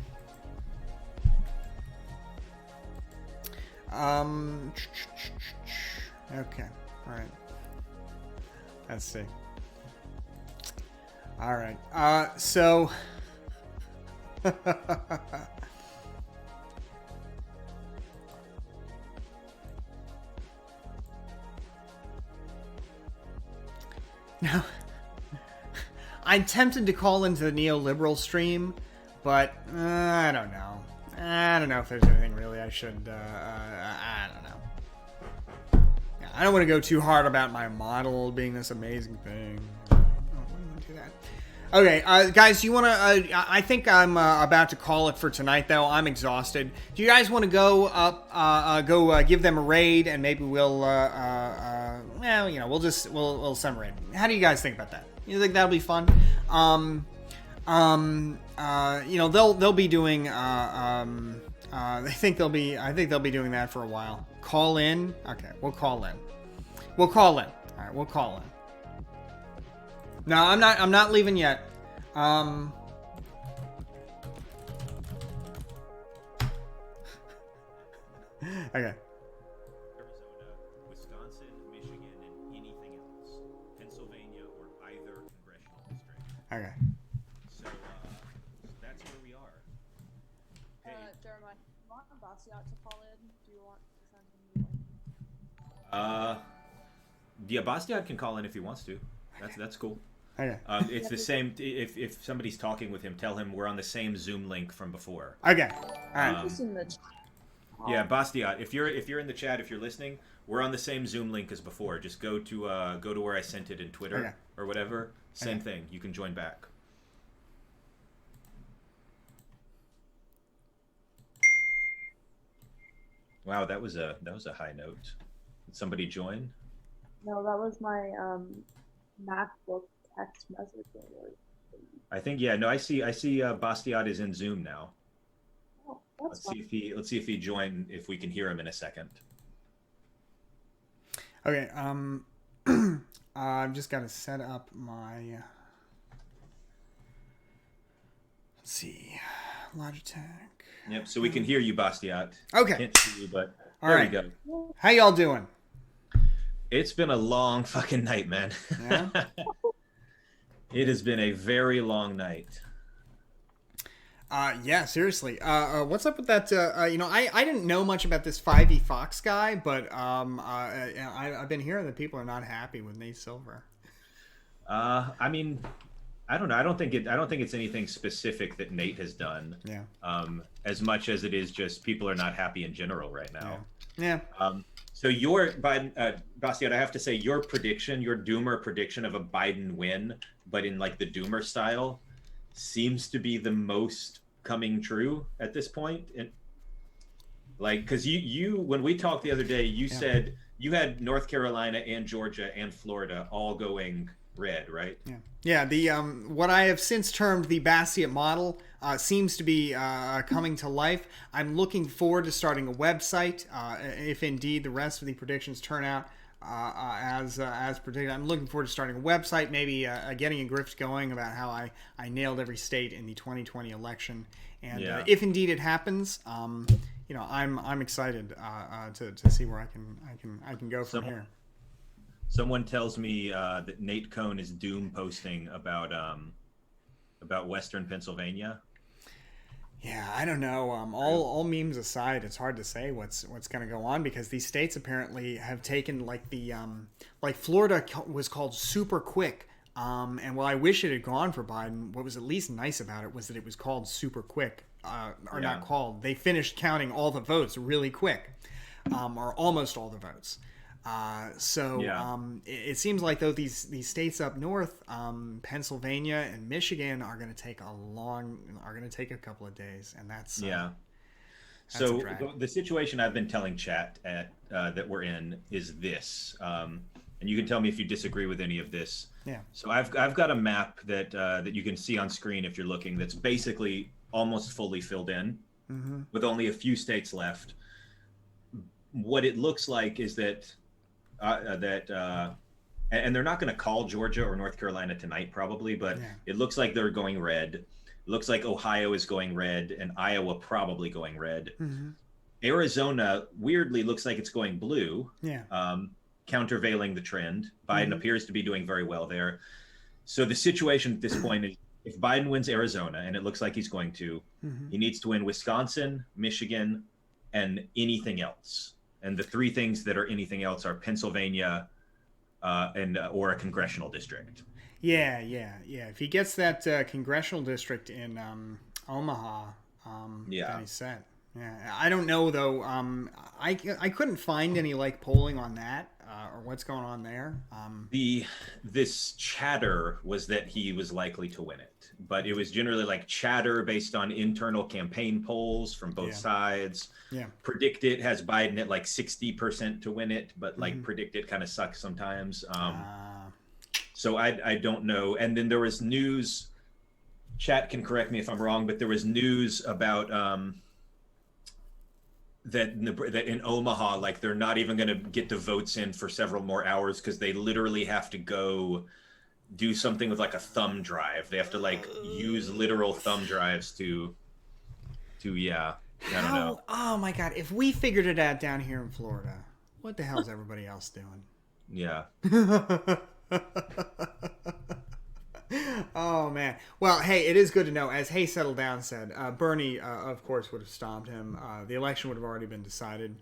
Okay. All right. Let's see. All right. So. Now, I'm tempted to call into the neoliberal stream, but I don't know. I don't know if there's anything really I should. I don't know. I don't want to go too hard about my model being this amazing thing. I don't want to do that. Okay, guys, you want to... I think I'm about to call it for tonight, though. I'm exhausted. Do you guys want to go up, give them a raid, and maybe we'll, we'll summarize. How do you guys think about that? You think that'll be fun? They'll be doing... I think they'll be doing that for a while. Call in. Okay, we'll call in. All right, we'll call in. No, I'm not leaving yet. Okay. Arizona, Wisconsin, Michigan, and anything else. Pennsylvania or either congressional district. Okay. So that's where we are. Bastiat to call in? Do you want to send him the link? Yeah, Bastiat can call in if he wants to. That's cool. Okay. It's the same. If somebody's talking with him, tell him we're on the same Zoom link from before. Okay. All right. Just in the chat. Yeah, Bastiat, if you're in the chat, if you're listening, we're on the same Zoom link as before. Just go to where I sent it in Twitter Okay. or whatever. Same Okay. thing. You can join back. Wow, that was a high note. Did somebody join? No, that was my MacBook text message. I think no. I see. Bastiat is in Zoom now. Oh, that's fine. Let's see if he joined. If we can hear him in a second. Okay. I've just got to set up my. Let's see, Logitech. Yep. So we can hear you, Bastiat. Okay. Can't see you, but All there right. we go. How y'all doing? It's been a long fucking night, man. Yeah? It has been a very long night. Yeah, seriously. What's up with that? I didn't know much about this 5e Fox guy, but I've been hearing that people are not happy with Nate Silver. I mean, I don't know. I don't think it's anything specific that Nate has done. Yeah. As much as it is just people are not happy in general right now. Yeah. So Bastiat, I have to say your Doomer prediction of a Biden win, but in like the Doomer style, seems to be the most coming true at this point. And like, because you when we talked the other day, you said you had North Carolina and Georgia and Florida all going red, right? Yeah. Yeah, the what I have since termed the Bastiat model seems to be coming to life. I'm looking forward to starting a website if indeed the rest of the predictions turn out as predicted. I'm looking forward to starting a website, maybe getting a grift going about how I nailed every state in the 2020 election, and if indeed it happens, I'm excited to see where I can go from here. Someone tells me that Nate Cohn is doom posting about Western Pennsylvania. Yeah, I don't know. All memes aside, it's hard to say what's going to go on because these states apparently have taken like the like Florida was called super quick. And while I wish it had gone for Biden, what was at least nice about it was that it was called super quick. Not called. They finished counting all the votes really quick, or almost all the votes. It seems like though these states up north, Pennsylvania and Michigan are going to take a couple of days, and that's So the situation I've been telling chat that we're in is this, and you can tell me if you disagree with any of this. Yeah. So I've got a map that you can see on screen if you're looking. That's basically almost fully filled in, with only a few states left. What it looks like is that. And they're not going to call Georgia or North Carolina tonight, probably, but it looks like they're going red. It looks like Ohio is going red, and Iowa probably going red. Arizona weirdly looks like it's going blue. Countervailing the trend. Biden appears to be doing very well there. So the situation at this point is, if Biden wins Arizona, and it looks like he's going to, he needs to win Wisconsin, Michigan, and anything else. And the three things that are anything else are Pennsylvania, or a congressional district. Yeah. If he gets that congressional district in Omaha, then he's set. Yeah, I don't know though. I couldn't find any like polling on that or what's going on there. This chatter was that he was likely to win it, but it was generally like chatter based on internal campaign polls from both sides. Yeah, Predicted has Biden at like 60% to win it, but like Predicted kind of sucks sometimes. So I don't know. And then there was news. Chat can correct me if I'm wrong, but there was news about that in Omaha, like they're not even going to get the votes in for several more hours because they literally have to go do something with like a thumb drive. They have to like use literal thumb drives to I don't know. Oh my God! If we figured it out down here in Florida, what the hell is everybody else doing? Yeah. Oh man. Well, hey, it is good to know. As Hey Settle Down said, Bernie, of course, would have stomped him. The election would have already been decided.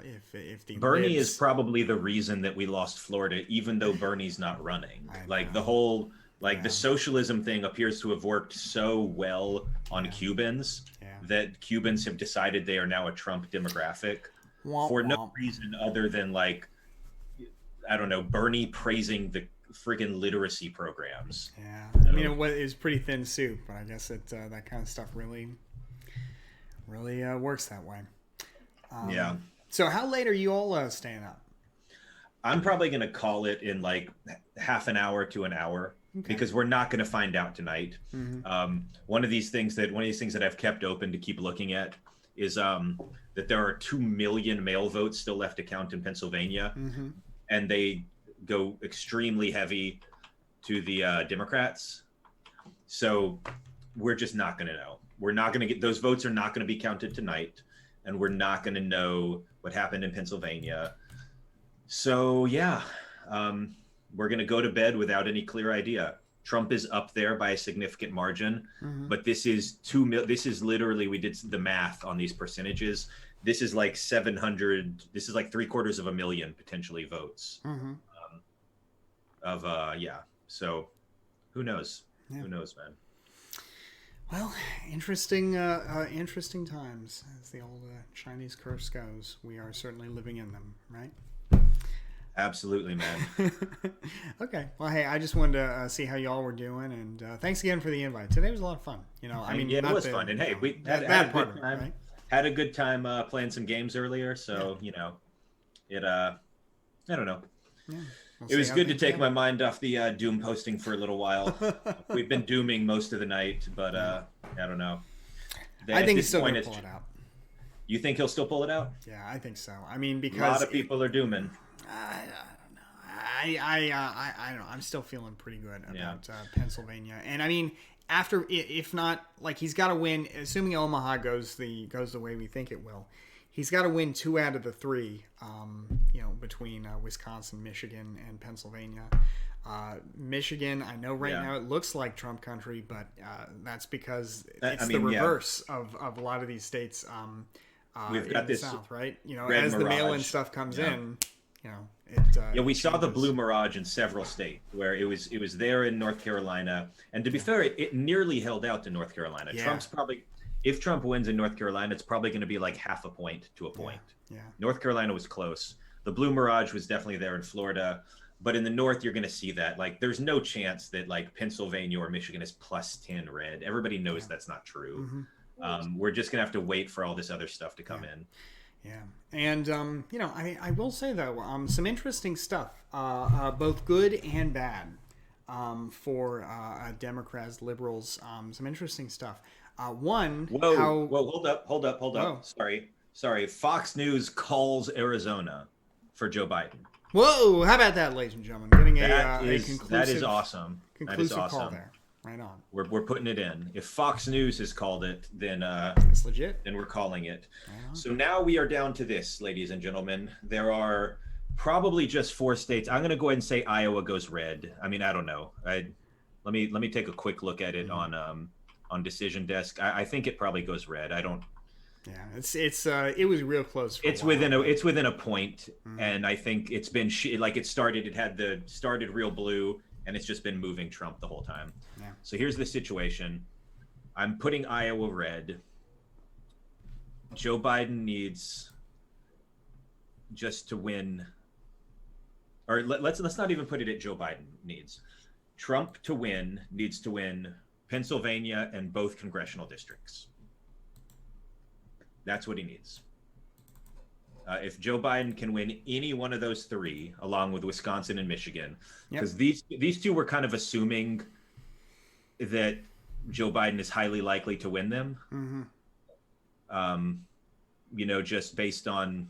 If the Bernie libs... is probably the reason that we lost Florida, even though Bernie's not running. Like the whole, the socialism thing appears to have worked so well on Cubans that Cubans have decided they are now a Trump demographic for no reason other than I don't know, Bernie praising the friggin' literacy programs. Yeah, I mean it was pretty thin soup, but I guess that kind of stuff really works that way. Yeah. So how late are you all staying up? I'm probably going to call it in half an hour to an hour because we're not going to find out tonight. Mm-hmm. One of these things that I've kept open to keep looking at is that there are 2 million mail votes still left to count in Pennsylvania, and they go extremely heavy to the Democrats. So we're just not going to know. We're not going to get those votes. Are not going to be counted tonight. And we're not going to know what happened in Pennsylvania. So, yeah, we're going to go to bed without any clear idea. Trump is up there by a significant margin, but this is this is literally, we did the math on these percentages. This is 700, this is 750,000 potentially votes. So who knows? Who knows, man? Well, interesting times, as the old Chinese curse goes. We are certainly living in them, right? Absolutely, man. Okay. Well, hey, I just wanted to see how y'all were doing, and thanks again for the invite. Today was a lot of fun. I mean, it was fun, and hey, we had a good time. Right? Had a good time playing some games earlier, so it. I don't know. Yeah. It was good to take my mind off the Doom posting for a little while. We've been dooming most of the night, but I don't know. I think he's still going to pull it out. You think he'll still pull it out? Yeah, I think so. I mean, because a lot of people are dooming. I don't know. I don't know. I'm still feeling pretty good about Pennsylvania, and I mean, after if not he's got to win. Assuming Omaha goes the way we think it will. He's got to win 2 out of the 3, between Wisconsin, Michigan, and Pennsylvania. Michigan, I know now it looks like Trump country, but that's because it's the reverse of a lot of these states We've got in this the South, right? mirage. As the mail-in stuff comes in, we saw the blue mirage in several states where it was there in North Carolina. And to be fair, it nearly held out to North Carolina. Yeah. Trump's probably... If Trump wins in North Carolina, it's probably going to be half a point to a point. Yeah. North Carolina was close. The blue mirage was definitely there in Florida. But in the North, you're going to see that. There's no chance that, Pennsylvania or Michigan is +10 red. Everybody knows that's not true. We're just going to have to wait for all this other stuff to come in. Yeah. And, I will say, though, some interesting stuff, both good and bad, for Democrats, liberals, some interesting stuff. Whoa, hold up. Oh. Sorry. Fox News calls Arizona for Joe Biden. Whoa, how about that, ladies and gentlemen? Getting a conclusive, that is awesome. Conclusive call there. Right on. We're putting it in. If Fox News has called it, then it's legit. Then we're calling it. So now we are down to this, ladies and gentlemen. There are probably just 4 states. I'm going to go ahead and say Iowa goes red. I mean, I don't know. Let me take a quick look at it on Decision Desk. I think it probably goes red. I don't. Yeah, it was real close. It's within a point, and I think it's been it started real blue, and it's just been moving Trump the whole time. Yeah. So here's the situation. I'm putting Iowa red. Joe Biden needs just to win, or let's not even put it at Joe Biden needs. Trump to win needs to win Pennsylvania and both congressional districts. That's what he needs. If Joe Biden can win any one of those 3, along with Wisconsin and Michigan, because these 2 were kind of assuming that Joe Biden is highly likely to win them. Just based on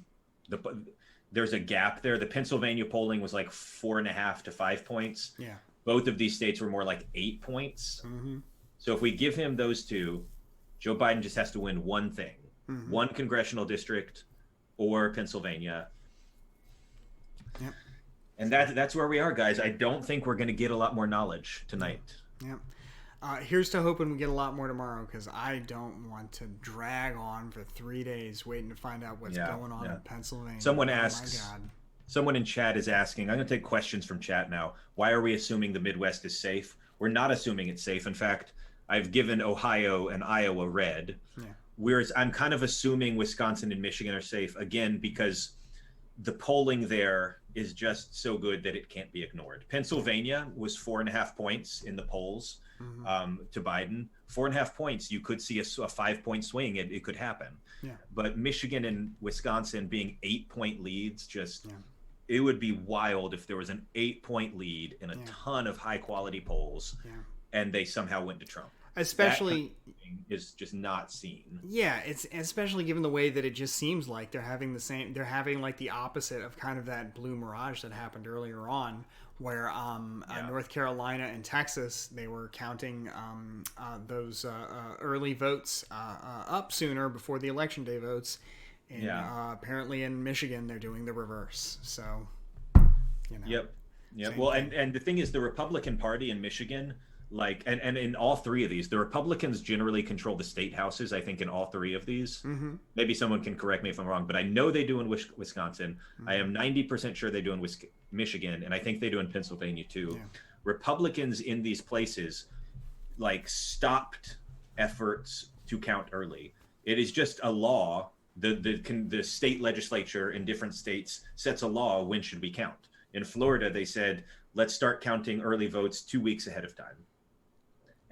there's a gap there. The Pennsylvania polling was 4.5 to 5 points. Yeah. Both of these states were more 8 points. So if we give him those 2, Joe Biden just has to win one thing. One congressional district or Pennsylvania. And that's where we are, guys. I don't think we're going to get a lot more knowledge tonight. Yep. Here's to hoping we get a lot more tomorrow, because I don't want to drag on for 3 days waiting to find out what's going on in Pennsylvania. Someone asks, someone in chat is asking, I'm going to take questions from chat now. Why are we assuming the Midwest is safe? We're not assuming it's safe. In fact, I've given Ohio and Iowa red. Yeah. Whereas I'm kind of assuming Wisconsin and Michigan are safe, again, because the polling there is just so good that it can't be ignored. Pennsylvania was 4.5 points in the polls to Biden. 4.5 points, you could see a 5-point swing. It could happen. Yeah. But Michigan and Wisconsin being 8-point leads, it would be wild if there was an 8-point lead in a ton of high quality polls and they somehow went to Trump. Especially is just not seen. Yeah, it's especially given the way that it just seems like they're having like the opposite of kind of that blue mirage that happened earlier on, where North Carolina and Texas, they were counting those early votes up sooner before the election day votes. And apparently in Michigan, they're doing the reverse. So, Yep. Well, and the thing is, the Republican Party in Michigan, and in all three of these, the Republicans generally control the state houses, I think, in all three of these. Mm-hmm. Maybe someone can correct me if I'm wrong, but I know they do in Wisconsin. Mm-hmm. I am 90% sure they do in Michigan, and I think they do in Pennsylvania too. Yeah. Republicans in these places stopped efforts to count early. It is just a law. The state legislature in different states sets a law when should we count. In Florida, they said, let's start counting early votes 2 weeks ahead of time.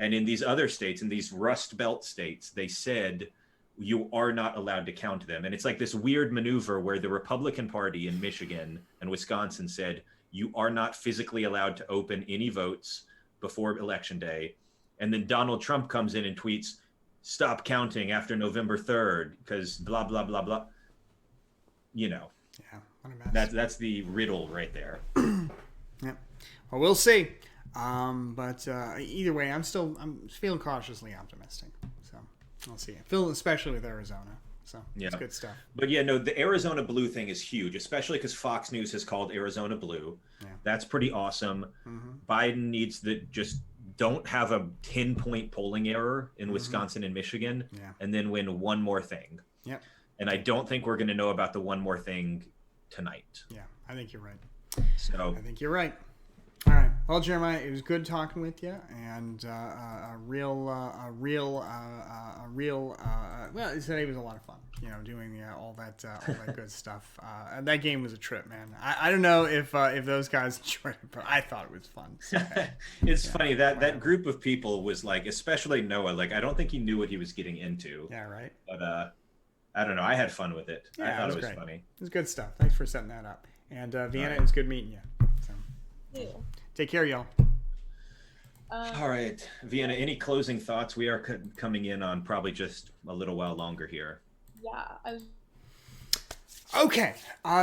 And in these other states, in these Rust Belt states, they said you are not allowed to count them. And it's like this weird maneuver where the Republican Party in Michigan and Wisconsin said you are not physically allowed to open any votes before Election Day. And then Donald Trump comes in and tweets, stop counting after November 3rd because blah, blah, blah, blah. Yeah, what a mess. That's the riddle right there. Yeah. Well, we'll see. But either way, I'm feeling cautiously optimistic. So we'll see. I feel especially with Arizona. So it's good stuff. But the Arizona blue thing is huge, especially because Fox News has called Arizona blue. Yeah. That's pretty awesome. Mm-hmm. Biden needs just don't have a 10-point polling error in Wisconsin and Michigan, and then win one more thing. Yep. And I don't think we're going to know about the one more thing tonight. Yeah, I think you're right. So I think you're right. All right. Well, Jeremiah, it was good talking with you, and well, today was a lot of fun. Doing all that good stuff. And that game was a trip, man. I don't know if those guys enjoyed it, but I thought it was fun. So, it's funny that group of people was especially Noah. I don't think he knew what he was getting into. Yeah, right. But I don't know. I had fun with it. Yeah, I thought it was great. Funny. It was good stuff. Thanks for setting that up. And Vienna, it was good meeting you. So, take care, y'all. All right, Vienna, any closing thoughts? We are coming in on probably just a little while longer here. Yeah. Okay,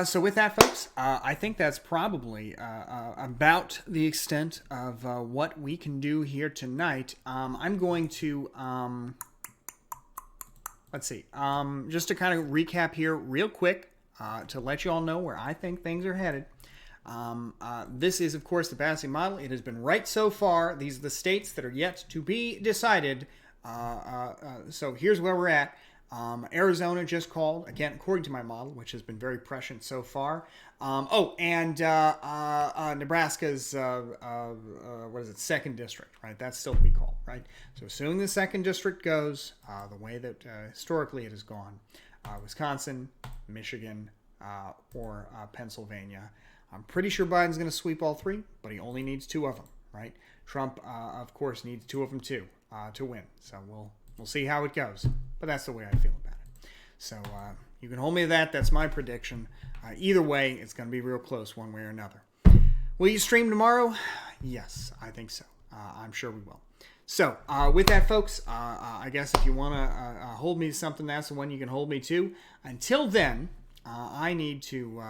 so with that, folks, I think that's probably about the extent of what we can do here tonight. I'm going to... let's see. Just to kind of recap here real quick, to let you all know where I think things are headed. This is, of course, the Bassi model. It has been right so far. These are the states that are yet to be decided. So here's where we're at. Arizona just called, again, according to my model, which has been very prescient so far. And Nebraska's, second district, right? That's still to be called, right? So assuming the second district goes the way that historically it has gone, Wisconsin, Michigan, or Pennsylvania, I'm pretty sure Biden's going to sweep all three, but he only needs 2 of them, right? Trump, of course, needs 2 of them too to win. So we'll see how it goes. But that's the way I feel about it. So you can hold me to that. That's my prediction. Either way, it's going to be real close one way or another. Will you stream tomorrow? Yes, I think so. I'm sure we will. So with that, folks, I guess if you want to hold me to something, that's the one you can hold me to. Until then, I need to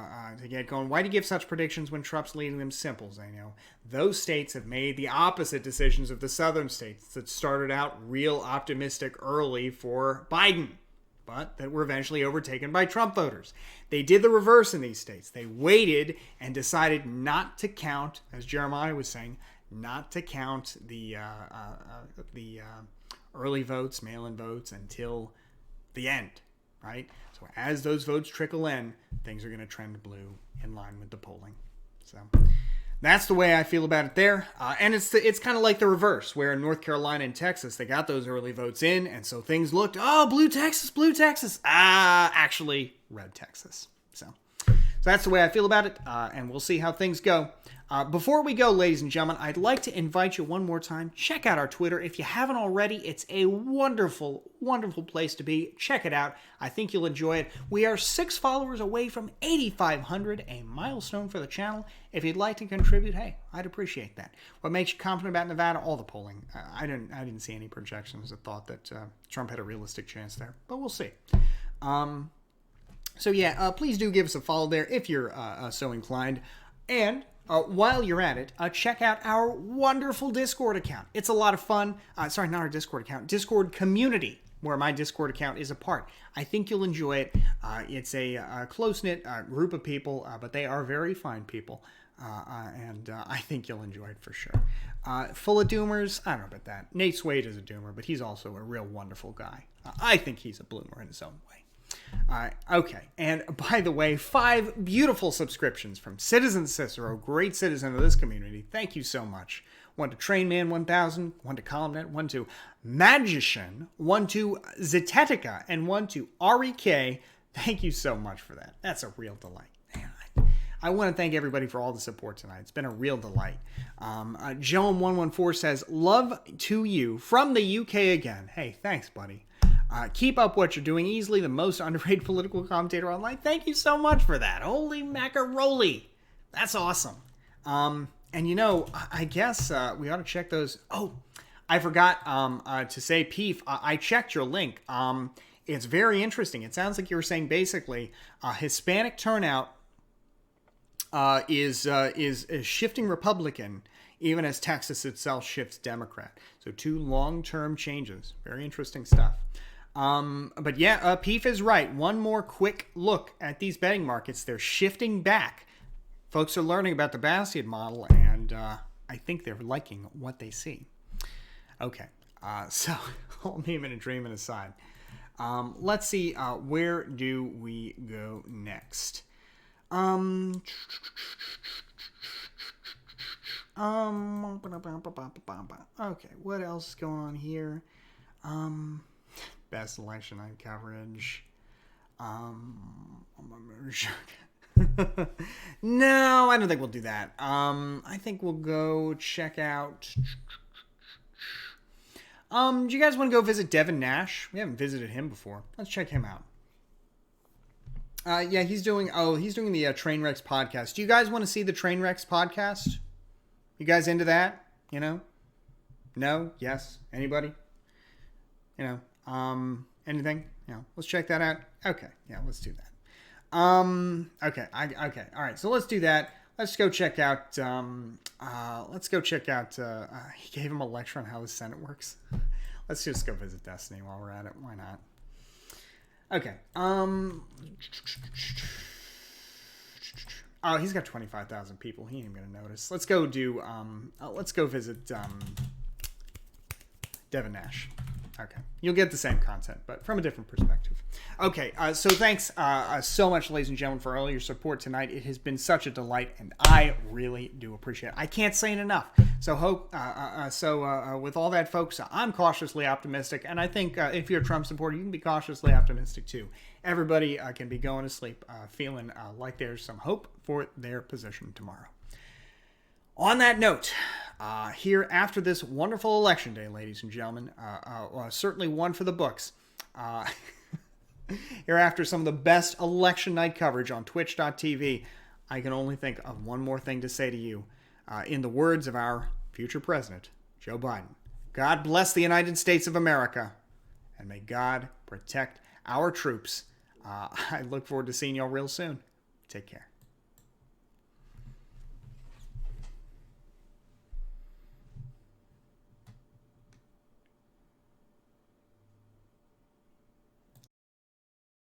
get going. Why do you give such predictions when Trump's leading them? Simple, Zeno. Those states have made the opposite decisions of the southern states that started out real optimistic early for Biden. but that were eventually overtaken by Trump voters. They did the reverse in these states. They waited and decided not to count, as Jeremiah was saying, not to count the early votes, mail-in votes, until the end, right? So as those votes trickle in, things are going to trend blue in line with the polling. So that's the way I feel about it there. And it's kind of like the reverse, where in North Carolina and Texas, they got those early votes in, and so things looked, oh, blue Texas. Actually, red Texas. So that's the way I feel about it, and we'll see how things go. Before we go, ladies and gentlemen, I'd like to invite you one more time. Check out our Twitter. If you haven't already, it's a wonderful, wonderful place to be. Check it out. I think you'll enjoy it. We are 6 followers away from 8,500, a milestone for the channel. If you'd like to contribute, hey, I'd appreciate that. What makes you confident about Nevada? All the polling. I didn't see any projections that thought that Trump had a realistic chance there, but we'll see. So yeah, please do give us a follow there if you're so inclined. And while you're at it, check out our wonderful Discord account. It's a lot of fun. Sorry, not our Discord account. Discord community, where my Discord account is a part. I think you'll enjoy it. It's a close-knit group of people, but they are very fine people. And I think you'll enjoy it for sure. Full of doomers? I don't know about that. Nate Swade is a doomer, but he's also a real wonderful guy. I think he's a bloomer in his own way. Okay, and by the way, 5 beautiful subscriptions from Citizen Cicero, great citizen of this community. Thank you so much. 1 to Trainman 1000, 1 to Columnet, 1 to Magician, 1 to Zetetica, and 1 to REK. Thank you so much for that. That's a real delight. Man, I want to thank everybody for all the support tonight. It's been a real delight. Joan114 says, love to you from the UK again. Hey, thanks, buddy. Keep up what you're doing. Easily the most underrated political commentator online. Thank you so much for that. Holy macaroni. That's awesome. And you know, I guess we ought to check those. Oh, I forgot to say, Peef, I checked your link. It's very interesting. It sounds like you were saying basically Hispanic turnout is shifting Republican, even as Texas itself shifts Democrat. So 2 long-term changes. Very interesting stuff. But yeah, Peef is right. One more quick look at these betting markets. They're shifting back. Folks are learning about the Bastiat model, and I think they're liking what they see. Okay, so all memeing and dreaming aside, let's see, where do we go next? Okay, what else is going on here? Best election night coverage. No, I don't think we'll do that. I think we'll go check out. Do you guys want to go visit Devin Nash? We haven't visited him before. Let's check him out. Yeah, he's doing the Trainwrecks podcast. Do you guys want to see the Trainwrecks podcast? You guys into that? You know? No? Yes? Anybody? You know? Anything? Yeah, let's check that out. Okay, yeah, let's do that. Okay, all right, so let's do that. Let's go check out, he gave him a lecture on how the Senate works. Let's just go visit Destiny while we're at it. Why not? Okay, oh, he's got 25,000 people. He ain't gonna notice. Let's go do, let's go visit, Devin Nash. Okay, you'll get the same content, but from a different perspective. Okay, so thanks so much, ladies and gentlemen, for all your support tonight. It has been such a delight, and I really do appreciate it. I can't say it enough. So with all that, folks, I'm cautiously optimistic, and I think if you're a Trump supporter, you can be cautiously optimistic too. Everybody can be going to sleep feeling like there's some hope for their position tomorrow. On that note, here after this wonderful election day, ladies and gentlemen, certainly one for the books. Here after some of the best election night coverage on twitch.tv, I can only think of one more thing to say to you. In the words of our future president, Joe Biden, God bless the United States of America, and may God protect our troops. I look forward to seeing y'all real soon. Take care.